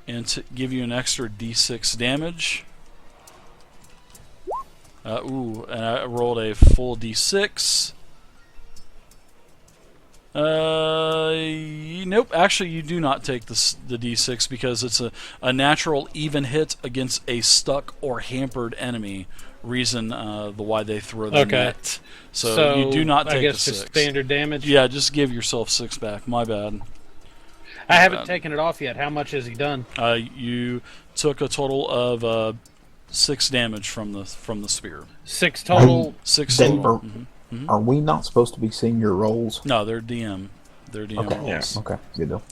and give you an extra d6 damage. And I rolled a full d6. Nope. Actually, you do not take the d6 because it's a natural even hit against a stuck or hampered enemy. Reason the why they throw the net. So you do not take I guess the just 6. standard damage. Yeah, just give yourself 6 back. My bad. I haven't taken it off yet. How much has he done? You took a total of 6 damage from the spear. 6 total. 6 Dave, total. Are we not supposed to be seeing your rolls? No, they're DM. They're DM Okay. rolls. Okay, good deal.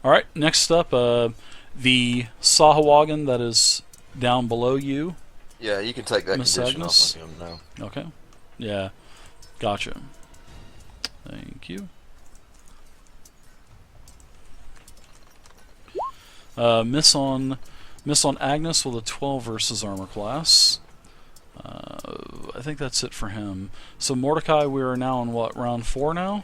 All right. Next up, the Sahuagin that is down below you. Yeah, you can take that Miss condition Agnes? off of him now. Okay. Yeah. Gotcha. Thank you. Miss on Agnes with a 12 versus armor class. I think that's it for him. So Mordecai, we are now on what, round 4 now?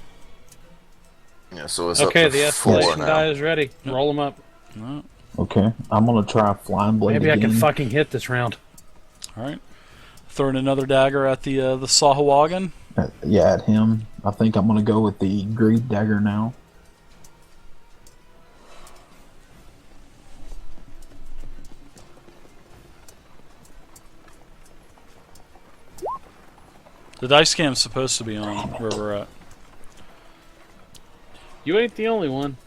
Yeah, so it's Okay, up to the 4 escalation now. die is ready. Roll them up. No. Okay, I'm gonna try flying blade Maybe I again. can fucking hit this round. All right. Throwing another dagger at the Sahuagin. Yeah, at him. I think I'm gonna go with the greed dagger now. The dice cam's supposed to be on where we're at. You ain't the only one.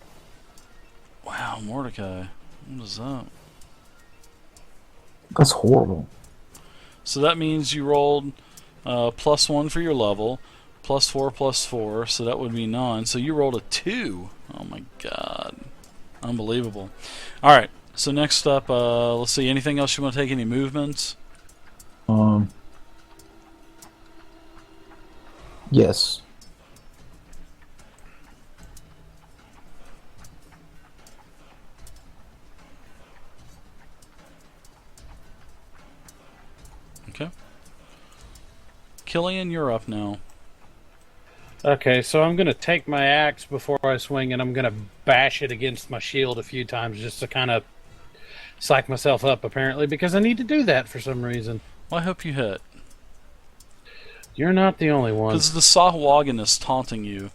Wow, Mordecai. What is that? That's horrible. So that means you rolled +1 for your level, +4, so that would be 9. So you rolled a 2. Oh my god. Unbelievable. Alright, so next up, let's see, anything else you want to take? Any movements? Yes. Okay. Killian, you're up now. Okay, so I'm going to take my axe before I swing, and I'm going to bash it against my shield a few times just to kind of psych myself up, apparently, because I need to do that for some reason. Well, I hope you hit. You're not the only one. Because the Sahuagin is taunting you.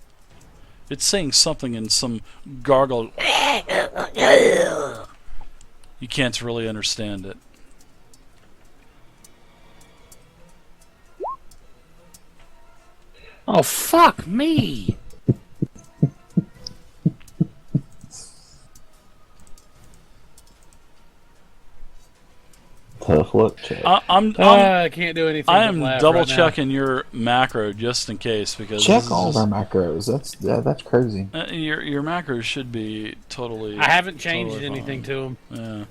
It's saying something in some gargle. You can't really understand it. Oh, fuck me! Tough luck check. I can't do anything. I but am laugh double right now. checking your macro just in case, because Check all of our macros. That's crazy. your macros should be totally. I haven't changed totally anything fine. to them. Yeah.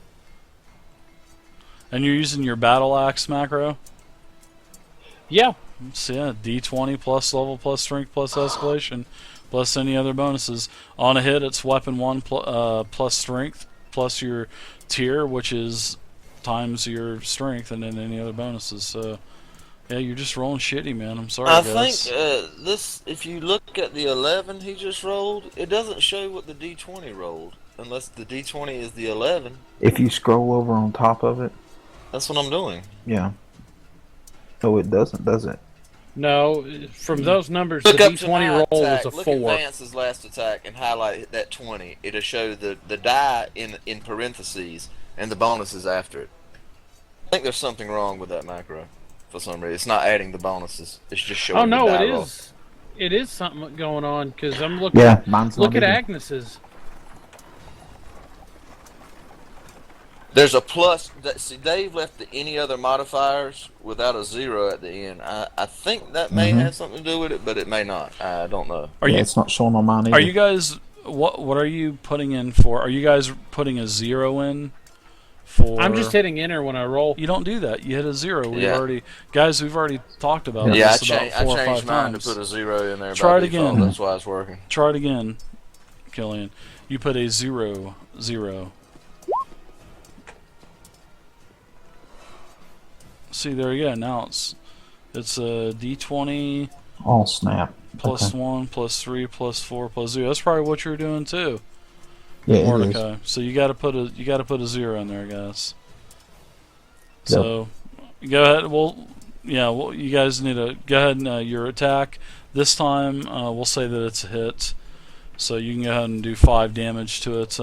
And you're using your battle axe macro? Yeah. So yeah, D20 plus level plus strength plus escalation plus any other bonuses. On a hit, it's weapon 1 plus strength plus your tier, which is times your strength, and then any other bonuses. So yeah, you're just rolling shitty, man. I'm sorry, I guys. think this, if you look at the 11 he just rolled, it doesn't show what the D20 rolled, unless the D20 is the 11. If you scroll over on top of it, That's what I'm doing. yeah. Oh, it doesn't, does it? No, from those numbers, Look the up to my D20 roll attack. was a Look 4. at Vance's last attack and highlight that 20. It'll show the die in parentheses and the bonuses after it. I think there's something wrong with that macro for some reason. It's not adding the bonuses. It's just showing. Oh no, the die it roll. is. It is something going on because I'm looking. Yeah, mine's Look not at either. Agnes's. There's a plus. See, Dave left any other modifiers without a 0 at the end. I think that may have something to do with it, but it may not. I don't know. It's not showing on mine either. Are you guys? What are you putting in for? Are you guys putting a 0 in? For I'm just hitting enter when I roll. You don't do that. You hit a 0. We've Yeah. already talked about Yeah, I this about 4 or 5 changed mine times. to put a 0 in there. Try by it default. again. That's why it's working. Try it again, Killian. You put a 0, 0. See, there you go. Now it's a D20 Oh, snap. plus Okay. 1 plus 3 plus 4 plus 0. That's probably what you're doing too, Yeah, it is. Mordecai. So you got to put a 0 in there, guys. So go ahead. Well, you guys need to go ahead and your attack this time. We'll say that it's a hit, so you can go ahead and do 5 damage to it,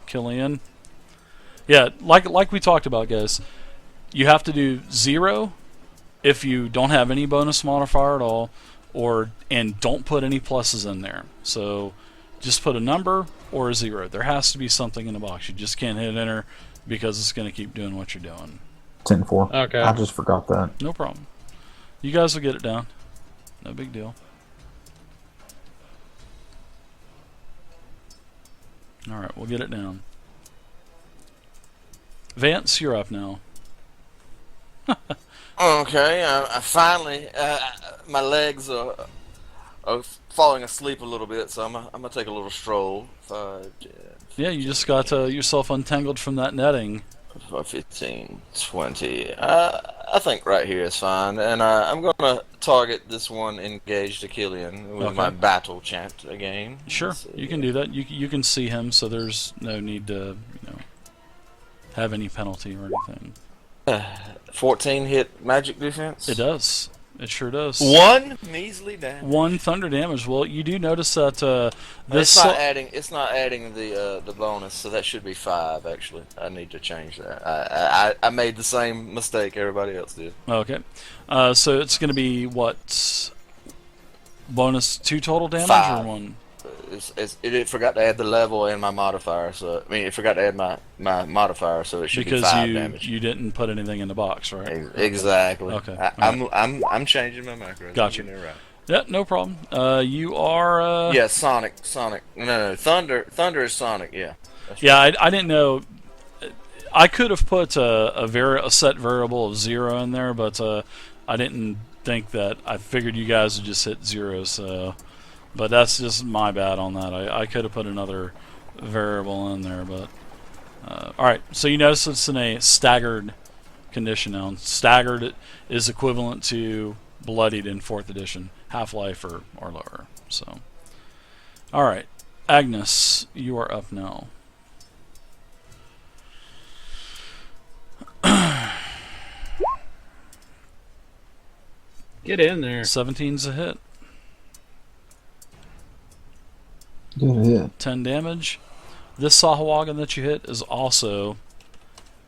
Killian. Yeah, like we talked about, guys. You have to do 0 if you don't have any bonus modifier at all, and don't put any pluses in there. So just put a number or a 0. There has to be something in the box. You just can't hit enter because it's going to keep doing what you're doing. 10-4. Okay. I just forgot that. No problem. You guys will get it down. No big deal. Alright, we'll get it down. Vance, you're up now. Okay, I finally, my legs are falling asleep a little bit, so I'm gonna take a little stroll. 5, 10, Yeah, you just got yourself untangled from that netting. 15, 20. I think right here is fine, and I'm gonna target this one engaged to Killian with my battle chant again. Sure, Let's see. you can do that. You can see him, so there's no need to have any penalty or anything. 14 hit magic defense. It does. It sure does. 1 measly damage. 1 thunder damage. Well, you do notice that It's not adding. It's not adding the bonus, so that should be 5. Actually, I need to change that. I made the same mistake everybody else did. Okay. So it's going to be what? Bonus 2 total damage 5. or 1? it forgot to add the level and my modifier. So I mean, it forgot to add my modifier, so it should be 5 damage. you didn't put anything in the box, right? Exactly. Okay. I'm changing my macros. Gotcha. I'm getting it right. Yeah, no problem. You are. Yeah, Sonic. No, Thunder. Thunder is Sonic. Yeah. Yeah, I didn't know. I could have put a set variable of 0 in there, but I didn't think that. I figured you guys would just hit 0, so. But that's just my bad on that. I could have put another variable in there, but all right. So you notice it's in a staggered condition now. Staggered is equivalent to bloodied in 4th edition, Half-Life or lower. So, all right, Agnes, you are up now. Get in there. 17's a hit. Good hit. 10 damage. This Sahuagin that you hit is also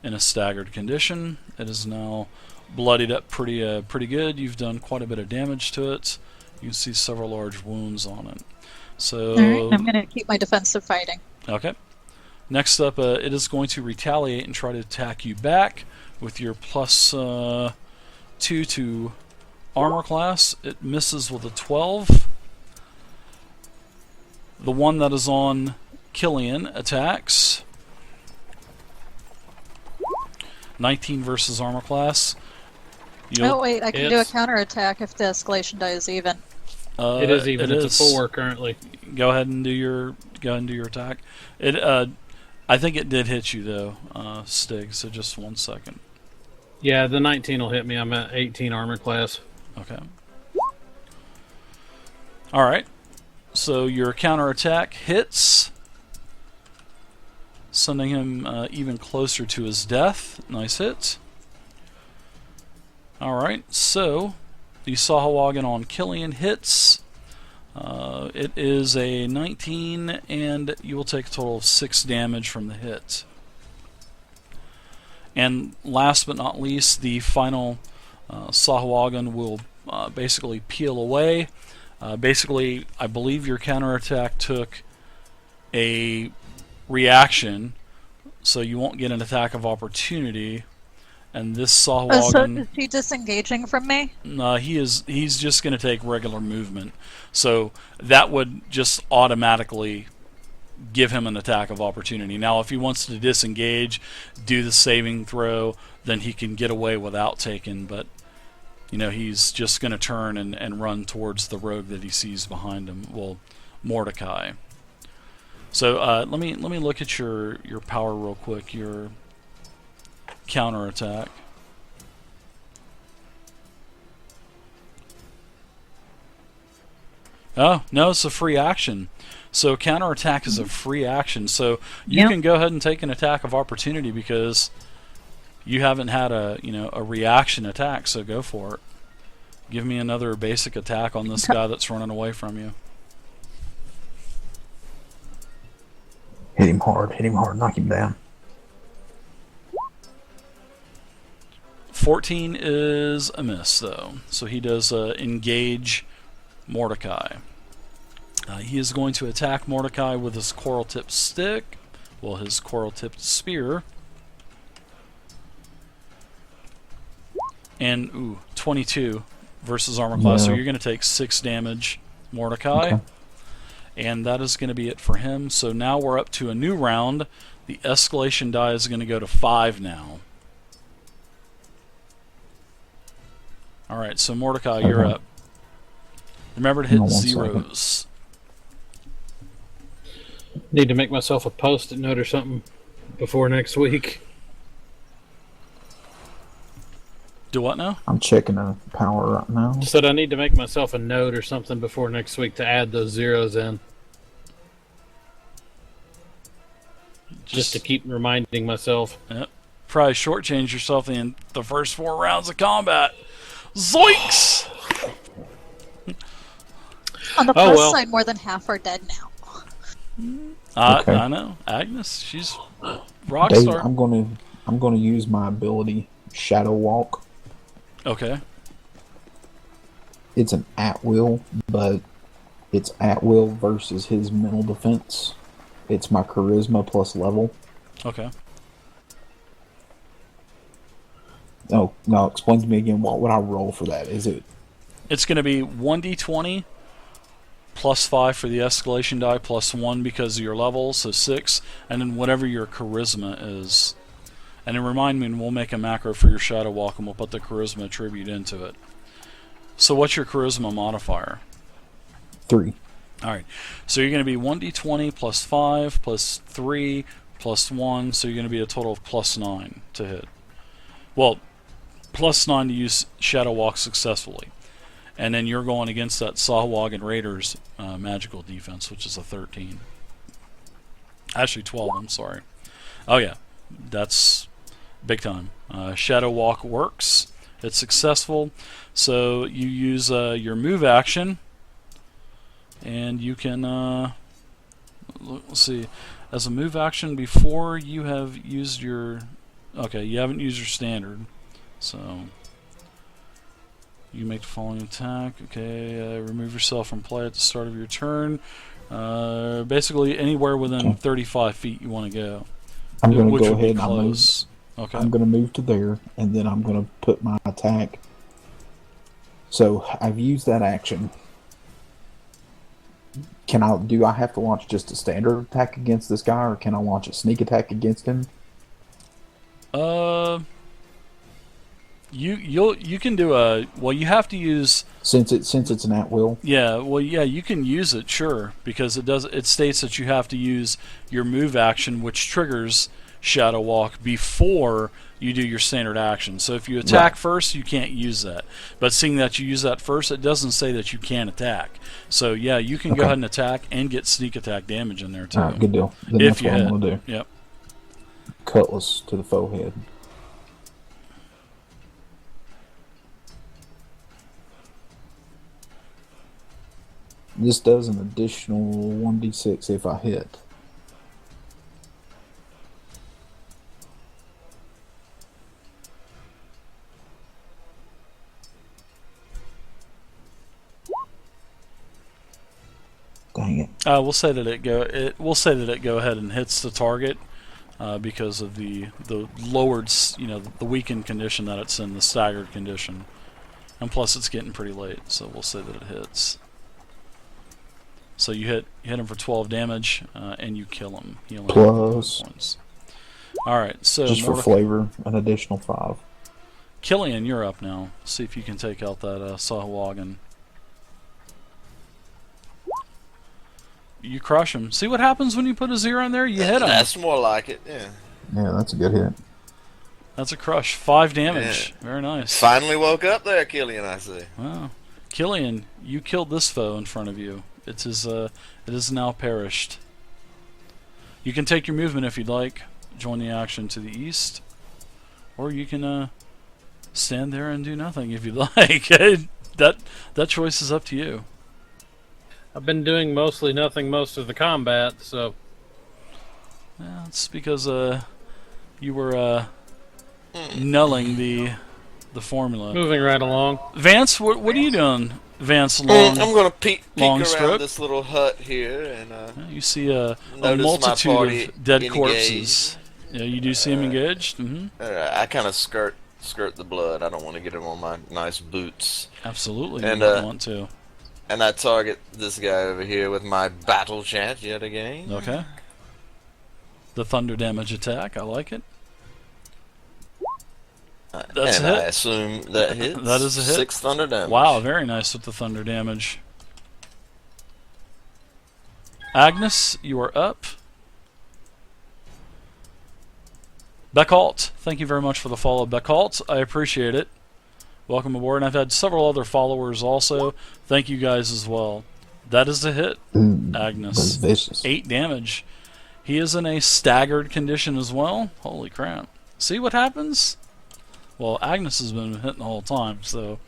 in a staggered condition. It is now bloodied up pretty good. You've done quite a bit of damage to it. You can see several large wounds on it. So, All right, I'm going to keep my defensive fighting. Okay. Next up, it is going to retaliate and try to attack you back with your plus 2 to armor class. It misses with a 12. The one that is on Killian attacks. 19 versus armor class. Oh wait, I can do a counterattack if the escalation die is even. It is even. It's a 4 currently. Go ahead and do your attack. It I think it did hit you though, Stig. So just 1 second. Yeah, the 19 will hit me. I'm at 18 armor class. Okay. All right. So your counterattack hits, sending him even closer to his death. Nice hit. Alright, so the Sahuagin on Killian hits. It is a 19, and you will take a total of 6 damage from the hit. And last but not least, the final Sahuagin will basically peel away. Basically, I believe your counterattack took a reaction, so you won't get an attack of opportunity. And this Sahuagin... so is he disengaging from me? He's just going to take regular movement. So that would just automatically give him an attack of opportunity. Now, if he wants to disengage, do the saving throw, then he can get away without taking, but... You know, he's just going to turn and run towards the rogue that he sees behind him. Well, Mordecai. So let me look at your power real quick. Your counterattack. Oh no, it's a free action. So counterattack is a free action. So you can go ahead and take an attack of opportunity because you haven't had a reaction attack, so go for it. Give me another basic attack on this guy that's running away from you. Hit him hard, knock him down. 14 is a miss, though. So he does engage Mordecai. He is going to attack Mordecai with his coral-tipped stick. Well, his coral-tipped spear. And, 22 versus armor class. Yeah. So you're going to take 6 damage, Mordecai. Okay. And that is going to be it for him. So now we're up to a new round. The escalation die is going to go to 5 now. Alright, so Mordecai, you're up. Remember to hit zeros. Need to make myself a post-it note or something before next week. Do what now? I'm checking the power right now. Said I need to make myself a note or something before next week to add those zeros in. Just to keep reminding myself. Yep. Probably shortchange yourself in the first 4 rounds of combat. Zoinks! On the plus side, more than half are dead now. Okay. I know. Agnes, she's rock Dave, star. I'm gonna use my ability Shadow Walk. Okay. It's an at will, but It's at will versus his mental defense. It's my charisma plus level. Okay. Oh, no, explain to me again, what would I roll for that? Is it... It's going to be 1d20 plus 5 for the escalation die, plus 1 because of your level, so 6, and then whatever your charisma is. And then remind me, and we'll make a macro for your Shadow Walk, and we'll put the charisma attribute into it. So what's your charisma modifier? 3. Alright, so you're going to be 1d20 plus 5 plus 3 plus 1, so you're going to be a total of plus 9 to hit. Well, plus 9 to use Shadow Walk successfully. And then you're going against that Sahuagin Raiders magical defense, which is a 13. Actually 12, I'm sorry. Oh yeah, that's big time. Shadow Walk works. It's successful. So you use your move action, and you can, let's see, as a move action before you have used your, okay, you haven't used your standard, so you make the following attack. Okay, remove yourself from play at the start of your turn. Basically, anywhere within 35 feet you want to go. I'm going to which go would be ahead and close. Okay. I'm going to move to there, and then I'm going to put my attack. So I've used that action. Do I have to launch just a standard attack against this guy, or can I launch a sneak attack against him? You can do a, well, you have to use, Since it's an at will. yeah, well, yeah, you can use it, sure, because it states that you have to use your move action, which triggers Shadow Walk before you do your standard action. So if you attack first, you can't use that. But seeing that you use that first, it doesn't say that you can't attack. So yeah, you can go ahead and attack and get sneak attack damage in there too. Alright, good deal. Then If that's you what I'm hit. going to do. Yep. Cutlass to the forehead. This does an additional 1d6 if I hit. Dang it. We'll say that it go ahead and hits the target because of the lowered, the weakened condition that it's in, the staggered condition, and plus it's getting pretty late, so we'll say that it hits. So you hit him for 12 damage, and you kill him. He only Plus. has points. All right, so Just for flavor, an additional 5. Killian, you're up now. See if you can take out that Sahuagin. You crush him. See what happens when you put a 0 in there? You hit him. That's more like it, yeah. Yeah, that's a good hit. That's a crush. 5 damage. Yeah. Very nice. Finally woke up there, Killian, I see. Wow. Killian, you killed this foe in front of you. It is now perished. You can take your movement if you'd like. Join the action to the east. Or you can stand there and do nothing if you'd like. That choice is up to you. I've been doing mostly nothing most of the combat, so... Yeah, it's because you were nulling the formula. Moving right along. Vance, what are you doing? Vance, long. I'm going to peek around stroke. this little hut here and You see a notice my multitude party of dead engaged. corpses. Yeah, you do see them engaged. I kind of skirt the blood. I don't want to get them on my nice boots. Absolutely, And, you don't want to. And I target this guy over here with my battle chant yet again. Okay. The thunder damage attack. I like it. That's and a hit. I assume that hits. That is a hit. 6 thunder damage. Wow, very nice with the thunder damage. Agnes, you are up. Beckalt, thank you very much for the follow, Beckalt. I appreciate it. Welcome aboard. And I've had several other followers also. Thank you guys as well. That is a hit, Agnes. 8 damage. He is in a staggered condition as well. Holy crap. See what happens? Well, Agnes has been hitting the whole time, so...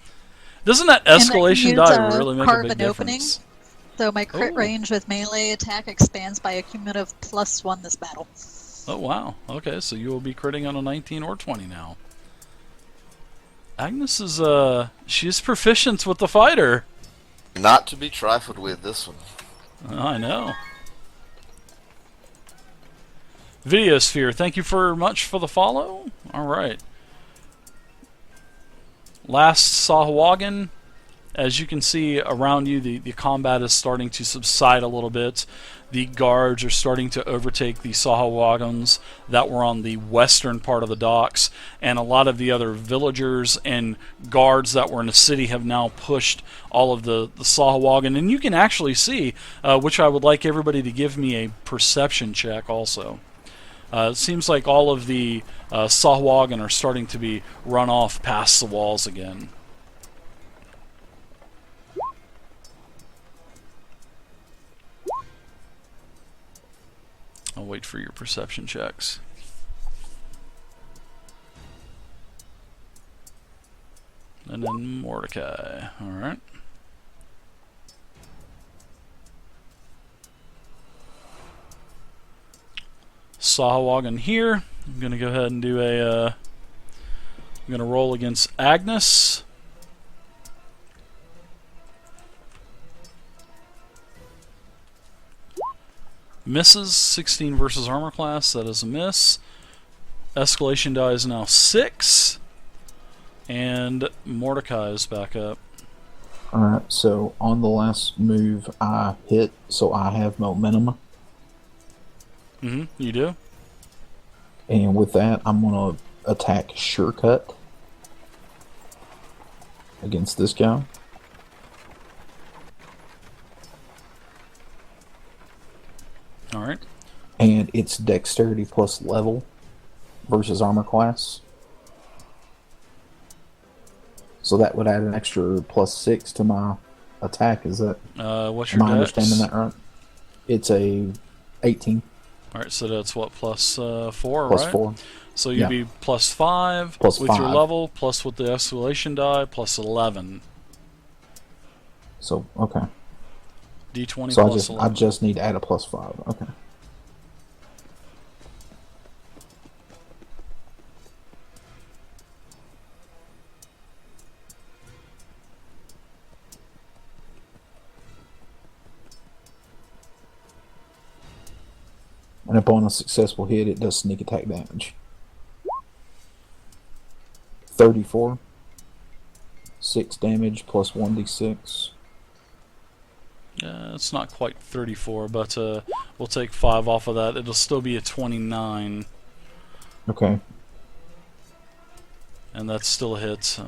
Doesn't that escalation die really make a big difference? So my crit range with melee attack expands by a cumulative +1 this battle. Oh, wow. Okay, so you will be critting on a 19 or 20 now. Agnes is, she's proficient with the fighter. Not to be trifled with, this one. I know. Videosphere, thank you very much for the follow. All right. Last Sahuagin. As you can see around you, the combat is starting to subside a little bit. The guards are starting to overtake the Sahuagins that were on the western part of the docks, and a lot of the other villagers and guards that were in the city have now pushed all of the Sahuagin. And you can actually see, which I would like everybody to give me a perception check also. It seems like all of the Sahuagin are starting to be run off past the walls again. I'll wait for your perception checks. And then Mordecai. Alright. Sahuagin here. I'm going to go ahead and do a... I'm going to roll against Agnes. Misses. 16 versus armor class. That is a miss. Escalation die is now 6. And Mordecai is back up. Alright, so on the last move I hit, so I have momentum. You do? And with that, I'm going to attack Surecut against this guy. Alright. And it's dexterity plus level versus armor class. So that would add an extra +6 to my attack. Is that? What's your am I dex? understanding that right? It's a 18 Alright, so that's what, plus 4, plus right? 4. So you'd Yeah. be plus 5 Plus with your 5. level, plus with the escalation die, plus 11. So okay. D20 So plus I 11. just need to add a +5. Okay. And upon a successful hit, it does sneak attack damage. 34. 6 damage plus 1d6. It's not quite 34, but we'll take 5 off of that. It'll still be a 29, Okay. and that's still a hit.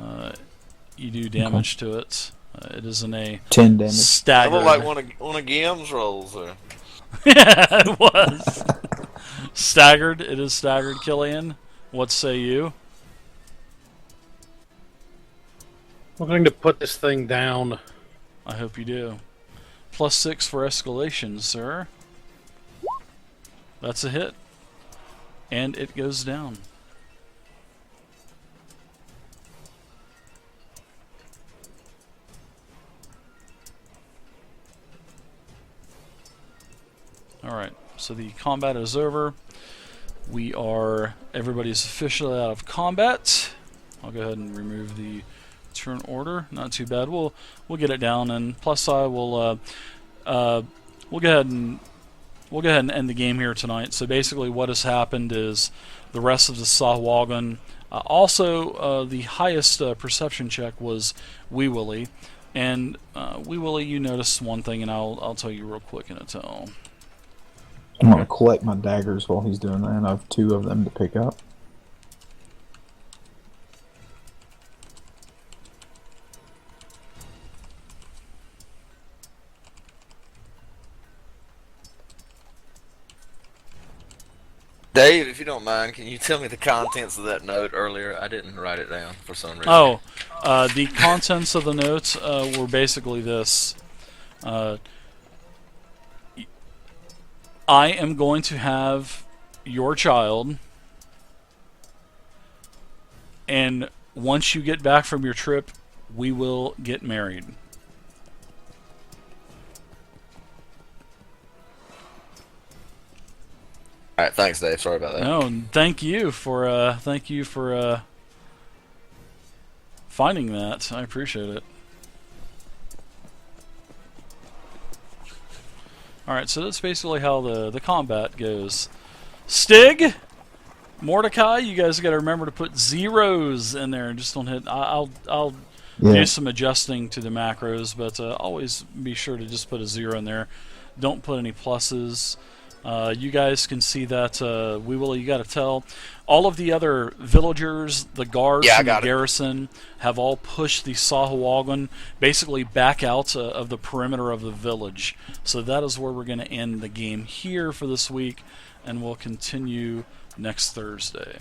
You do damage to it. It is in a 10 damage. That staggered. looked like one of Gim's rolls there. Yeah, it was. Staggered. It is staggered, Killian. What say you? I'm going to put this thing down. I hope you do. Plus 6 for escalation, sir. That's a hit. And it goes down. Alright, so the combat is over. Everybody's officially out of combat. I'll go ahead and remove the turn order. Not too bad. We'll get it down, and plus I will we'll go ahead and end the game here tonight. So basically, what has happened is the rest of the Sahuagin. Also, the highest perception check was Wee Willie, and Wee Willie, you noticed one thing, and I'll tell you real quick in a tell. I'm going to collect my daggers while he's doing that. I have 2 of them to pick up. Dave, if you don't mind, can you tell me the contents of that note earlier? I didn't write it down for some reason. Oh, the contents of the notes were basically this. I am going to have your child, and once you get back from your trip, we will get married. All right, thanks, Dave. Sorry about that. No, and thank you for finding that. I appreciate it. Alright, so that's basically how the combat goes. Stig, Mordecai, you guys got to remember to put zeros in there and just don't hit. I'll do some adjusting to the macros, but always be sure to just put a 0 in there. Don't put any pluses. You guys can see that you got to tell all of the other villagers, the guards from the garrison, have all pushed the Sahuagin basically back out of the perimeter of the village. So that is where we're going to end the game here for this week, and we'll continue next Thursday.